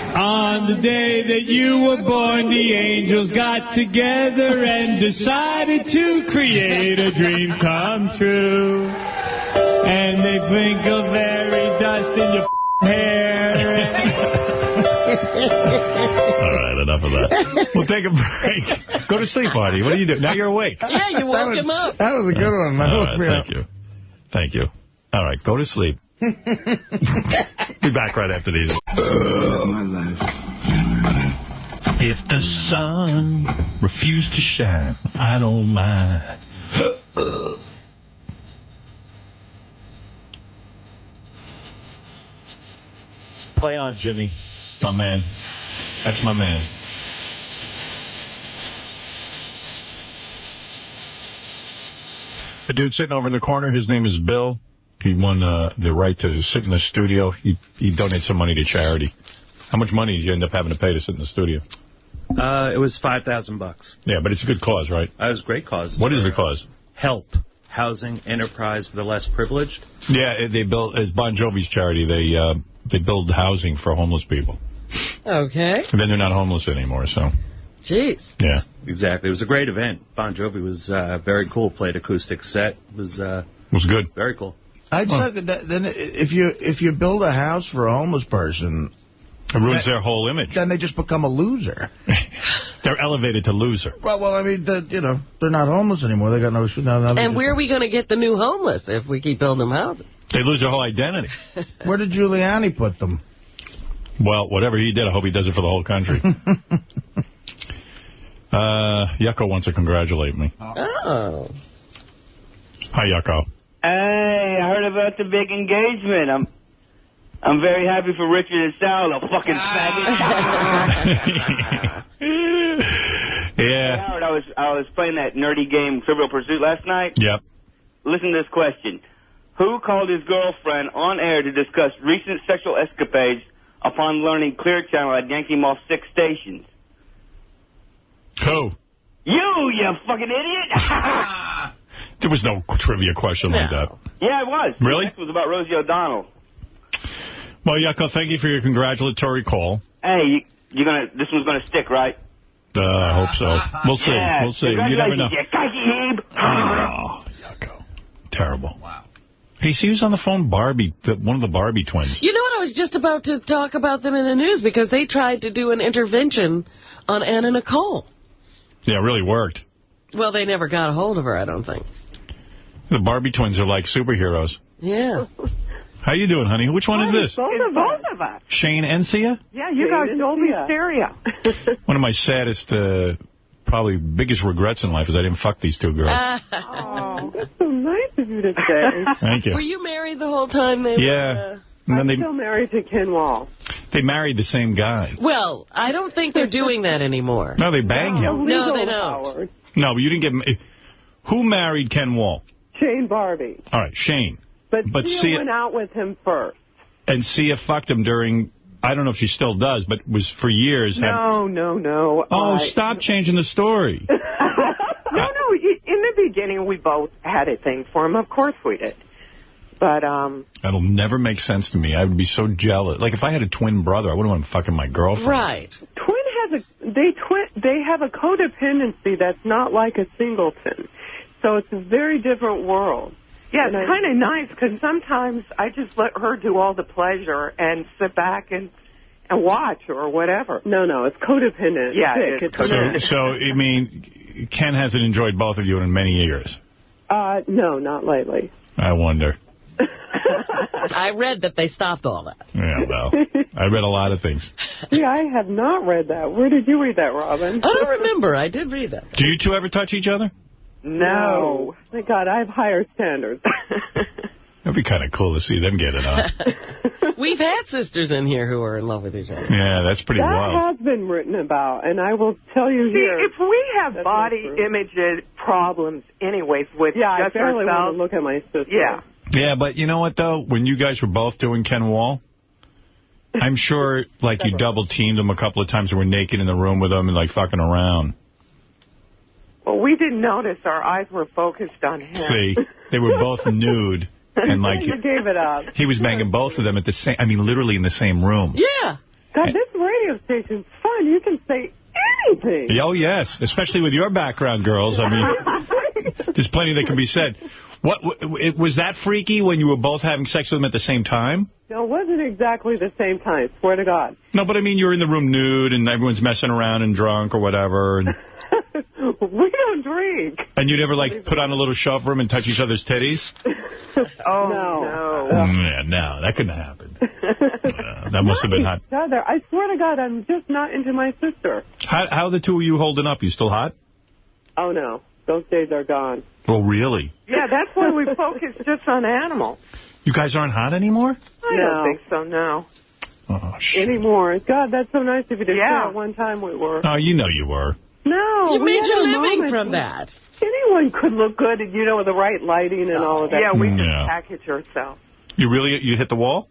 Speaker 1: On the day that you were born, the angels got together and decided to create a dream come true. And they sprinkle fairy dust in your hair. All right, enough of that. We'll take a break. Go to sleep, Artie. What are you doing? Now you're awake.
Speaker 3: Yeah, you woke him up.
Speaker 2: That was a good one.
Speaker 1: All right, thank you. Thank you. All right, go to sleep. Be back right after these.
Speaker 19: My life.
Speaker 1: If the sun refused to shine, I don't mind. Play on, Jimmy. My man. That's my man. The dude sitting over in the corner, his name is Bill. He won the right to sit in the studio. He donated some money to charity. How much money did you end up having to pay to sit in the studio?
Speaker 15: It was $5,000.
Speaker 1: Yeah, but it's a good cause, right?
Speaker 15: It was a great cause.
Speaker 1: What is the cause?
Speaker 15: Help. Housing enterprise for the less privileged.
Speaker 1: Yeah, they build, it's Bon Jovi's charity. They build housing for homeless people.
Speaker 3: Okay.
Speaker 1: And then they're not homeless anymore, so.
Speaker 3: Jeez.
Speaker 1: Yeah.
Speaker 15: Exactly. It was a great event. Bon Jovi was very cool. Played acoustic set. It was
Speaker 1: good.
Speaker 15: Very cool.
Speaker 2: I'd say that then if you build a house for a homeless person,
Speaker 1: it ruins their whole image.
Speaker 2: Then they just become a loser.
Speaker 1: They're elevated to loser.
Speaker 2: Well, I mean, they're not homeless anymore. They got no.
Speaker 3: And where are we going to get the new homeless if we keep building them houses?
Speaker 1: They lose their whole identity.
Speaker 2: Where did Giuliani put them?
Speaker 1: Well, whatever he did, I hope he does it for the whole country. Yucko wants to congratulate me.
Speaker 3: Oh.
Speaker 1: Hi, Yucko.
Speaker 16: Hey, I heard about the big engagement. I'm very happy for Richard and Sal, the fucking faggot.
Speaker 1: Yeah.
Speaker 16: Hey, Howard, I was playing that nerdy game, Trivial Pursuit, last night.
Speaker 1: Yep.
Speaker 16: Listen to this question. Who called his girlfriend on air to discuss recent sexual escapades upon learning Clear Channel had yanked him off 6 stations?
Speaker 1: Who?
Speaker 16: You fucking idiot!
Speaker 1: There was no trivia question like that.
Speaker 16: Yeah, it was.
Speaker 1: Really?
Speaker 16: It was about Rosie O'Donnell.
Speaker 1: Well, Yucko, thank you for your congratulatory call.
Speaker 16: Hey, this one's gonna stick, right?
Speaker 1: I hope so. We'll see.
Speaker 16: Yeah,
Speaker 1: we'll see. You never know.
Speaker 16: Oh,
Speaker 1: Yucko. Terrible. Wow. Hey, see who's on the phone? Barbie, one of the Barbie twins.
Speaker 3: You know what? I was just about to talk about them in the news because they tried to do an intervention on Anna Nicole.
Speaker 1: Yeah, it really worked.
Speaker 3: Well, they never got a hold of her, I don't think.
Speaker 1: The Barbie twins are like superheroes.
Speaker 3: Yeah.
Speaker 1: How you doing, honey? Which one is this?
Speaker 23: Both of us.
Speaker 1: Shane and Sia?
Speaker 23: Yeah, you guys told me stereo.
Speaker 1: One of my saddest, probably biggest regrets in life is I didn't fuck these two girls.
Speaker 23: Oh, that's so nice of you to say.
Speaker 1: Thank you.
Speaker 3: Were you married the whole time they were?
Speaker 1: And then
Speaker 23: I'm still married to Ken Wall.
Speaker 1: They married the same guy.
Speaker 3: Well, I don't think they're doing that anymore.
Speaker 1: No, they bang him.
Speaker 3: No, they don't.
Speaker 1: No, but you didn't get... Who married Ken Wall?
Speaker 23: Shane Barbie.
Speaker 1: All right, Shane.
Speaker 23: But Sia went out with him first.
Speaker 1: And Sia fucked him during... I don't know if she still does, but was for years...
Speaker 23: No.
Speaker 1: Oh, stop changing the story.
Speaker 23: No. In the beginning, we both had a thing for him. Of course we did. But,
Speaker 1: That'll never make sense to me. I would be so jealous. Like, if I had a twin brother, I wouldn't want him fucking my girlfriend.
Speaker 3: Right.
Speaker 23: They have a codependency that's not like a singleton. So it's a very different world. Yeah, it's kind of nice, because sometimes I just let her do all the pleasure and sit back and watch or whatever. No, it's codependent. Yeah, it's codependent.
Speaker 1: So, I mean, Ken hasn't enjoyed both of you in many years.
Speaker 23: No, not lately.
Speaker 1: I wonder.
Speaker 3: I read that they stopped all that.
Speaker 1: Yeah, well, I read a lot of things.
Speaker 23: Yeah, I have not read that. Where did you read that, Robin?
Speaker 3: I don't remember. I did read that.
Speaker 1: Do you two ever touch each other?
Speaker 23: No. Thank God, I have higher standards.
Speaker 1: That'd be kind of cool to see them get it on.
Speaker 3: We've had sisters in here who are in love with each other.
Speaker 1: Yeah, that's pretty wild.
Speaker 23: That has been written about, and I will tell you here. If we have body image problems anyways with I barely want to look at my sister. Yeah.
Speaker 1: Yeah, but you know what, though? When you guys were both doing Ken Wall, I'm sure, like, you double-teamed him a couple of times and were naked in the room with him and, like, fucking around.
Speaker 23: Well, we didn't notice. Our eyes were focused on him.
Speaker 1: See, they were both nude. And like
Speaker 23: you gave it up.
Speaker 1: He was banging both of them at the same, literally in the same room.
Speaker 23: Yeah. God, this radio station's fun. You can say anything.
Speaker 1: Oh, yes. Especially with your background, girls. I mean, there's plenty that can be said. Was that freaky when you were both having sex with them at the same time?
Speaker 23: No, it wasn't exactly the same time, swear to God.
Speaker 1: No, but I mean, you're in the room nude and everyone's messing around and drunk or whatever. And
Speaker 23: we don't drink.
Speaker 1: And you never, like, put on a little show for him and touch each other's titties?
Speaker 23: No.
Speaker 1: Yeah, no, that couldn't have happened. That must have been hot.
Speaker 23: I swear to God, I'm just not into my sister.
Speaker 1: How are the two of you holding up? You still hot?
Speaker 23: Oh, no. Those days are gone.
Speaker 1: Oh, really?
Speaker 23: Yeah, that's why we focus just on animals.
Speaker 1: You guys aren't hot anymore?
Speaker 23: I don't think so, no.
Speaker 1: Oh, shit.
Speaker 23: Anymore. God, that's so nice of you to say at one time we were.
Speaker 1: Oh, you know you were.
Speaker 23: No.
Speaker 3: You made your living from that.
Speaker 23: Anyone could look good, with the right lighting and all of that. Yeah, we
Speaker 1: Yeah.
Speaker 23: just package ourselves.
Speaker 1: You hit the wall?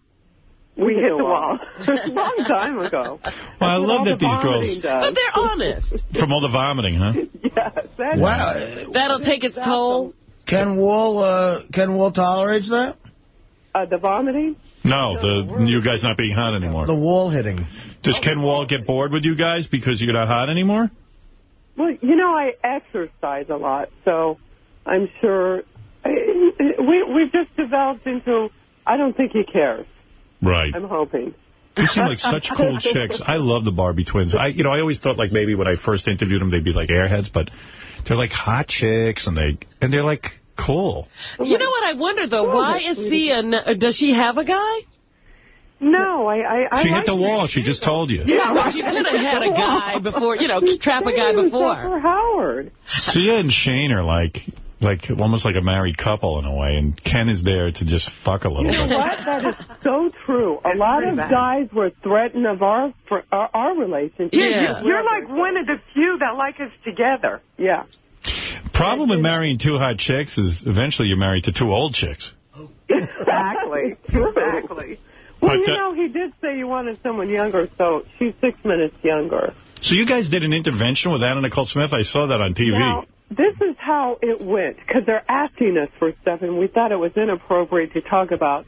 Speaker 23: We hit the wall. A long time ago.
Speaker 1: Well, I love that these girls...
Speaker 3: But they're honest.
Speaker 1: From all the vomiting, huh?
Speaker 23: Yes.
Speaker 2: Wow.
Speaker 3: That'll take its toll.
Speaker 2: Ken Wall tolerates that?
Speaker 23: The vomiting?
Speaker 1: No, you guys not being hot anymore.
Speaker 2: The wall hitting.
Speaker 1: Does Ken Wall get bored with you guys because you're not hot anymore?
Speaker 23: Well, I exercise a lot, so I'm sure we've just developed into, I don't think he cares.
Speaker 1: Right.
Speaker 23: I'm hoping.
Speaker 1: They seem like such cool chicks. I love the Barbie twins. I always thought, like, maybe when I first interviewed them, they'd be like airheads, but they're like hot chicks, and they're like cool.
Speaker 3: You know what I wonder, though? Why is Sia, does she have a guy?
Speaker 23: No,
Speaker 1: She hit the wall. She just told you.
Speaker 3: Yeah, well, she could have had a guy before, trap a guy before.
Speaker 23: For Howard.
Speaker 1: Sia and Shane are like almost like a married couple in a way, and Ken is there to just fuck a little bit.
Speaker 23: You know what? That is so true. A lot of guys were threatened of our relationship.
Speaker 3: Yeah.
Speaker 23: You're like one of the few that like us together. Yeah.
Speaker 1: Problem with marrying two hot chicks is eventually you're married to two old chicks.
Speaker 23: Exactly. Well, he did say you wanted someone younger, so she's 6 minutes younger.
Speaker 1: So you guys did an intervention with Anna Nicole Smith? I saw that on TV.
Speaker 23: Now, this is how it went, because they're asking us for stuff, and we thought it was inappropriate to talk about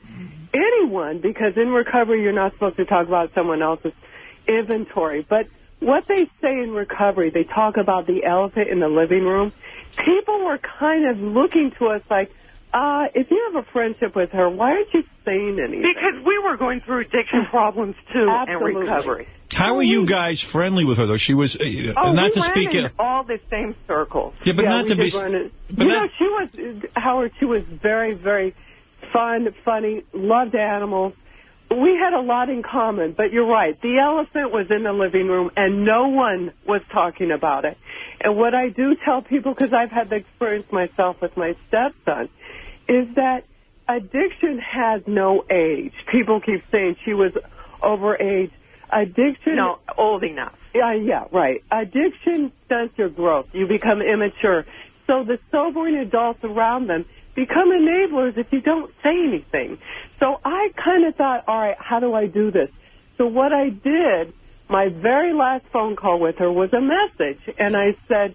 Speaker 23: anyone, because in recovery you're not supposed to talk about someone else's inventory. But what they say in recovery, they talk about the elephant in the living room. People were kind of looking to us like, if you have a friendship with her, why aren't you saying anything? Because we were going through addiction problems, too, and recovery.
Speaker 1: How were you guys friendly with her, though? She was, not to speak...
Speaker 23: in all the same circles.
Speaker 1: Yeah, but not to be...
Speaker 23: Howard, she was very, very fun, funny, loved animals. We had a lot in common, but you're right. The elephant was in the living room, and no one was talking about it. And what I do tell people, because I've had the experience myself with my stepson, is that addiction has no age. People keep saying she was overage. Addiction... No, old enough. Yeah, right. Addiction stunts your growth. You become immature. So the sobering adults around them become enablers if you don't say anything. So I kind of thought, all right, how do I do this? So what I did, my very last phone call with her was a message. And I said,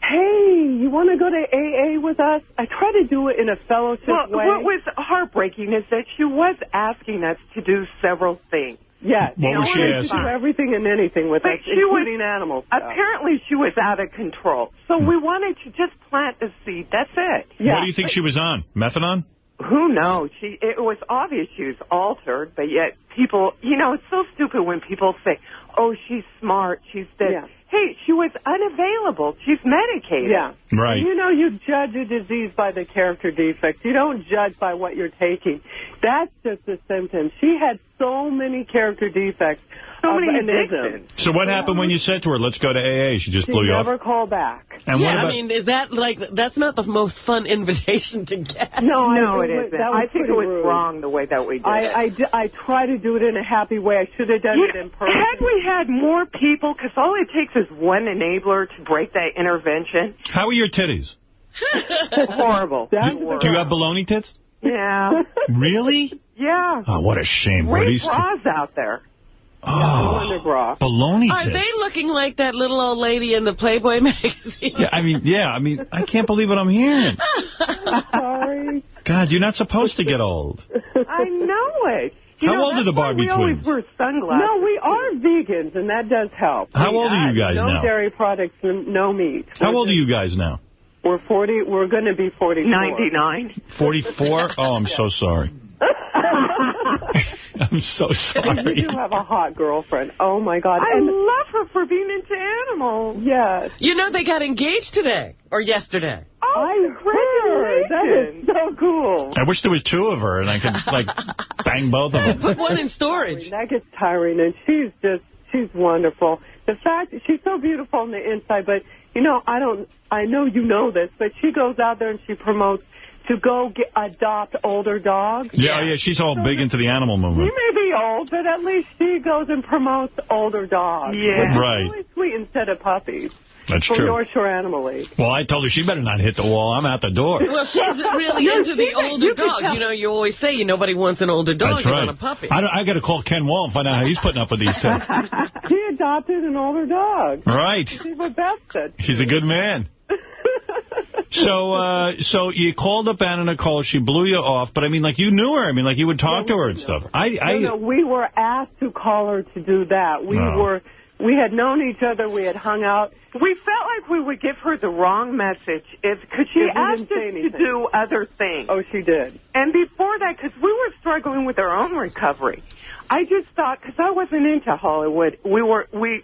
Speaker 23: hey, you want to go to AA with us? I try to do it in a fellowship way. What was heartbreaking is that she was asking us to do several things. Yeah,
Speaker 1: what was she asking?
Speaker 23: To do everything and anything with us, including animals. Apparently, she was out of control. So we wanted to just plant a seed. That's it.
Speaker 1: Yeah. What do you think she was on? Methadone?
Speaker 23: Who knows? It was obvious she was altered, but yet people, it's so stupid when people say, oh, she's smart, she's this. Yeah. Hey, she was unavailable. She's medicated. Yeah.
Speaker 1: Right.
Speaker 23: You judge a disease by the character defects. You don't judge by what you're taking. That's just a symptom. She had so so many character defects.
Speaker 4: So many
Speaker 23: an
Speaker 4: addictions.
Speaker 1: So what happened when you said to her, let's go to AA? She just blew you off?
Speaker 23: She never called back.
Speaker 1: And
Speaker 3: yeah,
Speaker 1: what about...
Speaker 3: I mean, is that like, that's not the most fun invitation to get.
Speaker 23: No,
Speaker 4: it isn't. I think it was wrong the way that we did it.
Speaker 23: I try to do it in a happy way. I should have done it in person.
Speaker 4: Had we had more people, because all it takes is one enabler to break that intervention.
Speaker 1: How are your titties?
Speaker 4: Horrible.
Speaker 1: Do you have baloney tits?
Speaker 4: Yeah.
Speaker 1: Really?
Speaker 4: Yeah.
Speaker 1: Oh, what a shame.
Speaker 4: Great bras out there.
Speaker 1: Oh, baloney
Speaker 3: Are
Speaker 1: tits.
Speaker 3: they looking like that little old lady in the Playboy magazine?
Speaker 1: Yeah, I mean, I can't believe what I'm hearing.
Speaker 23: Sorry.
Speaker 1: God, you're not supposed to get old.
Speaker 23: I know it.
Speaker 1: How old are the Barbie twins?
Speaker 23: We always wear sunglasses. No, we are vegans, and that does help.
Speaker 1: How old are you guys
Speaker 23: now?
Speaker 1: now?
Speaker 23: No dairy products, no meat.
Speaker 1: How old are you guys now?
Speaker 23: We're 40. We're going to be 44.
Speaker 4: 99.
Speaker 1: 44? Oh, I'm so sorry. I'm so sorry.
Speaker 23: You do have a hot girlfriend. Oh, my God.
Speaker 4: I love her for being into animals.
Speaker 23: Yes.
Speaker 3: You know, they got engaged today, or yesterday.
Speaker 23: I heard. That is so cool.
Speaker 1: I wish there was two of her, and I could, like, bang both of them.
Speaker 3: Put one in storage.
Speaker 23: That gets tiring, and she's wonderful. The fact that she's so beautiful on the inside, but, you know, I know you know this, but she goes out there and she promotes to go adopt older dogs.
Speaker 1: Yeah, she's all big into the animal movement.
Speaker 23: She may be old, but at least she goes and promotes older dogs.
Speaker 4: Yeah.
Speaker 1: Right.
Speaker 23: It's really sweet instead of puppies.
Speaker 1: That's
Speaker 23: from
Speaker 1: true.
Speaker 23: North Shore Animal League.
Speaker 1: Well, I told her she better not hit the wall. I'm out the door.
Speaker 3: Well, she's really into the older dogs. You know, you always say nobody wants an older dog.
Speaker 1: That's right.
Speaker 3: You want a puppy.
Speaker 1: I got to call Ken Wall and find out how he's putting up with these two.
Speaker 23: She adopted an older dog.
Speaker 1: Right.
Speaker 23: She's what Beth said.
Speaker 1: He's a good man. So you called up Anna Nicole. She blew you off. But, I mean, like, you knew her. I mean, like, you would talk to her and stuff.
Speaker 23: No, we were asked to call her to do that. We had known each other. We had hung out.
Speaker 4: We felt like we would give her the wrong message because she asked us to do other things.
Speaker 23: Oh, she did.
Speaker 4: And before that, because we were struggling with our own recovery, I just thought, because I wasn't into Hollywood, we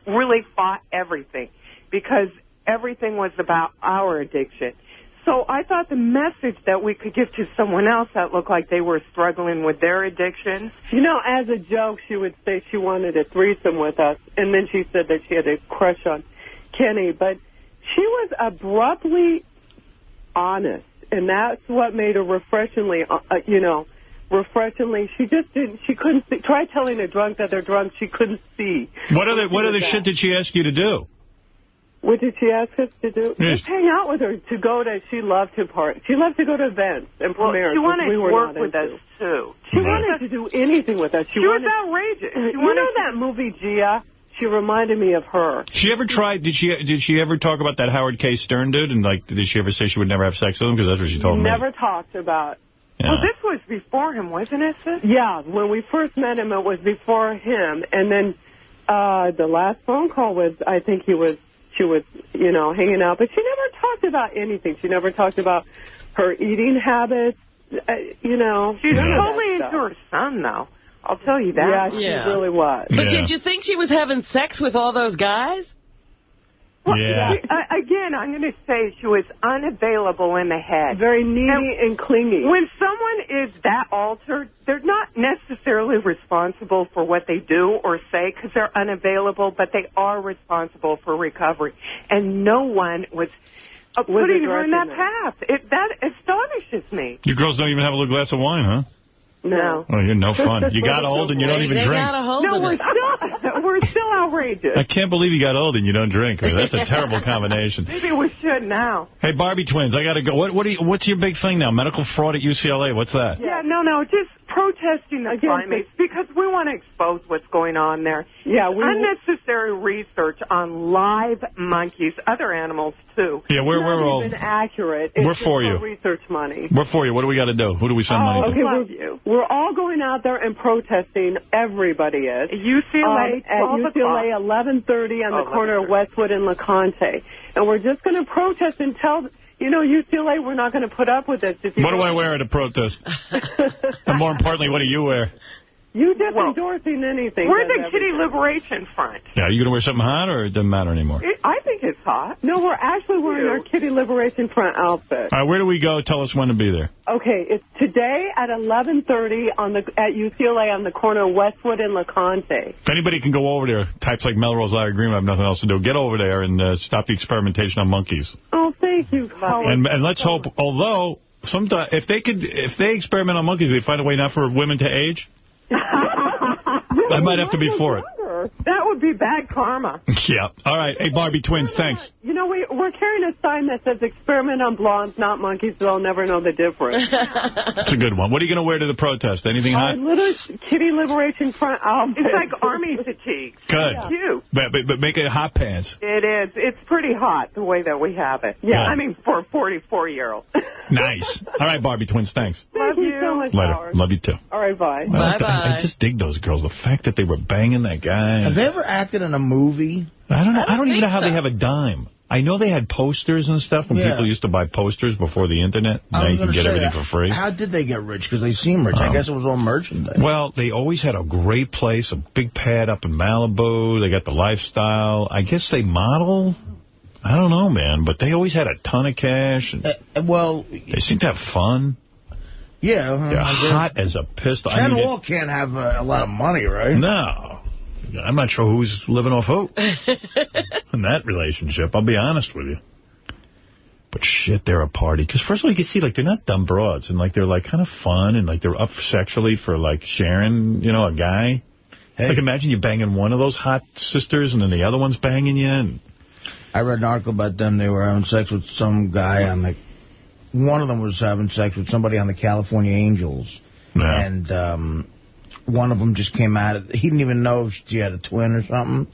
Speaker 4: really fought everything because everything was about our addiction. So I thought the message that we could give to someone else that looked like they were struggling with their addiction.
Speaker 23: You know, as a joke, she would say she wanted a threesome with us, and then she said that she had a crush on Kenny. But she was abruptly honest, and that's what made her refreshingly, refreshingly. She just didn't. She couldn't see. Try telling a drunk that they're drunk. She couldn't see.
Speaker 1: What other shit did she ask you to do?
Speaker 23: What did she ask us to do?
Speaker 1: Yes.
Speaker 23: Just hang out with her. To go to, she loved to party. She loved to go to events and premieres.
Speaker 4: She wanted
Speaker 23: we
Speaker 4: to
Speaker 23: were
Speaker 4: work
Speaker 23: not
Speaker 4: with
Speaker 23: into.
Speaker 4: us, too.
Speaker 23: She wanted to do anything with us.
Speaker 4: She was outrageous.
Speaker 23: You know that movie, Gia? She reminded me of her.
Speaker 1: She ever tried, did she ever talk about that Howard K. Stern dude? And, like, did she ever say she would never have sex with him? Because that's what she told me.
Speaker 23: Never talked about.
Speaker 1: Yeah.
Speaker 4: Well, this was before him, wasn't it, sis?
Speaker 23: Yeah, when we first met him, it was before him. And then the last phone call was, I think she was, hanging out. But she never talked about anything. She never talked about her eating habits,
Speaker 4: She's totally into her son, though. I'll tell you that.
Speaker 23: Yeah, she really was.
Speaker 3: But did you think she was having sex with all those guys?
Speaker 4: Well, again, I'm going to say she was unavailable in the head.
Speaker 23: Very needy and clingy.
Speaker 4: When someone is that altered, they're not necessarily responsible for what they do or say because they're unavailable, but they are responsible for recovery. And no one was putting her in that path. That astonishes me.
Speaker 1: You girls don't even have a little glass of wine, huh?
Speaker 23: No.
Speaker 1: Oh, you're no fun. You got old and you don't even drink.
Speaker 4: We're still outrageous.
Speaker 1: I can't believe you got old and you don't drink. That's a terrible combination.
Speaker 4: Maybe we should now.
Speaker 1: Hey, Barbie twins, I got to go. What's your big thing now? Medical fraud at UCLA. What's that?
Speaker 4: Yeah, no, just protesting the primates because we want to expose what's going on there.
Speaker 23: Yeah,
Speaker 4: unnecessary research on live monkeys, other animals too.
Speaker 1: Yeah, we're all
Speaker 23: even accurate.
Speaker 1: We're for you.
Speaker 23: Research money.
Speaker 1: We're for you. What do we got to do? Who do we send money
Speaker 23: to? We're all going out there and protesting. Everybody is.
Speaker 4: UCLA,
Speaker 23: at UCLA, 11:30 on the corner of Westwood and LeConte, and we're just going to protest and tell. UCLA, we're not going to put up with this.
Speaker 1: What do I wear at a protest? And more importantly, what do you wear?
Speaker 23: You just endorsing anything.
Speaker 4: We're the Kitty Liberation Front.
Speaker 1: Yeah, are you going to wear something hot, or it doesn't matter anymore?
Speaker 23: I think it's hot. No, we're actually wearing our Kitty Liberation Front outfit.
Speaker 1: All right, where do we go? Tell us when to be there.
Speaker 23: Okay, it's today at 11:30 at UCLA on the corner of Westwood and LeConte.
Speaker 1: If anybody can go over there, types like Melrose Larry Green, I have nothing else to do. Get over there and stop the experimentation on monkeys.
Speaker 23: Oh, thank you, Howard.
Speaker 1: And let's hope, although, if they experiment on monkeys, they find a way not for women to age. I might have to be for it.
Speaker 23: That would be bad karma.
Speaker 1: Yeah. All right. Hey, Barbie Twins, thanks.
Speaker 23: You know, we're carrying a sign that says experiment on blondes, not monkeys, so they'll never know the difference.
Speaker 1: That's a good one. What are you going to wear to the protest? Anything hot?
Speaker 23: Little Kitty Liberation Front outfit.
Speaker 4: It's like army fatigues.
Speaker 1: Good.
Speaker 4: It's cute.
Speaker 1: But make it hot pants.
Speaker 4: It is. It's pretty hot the way that we have it.
Speaker 1: Yeah.
Speaker 4: I mean, for a 44-year-old.
Speaker 1: Nice. All right, Barbie Twins, thanks.
Speaker 23: Thank you so much,
Speaker 1: Later.
Speaker 23: Howard.
Speaker 1: Love you, too.
Speaker 23: All right, bye.
Speaker 1: I just dig those girls. The fact that they were banging that guy.
Speaker 2: Have they ever acted in a movie?
Speaker 1: I don't know. I don't even know how they have a dime. I know they had posters and stuff when people used to buy posters before the Internet. Now you can get everything for free.
Speaker 2: How did they get rich? Because they seem rich. I guess it was all merchandise.
Speaker 1: Well, they always had a great place, a big pad up in Malibu. They got the lifestyle. I guess they model. I don't know, man, but they always had a ton of cash.
Speaker 2: Well,
Speaker 1: they seem to have fun.
Speaker 2: Yeah.
Speaker 1: They're hot as a pistol.
Speaker 2: Ken Wall can't have a lot of money, right?
Speaker 1: No. I'm not sure who's living off who in that relationship. I'll be honest with you. But shit, they're a party. Because first of all, you can see, like, they're not dumb broads. And, like, they're, like, kind of fun. And, like, they're up sexually for, like, sharing, you know, a guy. Hey. Like, imagine you banging one of those hot sisters and then the other one's banging you. And
Speaker 2: I read an article about them. They were having sex with some guy on, like, one of them was having sex with somebody on the California Angels. Yeah. And one of them just came out. He didn't even know she had a twin or something.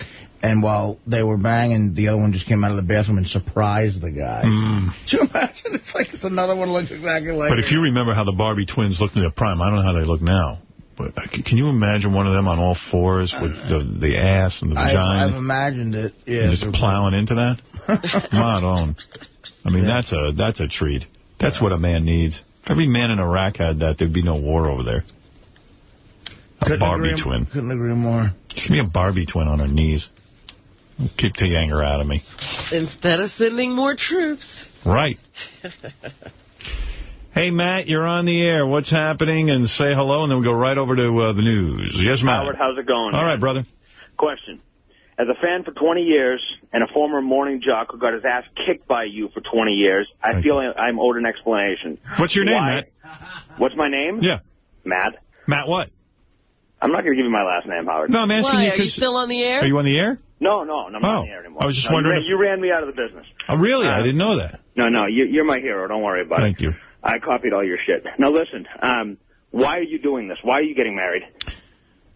Speaker 2: And while they were banging, the other one just came out of the bathroom and surprised the guy. Do you imagine? It's like it's another one looks exactly like
Speaker 1: But if you remember how the Barbie twins looked in their prime, I don't know how they look now. But can you imagine one of them on all fours with the ass and the vagina?
Speaker 2: I've imagined it. Yeah.
Speaker 1: Just plowing into that? Madon. I mean, that's a treat. That's what a man needs. If every man in Iraq had that, there'd be no war over there. A Barbie twin.
Speaker 2: Couldn't agree more.
Speaker 1: Give me a Barbie twin on her knees. Keep the anger out of me.
Speaker 3: Instead of sending more troops.
Speaker 1: Right. Hey, Matt, you're on the air. What's happening? And say hello, and then we'll go right over to the news. Yes, Matt.
Speaker 11: Howard, how's it going?
Speaker 1: All right, brother.
Speaker 11: Question. As a fan for 20 years and a former morning jock who got his ass kicked by you for 20 years, I feel I'm owed an explanation.
Speaker 1: What's your name, Matt?
Speaker 11: What's my name?
Speaker 1: Yeah.
Speaker 11: Matt.
Speaker 1: Matt what?
Speaker 11: I'm not going to give you my last name, Howard.
Speaker 1: No, I'm asking you.
Speaker 3: Are you still on the air?
Speaker 1: Are you on the air?
Speaker 11: No, I'm not on the air anymore.
Speaker 1: I was just wondering.
Speaker 11: You ran me out of the business.
Speaker 1: Oh, really? I didn't know that.
Speaker 11: No, you're my hero. Don't worry about it.
Speaker 1: Thank you.
Speaker 11: I copied all your shit. Now, listen, why are you doing this? Why are you getting married?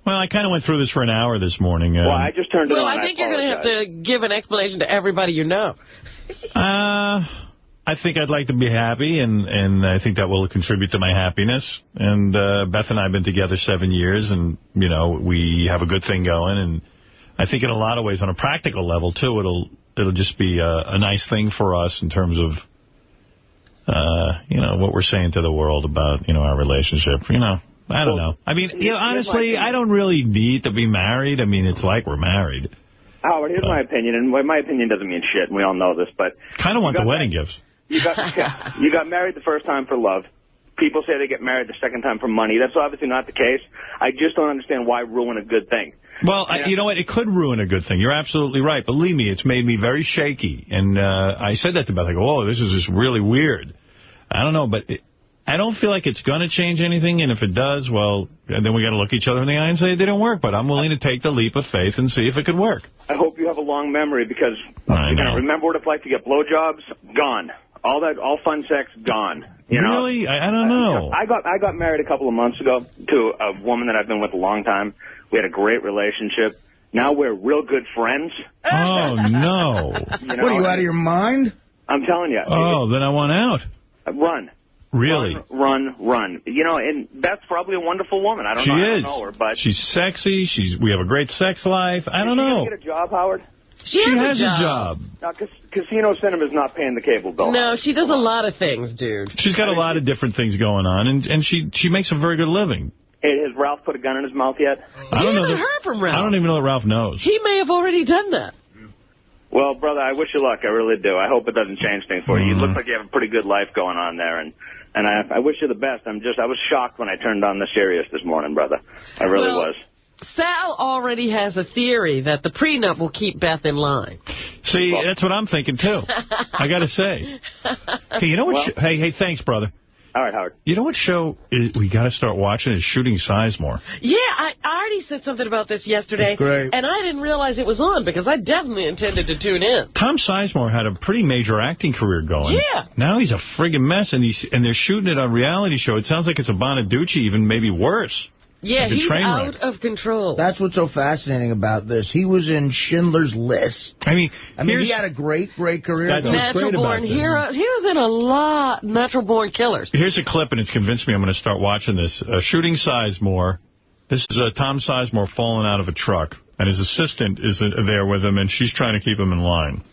Speaker 1: Well, I kind of went through this for an hour this morning.
Speaker 11: Well, I just turned it on.
Speaker 3: Well, I think you're going to have to give an explanation to everybody you know.
Speaker 1: I think I'd like to be happy, and I think that will contribute to my happiness. And Beth and I have been together 7 years, and, you know, we have a good thing going. And I think in a lot of ways, on a practical level, too, it'll just be a nice thing for us in terms of, you know, what we're saying to the world about, you know, our relationship. You know, I don't know. I mean, you know, honestly, I don't really need to be married. I mean, it's like we're married.
Speaker 11: Howard, here's my opinion, and my opinion doesn't mean shit, and we all know this, but...
Speaker 1: Kind of want the wedding gifts.
Speaker 11: You got married the first time for love. People say they get married the second time for money. That's obviously not the case. I just don't understand why ruin a good thing.
Speaker 1: Well, you know what? It could ruin a good thing. You're absolutely right. Believe me, it's made me very shaky. And I said that to Beth. I go, oh, this is just really weird. I don't know, but I don't feel like it's going to change anything. And if it does, well, then we got to look each other in the eye and say it didn't work. But I'm willing to take the leap of faith and see if it could work.
Speaker 11: I hope you have a long memory because
Speaker 1: I know.
Speaker 11: Remember what it's like to get blowjobs? Gone. All fun sex, gone. You know?
Speaker 1: Really? I don't know.
Speaker 11: I got married a couple of months ago to a woman that I've been with a long time. We had a great relationship. Now we're real good friends.
Speaker 1: Oh, no.
Speaker 11: You know,
Speaker 2: what, are you out of your mind?
Speaker 11: I'm telling you.
Speaker 1: Oh, then I want out.
Speaker 11: Run.
Speaker 1: Really?
Speaker 11: Run. You know, and that's probably a wonderful woman. I don't know her, but
Speaker 1: she's sexy. We have a great sex life. I don't know.
Speaker 11: Did she get a job, Howard?
Speaker 3: She has a job.
Speaker 11: Now, Casino Cinema's not paying the cable bill.
Speaker 3: No, she does a lot of things, dude.
Speaker 1: She's got a lot of different things going on, and she makes a very good living.
Speaker 11: Has Ralph put a gun in his mouth yet?
Speaker 1: I don't know.
Speaker 3: Heard from Ralph.
Speaker 1: I don't even know that Ralph knows.
Speaker 3: He may have already done that.
Speaker 11: Well, brother, I wish you luck. I really do. I hope it doesn't change things for you. You look like you have a pretty good life going on there, and I wish you the best. I was shocked when I turned on the Sirius this morning, brother. I really was.
Speaker 3: Sal already has a theory that the prenup will keep Beth in line.
Speaker 1: See, that's what I'm thinking, too. I got to say. Hey, you know what? Hey, thanks, brother.
Speaker 11: All right, Howard.
Speaker 1: You know what show we got to start watching is Shooting Sizemore.
Speaker 3: Yeah, I already said something about this yesterday.
Speaker 1: That's great.
Speaker 3: And I didn't realize it was on because I definitely intended to tune in.
Speaker 1: Tom Sizemore had a pretty major acting career going.
Speaker 3: Yeah.
Speaker 1: Now he's a friggin' mess, and they're shooting it on a reality show. It sounds like it's a Bonaducci, even maybe worse.
Speaker 3: Yeah,
Speaker 1: like
Speaker 3: he's out of control.
Speaker 2: That's what's so fascinating about this. He was in Schindler's List.
Speaker 1: I mean,
Speaker 2: he had a great career.
Speaker 3: Natural Born Heroes. He was in a lot. Natural Born Killers.
Speaker 1: Here's a clip, and it's convinced me I'm going to start watching this. Shooting Sizemore. This is Tom Sizemore falling out of a truck, and his assistant is there with him, and she's trying to keep him in line.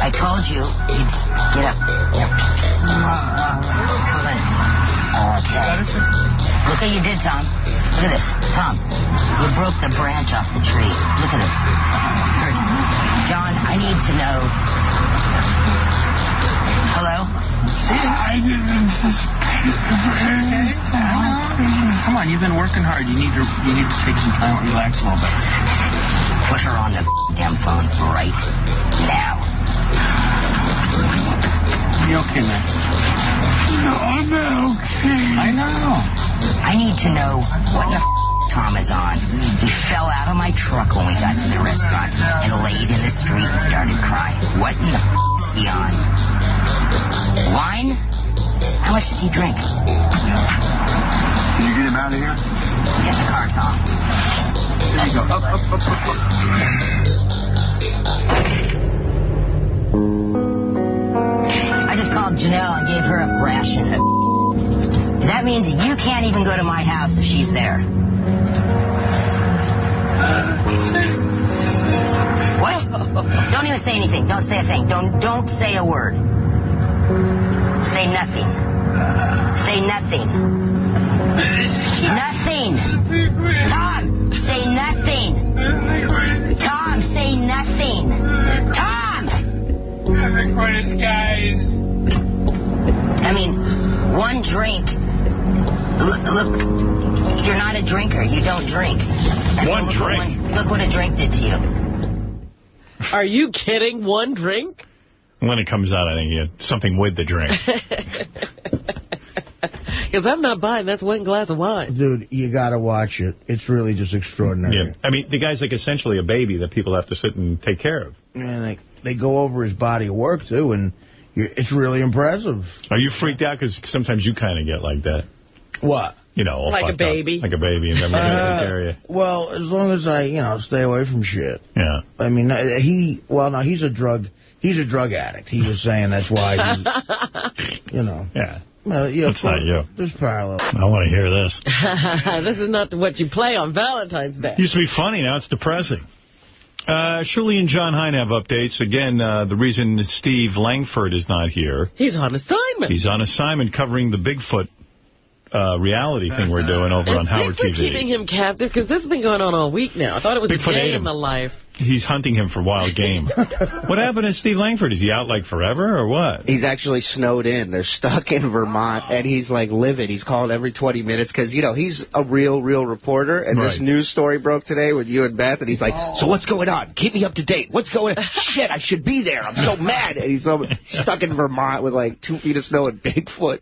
Speaker 12: I told you you'd get up. Yep. Okay. Look what you did, Tom. Look at this. Tom, you broke the branch off the tree. Look at this. John, I need to know. Hello?
Speaker 21: I didn't anticipate this to happen.
Speaker 12: Come on, you've been working hard. You need to take some time to relax a little bit. Put her on the damn phone right now. You okay, man?
Speaker 21: No, I'm not okay.
Speaker 12: I know. I need to know what the Tom is on. He fell out of my truck when we got to the restaurant and laid in the street and started crying. What in the is he on? Wine? How much did he drink?
Speaker 21: Can you get him out of here?
Speaker 12: Get in the car, Tom.
Speaker 21: There you go. Up.
Speaker 12: I just called Janelle and gave her a ration. That means you can't even go to my house if she's there. What? Don't even say anything. Don't say a thing. Don't say a word. Say nothing. Say nothing. Nothing. Tom, say nothing. Tom, say nothing. Tom!
Speaker 21: Nothing for this, guys.
Speaker 12: I mean, one drink. Look, you're not a drinker. You don't drink.
Speaker 1: One drink?
Speaker 12: Look what a drink did to you.
Speaker 3: Are you kidding? One drink?
Speaker 1: When it comes out, I think something with the drink.
Speaker 3: Because I'm not buying that's one glass of wine.
Speaker 2: Dude, you got to watch it. It's really just extraordinary.
Speaker 1: Yeah. I mean, the guy's like essentially a baby that people have to sit and take care of.
Speaker 2: And they go over his body of work, too, and it's really impressive.
Speaker 1: Are you freaked out? Because sometimes you kind of get like that.
Speaker 2: What?
Speaker 1: You know, all
Speaker 3: like a
Speaker 1: fucked
Speaker 3: baby.
Speaker 1: Up. Like a baby. And then
Speaker 2: well, as long as I, stay away from shit.
Speaker 1: Yeah.
Speaker 2: I mean, he's a drug addict. He was saying that's why he,
Speaker 1: Yeah.
Speaker 2: Well, yeah,
Speaker 1: that's not you.
Speaker 2: There's parallel.
Speaker 1: I want to hear this.
Speaker 3: This is not what you play on Valentine's Day.
Speaker 1: Used to be funny. Now it's depressing. Shirley and John Hein have updates. Again, the reason Steve Langford is not here.
Speaker 3: He's on assignment.
Speaker 1: He's on assignment covering the Bigfoot reality thing we're doing over on Howard TV.
Speaker 3: Is Bigfoot keeping him captive? Because this has been going on all week now. I thought it was
Speaker 1: Bigfoot
Speaker 3: a day in the life.
Speaker 1: He's hunting him for wild game. What happened to Steve Langford? Is he out like forever or what?
Speaker 18: He's actually snowed in. They're stuck in Vermont, and he's like livid. He's called every 20 minutes because, he's a real reporter. And this news story broke today with you and Beth, and he's like, so what's going on? Keep me up to date. What's going on? Shit, I should be there. I'm so mad. And he's stuck in Vermont with like 2 feet of snow and Bigfoot.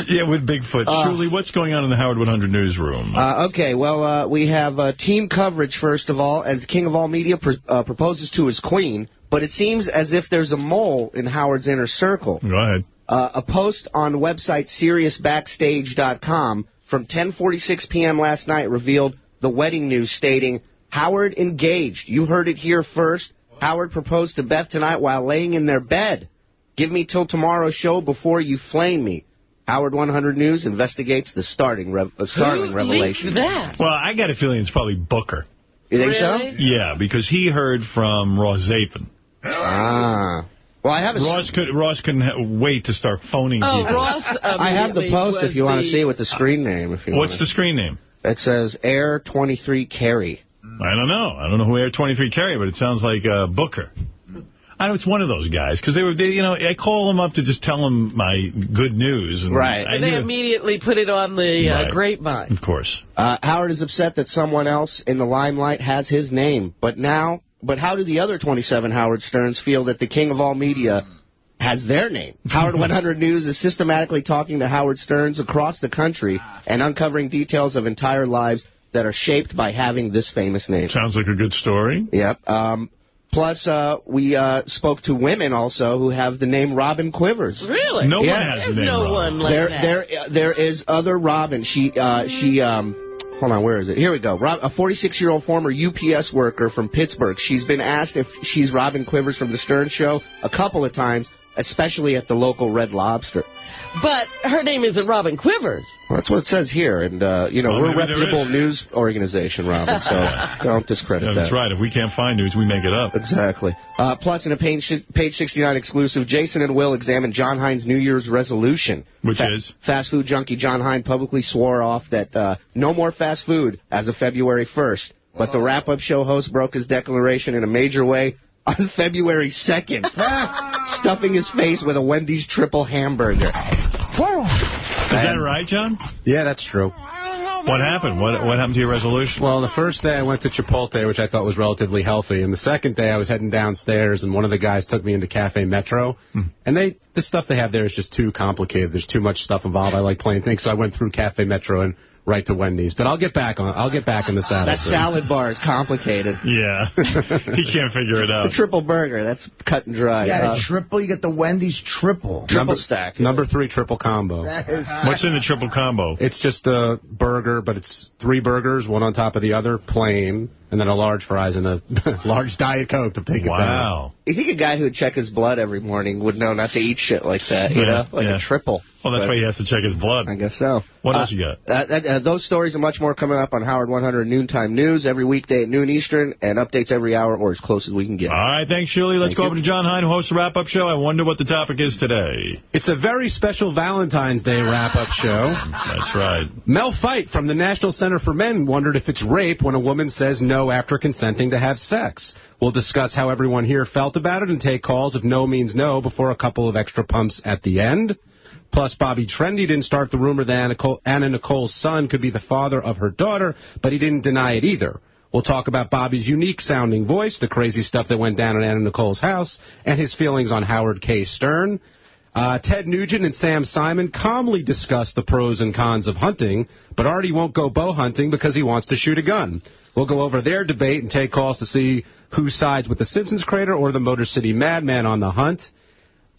Speaker 1: Yeah, with Bigfoot. Shirley, what's going on in the Howard 100 newsroom?
Speaker 18: Okay, well, we have team coverage, first of all, as the king of all media proposes to his queen, but it seems as if there's a mole in Howard's inner circle.
Speaker 1: Go ahead.
Speaker 18: A post on website SeriousBackstage.com from 10:46 p.m. last night revealed the wedding news stating, Howard engaged. You heard it here first. Howard proposed to Beth tonight while laying in their bed. Give me till tomorrow's show before you flame me. Howard 100 News investigates the startling revelation.
Speaker 3: Who leaked that?
Speaker 1: Well, I got a feeling it's probably Booker.
Speaker 18: You think so?
Speaker 1: Yeah, because he heard from Ross Zapin.
Speaker 18: Well, I have
Speaker 1: Ross couldn't wait to start phoning people.
Speaker 3: Ross
Speaker 18: I have the post if you want to see with the screen name.
Speaker 1: What's the screen name?
Speaker 18: It says Air 23 Carey.
Speaker 1: I don't know. I don't know who Air 23 Carey, but it sounds like Booker. I know it's one of those guys, because I call them up to just tell them my good news. And
Speaker 3: And they immediately put it on the grapevine.
Speaker 1: Of course.
Speaker 18: Howard is upset that someone else in the limelight has his name. But how do the other 27 Howard Sterns feel that the king of all media has their name? Howard 100 News is systematically talking to Howard Sterns across the country and uncovering details of entire lives that are shaped by having this famous name.
Speaker 1: Sounds like a good story.
Speaker 18: Yep. Plus, we spoke to women also who have the name Robin Quivers.
Speaker 3: Really?
Speaker 1: No one has the name
Speaker 3: no
Speaker 1: Robin.
Speaker 3: one like that.
Speaker 18: There is other Robin. Hold on, where is it? Here we go. A 46-year-old former UPS worker from Pittsburgh. She's been asked if she's Robin Quivers from The Stern Show a couple of times, especially at the local Red Lobster.
Speaker 3: But her name isn't Robin Quivers.
Speaker 18: Well, that's what it says here. And, we're a reputable news organization, Robin, so don't discredit that.
Speaker 1: That's right. If we can't find news, we make it up.
Speaker 18: Exactly. Plus, in a page 69 exclusive, Jason and Will examined John Hines' New Year's resolution.
Speaker 1: Which is?
Speaker 18: Fast food junkie John Hines publicly swore off that no more fast food as of February 1st. But the wrap-up show host broke his declaration in a major way on February 2nd, stuffing his face with a Wendy's triple hamburger.
Speaker 1: Is that right, John?
Speaker 6: Yeah, that's true.
Speaker 1: What happened? What happened to your resolution?
Speaker 6: Well, the first day I went to Chipotle, which I thought was relatively healthy. And the second day I was heading downstairs, and one of the guys took me into Cafe Metro. And the stuff they have there is just too complicated. There's too much stuff involved. I like plain things. So I went through Cafe Metro and right to Wendy's. But I'll get back in the saddle.
Speaker 18: That salad bar is complicated.
Speaker 1: Yeah. He can't figure it out.
Speaker 18: The triple burger, that's cut and dry.
Speaker 2: You got a triple, you get the Wendy's triple.
Speaker 18: Triple stack.
Speaker 6: Number 3 triple combo.
Speaker 1: What's in the triple combo?
Speaker 6: It's just a burger, but it's 3 burgers, one on top of the other, plain, and then a large fries and a large Diet Coke to take it down.
Speaker 1: Wow.
Speaker 18: You think a guy who would check his blood every morning would know not to eat shit like that, you know? Like a triple.
Speaker 1: Well, that's why he has to check his blood.
Speaker 18: I guess so.
Speaker 1: What else you got?
Speaker 18: Those stories and much more coming up on Howard 100 Noontime News every weekday at noon Eastern, and updates every hour or as close as we can get.
Speaker 1: All right, thanks, Shirley. Let's go over to John Hine, who hosts the wrap-up show. I wonder what the topic is today.
Speaker 6: It's a very special Valentine's Day wrap-up show.
Speaker 1: That's right.
Speaker 6: Mel Fight from the National Center for Men wondered if it's rape when a woman says no after consenting to have sex. We'll discuss how everyone here felt about it and take calls if no means no before a couple of extra pumps at the end. Plus, Bobby Trendy didn't start the rumor that Anna Nicole's son could be the father of her daughter, but he didn't deny it either. We'll talk about Bobby's unique-sounding voice, the crazy stuff that went down at Anna Nicole's house, and his feelings on Howard K. Stern. Ted Nugent and Sam Simon calmly discuss the pros and cons of hunting, but Artie won't go bow hunting because he wants to shoot a gun. We'll go over their debate and take calls to see who sides with the Simpsons Crater or the Motor City Madman on the hunt.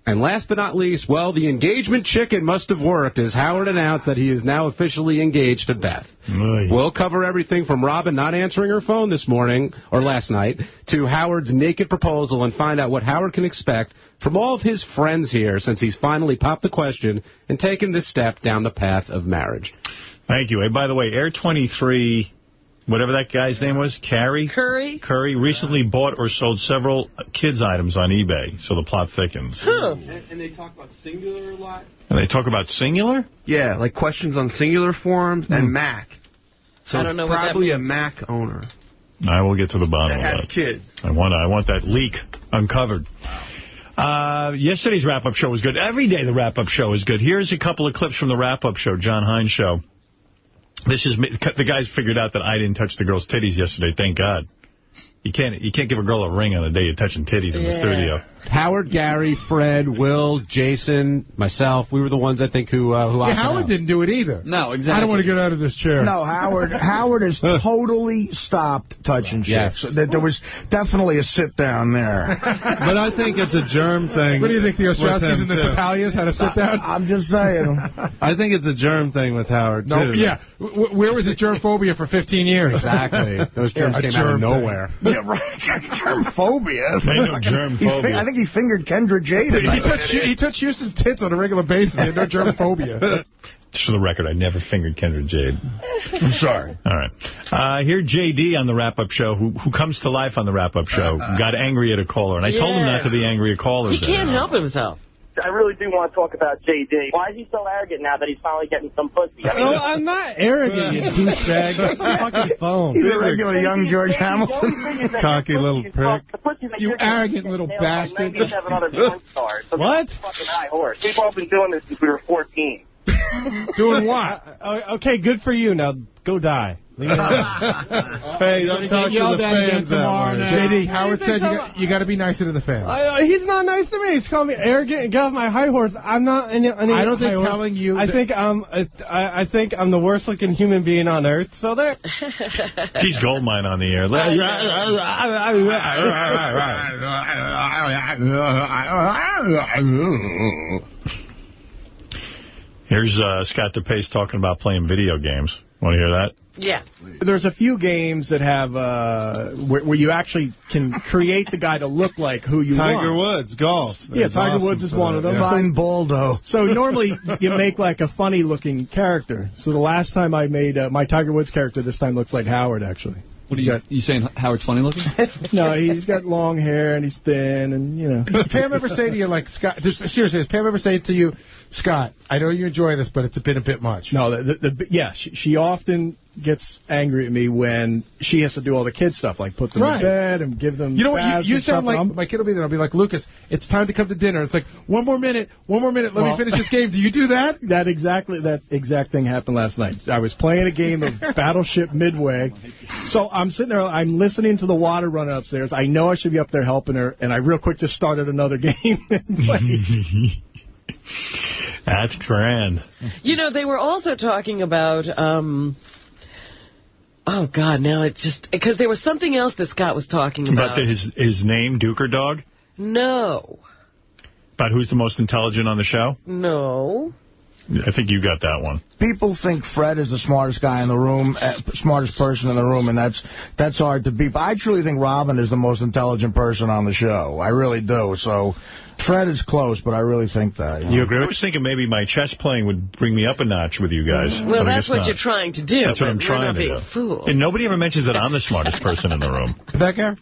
Speaker 6: And last but not least, well, the engagement chicken must have worked as Howard announced that he is now officially engaged to Beth. We'll cover everything from Robin not answering her phone this morning, or last night, to Howard's naked proposal and find out what Howard can expect from all of his friends here since he's finally popped the question and taken this step down the path of marriage.
Speaker 1: Thank you. Hey, by the way, Air 23... whatever that guy's name was, Curry recently bought or sold several kids' items on eBay, so the plot thickens.
Speaker 5: Huh. And they talk about singular a lot?
Speaker 1: And they talk about singular?
Speaker 5: Yeah, like questions on singular forums and Mac. So
Speaker 3: I don't know
Speaker 5: it's
Speaker 3: what that
Speaker 5: probably a
Speaker 3: means.
Speaker 5: Mac owner.
Speaker 1: I will get to the bottom of that.
Speaker 5: That has kids.
Speaker 1: I want that leak uncovered. Yesterday's wrap-up show was good. Every day the wrap-up show is good. Here's a couple of clips from the wrap-up show, John Hines Show. This is the guys figured out that I didn't touch the girl's titties yesterday. Thank God. You can't give a girl a ring on the day you're touching titties in the studio.
Speaker 6: Howard, Gary, Fred, Will, Jason, myself, we were the ones, I think, who
Speaker 2: Howard didn't do it either.
Speaker 5: No, exactly.
Speaker 2: I don't want to get out of this chair. No, Howard has totally stopped touching chicks.
Speaker 6: Yes.
Speaker 2: There was definitely a sit-down there.
Speaker 14: But I think it's a germ thing.
Speaker 2: What do you think, the Ostrowskis and the Tatalias had a sit-down? I'm just saying.
Speaker 14: I think it's a germ thing with Howard, too.
Speaker 2: Yeah. Where was his germophobia for 15 years?
Speaker 6: Exactly. Those germs came out of nowhere.
Speaker 2: Yeah, right. Germphobia.
Speaker 1: Ain't no germphobia.
Speaker 2: I think he fingered Kendra Jade. He touched Houston's tits on a regular basis. He had no germophobia.
Speaker 1: Just for the record, I never fingered Kendra Jade.
Speaker 2: I'm sorry.
Speaker 1: All right. Here, J.D. on the wrap-up show, who comes to life on the wrap-up show, got angry at a caller. And I told him not to be angry at callers.
Speaker 3: He can't help himself.
Speaker 8: I really do want to talk about J.D. Why is he so arrogant now that he's finally getting some pussy? I mean,
Speaker 13: No, I'm not arrogant, you douchebag. That's the fucking phone.
Speaker 2: He's a regular young George Hamilton.
Speaker 13: Cocky little prick.
Speaker 8: You arrogant little bastard.
Speaker 13: What?
Speaker 8: Fucking high horse. We've all been doing this since we were 14.
Speaker 13: Doing what? Okay, good for you. Now, go die. Hey, don't talk to the fans that way.
Speaker 6: J.D., Howard said you got to be nicer to the fans.
Speaker 13: He's not nice to me. He's calling me arrogant and get off my high horse. I'm not any
Speaker 6: I don't think telling you...
Speaker 13: I think I'm the worst looking human being on earth. So there.
Speaker 1: He's Goldmine on the air. Here's Scott DePace talking about playing video games. Want to hear that?
Speaker 3: Yeah.
Speaker 20: There's a few games that have where you actually can create the guy to look like who you want.
Speaker 14: Tiger Woods, golf.
Speaker 20: Yeah, Tiger Woods is one of them.
Speaker 2: Fine Baldo.
Speaker 20: So normally you make like a funny-looking character. So the last time I made my Tiger Woods character, this time looks like Howard, actually.
Speaker 22: What are you saying Howard's funny looking?
Speaker 20: No, he's got long hair and he's thin and, you know.
Speaker 6: Does Pam ever say to you, like, Scott, seriously, does Pam ever say to you, Scott, I know you enjoy this, but it's been a bit much?
Speaker 20: No, she often gets angry at me when she has to do all the kid stuff, like put them in bed and give them.
Speaker 6: You know what? You sound like my kid will be there. I'll be like, Lucas, it's time to come to dinner. It's like, one more minute. Let me finish this game. Do you do that?
Speaker 20: That exact thing happened last night. I was playing a game of Battleship Midway, so I'm sitting there. I'm listening to the water run upstairs. I know I should be up there helping her, and I real quick just started another game and played.
Speaker 1: That's grand.
Speaker 3: You know, they were also talking about, oh, God, now it just, because there was something else that Scott was talking about.
Speaker 1: About his name, Duker Dog?
Speaker 3: No.
Speaker 1: About who's the most intelligent on the show?
Speaker 3: No.
Speaker 1: I think you got that one.
Speaker 2: People think Fred is the smartest guy in the room, smartest person in the room, and that's hard to beat. But I truly think Robin is the most intelligent person on the show. I really do. So Fred is close, but I really think that.
Speaker 1: You agree? I was thinking maybe my chess playing would bring me up a notch with you guys.
Speaker 3: Well, that's what you're trying to do.
Speaker 1: That's what I'm trying to do.
Speaker 3: Fooled.
Speaker 1: And nobody ever mentions that I'm the smartest person in the room.
Speaker 6: Becker?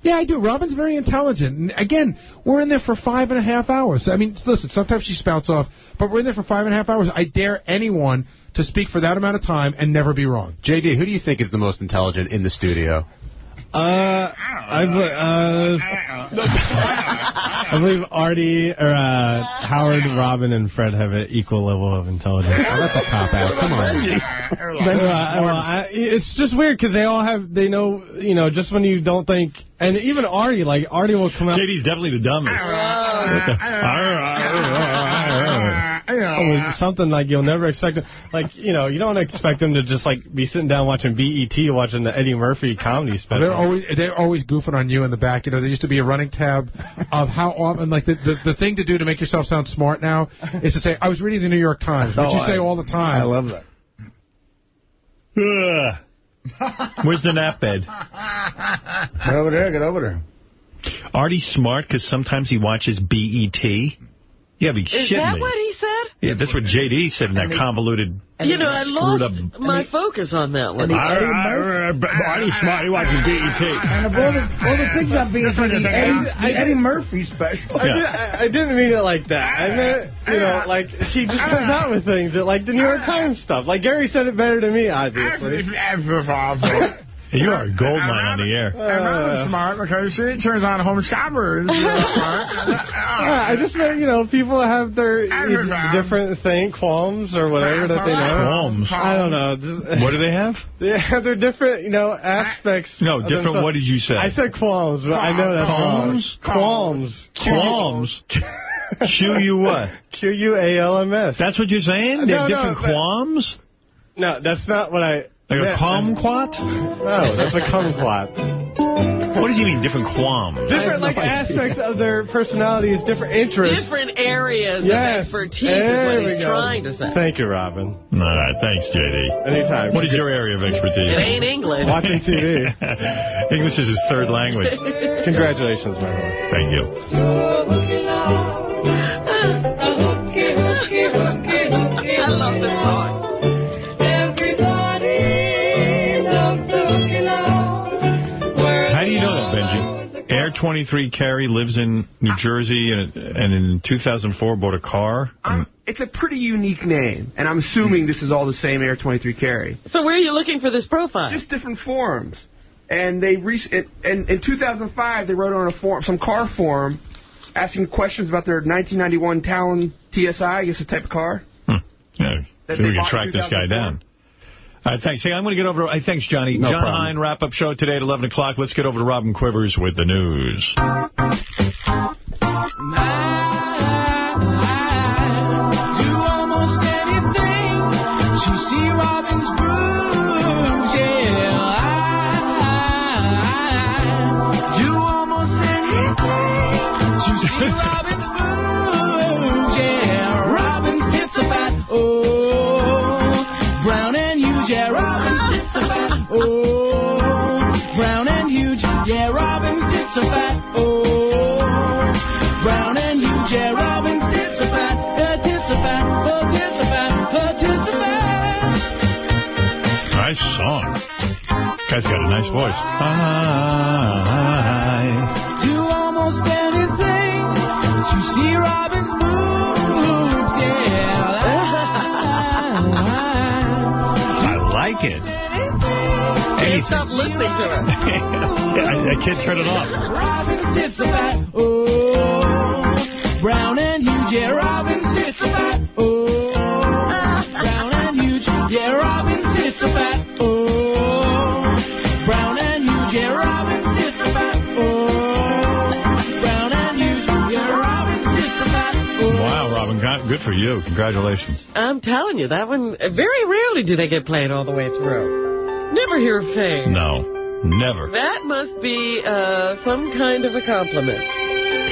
Speaker 6: Yeah, I do. Robin's very intelligent. And again, we're in there for 5.5 hours. I mean, listen, sometimes she spouts off, but we're in there for 5.5 hours. I dare anyone to speak for that amount of time and never be wrong.
Speaker 24: J.D., who do you think is the most intelligent in the studio?
Speaker 13: I believe Artie or Howard, Robin, and Fred have an equal level of intelligence. Oh, that's a cop-out. Come on. It's just weird because they know, just when you don't think, and even Artie will come out.
Speaker 1: JD's definitely the dumbest.
Speaker 13: Something like you'll never expect him. Like, you don't expect him to just be sitting down watching BET, watching the Eddie Murphy comedy special.
Speaker 6: They're always goofing on you in the back. There used to be a running tab of how often, the thing to do to make yourself sound smart now is to say, I was reading the New York Times, which you say all the time.
Speaker 2: I love that.
Speaker 1: Where's the nap bed?
Speaker 2: Get over there.
Speaker 1: Artie's smart because sometimes he watches BET. Yeah, be shitting me.
Speaker 3: Is that what he said?
Speaker 1: Yeah, that's what J.D. said in that convoluted,
Speaker 3: I lost my focus on that one.
Speaker 1: Artie's smart, he watches BET.
Speaker 2: And of all the things on BET, the Eddie Murphy special.
Speaker 13: I didn't mean it like that. I meant, she just comes out with things that, the New York Times stuff. Gary said it better than me, obviously.
Speaker 1: You are a gold mine on the air.
Speaker 6: I'm smart because she turns on home shoppers.
Speaker 13: I just meant, people have their different qualms or whatever that they know.
Speaker 1: Qualms?
Speaker 13: I don't know.
Speaker 1: What do they have?
Speaker 13: They have their different, aspects.
Speaker 1: No, different.
Speaker 13: Themselves.
Speaker 1: What did you say?
Speaker 13: I said qualms, but I know that's
Speaker 1: Qualms? Qualms? Q-U what?
Speaker 13: Q-U-A-L-M-S.
Speaker 1: That's what you're saying? They have different qualms?
Speaker 13: No, that's not what I...
Speaker 1: Like a kumquat?
Speaker 13: No, that's a kumquat.
Speaker 1: What does he mean, different qualms?
Speaker 13: Different, aspects of their personalities, different interests.
Speaker 3: Different areas of expertise is what he's trying to say.
Speaker 13: Thank you, Robin.
Speaker 1: All right, thanks, J.D.
Speaker 13: Anytime.
Speaker 1: What is your area of expertise?
Speaker 3: It ain't English.
Speaker 13: Watching TV.
Speaker 1: English is his third language.
Speaker 13: Congratulations, my boy.
Speaker 1: Thank you.
Speaker 3: I love this song.
Speaker 1: 23 Carey lives in New Jersey and in 2004 bought a car.
Speaker 5: It's a pretty unique name, and I'm assuming this is all the same Air 23 Carey.
Speaker 3: So where are you looking for this profile?
Speaker 5: Just different forums. And they in 2005, they wrote on a forum, some car forum, asking questions about their 1991 Talon TSI, I guess a type of car.
Speaker 1: Yeah, see if we can track this guy down. All right, thanks. Hey, I'm going to get over to... thanks, Johnny.
Speaker 14: No
Speaker 1: John
Speaker 14: problem.
Speaker 1: Hein, wrap-up show today at 11 o'clock. Let's get over to Robin Quivers with the news.
Speaker 21: See Robin's boobs, yeah. Do almost anything to see Robin's boobs, yeah. Robin's tits are fat, oh. Brown and huge, yeah. Robin's tits are fat, oh. Brown and huge, yeah. Robin's tits are fat, oh. Brown and huge, yeah. Robin's tits are fat, her tits are fat, her tits are fat, her tits are fat.
Speaker 1: Nice song. Guy's got a nice voice.
Speaker 21: Do almost anything to see Robin's boobs, yeah.
Speaker 1: I like it.
Speaker 3: Can't stop listening to it.
Speaker 1: I can't turn it off.
Speaker 21: Robin's tits are fat, oh. Brown and huge, yeah. Robin's tits are fat, oh. Brown and huge, yeah. Robin's tits are fat.
Speaker 1: Good for you. Congratulations.
Speaker 3: I'm telling you, that one, very rarely do they get played all the way through. Never hear of fame.
Speaker 1: No, never.
Speaker 3: That must be some kind of a compliment.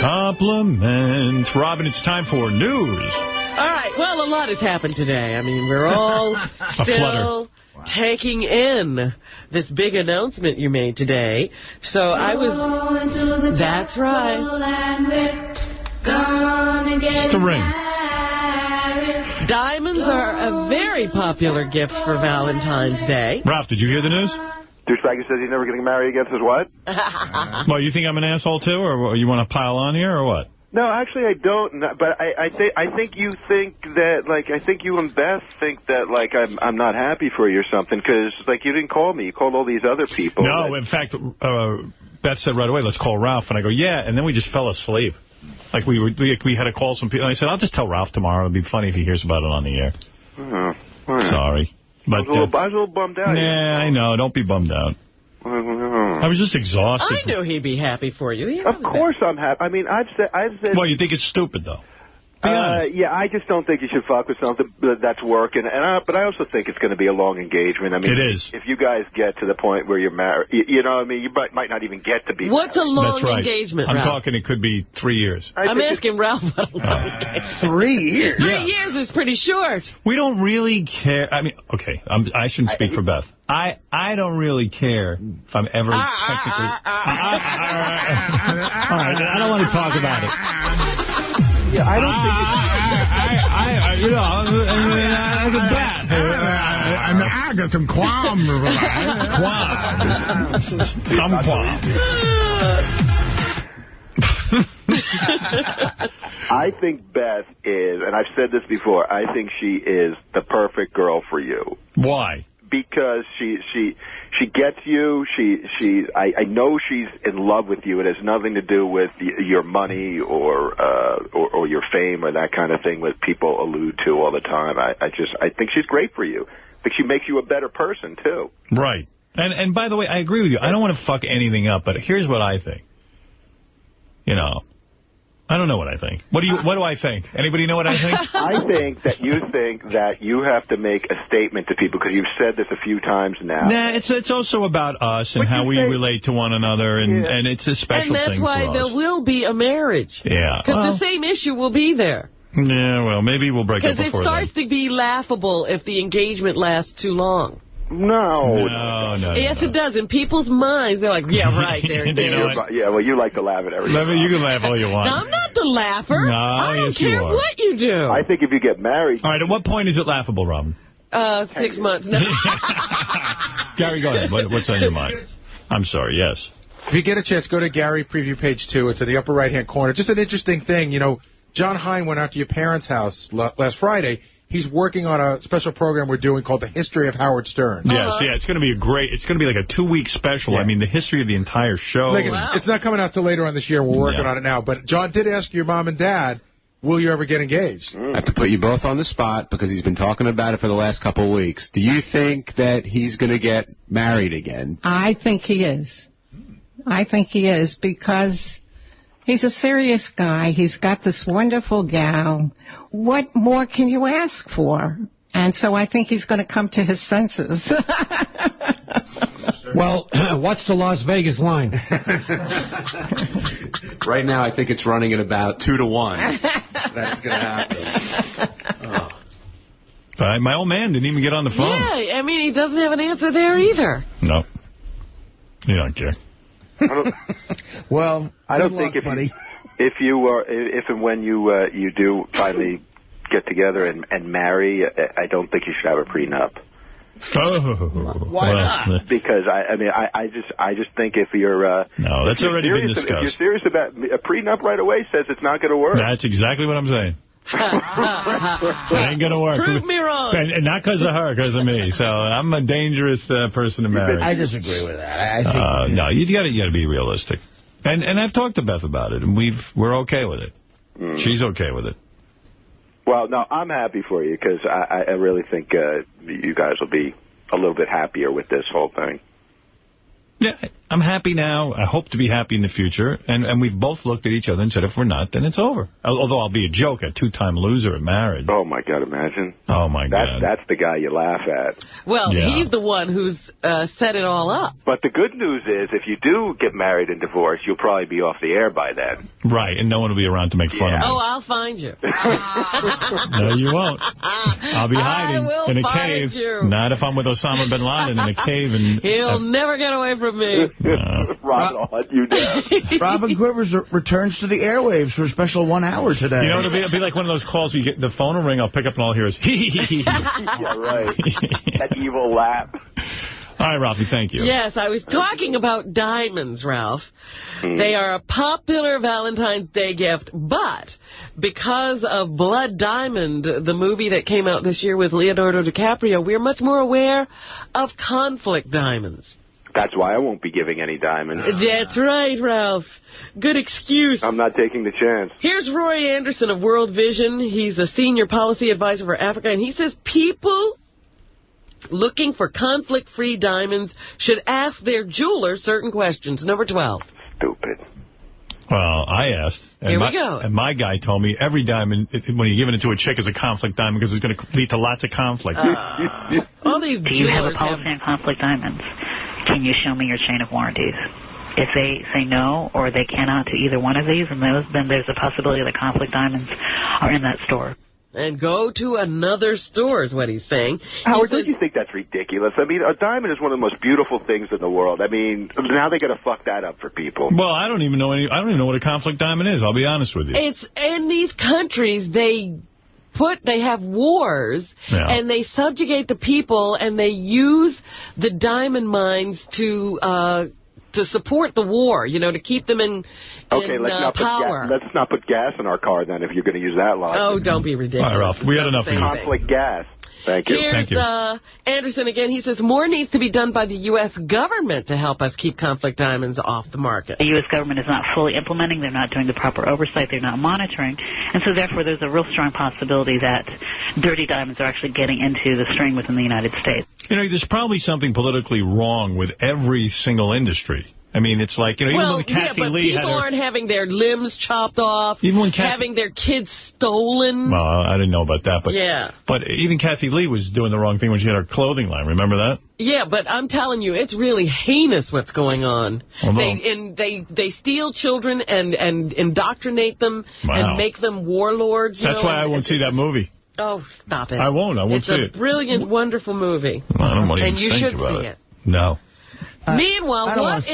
Speaker 1: Compliment. Robin, it's time for news.
Speaker 3: All right, well, a lot has happened today. I mean, we're all still taking in this big announcement you made today. So I was... That's right.
Speaker 1: Just a ring.
Speaker 3: Diamonds are a very popular gift for Valentine's Day.
Speaker 1: Ralph, did you hear the news?
Speaker 7: Douchebagger says he's never getting married against his what?
Speaker 1: Well, you think I'm an asshole, too, or you want to pile on here, or what?
Speaker 7: No, actually, I don't. But I think you think that, like, I think you and Beth think that, like, I'm not happy for you or something, because, like, you didn't call me. You called all these other people.
Speaker 1: No, in fact, Beth said right away, let's call Ralph. And I go, yeah, and then we just fell asleep. Like, we had to call some people. And I said, I'll just tell Ralph tomorrow. It'd be funny if he hears about it on the air. Sorry. But,
Speaker 7: I was a little bummed out.
Speaker 1: Yeah, I know. Don't be bummed out. I was just exhausted.
Speaker 3: I knew he'd be happy for you.
Speaker 7: Of course I'm happy. I mean, I've said...
Speaker 1: Well, you think it's stupid, though? Be honest.
Speaker 7: Yeah, I just don't think you should fuck with something that's working. But I also think it's going to be a long engagement. I mean,
Speaker 1: it is.
Speaker 7: If you guys get to the point where you're married, you know what I mean? You might not even get to be
Speaker 3: What's
Speaker 7: married.
Speaker 3: a long
Speaker 1: That's right.
Speaker 3: engagement,
Speaker 1: I'm
Speaker 3: Ralph?
Speaker 1: talking it could be 3 years.
Speaker 3: I'm asking Ralph about a long engagement.
Speaker 2: 3 years?
Speaker 3: 3 years is pretty short.
Speaker 1: We don't really care. I mean, okay, I shouldn't speak for Beth. I don't really care if I'm ever technically... All right, I don't want to talk about it.
Speaker 7: Yeah, I don't think...
Speaker 1: I got some qualms.
Speaker 7: I think Beth is, and I've said this before, I think she is the perfect girl for you.
Speaker 1: Why?
Speaker 7: Because she gets you. I know she's in love with you. It has nothing to do with your money or your fame or that kind of thing that people allude to all the time. I think she's great for you. I think she makes you a better person too.
Speaker 1: Right. And by the way, I agree with you. I don't want to fuck anything up, but here's what I think. You know, I don't know what I think. What do I think? Anybody know what I think?
Speaker 7: I think that you have to make a statement to people, because you've said this a few times now.
Speaker 1: Nah, it's also about us and how we relate to one another, and it's a special thing for us.
Speaker 3: And that's why there will be a marriage.
Speaker 1: Yeah.
Speaker 3: Because the same issue will be there.
Speaker 1: Yeah, well, maybe we'll break up before
Speaker 3: Because it starts to be laughable if the engagement lasts too long.
Speaker 7: No.
Speaker 3: Yes, it does. In people's minds, they're like, yeah, right, there.
Speaker 7: Yeah, well, you like to laugh at everything.
Speaker 1: You can laugh all you want.
Speaker 3: No, I'm not the laugher.
Speaker 1: No,
Speaker 3: I don't
Speaker 1: yes,
Speaker 3: care
Speaker 1: you are.
Speaker 3: what you do.
Speaker 7: I think if you get married...
Speaker 1: All right, at what point is it laughable, Robin?
Speaker 3: 6 months. No.
Speaker 1: Gary, go ahead. What's on your mind? I'm sorry, yes.
Speaker 6: If you get a chance, go to Gary Preview page 2. It's in the upper right-hand corner. Just an interesting thing. You know, John Hine went out to your parents' house last Friday. He's working on a special program we're doing called The History of Howard Stern.
Speaker 1: Yes, yeah, it's going to be it's going to be like a 2-week special. Yeah. I mean, the history of the entire show.
Speaker 6: Like it's not coming out till later on this year. We're working on it now. But John did ask your mom and dad, will you ever get engaged?
Speaker 24: I have to put you both on the spot because he's been talking about it for the last couple of weeks. Do you think that he's going to get married again?
Speaker 9: I think he is. I think he is because he's a serious guy. He's got this wonderful gal. What more can you ask for? And so I think he's going to come to his senses.
Speaker 10: Well, what's the Las Vegas line?
Speaker 24: Right now, I think it's running at about 2-1. That's going to happen. Oh.
Speaker 1: My old man didn't even get on the phone.
Speaker 3: Yeah, I mean, he doesn't have an answer there either.
Speaker 1: No. He don't care.
Speaker 2: Well,
Speaker 7: I don't think if and when you do finally get together and marry, I don't think you should have a prenup.
Speaker 1: Oh,
Speaker 7: why not? Because I just think if you're
Speaker 1: no, that's already been discussed.
Speaker 7: If you're serious about a prenup right away, says it's not going to work.
Speaker 1: That's exactly what I'm saying. It ain't going to work.
Speaker 3: Prove me wrong.
Speaker 1: And not because of her, because of me. So I'm a dangerous person to marry.
Speaker 2: I disagree with that. I think
Speaker 1: no, you got to be realistic. And I've talked to Beth about it, and we're okay with it. She's okay with it.
Speaker 7: Well, no, I'm happy for you because I really think you guys will be a little bit happier with this whole thing.
Speaker 1: Yeah, I'm happy now. I hope to be happy in the future. And we've both looked at each other and said, if we're not, then it's over. Although I'll be a joke, a 2-time loser at marriage.
Speaker 7: Oh, my God, imagine.
Speaker 1: Oh, my God.
Speaker 7: That's the guy you laugh at.
Speaker 3: Well, he's the one who's set it all up.
Speaker 7: But the good news is, if you do get married and divorced, you'll probably be off the air by then.
Speaker 1: Right, and no one will be around to make fun of me.
Speaker 3: Oh, I'll find you.
Speaker 1: No, you won't. I'll be hiding in a cave.
Speaker 3: You.
Speaker 1: Not if I'm with Osama bin Laden in a cave. And
Speaker 3: he'll never get away from me.
Speaker 7: Robin will hunt you down.
Speaker 2: Robin Quivers returns to the airwaves for a special 1 hour today.
Speaker 1: You know, it'll be like one of those calls you get, the phone will ring, I'll pick up and all I'll hear is hee.
Speaker 7: Yeah, right. That evil laugh.
Speaker 1: All right, Ralphie, thank you.
Speaker 3: Yes, I was talking about diamonds, Ralph. They are a popular Valentine's Day gift, but because of Blood Diamond, the movie that came out this year with Leonardo DiCaprio, we're much more aware of conflict diamonds.
Speaker 7: That's why I won't be giving any diamonds.
Speaker 3: That's right, Ralph. Good excuse.
Speaker 7: I'm not taking the chance.
Speaker 3: Here's Roy Anderson of World Vision. He's a senior policy advisor for Africa, and he says people looking for conflict-free diamonds should ask their jeweler certain questions. Number 12.
Speaker 7: Stupid.
Speaker 1: Well, I asked.
Speaker 3: Here we go.
Speaker 1: And my guy told me every diamond, when you're giving it to a chick, is a conflict diamond because it's going to lead to lots of conflict.
Speaker 3: All these
Speaker 17: Do you have a policy on conflict diamonds? Can you show me your chain of warranties? If they say no or they cannot to either one of these, and then there's a possibility that conflict diamonds are in that store.
Speaker 3: And go to another store is what he's saying.
Speaker 7: Howard, don't you think that's ridiculous? I mean, a diamond is one of the most beautiful things in the world. I mean, now they got to fuck that up for people.
Speaker 1: Well, I don't even know what a conflict diamond is. I'll be honest with you.
Speaker 3: It's in these countries they have wars, and they subjugate the people, and they use the diamond mines to support the war, to keep them in power.
Speaker 7: Let's not put gas in our car, then, if you're going to use that logic.
Speaker 3: Oh, don't be ridiculous.
Speaker 1: All right, Ralph, we had enough of you.
Speaker 7: Conflict gas. Thank you.
Speaker 3: Here's Anderson again. He says more needs to be done by the U.S. government to help us keep conflict diamonds off the market.
Speaker 17: The U.S. government is not fully implementing. They're not doing the proper oversight. They're not monitoring. And so, therefore, there's a real strong possibility that dirty diamonds are actually getting into the string within the United States.
Speaker 1: There's probably something politically wrong with every single industry. I mean, it's like, even when Kathy Lee
Speaker 3: people aren't having their limbs chopped off,
Speaker 1: even when
Speaker 3: having their kids stolen.
Speaker 1: Well, I didn't know about that, but
Speaker 3: but
Speaker 1: even Kathy Lee was doing the wrong thing when she had her clothing line. Remember that?
Speaker 3: Yeah, but I'm telling you, it's really heinous what's going on. They steal children and indoctrinate them and make them warlords.
Speaker 1: That's why I won't see that movie.
Speaker 3: Oh, stop it.
Speaker 1: I won't see it.
Speaker 3: It's a brilliant, wonderful movie.
Speaker 1: I don't want to
Speaker 3: and you should see it.
Speaker 1: No.
Speaker 3: Meanwhile, what is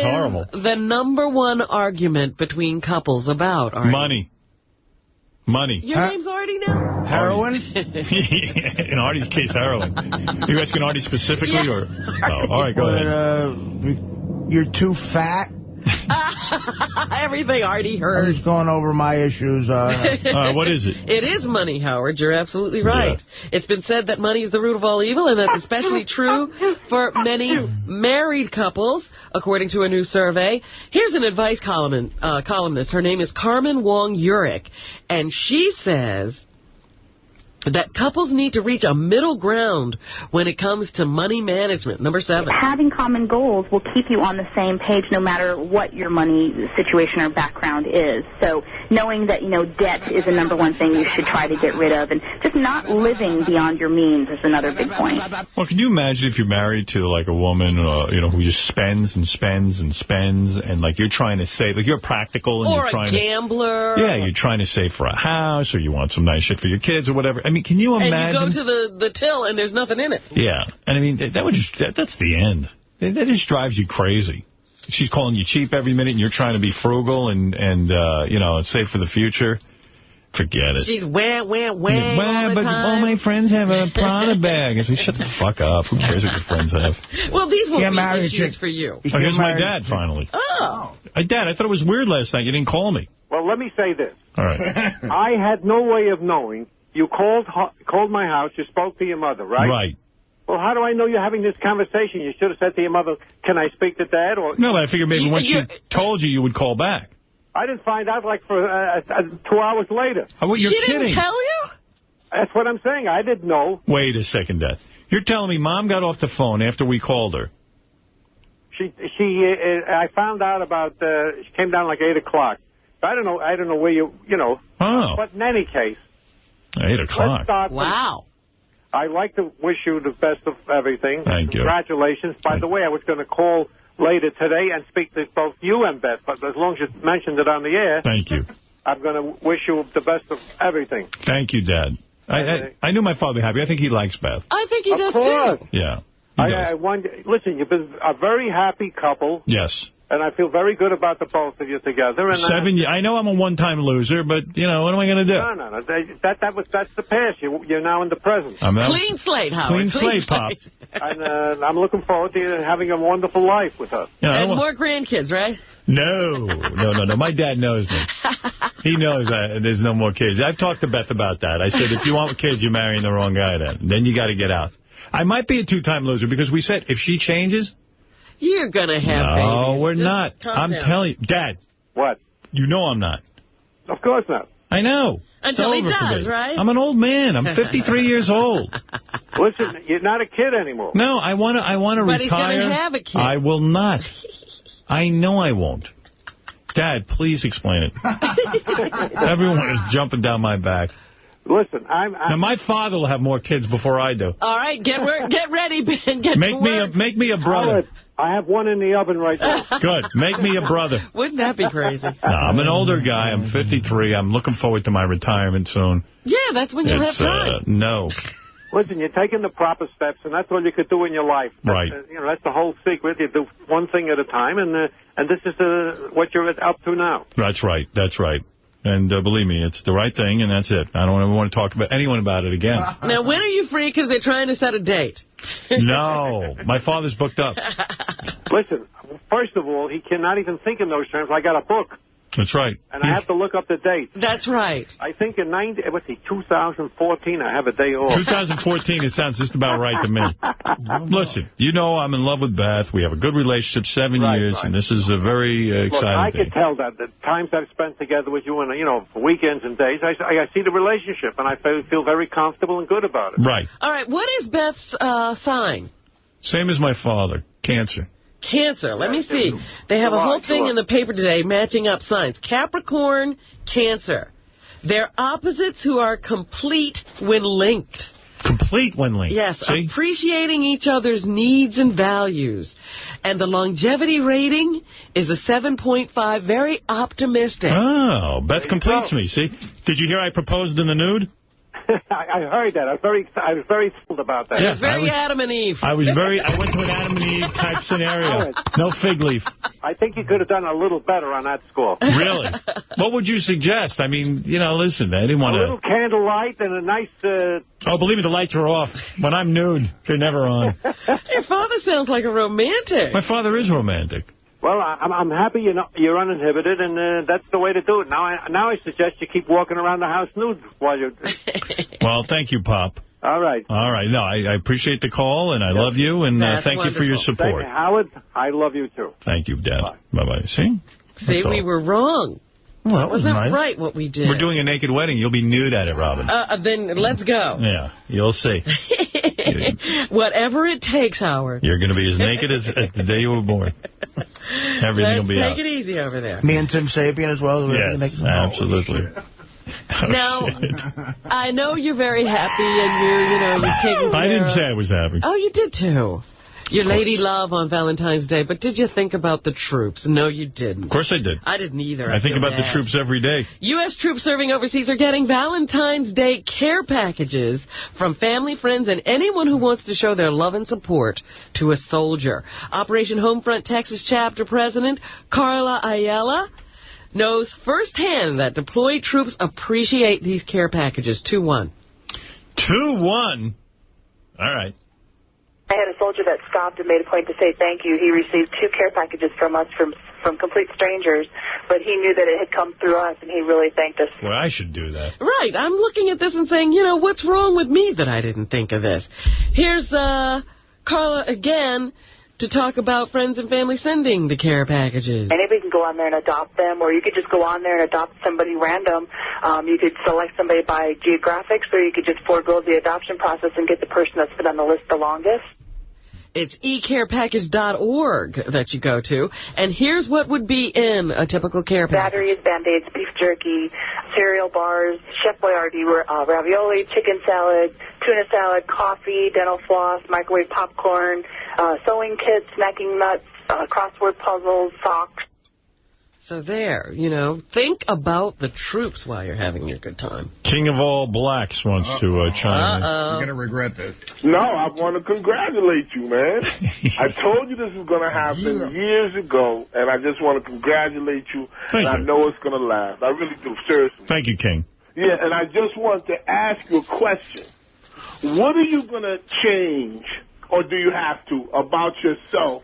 Speaker 1: horrible.
Speaker 3: The #1 argument between couples about, Artie?
Speaker 1: Money.
Speaker 3: Your name's Artie now?
Speaker 2: Heroin?
Speaker 1: In Artie's case, heroin. Are you asking Artie specifically? Or? Oh, all right, go ahead.
Speaker 2: you're too fat.
Speaker 3: Everything already
Speaker 2: I'm
Speaker 3: heard.
Speaker 2: just going over my issues.
Speaker 1: What is it?
Speaker 3: It is money, Howard. You're absolutely right. Yeah. It's been said that money is the root of all evil, and that's especially true for many married couples, according to a new survey. Here's an advice columnist. Her name is Carmen Wong-Urick, and she says that couples need to reach a middle ground when it comes to money management. Number 7.
Speaker 4: Having common goals will keep you on the same page no matter what your money situation or background is. So knowing that, debt is the number one thing you should try to get rid of, and just not living beyond your means is another big point.
Speaker 1: Well, can you imagine if you're married to, like, a woman, who just spends and spends and spends, and, like, you're trying to save, like, you're practical, and
Speaker 3: or
Speaker 1: you're trying
Speaker 3: a gambler.
Speaker 1: Yeah, you're trying to save for a house, or you want some nice shit for your kids, or whatever. I mean, can you imagine?
Speaker 3: And you go to the till, and there's nothing in it.
Speaker 1: Yeah, and I mean, that's the end. That just drives you crazy. She's calling you cheap every minute, and you're trying to be frugal and save for the future. Forget it.
Speaker 3: She's wah all the
Speaker 1: but
Speaker 3: time.
Speaker 1: All my friends have a Prada bag. I say, shut the fuck up. Who cares what your friends have?
Speaker 3: Well, these will be issues for you.
Speaker 1: Oh, here's my dad, finally.
Speaker 3: Oh.
Speaker 1: Dad, I thought it was weird last night. You didn't call me.
Speaker 15: Well, let me say this.
Speaker 1: All right.
Speaker 15: I had no way of knowing. You called my house. You spoke to your mother, right?
Speaker 1: Right.
Speaker 15: Well, how do I know you're having this conversation? You should have said to your mother, can I speak to Dad? Or
Speaker 1: no, but I figured maybe once she told you would call back.
Speaker 15: I didn't find out like for 2 hours later.
Speaker 1: Oh, you're kidding.
Speaker 3: She didn't tell you?
Speaker 15: That's what I'm saying. I didn't know.
Speaker 1: Wait a second, Dad. You're telling me Mom got off the phone after we called her.
Speaker 15: I found out about, she came down like 8 o'clock. I don't know where
Speaker 1: Oh.
Speaker 15: But in any case.
Speaker 1: 8 o'clock.
Speaker 3: Wow.
Speaker 15: I'd like to wish you the best of everything.
Speaker 1: Thank you.
Speaker 15: Congratulations. By the way, I was going to call later today and speak to both you and Beth, but as long as you mentioned it on the air.
Speaker 1: Thank you.
Speaker 15: I'm going to wish you the best of everything.
Speaker 1: Thank you, Dad. I knew my father would be happy. I think he likes Beth.
Speaker 3: I think he does,
Speaker 15: too.
Speaker 1: Yeah.
Speaker 15: Listen, you've been a very happy couple.
Speaker 1: Yes.
Speaker 15: And I feel very good about the both of you together. And
Speaker 1: 7 years. I know I'm a one-time loser, but, what am I going to do?
Speaker 15: No. That's the past. You're now in the present.
Speaker 3: Clean slate, Howard.
Speaker 1: Clean slate, Pop.
Speaker 15: And I'm looking forward to you having a wonderful life with her.
Speaker 3: And more grandkids, right?
Speaker 1: No. My dad knows me. He knows there's no more kids. I've talked to Beth about that. I said, if you want kids, you're marrying the wrong guy then. Then you got to get out. I might be a two-time loser because we said if she changes...
Speaker 3: You're going to have babies.
Speaker 1: No, we're
Speaker 3: Just
Speaker 1: not. I'm telling you. Dad.
Speaker 15: What?
Speaker 1: You know I'm not.
Speaker 15: Of course not.
Speaker 1: I know.
Speaker 3: Until he does, right?
Speaker 1: I'm an old man. I'm 53 years old.
Speaker 15: Listen, you're not a kid anymore.
Speaker 1: No, I want to retire.
Speaker 3: But he's going to have a kid.
Speaker 1: I will not. I know I won't. Dad, please explain it. Everyone is jumping down my back.
Speaker 15: Listen,
Speaker 1: now, my father will have more kids before I do.
Speaker 3: All right, get ready, Ben.
Speaker 1: Make me a brother.
Speaker 15: Howard, I have one in the oven right now.
Speaker 1: Good. Make me a brother.
Speaker 3: Wouldn't that be crazy?
Speaker 1: No, I'm an older guy. I'm 53. I'm looking forward to my retirement soon.
Speaker 3: Yeah, that's when you'll have time.
Speaker 1: No.
Speaker 15: Listen, you're taking the proper steps, and that's all you could do in your life.
Speaker 1: Right.
Speaker 15: That's the whole secret. You do one thing at a time, and this is what you're up to now.
Speaker 1: That's right. That's right. And believe me, it's the right thing, and that's it. I don't ever want to talk about anyone about it again.
Speaker 3: Now, when are you free? Because they're trying to set a date.
Speaker 1: No. My father's booked up.
Speaker 15: Listen, first of all, he cannot even think in those terms. I got a book.
Speaker 1: That's right.
Speaker 15: And I have to look up the date.
Speaker 3: That's right.
Speaker 15: I think in 2014, I have a day off.
Speaker 1: 2014, it sounds just about right to me. Listen, I'm in love with Beth. We have a good relationship, 7 years, and this is a very exciting
Speaker 15: I
Speaker 1: thing.
Speaker 15: can tell that the times I've spent together with you and, for weekends and days, I see the relationship, and I feel very comfortable and good about it.
Speaker 1: Right.
Speaker 3: All right, what is Beth's sign?
Speaker 1: Same as my father, Cancer.
Speaker 3: Cancer. Let me see. They have a whole thing in the paper today matching up signs. Capricorn, Cancer. They're opposites who are complete when linked.
Speaker 1: Complete when linked.
Speaker 3: Yes,
Speaker 1: See?
Speaker 3: Appreciating each other's needs and values. And the longevity rating is a 7.5, very optimistic.
Speaker 1: Oh, Beth completes me, see? Did you hear I proposed in the nude?
Speaker 15: I heard that. I was very thrilled about that.
Speaker 3: It was very Adam and Eve.
Speaker 1: I went to an Adam and Eve type scenario. No fig leaf.
Speaker 15: I think you could have done a little better on that score.
Speaker 1: Really? What would you suggest? I mean, listen, I didn't want to...
Speaker 15: A little candlelight and a nice...
Speaker 1: Oh, believe me, the lights are off. When I'm nude, they're never on.
Speaker 3: Your father sounds like a romantic.
Speaker 1: My father is romantic.
Speaker 15: Well, I'm happy you're uninhibited, and that's the way to do it. Now I suggest you keep walking around the house nude while you're...
Speaker 1: Well, thank you, Pop.
Speaker 15: All right.
Speaker 1: All right. No, I appreciate the call, and I love you, and thank you for your support.
Speaker 15: Thank you, Howard. I love you, too.
Speaker 1: Thank you, Dad. Bye-bye. See,
Speaker 3: we were wrong.
Speaker 1: Well,
Speaker 3: wasn't right what we did.
Speaker 1: We're doing a naked wedding. You'll be nude at it, Robin.
Speaker 3: Then let's go.
Speaker 1: Yeah, you'll see.
Speaker 3: Whatever it takes, Howard.
Speaker 1: You're going to be as naked as the day you were born. Everything will be out.
Speaker 3: Take it easy over there.
Speaker 2: Me and Tim Sapien as well.
Speaker 1: Yes, absolutely.
Speaker 3: Now, I know you're very happy and you're taking care
Speaker 1: I didn't say I was happy.
Speaker 3: Oh, you did too. Your lady love on Valentine's Day, but did you think about the troops? No, you didn't.
Speaker 1: Of course I did.
Speaker 3: I didn't either.
Speaker 1: I think about the troops every day. U.S.
Speaker 3: troops serving overseas are getting Valentine's Day care packages from family, friends, and anyone who wants to show their love and support to a soldier. Operation Homefront Texas Chapter President Carla Ayala knows firsthand that deployed troops appreciate these care packages. 2-1.
Speaker 1: 2-1? All right.
Speaker 11: I had a soldier that stopped and made a point to say thank you. He received 2 care packages from us from complete strangers, but he knew that it had come through us, and he really thanked us.
Speaker 1: Well, I should do that.
Speaker 3: Right. I'm looking at this and saying, what's wrong with me that I didn't think of this? Here's Carla again to talk about friends and family sending the care packages.
Speaker 11: Anybody can go on there and adopt them, or you could just go on there and adopt somebody random. You could select somebody by geographics, or you could just forego the adoption process and get the person that's been on the list the longest.
Speaker 3: It's ecarepackage.org that you go to. And here's what would be in a typical care package.
Speaker 11: Batteries, Band-Aids, beef jerky, cereal bars, Chef Boyardee ravioli, chicken salad, tuna salad, coffee, dental floss, microwave popcorn, sewing kits, snacking nuts, crossword puzzles, socks.
Speaker 3: So there, think about the troops while you're having your good time.
Speaker 1: King of all blacks wants to chime in.
Speaker 6: You're going to regret this.
Speaker 16: No, I want to congratulate you, man. I told you this was going to happen years ago, and I just want to congratulate you.
Speaker 1: Thank you.
Speaker 16: I know it's going to last. I really do, seriously.
Speaker 1: Thank you, King.
Speaker 16: Yeah, and I just want to ask you a question. What are you going to change, or do you have to, about yourself?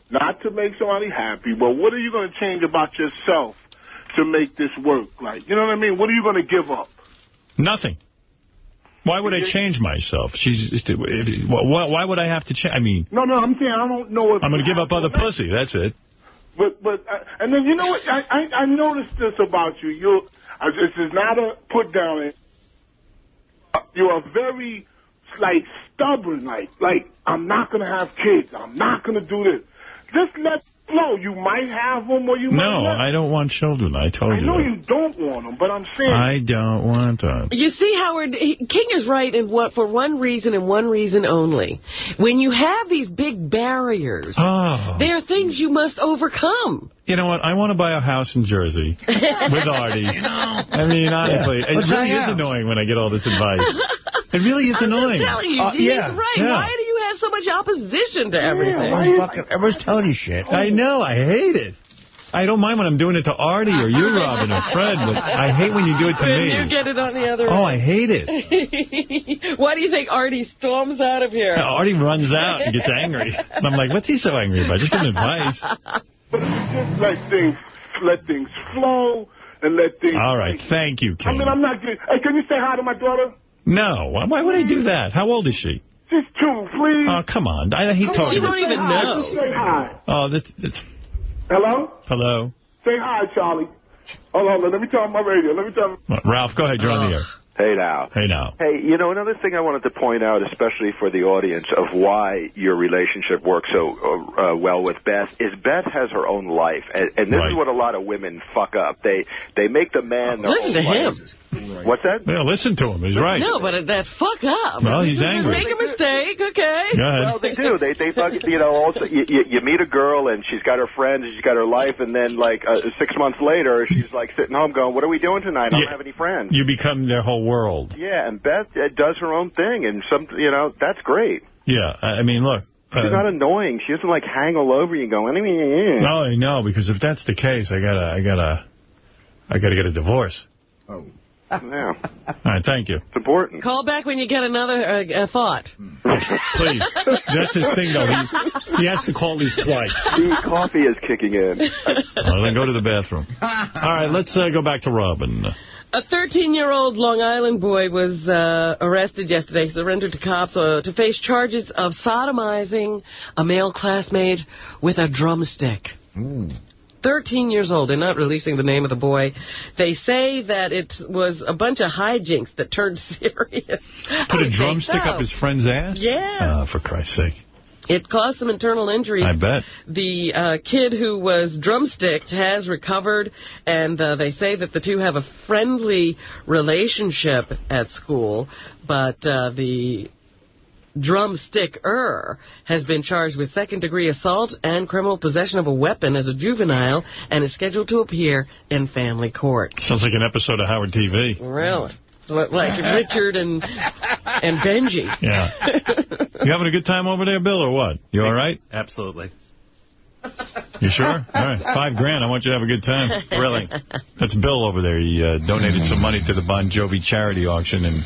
Speaker 16: Not to make somebody happy, but what are you going to change about yourself to make this work? Like, you know what I mean? What are you going to give up?
Speaker 1: Nothing. Why would I change myself? Why would I have to change? I mean...
Speaker 16: No, I'm saying I don't know if...
Speaker 1: I'm going to give up other pussy. That's it.
Speaker 16: But and then, you know what? I noticed this about you. This is not a put down. You're very, stubborn. Like, I'm not going to have kids. I'm not going to do this. Just let it flow. You might have them or you might not.
Speaker 1: No, I don't want children. I told you.
Speaker 16: I know you don't want them, but I'm saying...
Speaker 1: I don't want them.
Speaker 3: You see, Howard, King is right for one reason and one reason only. When you have these big barriers, there are things you must overcome.
Speaker 1: You know what? I want to buy a house in Jersey with Artie. I mean, honestly, it really is annoying when I get all this advice. It really is annoying.
Speaker 3: I'm telling you, he's right.
Speaker 1: Yeah.
Speaker 3: Why do you have so much opposition to everything?
Speaker 2: Everyone's telling you shit.
Speaker 1: I know. I hate it. I don't mind when I'm doing it to Artie or you, Robin, or Fred, but I hate when you do it to me.
Speaker 3: When you get it on the other end.
Speaker 1: Oh, I hate it.
Speaker 3: Why do you think Artie storms out of here?
Speaker 1: Artie runs out and gets angry. And I'm like, what's he so angry about? Just give him advice.
Speaker 16: But just let things flow and let things...
Speaker 1: All right. Thank you, King.
Speaker 16: I mean, I'm not good. Hey, can you say hi to my daughter?
Speaker 1: No. Why would I do that? How old is she?
Speaker 16: She's 2, please.
Speaker 1: Oh, come on. He talking.
Speaker 3: She don't even know.
Speaker 16: Just say hi.
Speaker 1: Oh, that's...
Speaker 16: Hello?
Speaker 1: Hello?
Speaker 16: Say hi, Charlie. Hold on, let me turn on my radio.
Speaker 1: Ralph, go ahead. You're on the air.
Speaker 7: Hey, now.
Speaker 1: Hey, now.
Speaker 7: Hey, another thing I wanted to point out, especially for the audience, of why your relationship works so well with Beth, is Beth has her own life. And this is what a lot of women fuck up. They make the man their own life.
Speaker 3: Listen to him.
Speaker 7: What's that?
Speaker 1: Yeah, listen to him. He's right.
Speaker 3: No, but that's fuck up.
Speaker 1: Well, he's angry.
Speaker 3: Make a mistake, okay?
Speaker 1: Go ahead.
Speaker 7: Well, they do. They fucking, also, you meet a girl, and she's got her friends, and she's got her life, and then, 6 months later, she's, sitting home going, what are we doing tonight? I don't have any friends.
Speaker 1: You become their whole world.
Speaker 7: Yeah, and Beth does her own thing, and that's great.
Speaker 1: Yeah, I mean, look.
Speaker 7: She's not annoying. She doesn't, hang all over you and go,
Speaker 1: No, no, because if that's the case, I gotta get a divorce.
Speaker 7: Oh. Yeah.
Speaker 1: All right, thank you.
Speaker 7: It's important.
Speaker 3: Call back when you get another thought.
Speaker 1: Please. That's his thing, though. He has to call these twice.
Speaker 7: The coffee is kicking in.
Speaker 1: Well, then go to the bathroom. All right, let's go back to Robin.
Speaker 3: A 13-year-old Long Island boy was arrested yesterday, surrendered to cops to face charges of sodomizing a male classmate with a drumstick. 13 years old. They're not releasing the name of the boy. They say that it was a bunch of hijinks that turned serious.
Speaker 1: Put a drumstick up his friend's ass?
Speaker 3: Yeah.
Speaker 1: Oh, for Christ's sake.
Speaker 3: It caused some internal injuries.
Speaker 1: I bet.
Speaker 3: The kid who was drumsticked has recovered, and they say that the two have a friendly relationship at school, but the drumsticker has been charged with second-degree assault and criminal possession of a weapon as a juvenile and is scheduled to appear in family court.
Speaker 1: Sounds like an episode of Howard TV.
Speaker 3: Really? Like Richard and Benji.
Speaker 1: Yeah. You having a good time over there, Bill, or what? You all right?
Speaker 12: Absolutely.
Speaker 1: You sure? All right. $5,000. I want you to have a good time.
Speaker 12: Thrilling.
Speaker 1: That's Bill over there. He donated some money to the Bon Jovi charity auction, and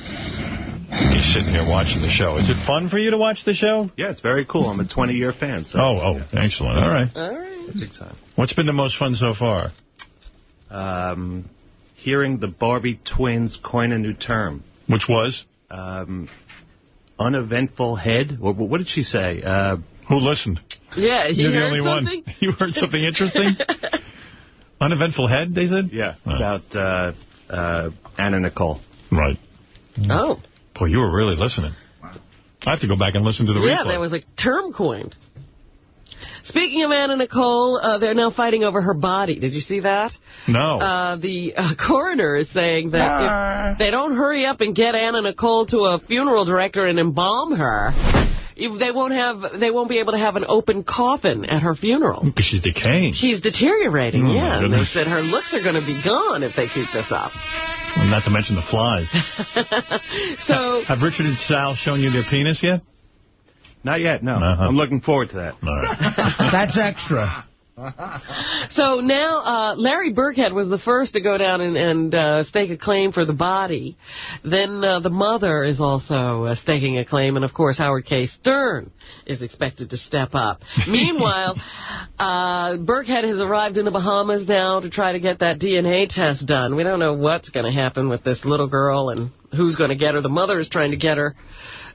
Speaker 1: he's sitting here watching the show. Is it fun for you to watch the show?
Speaker 12: Yeah, it's very cool. I'm a 20-year fan. So.
Speaker 1: Oh, excellent. All right.
Speaker 3: All right.
Speaker 12: Big time.
Speaker 1: What's been the most fun so far?
Speaker 12: Hearing the Barbie twins coin a new term.
Speaker 1: Which was?
Speaker 12: Uneventful head. What did she say?
Speaker 1: Who listened?
Speaker 3: Yeah,
Speaker 1: You're the
Speaker 3: heard
Speaker 1: only
Speaker 3: something?
Speaker 1: one. You heard something interesting? Uneventful head, they said?
Speaker 12: Yeah, about Anna Nicole.
Speaker 1: Right.
Speaker 3: Oh.
Speaker 1: Boy, you were really listening. I have to go back and listen to the replay.
Speaker 3: Yeah, there was a term coined. Speaking of Anna Nicole, they're now fighting over her body. Did you see that?
Speaker 1: No.
Speaker 3: The coroner is saying that if they don't hurry up and get Anna Nicole to a funeral director and embalm her, they won't be able to have an open coffin at her funeral.
Speaker 1: Because she's decaying.
Speaker 3: She's deteriorating, yeah. And they
Speaker 1: Goodness.
Speaker 3: said her looks are going to be gone if they keep this up.
Speaker 1: Well, not to mention the flies.
Speaker 3: So,
Speaker 1: have Richard and Sal shown you their penis yet?
Speaker 12: Not yet, no.
Speaker 1: Uh-huh.
Speaker 12: I'm looking forward to that.
Speaker 1: All right.
Speaker 2: That's extra.
Speaker 3: So now Larry Burkhead was the first to go down and stake a claim for the body. Then the mother is also staking a claim. And, of course, Howard K. Stern is expected to step up. Meanwhile, Burkhead has arrived in the Bahamas now to try to get that DNA test done. We don't know what's going to happen with this little girl and who's going to get her. The mother is trying to get her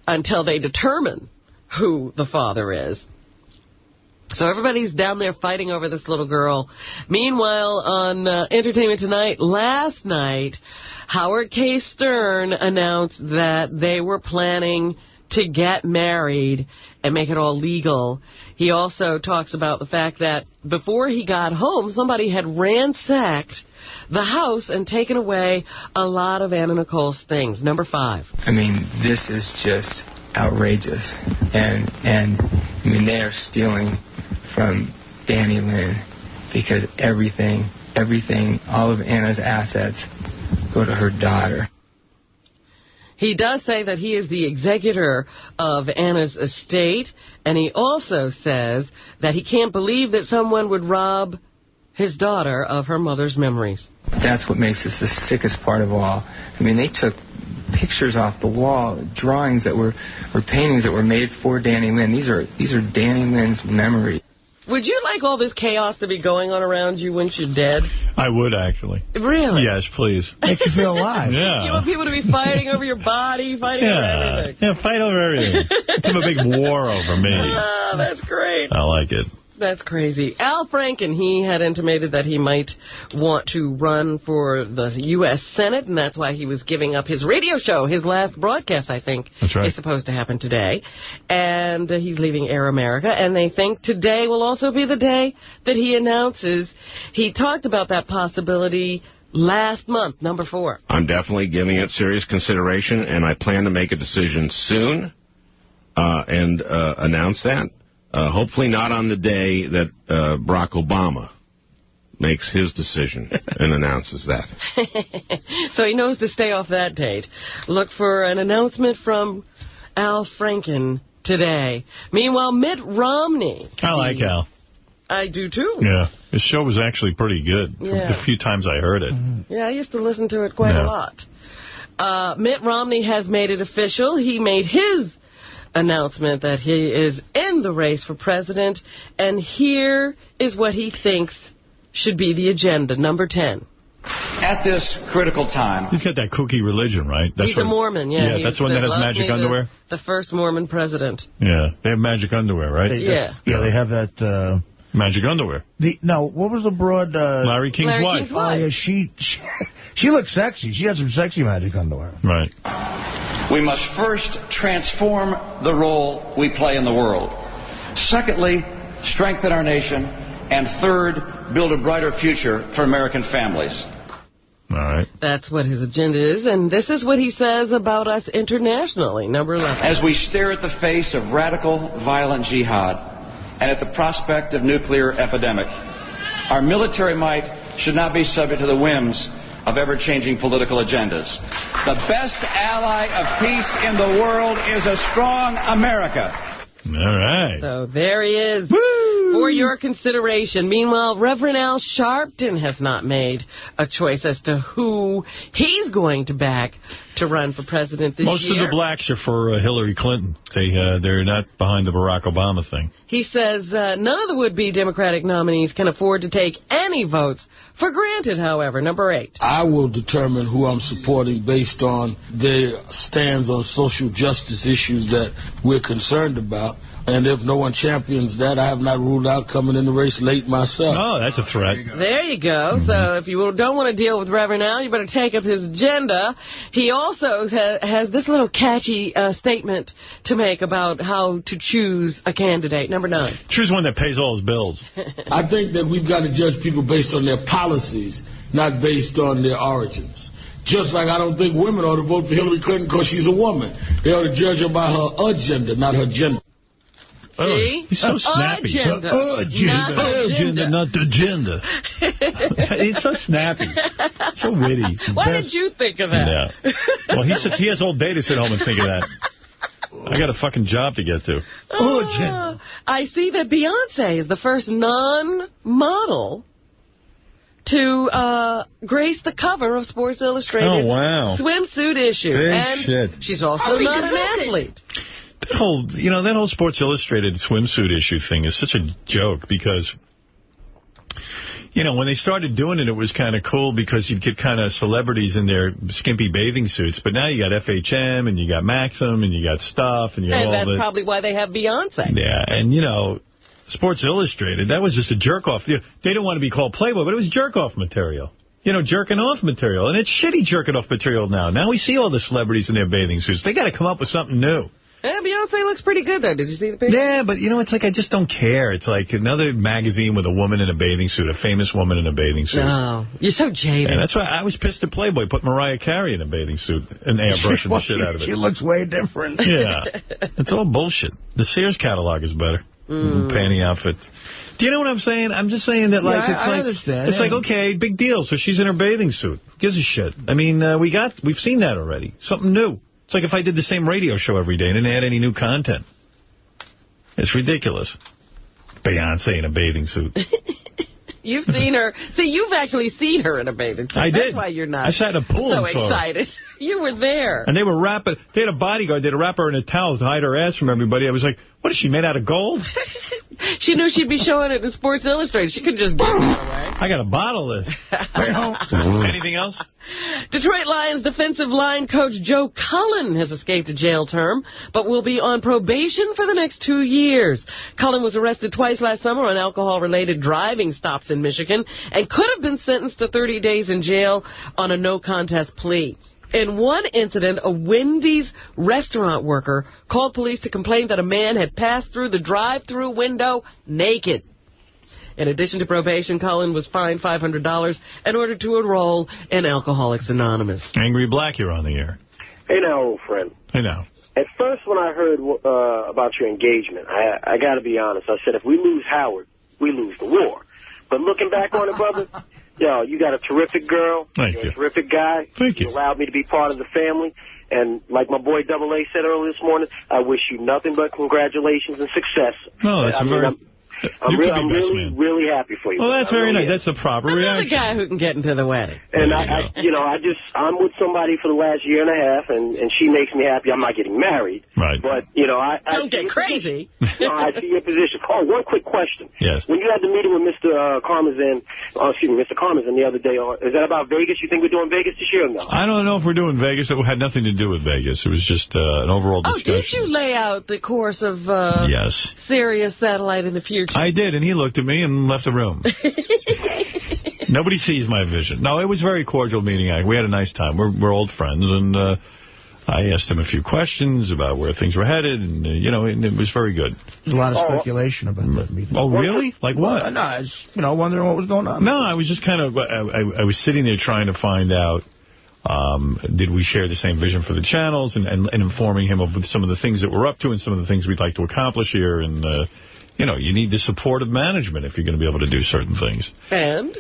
Speaker 3: until they determine who the father is. So everybody's down there fighting over this little girl. Meanwhile, on Entertainment Tonight, last night, Howard K. Stern announced that they were planning to get married and make it all legal. He also talks about the fact that before he got home, somebody had ransacked the house and taken away a lot of Anna Nicole's things. Number 5.
Speaker 18: I mean, this is just outrageous. And I mean, they are stealing from Danny Lynn because everything, all of Anna's assets go to her daughter.
Speaker 3: He does say that he is the executor of Anna's estate, and he also says that he can't believe that someone would rob his daughter of her mother's memories.
Speaker 18: That's what makes this the sickest part of all. I mean, they took pictures off the wall, drawings that were, or paintings that were made for Danny Lynn. These are Danny Lynn's memories.
Speaker 3: Would you like all this chaos to be going on around you once you're dead?
Speaker 1: I would, actually.
Speaker 3: Really?
Speaker 1: Yes, please.
Speaker 2: Make you feel alive.
Speaker 1: Yeah.
Speaker 3: You want people to be fighting over your body, fighting over everything.
Speaker 1: Yeah, fight over everything. Let's have a big war over me.
Speaker 3: Oh, that's great.
Speaker 1: I like it.
Speaker 3: That's crazy. Al Franken, he had intimated that he might want to run for the U.S. Senate, and that's why he was giving up his radio show. His last broadcast, I think,
Speaker 1: that's right,
Speaker 3: is supposed to happen today. And he's leaving Air America, and they think today will also be the day that he announces. He talked about that possibility last month, number 4.
Speaker 8: I'm definitely giving it serious consideration, and I plan to make a decision soon and announce that. Hopefully not on the day that Barack Obama makes his decision and announces that.
Speaker 3: So he knows to stay off that date. Look for an announcement from Al Franken today. Meanwhile, Mitt Romney.
Speaker 1: I like Al.
Speaker 3: I do, too.
Speaker 1: Yeah. His show was actually pretty good.
Speaker 3: Yeah.
Speaker 1: The few times I heard it.
Speaker 3: Yeah, I used to listen to it quite a lot. Mitt Romney has made it official. He made his announcement that he is in the race for president, and here is what he thinks should be the agenda, number 10.
Speaker 19: At this critical time.
Speaker 1: He's got that kooky religion, right?
Speaker 3: He's a Mormon, yeah.
Speaker 1: Yeah, that's the one that has magic underwear?
Speaker 3: The first Mormon president.
Speaker 1: Yeah, they have magic underwear, right?
Speaker 3: Yeah,
Speaker 2: they have that...
Speaker 1: magic underwear.
Speaker 2: What was the broad...
Speaker 1: Larry King's wife.
Speaker 2: Oh, yeah, she looks sexy. She had some sexy magic underwear.
Speaker 1: Right.
Speaker 19: We must first transform the role we play in the world. Secondly, strengthen our nation. And third, build a brighter future for American families.
Speaker 1: All right.
Speaker 3: That's what his agenda is, and this is what he says about us internationally, number 11.
Speaker 19: As we stare at the face of radical, violent jihad and at the prospect of nuclear epidemic, our military might should not be subject to the whims of ever-changing political agendas. The best ally of peace in the world is a strong America.
Speaker 1: All right.
Speaker 3: So there he is. For your consideration. Meanwhile, Reverend Al Sharpton has not made a choice as to who he's going to back to run for president this year.
Speaker 1: Most of the blacks are for Hillary Clinton. They're not behind the Barack Obama thing.
Speaker 3: He says none of the would-be Democratic nominees can afford to take any votes for granted, however. Number 8.
Speaker 22: I will determine who I'm supporting based on their stands on social justice issues that we're concerned about. And if no one champions that, I have not ruled out coming in the race late myself.
Speaker 1: Oh, that's a threat.
Speaker 3: There you go. So if you don't want to deal with Reverend Al, you better take up his agenda. He also has this little catchy statement to make about how to choose a candidate. Number 9.
Speaker 1: Choose one that pays all his bills.
Speaker 22: I think that we've got to judge people based on their policies, not based on their origins. Just like I don't think women ought to vote for Hillary Clinton because she's a woman. They ought to judge her by her agenda, not her gender.
Speaker 3: See?
Speaker 1: He's so snappy.
Speaker 3: Agenda.
Speaker 1: Agenda, not agenda. He's so snappy. So witty.
Speaker 3: Why did you think of that?
Speaker 1: Yeah. Well, he has all day to sit home and think of that. I got a fucking job to get to.
Speaker 3: I see that Beyonce is the first non-model to grace the cover of Sports Illustrated swimsuit issue.
Speaker 1: Big shit.
Speaker 3: She's also not an athlete.
Speaker 1: That whole Sports Illustrated swimsuit issue thing is such a joke because, when they started doing it, it was kind of cool because you'd get kind of celebrities in their skimpy bathing suits. But now you got FHM and you got Maxim and you got Stuff and you got all that.
Speaker 3: And that's probably why they have Beyonce.
Speaker 1: Yeah, and, Sports Illustrated, that was just a jerk-off. They didn't want to be called Playboy, but it was jerk-off material. Jerking off material. And it's shitty jerking-off material now. Now we see all the celebrities in their bathing suits. They got to come up with something new.
Speaker 3: Yeah, Beyonce looks pretty good, though. Did you see the picture?
Speaker 1: Yeah, but, it's like I just don't care. It's like another magazine with a woman in a bathing suit, a famous woman in a bathing suit.
Speaker 3: No, you're so jaded.
Speaker 1: And that's why I was pissed at Playboy put Mariah Carey in a bathing suit and airbrushing the shit out of it.
Speaker 2: She looks way different.
Speaker 1: Yeah. It's all bullshit. The Sears catalog is better. Panty outfits. Do you know what I'm saying? I'm just saying that,
Speaker 2: I understand.
Speaker 1: It's like, okay, big deal. So she's in her bathing suit. Who gives a shit? I mean, we've seen that already. Something new. It's like if I did the same radio show every day and didn't add any new content. It's ridiculous. Beyonce in a bathing suit.
Speaker 3: You've seen her. See, you've actually seen her in a bathing suit.
Speaker 1: I did.
Speaker 3: That's why you're not
Speaker 1: I sat in a pool
Speaker 3: so
Speaker 1: and saw
Speaker 3: excited. You were there.
Speaker 1: And they were wrapping. They had a bodyguard. They had to wrap her in a towel to hide her ass from everybody. I was like, what is she, made out of gold?
Speaker 3: She knew she'd be showing it in Sports Illustrated. She could just give it away.
Speaker 1: I got a bottle of this. Anything else?
Speaker 3: Detroit Lions defensive line coach Joe Cullen has escaped a jail term, but will be on probation for the next 2 years. Cullen was arrested twice last summer on alcohol-related driving stops in Michigan and could have been sentenced to 30 days in jail on a no-contest plea. In one incident, a Wendy's restaurant worker called police to complain that a man had passed through the drive-thru window naked. In addition to probation, Cullen was fined $500 in order to enroll in Alcoholics Anonymous.
Speaker 1: Angry Black, you're on the air.
Speaker 5: Hey now, old friend.
Speaker 1: Hey now.
Speaker 5: At first, when I heard about your engagement, I got to be honest. I said, if we lose Howard, we lose the war. But looking back on it, brother, yo, you got a terrific girl.
Speaker 1: Thank
Speaker 5: You're
Speaker 1: you.
Speaker 5: a terrific guy.
Speaker 1: Thank you.
Speaker 5: You allowed me to be part of the family. And like my boy Double A said earlier this morning, I wish you nothing but congratulations and success.
Speaker 1: No, that's
Speaker 5: I'm really happy for you.
Speaker 1: Well, that's very nice. That's the proper
Speaker 3: Another
Speaker 1: reaction.
Speaker 3: guy who can get into the wedding.
Speaker 5: And I'm with somebody for the last year and a half, and she makes me happy. I'm not getting married.
Speaker 1: Right.
Speaker 5: But, I
Speaker 3: don't get crazy.
Speaker 5: I see your position. Oh, one quick question.
Speaker 1: Yes.
Speaker 5: When you had the meeting with Mr. Mr. Karmazin the other day, is that about Vegas? You think we're doing Vegas this year or no?
Speaker 1: I don't know if we're doing Vegas. It had nothing to do with Vegas. It was just an overall discussion.
Speaker 3: Oh, did you lay out the course of
Speaker 1: Yes.
Speaker 3: Sirius Satellite in the future?
Speaker 1: I did, and he looked at me and left the room. Nobody sees my vision. No, it was a very cordial meeting. We had a nice time. We're old friends, and I asked him a few questions about where things were headed, and, and it was very good.
Speaker 2: There's a lot of speculation about that meeting.
Speaker 1: Oh, really? Like what?
Speaker 2: Well, no, I was, wondering what was going on.
Speaker 1: No, I was just kind of, I was sitting there trying to find out, did we share the same vision for the channels, and informing him of some of the things that we're up to and some of the things we'd like to accomplish here, and... you need the support of management if you're going to be able to do certain things.
Speaker 3: And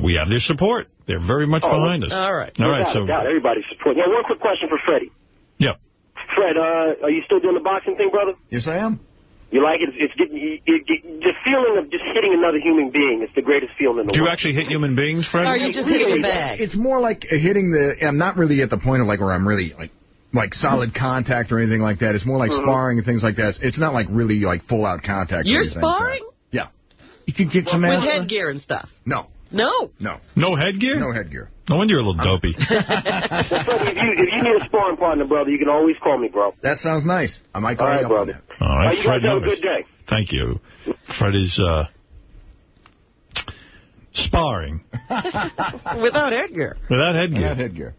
Speaker 1: we have their support. They're very much behind us.
Speaker 3: All right.
Speaker 1: All right. So
Speaker 5: everybody's support. Now, one quick question for Freddie.
Speaker 1: Yeah.
Speaker 5: Fred, are you still doing the boxing thing, brother?
Speaker 2: Yes, I am.
Speaker 5: You like it? It's getting the feeling of just hitting another human being. It's the greatest feeling in the world.
Speaker 1: Do you actually hit human beings, Fred?
Speaker 3: Or are you just hitting the bag?
Speaker 13: It's more like hitting I'm not really at the point of where I'm really like solid contact or anything like that. It's more like sparring and things like that. It's not like really full-out contact.
Speaker 3: You're
Speaker 13: or anything.
Speaker 3: sparring?
Speaker 13: Yeah.
Speaker 2: You can kick some ass?
Speaker 3: With headgear and stuff?
Speaker 13: No.
Speaker 3: No?
Speaker 13: No.
Speaker 1: No headgear?
Speaker 13: No headgear.
Speaker 1: No wonder you're a little dopey.
Speaker 5: Well, Freddie, if you need a sparring partner, brother, you can always call me, bro.
Speaker 13: That sounds nice. I might call
Speaker 5: you
Speaker 13: up
Speaker 5: brother.
Speaker 13: on that.
Speaker 1: All right,
Speaker 5: you
Speaker 1: Fred
Speaker 5: guys have a
Speaker 1: noticed.
Speaker 5: good day.
Speaker 1: Thank you. Fred is sparring.
Speaker 3: Without headgear.
Speaker 1: Without headgear.
Speaker 13: Without headgear.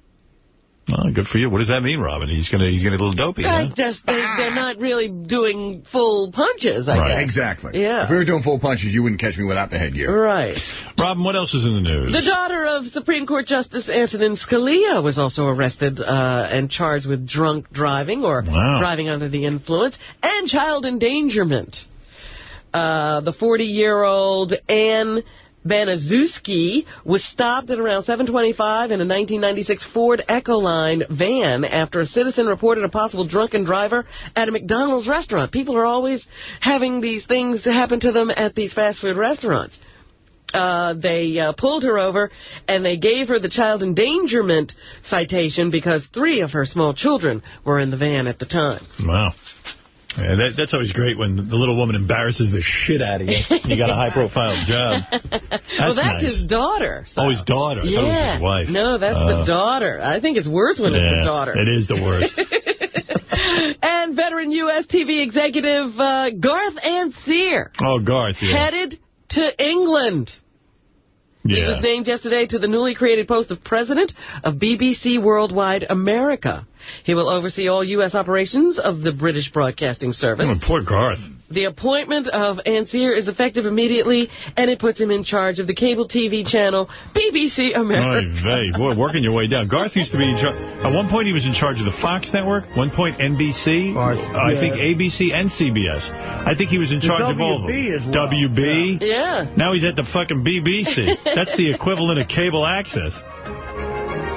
Speaker 1: Oh, good for you. What does that mean, Robin? He's gonna get a little dopey, huh?
Speaker 3: They're not really doing full punches, I guess.
Speaker 13: Exactly.
Speaker 3: Yeah.
Speaker 13: If we were doing full punches, you wouldn't catch me without the headgear.
Speaker 3: Right.
Speaker 1: Robin, what else is in the news?
Speaker 3: The daughter of Supreme Court Justice Antonin Scalia was also arrested and charged with drunk driving or driving under the influence and child endangerment. The 40-year-old Anne Banazuski was stopped at around 7:25 in a 1996 Ford Ecoline van after a citizen reported a possible drunken driver at a McDonald's restaurant. People are always having these things happen to them at these fast food restaurants. They pulled her over, and they gave her the child endangerment citation because 3 of her small children were in the van at the time.
Speaker 1: Wow. Yeah, that's always great when the little woman embarrasses the shit out of you. You got a high-profile job. That's
Speaker 3: nice. His daughter. So.
Speaker 1: Oh, his daughter. I thought it was his wife.
Speaker 3: No, that's the daughter. I think it's worse when it's the daughter.
Speaker 1: It is the worst.
Speaker 3: And veteran U.S. TV executive Garth Anseer.
Speaker 1: Oh, Garth, yeah.
Speaker 3: Headed to England.
Speaker 1: Yeah.
Speaker 3: He was named yesterday to the newly created post of president of BBC Worldwide America. He will oversee all U.S. operations of the British Broadcasting Service.
Speaker 1: Oh, poor Garth.
Speaker 3: The appointment of Anseer is effective immediately, and it puts him in charge of the cable TV channel BBC America.
Speaker 1: Boy, working your way down. Garth used to be in charge. At one point, he was in charge of the Fox network. One point, NBC. I think ABC and CBS. I think he was in charge of all of them.
Speaker 2: As well.
Speaker 1: WB.
Speaker 3: Yeah.
Speaker 1: Now he's at the fucking BBC. That's the equivalent of cable access.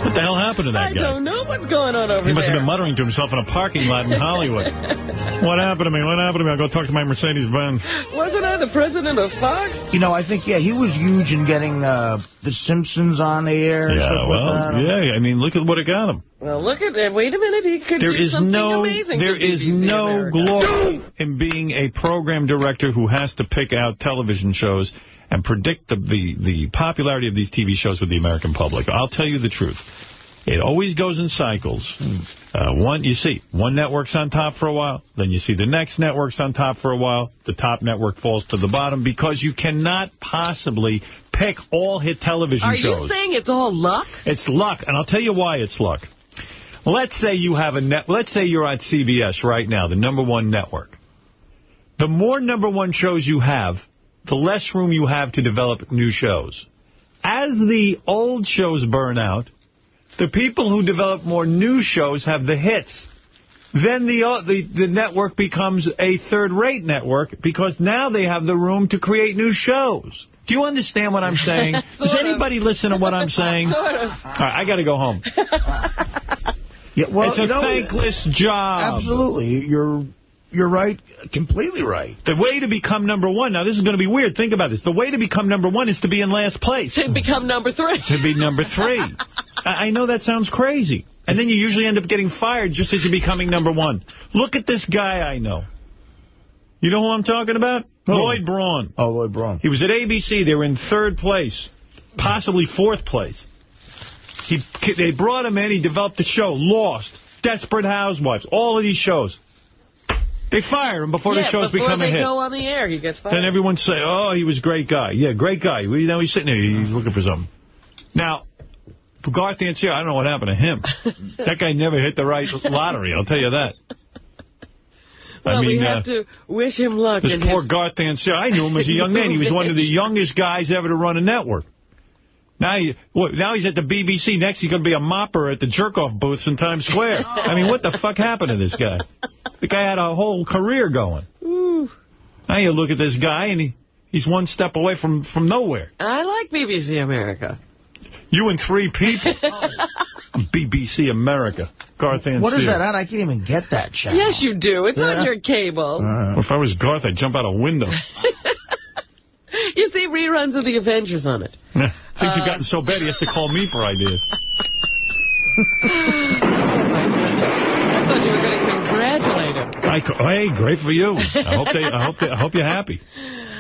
Speaker 1: What the hell happened to that guy?
Speaker 3: I don't know what's going on over there.
Speaker 1: He must have been muttering to himself in a parking lot in Hollywood. What happened to me? What happened to me? I'll go talk to my Mercedes-Benz.
Speaker 3: Wasn't I the president of Fox?
Speaker 2: I think, he was huge in getting The Simpsons on the air.
Speaker 1: Yeah,
Speaker 2: stuff like that.
Speaker 1: yeah. I mean, look at what it got him.
Speaker 3: Well, look at that. Wait a minute. He could do something amazing.
Speaker 1: There is no glory in being a program director who has to pick out television shows and predict the popularity of these TV shows with the American public. I'll tell you the truth. It always goes in cycles. One network's on top for a while, then you see the next network's on top for a while, the top network falls to the bottom because you cannot possibly pick all hit television shows.
Speaker 3: Are you saying it's all luck?
Speaker 1: It's luck, and I'll tell you why it's luck. Let's say you have let's say you're at CBS right now, the #1 network. The more #1 shows you have, the less room you have to develop new shows. As the old shows burn out, the people who develop more new shows have the hits. Then the network becomes a third-rate network because now they have the room to create new shows. Do you understand what I'm saying? Does anybody listen to what I'm saying?
Speaker 3: Sort of.
Speaker 1: All right, I got to go home.
Speaker 2: Yeah, well,
Speaker 1: it's a thankless job.
Speaker 2: Absolutely. You're right, completely right.
Speaker 1: The way to become number one, now this is going to be weird, think about this. The way to become number one is to be in last place.
Speaker 3: To become number 3.
Speaker 1: To be number 3. I know that sounds crazy. And then you usually end up getting fired just as you're becoming number 1. Look at this guy I know. You know who I'm talking about?
Speaker 2: Oh.
Speaker 1: Lloyd Braun.
Speaker 2: Oh, Lloyd Braun.
Speaker 1: He was at ABC. They were in 3rd place, possibly 4th place. They brought him in. He developed the show. Lost. Desperate Housewives. All of these shows. They fire him before the shows become a hit.
Speaker 3: Before they go on the air, he gets fired.
Speaker 1: Then everyone say, oh, he was a great guy. Yeah, great guy. Now he's sitting there. He's looking for something. Now, for Garth Ancier, I don't know what happened to him. That guy never hit the right lottery, I'll tell you that.
Speaker 3: Well, we have to wish him luck.
Speaker 1: This poor Garth Ancier, I knew him as a young man. He was one of the youngest guys ever to run a network. Now he's at the BBC. Next, he's going to be a mopper at the jerk-off booths in Times Square. I mean, what the fuck happened to this guy? The guy had a whole career going.
Speaker 3: Ooh.
Speaker 1: Now you look at this guy, and he's one step away from nowhere.
Speaker 3: I like BBC America.
Speaker 1: You and 3 people. BBC America. Garth Ancier.
Speaker 2: What is that at? I can't even get that channel.
Speaker 3: Yes, you do. It's on your cable.
Speaker 1: Well, if I was Garth, I'd jump out a window.
Speaker 3: You see reruns of The Avengers on it.
Speaker 1: Yeah. Things have gotten so bad, he has to call me for ideas.
Speaker 3: Oh, my goodness. I thought you were going to congratulate him.
Speaker 1: Hey, great for you. I hope you're happy.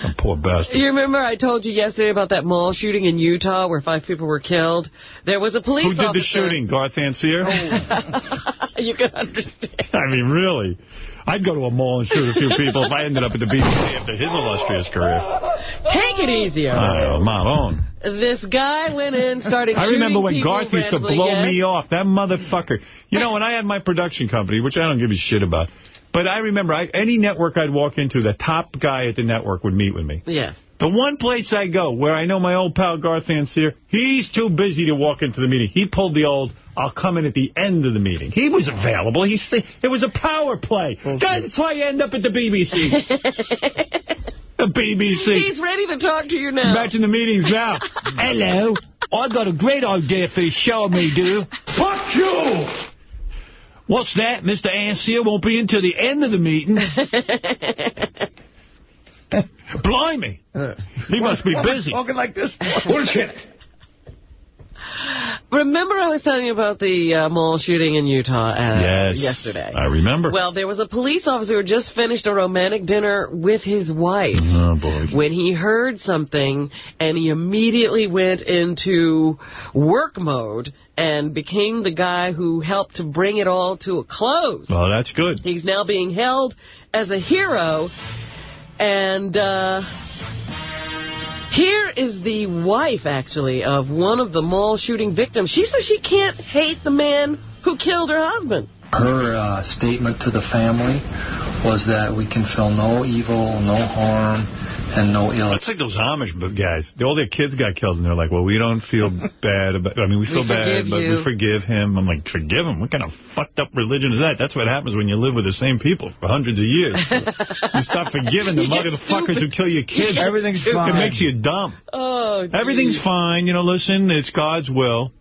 Speaker 1: Oh, poor bastard.
Speaker 3: You remember I told you yesterday about that mall shooting in Utah where 5 people were killed? There was a police officer.
Speaker 1: Who did the shooting? Garth Ancier?
Speaker 3: Oh. You can understand.
Speaker 1: I mean, really. I'd go to a mall and shoot a few people if I ended up at the BBC after his illustrious career.
Speaker 3: Take it easy.
Speaker 1: Marlon.
Speaker 3: This guy went in, started shooting.
Speaker 1: I remember when
Speaker 3: people
Speaker 1: Garth used to blow me off. That motherfucker. You know, when I had my production company, which I don't give a shit about, but I remember any network I'd walk into, the top guy at the network would meet with me.
Speaker 3: Yeah.
Speaker 1: The one place I go where I know my old pal Garth Ancier, he's too busy to walk into the meeting. He pulled the old, I'll come in at the end of the meeting. He was available. It was a power play. That's why you end up at the BBC. The BBC.
Speaker 3: He's ready to talk to you now.
Speaker 1: Imagine the meetings now. Hello. I got a great idea for the show, me, dude. Fuck you! What's that? Mr. Ancier won't be until the end of the meeting. Blimey. He must be busy.
Speaker 2: Talking like this.
Speaker 1: Bullshit.
Speaker 3: Remember I was telling you about the mall shooting in Utah
Speaker 1: yes,
Speaker 3: yesterday?
Speaker 1: I remember.
Speaker 3: Well, there was a police officer who just finished a romantic dinner with his wife.
Speaker 1: Oh, boy.
Speaker 3: When he heard something, and he immediately went into work mode and became the guy who helped to bring it all to a close.
Speaker 1: Oh, that's good.
Speaker 3: He's now being held as a hero. And here is the wife, actually, of one of the mall shooting victims. She says she can't hate the man who killed her husband.
Speaker 14: Her statement to the family was that we can feel no evil, no harm, and no ill.
Speaker 1: It's like those Amish guys. All their kids got killed, and they're like, well, we don't feel bad about... I mean, we feel bad, but we forgive him. I'm like, forgive him? What kind of fucked up religion is that? That's what happens when you live with the same people for hundreds of years. You stop forgiving the motherfuckers who kill your kids.
Speaker 2: Everything's fine.
Speaker 1: It makes you dumb.
Speaker 3: Oh, geez.
Speaker 1: Everything's fine. You know, listen, it's God's will.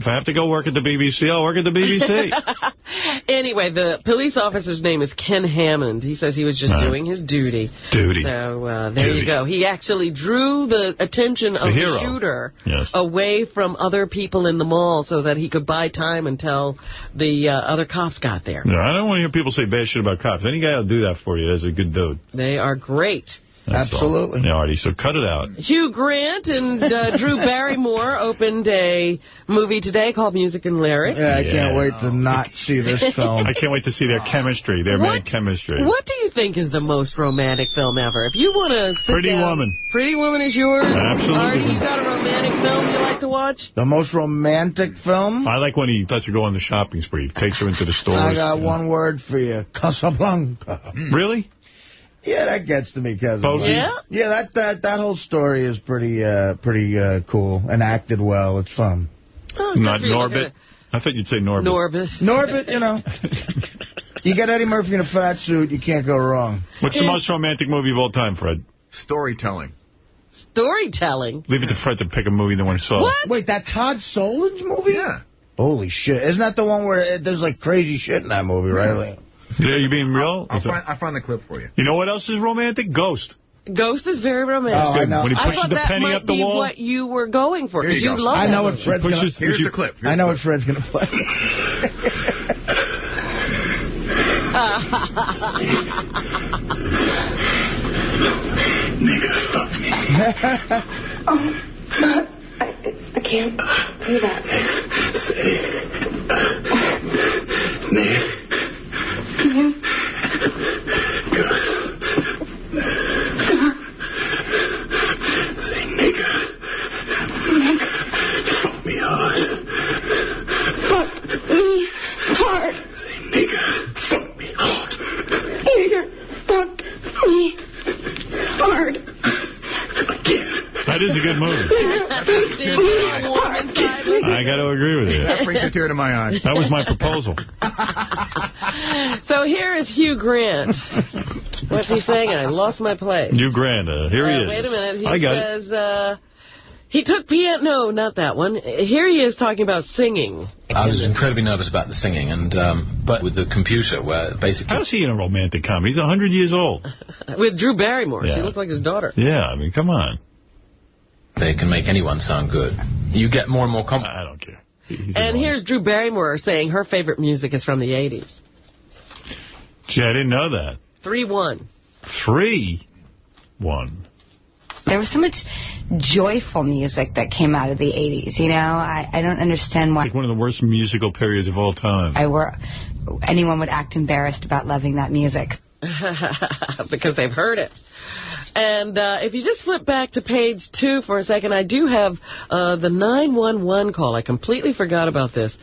Speaker 1: If I have to go work at the BBC, I'll work at the BBC.
Speaker 3: Anyway, the police officer's name is Ken Hammond. He says he was just doing his duty. So there you go. He actually drew the attention of the shooter away from other people in the mall so that he could buy time until the other cops got there.
Speaker 1: No, I don't want to hear people say bad shit about cops. Any guy will do that for you is a good dude.
Speaker 3: They are great.
Speaker 1: That's absolutely. Yeah, Artie, so cut it out.
Speaker 3: Hugh Grant and Drew Barrymore opened a movie today called Music and Lyrics.
Speaker 2: Yeah, I can't wait to not see this film.
Speaker 1: I can't wait to see their chemistry, their mad chemistry.
Speaker 3: What do you think is the most romantic film ever? If you want to sit
Speaker 1: Pretty
Speaker 3: down,
Speaker 1: Woman.
Speaker 3: Pretty Woman is yours?
Speaker 1: Absolutely.
Speaker 3: Artie, you got a romantic film you like to watch?
Speaker 2: The most romantic film?
Speaker 1: I like when he lets her go on the shopping spree. He takes her into the stores.
Speaker 2: I got one word for you. Casablanca.
Speaker 1: Really?
Speaker 2: Yeah, that gets to me, cousin.
Speaker 1: Bogey?
Speaker 2: Yeah, that whole story is pretty cool and acted well. It's fun.
Speaker 3: Oh,
Speaker 1: not Norbit. I thought you'd say Norbit.
Speaker 2: Norbit, you know. You get Eddie Murphy in a fat suit, you can't go wrong.
Speaker 1: What's the most romantic movie of all time, Fred?
Speaker 13: Storytelling.
Speaker 3: Storytelling?
Speaker 1: Leave it to Fred to pick a movie that one saw.
Speaker 3: What?
Speaker 2: Wait, that Todd Solondz movie?
Speaker 13: Yeah.
Speaker 2: Holy shit. Isn't that the one where there's, like, crazy shit in that movie, right? Like,
Speaker 1: Yeah, you being real?
Speaker 13: I'll find the clip for you.
Speaker 1: You know what else is romantic? Ghost.
Speaker 3: Ghost is very romantic.
Speaker 2: Oh, I know.
Speaker 1: When he pushes the penny up the wall.
Speaker 3: What you were going for, because
Speaker 13: you
Speaker 3: you
Speaker 13: go.
Speaker 3: love
Speaker 2: I know
Speaker 3: that
Speaker 2: what
Speaker 3: movie.
Speaker 2: Fred's gonna...
Speaker 13: Here's the clip.
Speaker 2: I know what Fred's going to play.
Speaker 9: Nigga, fuck me. Oh, I can't do that. Say, nigga. Good. Say, nigga. Fuck me hard. Fuck me hard. Say, nigga. Fuck me hard. Nigga. Fuck me hard. Again.
Speaker 1: That is a good movie. I got to agree with you.
Speaker 13: That brings a tear to my eye.
Speaker 1: That was my proposal.
Speaker 3: So here is Hugh Grant. What's he saying? I lost my place.
Speaker 1: Hugh Grant. Here he is.
Speaker 3: Wait a minute. He
Speaker 1: I got
Speaker 3: says, he took piano. No, not that one. Here he is talking about singing.
Speaker 20: I was incredibly nervous about the singing, and but with the computer, where basically...
Speaker 1: How's he in a romantic comedy? He's 100 years old.
Speaker 3: With Drew Barrymore.
Speaker 1: Yeah.
Speaker 3: She looks like his daughter.
Speaker 1: Yeah, I mean, come on.
Speaker 20: They can make anyone sound good. You get more and more confident.
Speaker 1: I don't care.
Speaker 3: And here's Drew Barrymore saying her favorite music is from the 80s.
Speaker 1: Gee, I didn't know that.
Speaker 3: 3-1.
Speaker 1: 3-1.
Speaker 21: There was so much joyful music that came out of the 80s, you know? I don't understand why...
Speaker 1: Like one of the worst musical periods of all time.
Speaker 21: Anyone would act embarrassed about loving that music.
Speaker 3: Because they've heard it. And if you just flip back to page 2 for a second, I do have the 911 call. I completely forgot about this.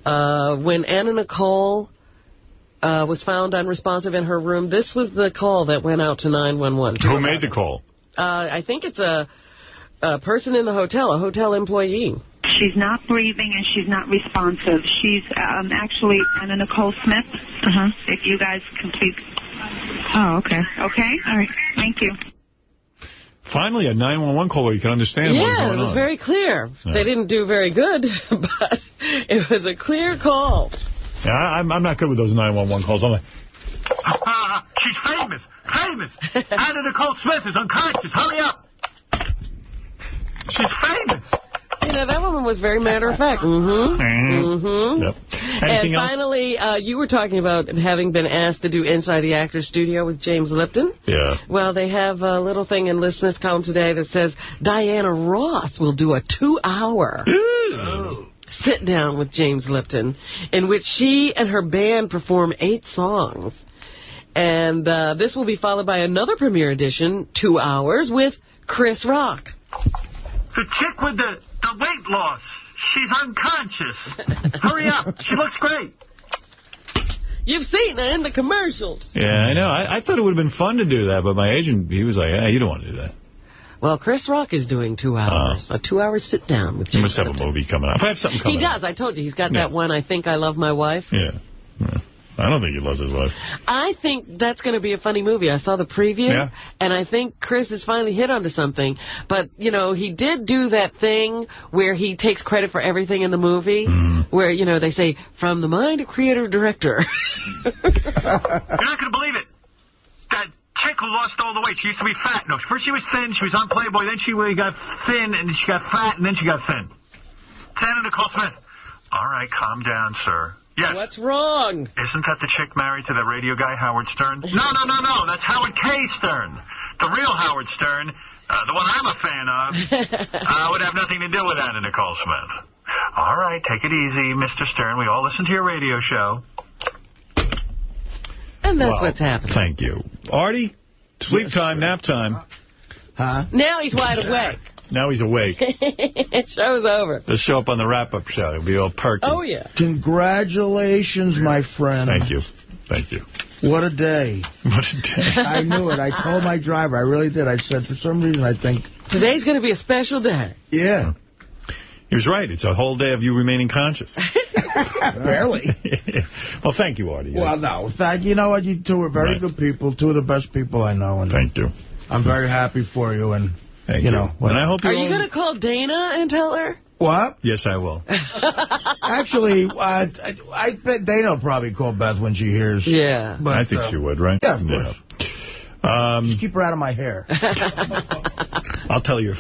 Speaker 3: When Anna Nicole was found unresponsive in her room, this was the call that went out to 911.
Speaker 1: Who made the call?
Speaker 3: I think it's a person in the hotel, a hotel employee.
Speaker 23: She's not breathing and she's not responsive. She's actually Anna Nicole Smith. If you guys can please... Oh, okay. Okay? All right. Thank you.
Speaker 1: Finally, a 911 call where you can understand what's going on.
Speaker 3: Yeah, it was very clear. Yeah. They didn't do very good, but it was a clear call.
Speaker 1: Yeah, I'm not good with those 911 calls. I'm like,
Speaker 9: she's famous. Famous. Anna Nicole Smith is unconscious. Hurry up. She's famous.
Speaker 3: You know, that woman was very matter of fact.
Speaker 1: Yep.
Speaker 3: And finally, you were talking about having been asked to do Inside the Actors Studio with James Lipton.
Speaker 1: Yeah.
Speaker 3: Well, they have a little thing in Listeners' Column today that says Diana Ross will do a 2-hour sit-down with James Lipton, in which she and her band perform 8 songs. And this will be followed by another premiere edition, 2 hours, with Chris Rock.
Speaker 9: The chick with the weight loss. She's unconscious. Hurry up. She looks great.
Speaker 3: You've seen her in the commercials.
Speaker 1: Yeah, I know. I thought it would have been fun to do that, but my agent, he was like, you don't want to do that.
Speaker 3: Well, Chris Rock is doing 2 hours. A 2-hour sit-down with James
Speaker 1: He must have
Speaker 3: Lipton.
Speaker 1: a movie coming out. If I have something coming
Speaker 3: He does. I told you. He's got that one, I Think I Love My Wife.
Speaker 1: Yeah. I don't think he loves his wife.
Speaker 3: I think that's going to be a funny movie. I saw the preview, and I think Chris has finally hit onto something. But, you know, he did do that thing where he takes credit for everything in the movie, where, you know, they say, from the mind of creator-director.
Speaker 9: You're not going to believe it. That chick who lost all the weight, she used to be fat. No, first she was thin, she was on Playboy, then she got thin, and she got fat, and then she got thin. It's Anna Nicole Smith. All right, calm down, sir. Yes.
Speaker 3: What's wrong?
Speaker 9: Isn't that the chick married to that radio guy, Howard Stern? No. That's Howard K. Stern. The real Howard Stern, the one I'm a fan of, would have nothing to do with Anna Nicole Smith. All right, take it easy, Mr. Stern. We all listen to your radio show.
Speaker 3: And that's what's happening.
Speaker 1: Thank you. Artie, sleep time, nap time.
Speaker 2: Huh?
Speaker 3: Now he's wide awake.
Speaker 1: Now he's awake.
Speaker 3: Show's over.
Speaker 1: Let's show up on the wrap-up show. He'll be all perky.
Speaker 3: Oh, yeah.
Speaker 2: Congratulations, my friend.
Speaker 1: Thank you. Thank you.
Speaker 2: What a day.
Speaker 1: What a day.
Speaker 2: I knew it. I told my driver. I really did. I said, for some reason, I think...
Speaker 3: Today's going to be a special day.
Speaker 2: Yeah.
Speaker 1: He was right. It's a whole day of you remaining conscious.
Speaker 2: Barely.
Speaker 1: Well, thank you, Artie.
Speaker 2: Well, no. You know what? You two are very good people. Two of the best people I know. And
Speaker 1: thank you.
Speaker 2: I'm very happy for you. And,
Speaker 1: thank you.
Speaker 2: know.
Speaker 1: And I hope
Speaker 3: Are you going to call Dana and tell her?
Speaker 2: What?
Speaker 1: Yes, I will.
Speaker 2: Actually, I bet Dana will probably call Beth when she hears.
Speaker 3: Yeah.
Speaker 2: But,
Speaker 1: I think she would, right?
Speaker 2: Yeah, of course.
Speaker 1: Yeah.
Speaker 2: Just keep her out of my hair.
Speaker 1: I'll tell your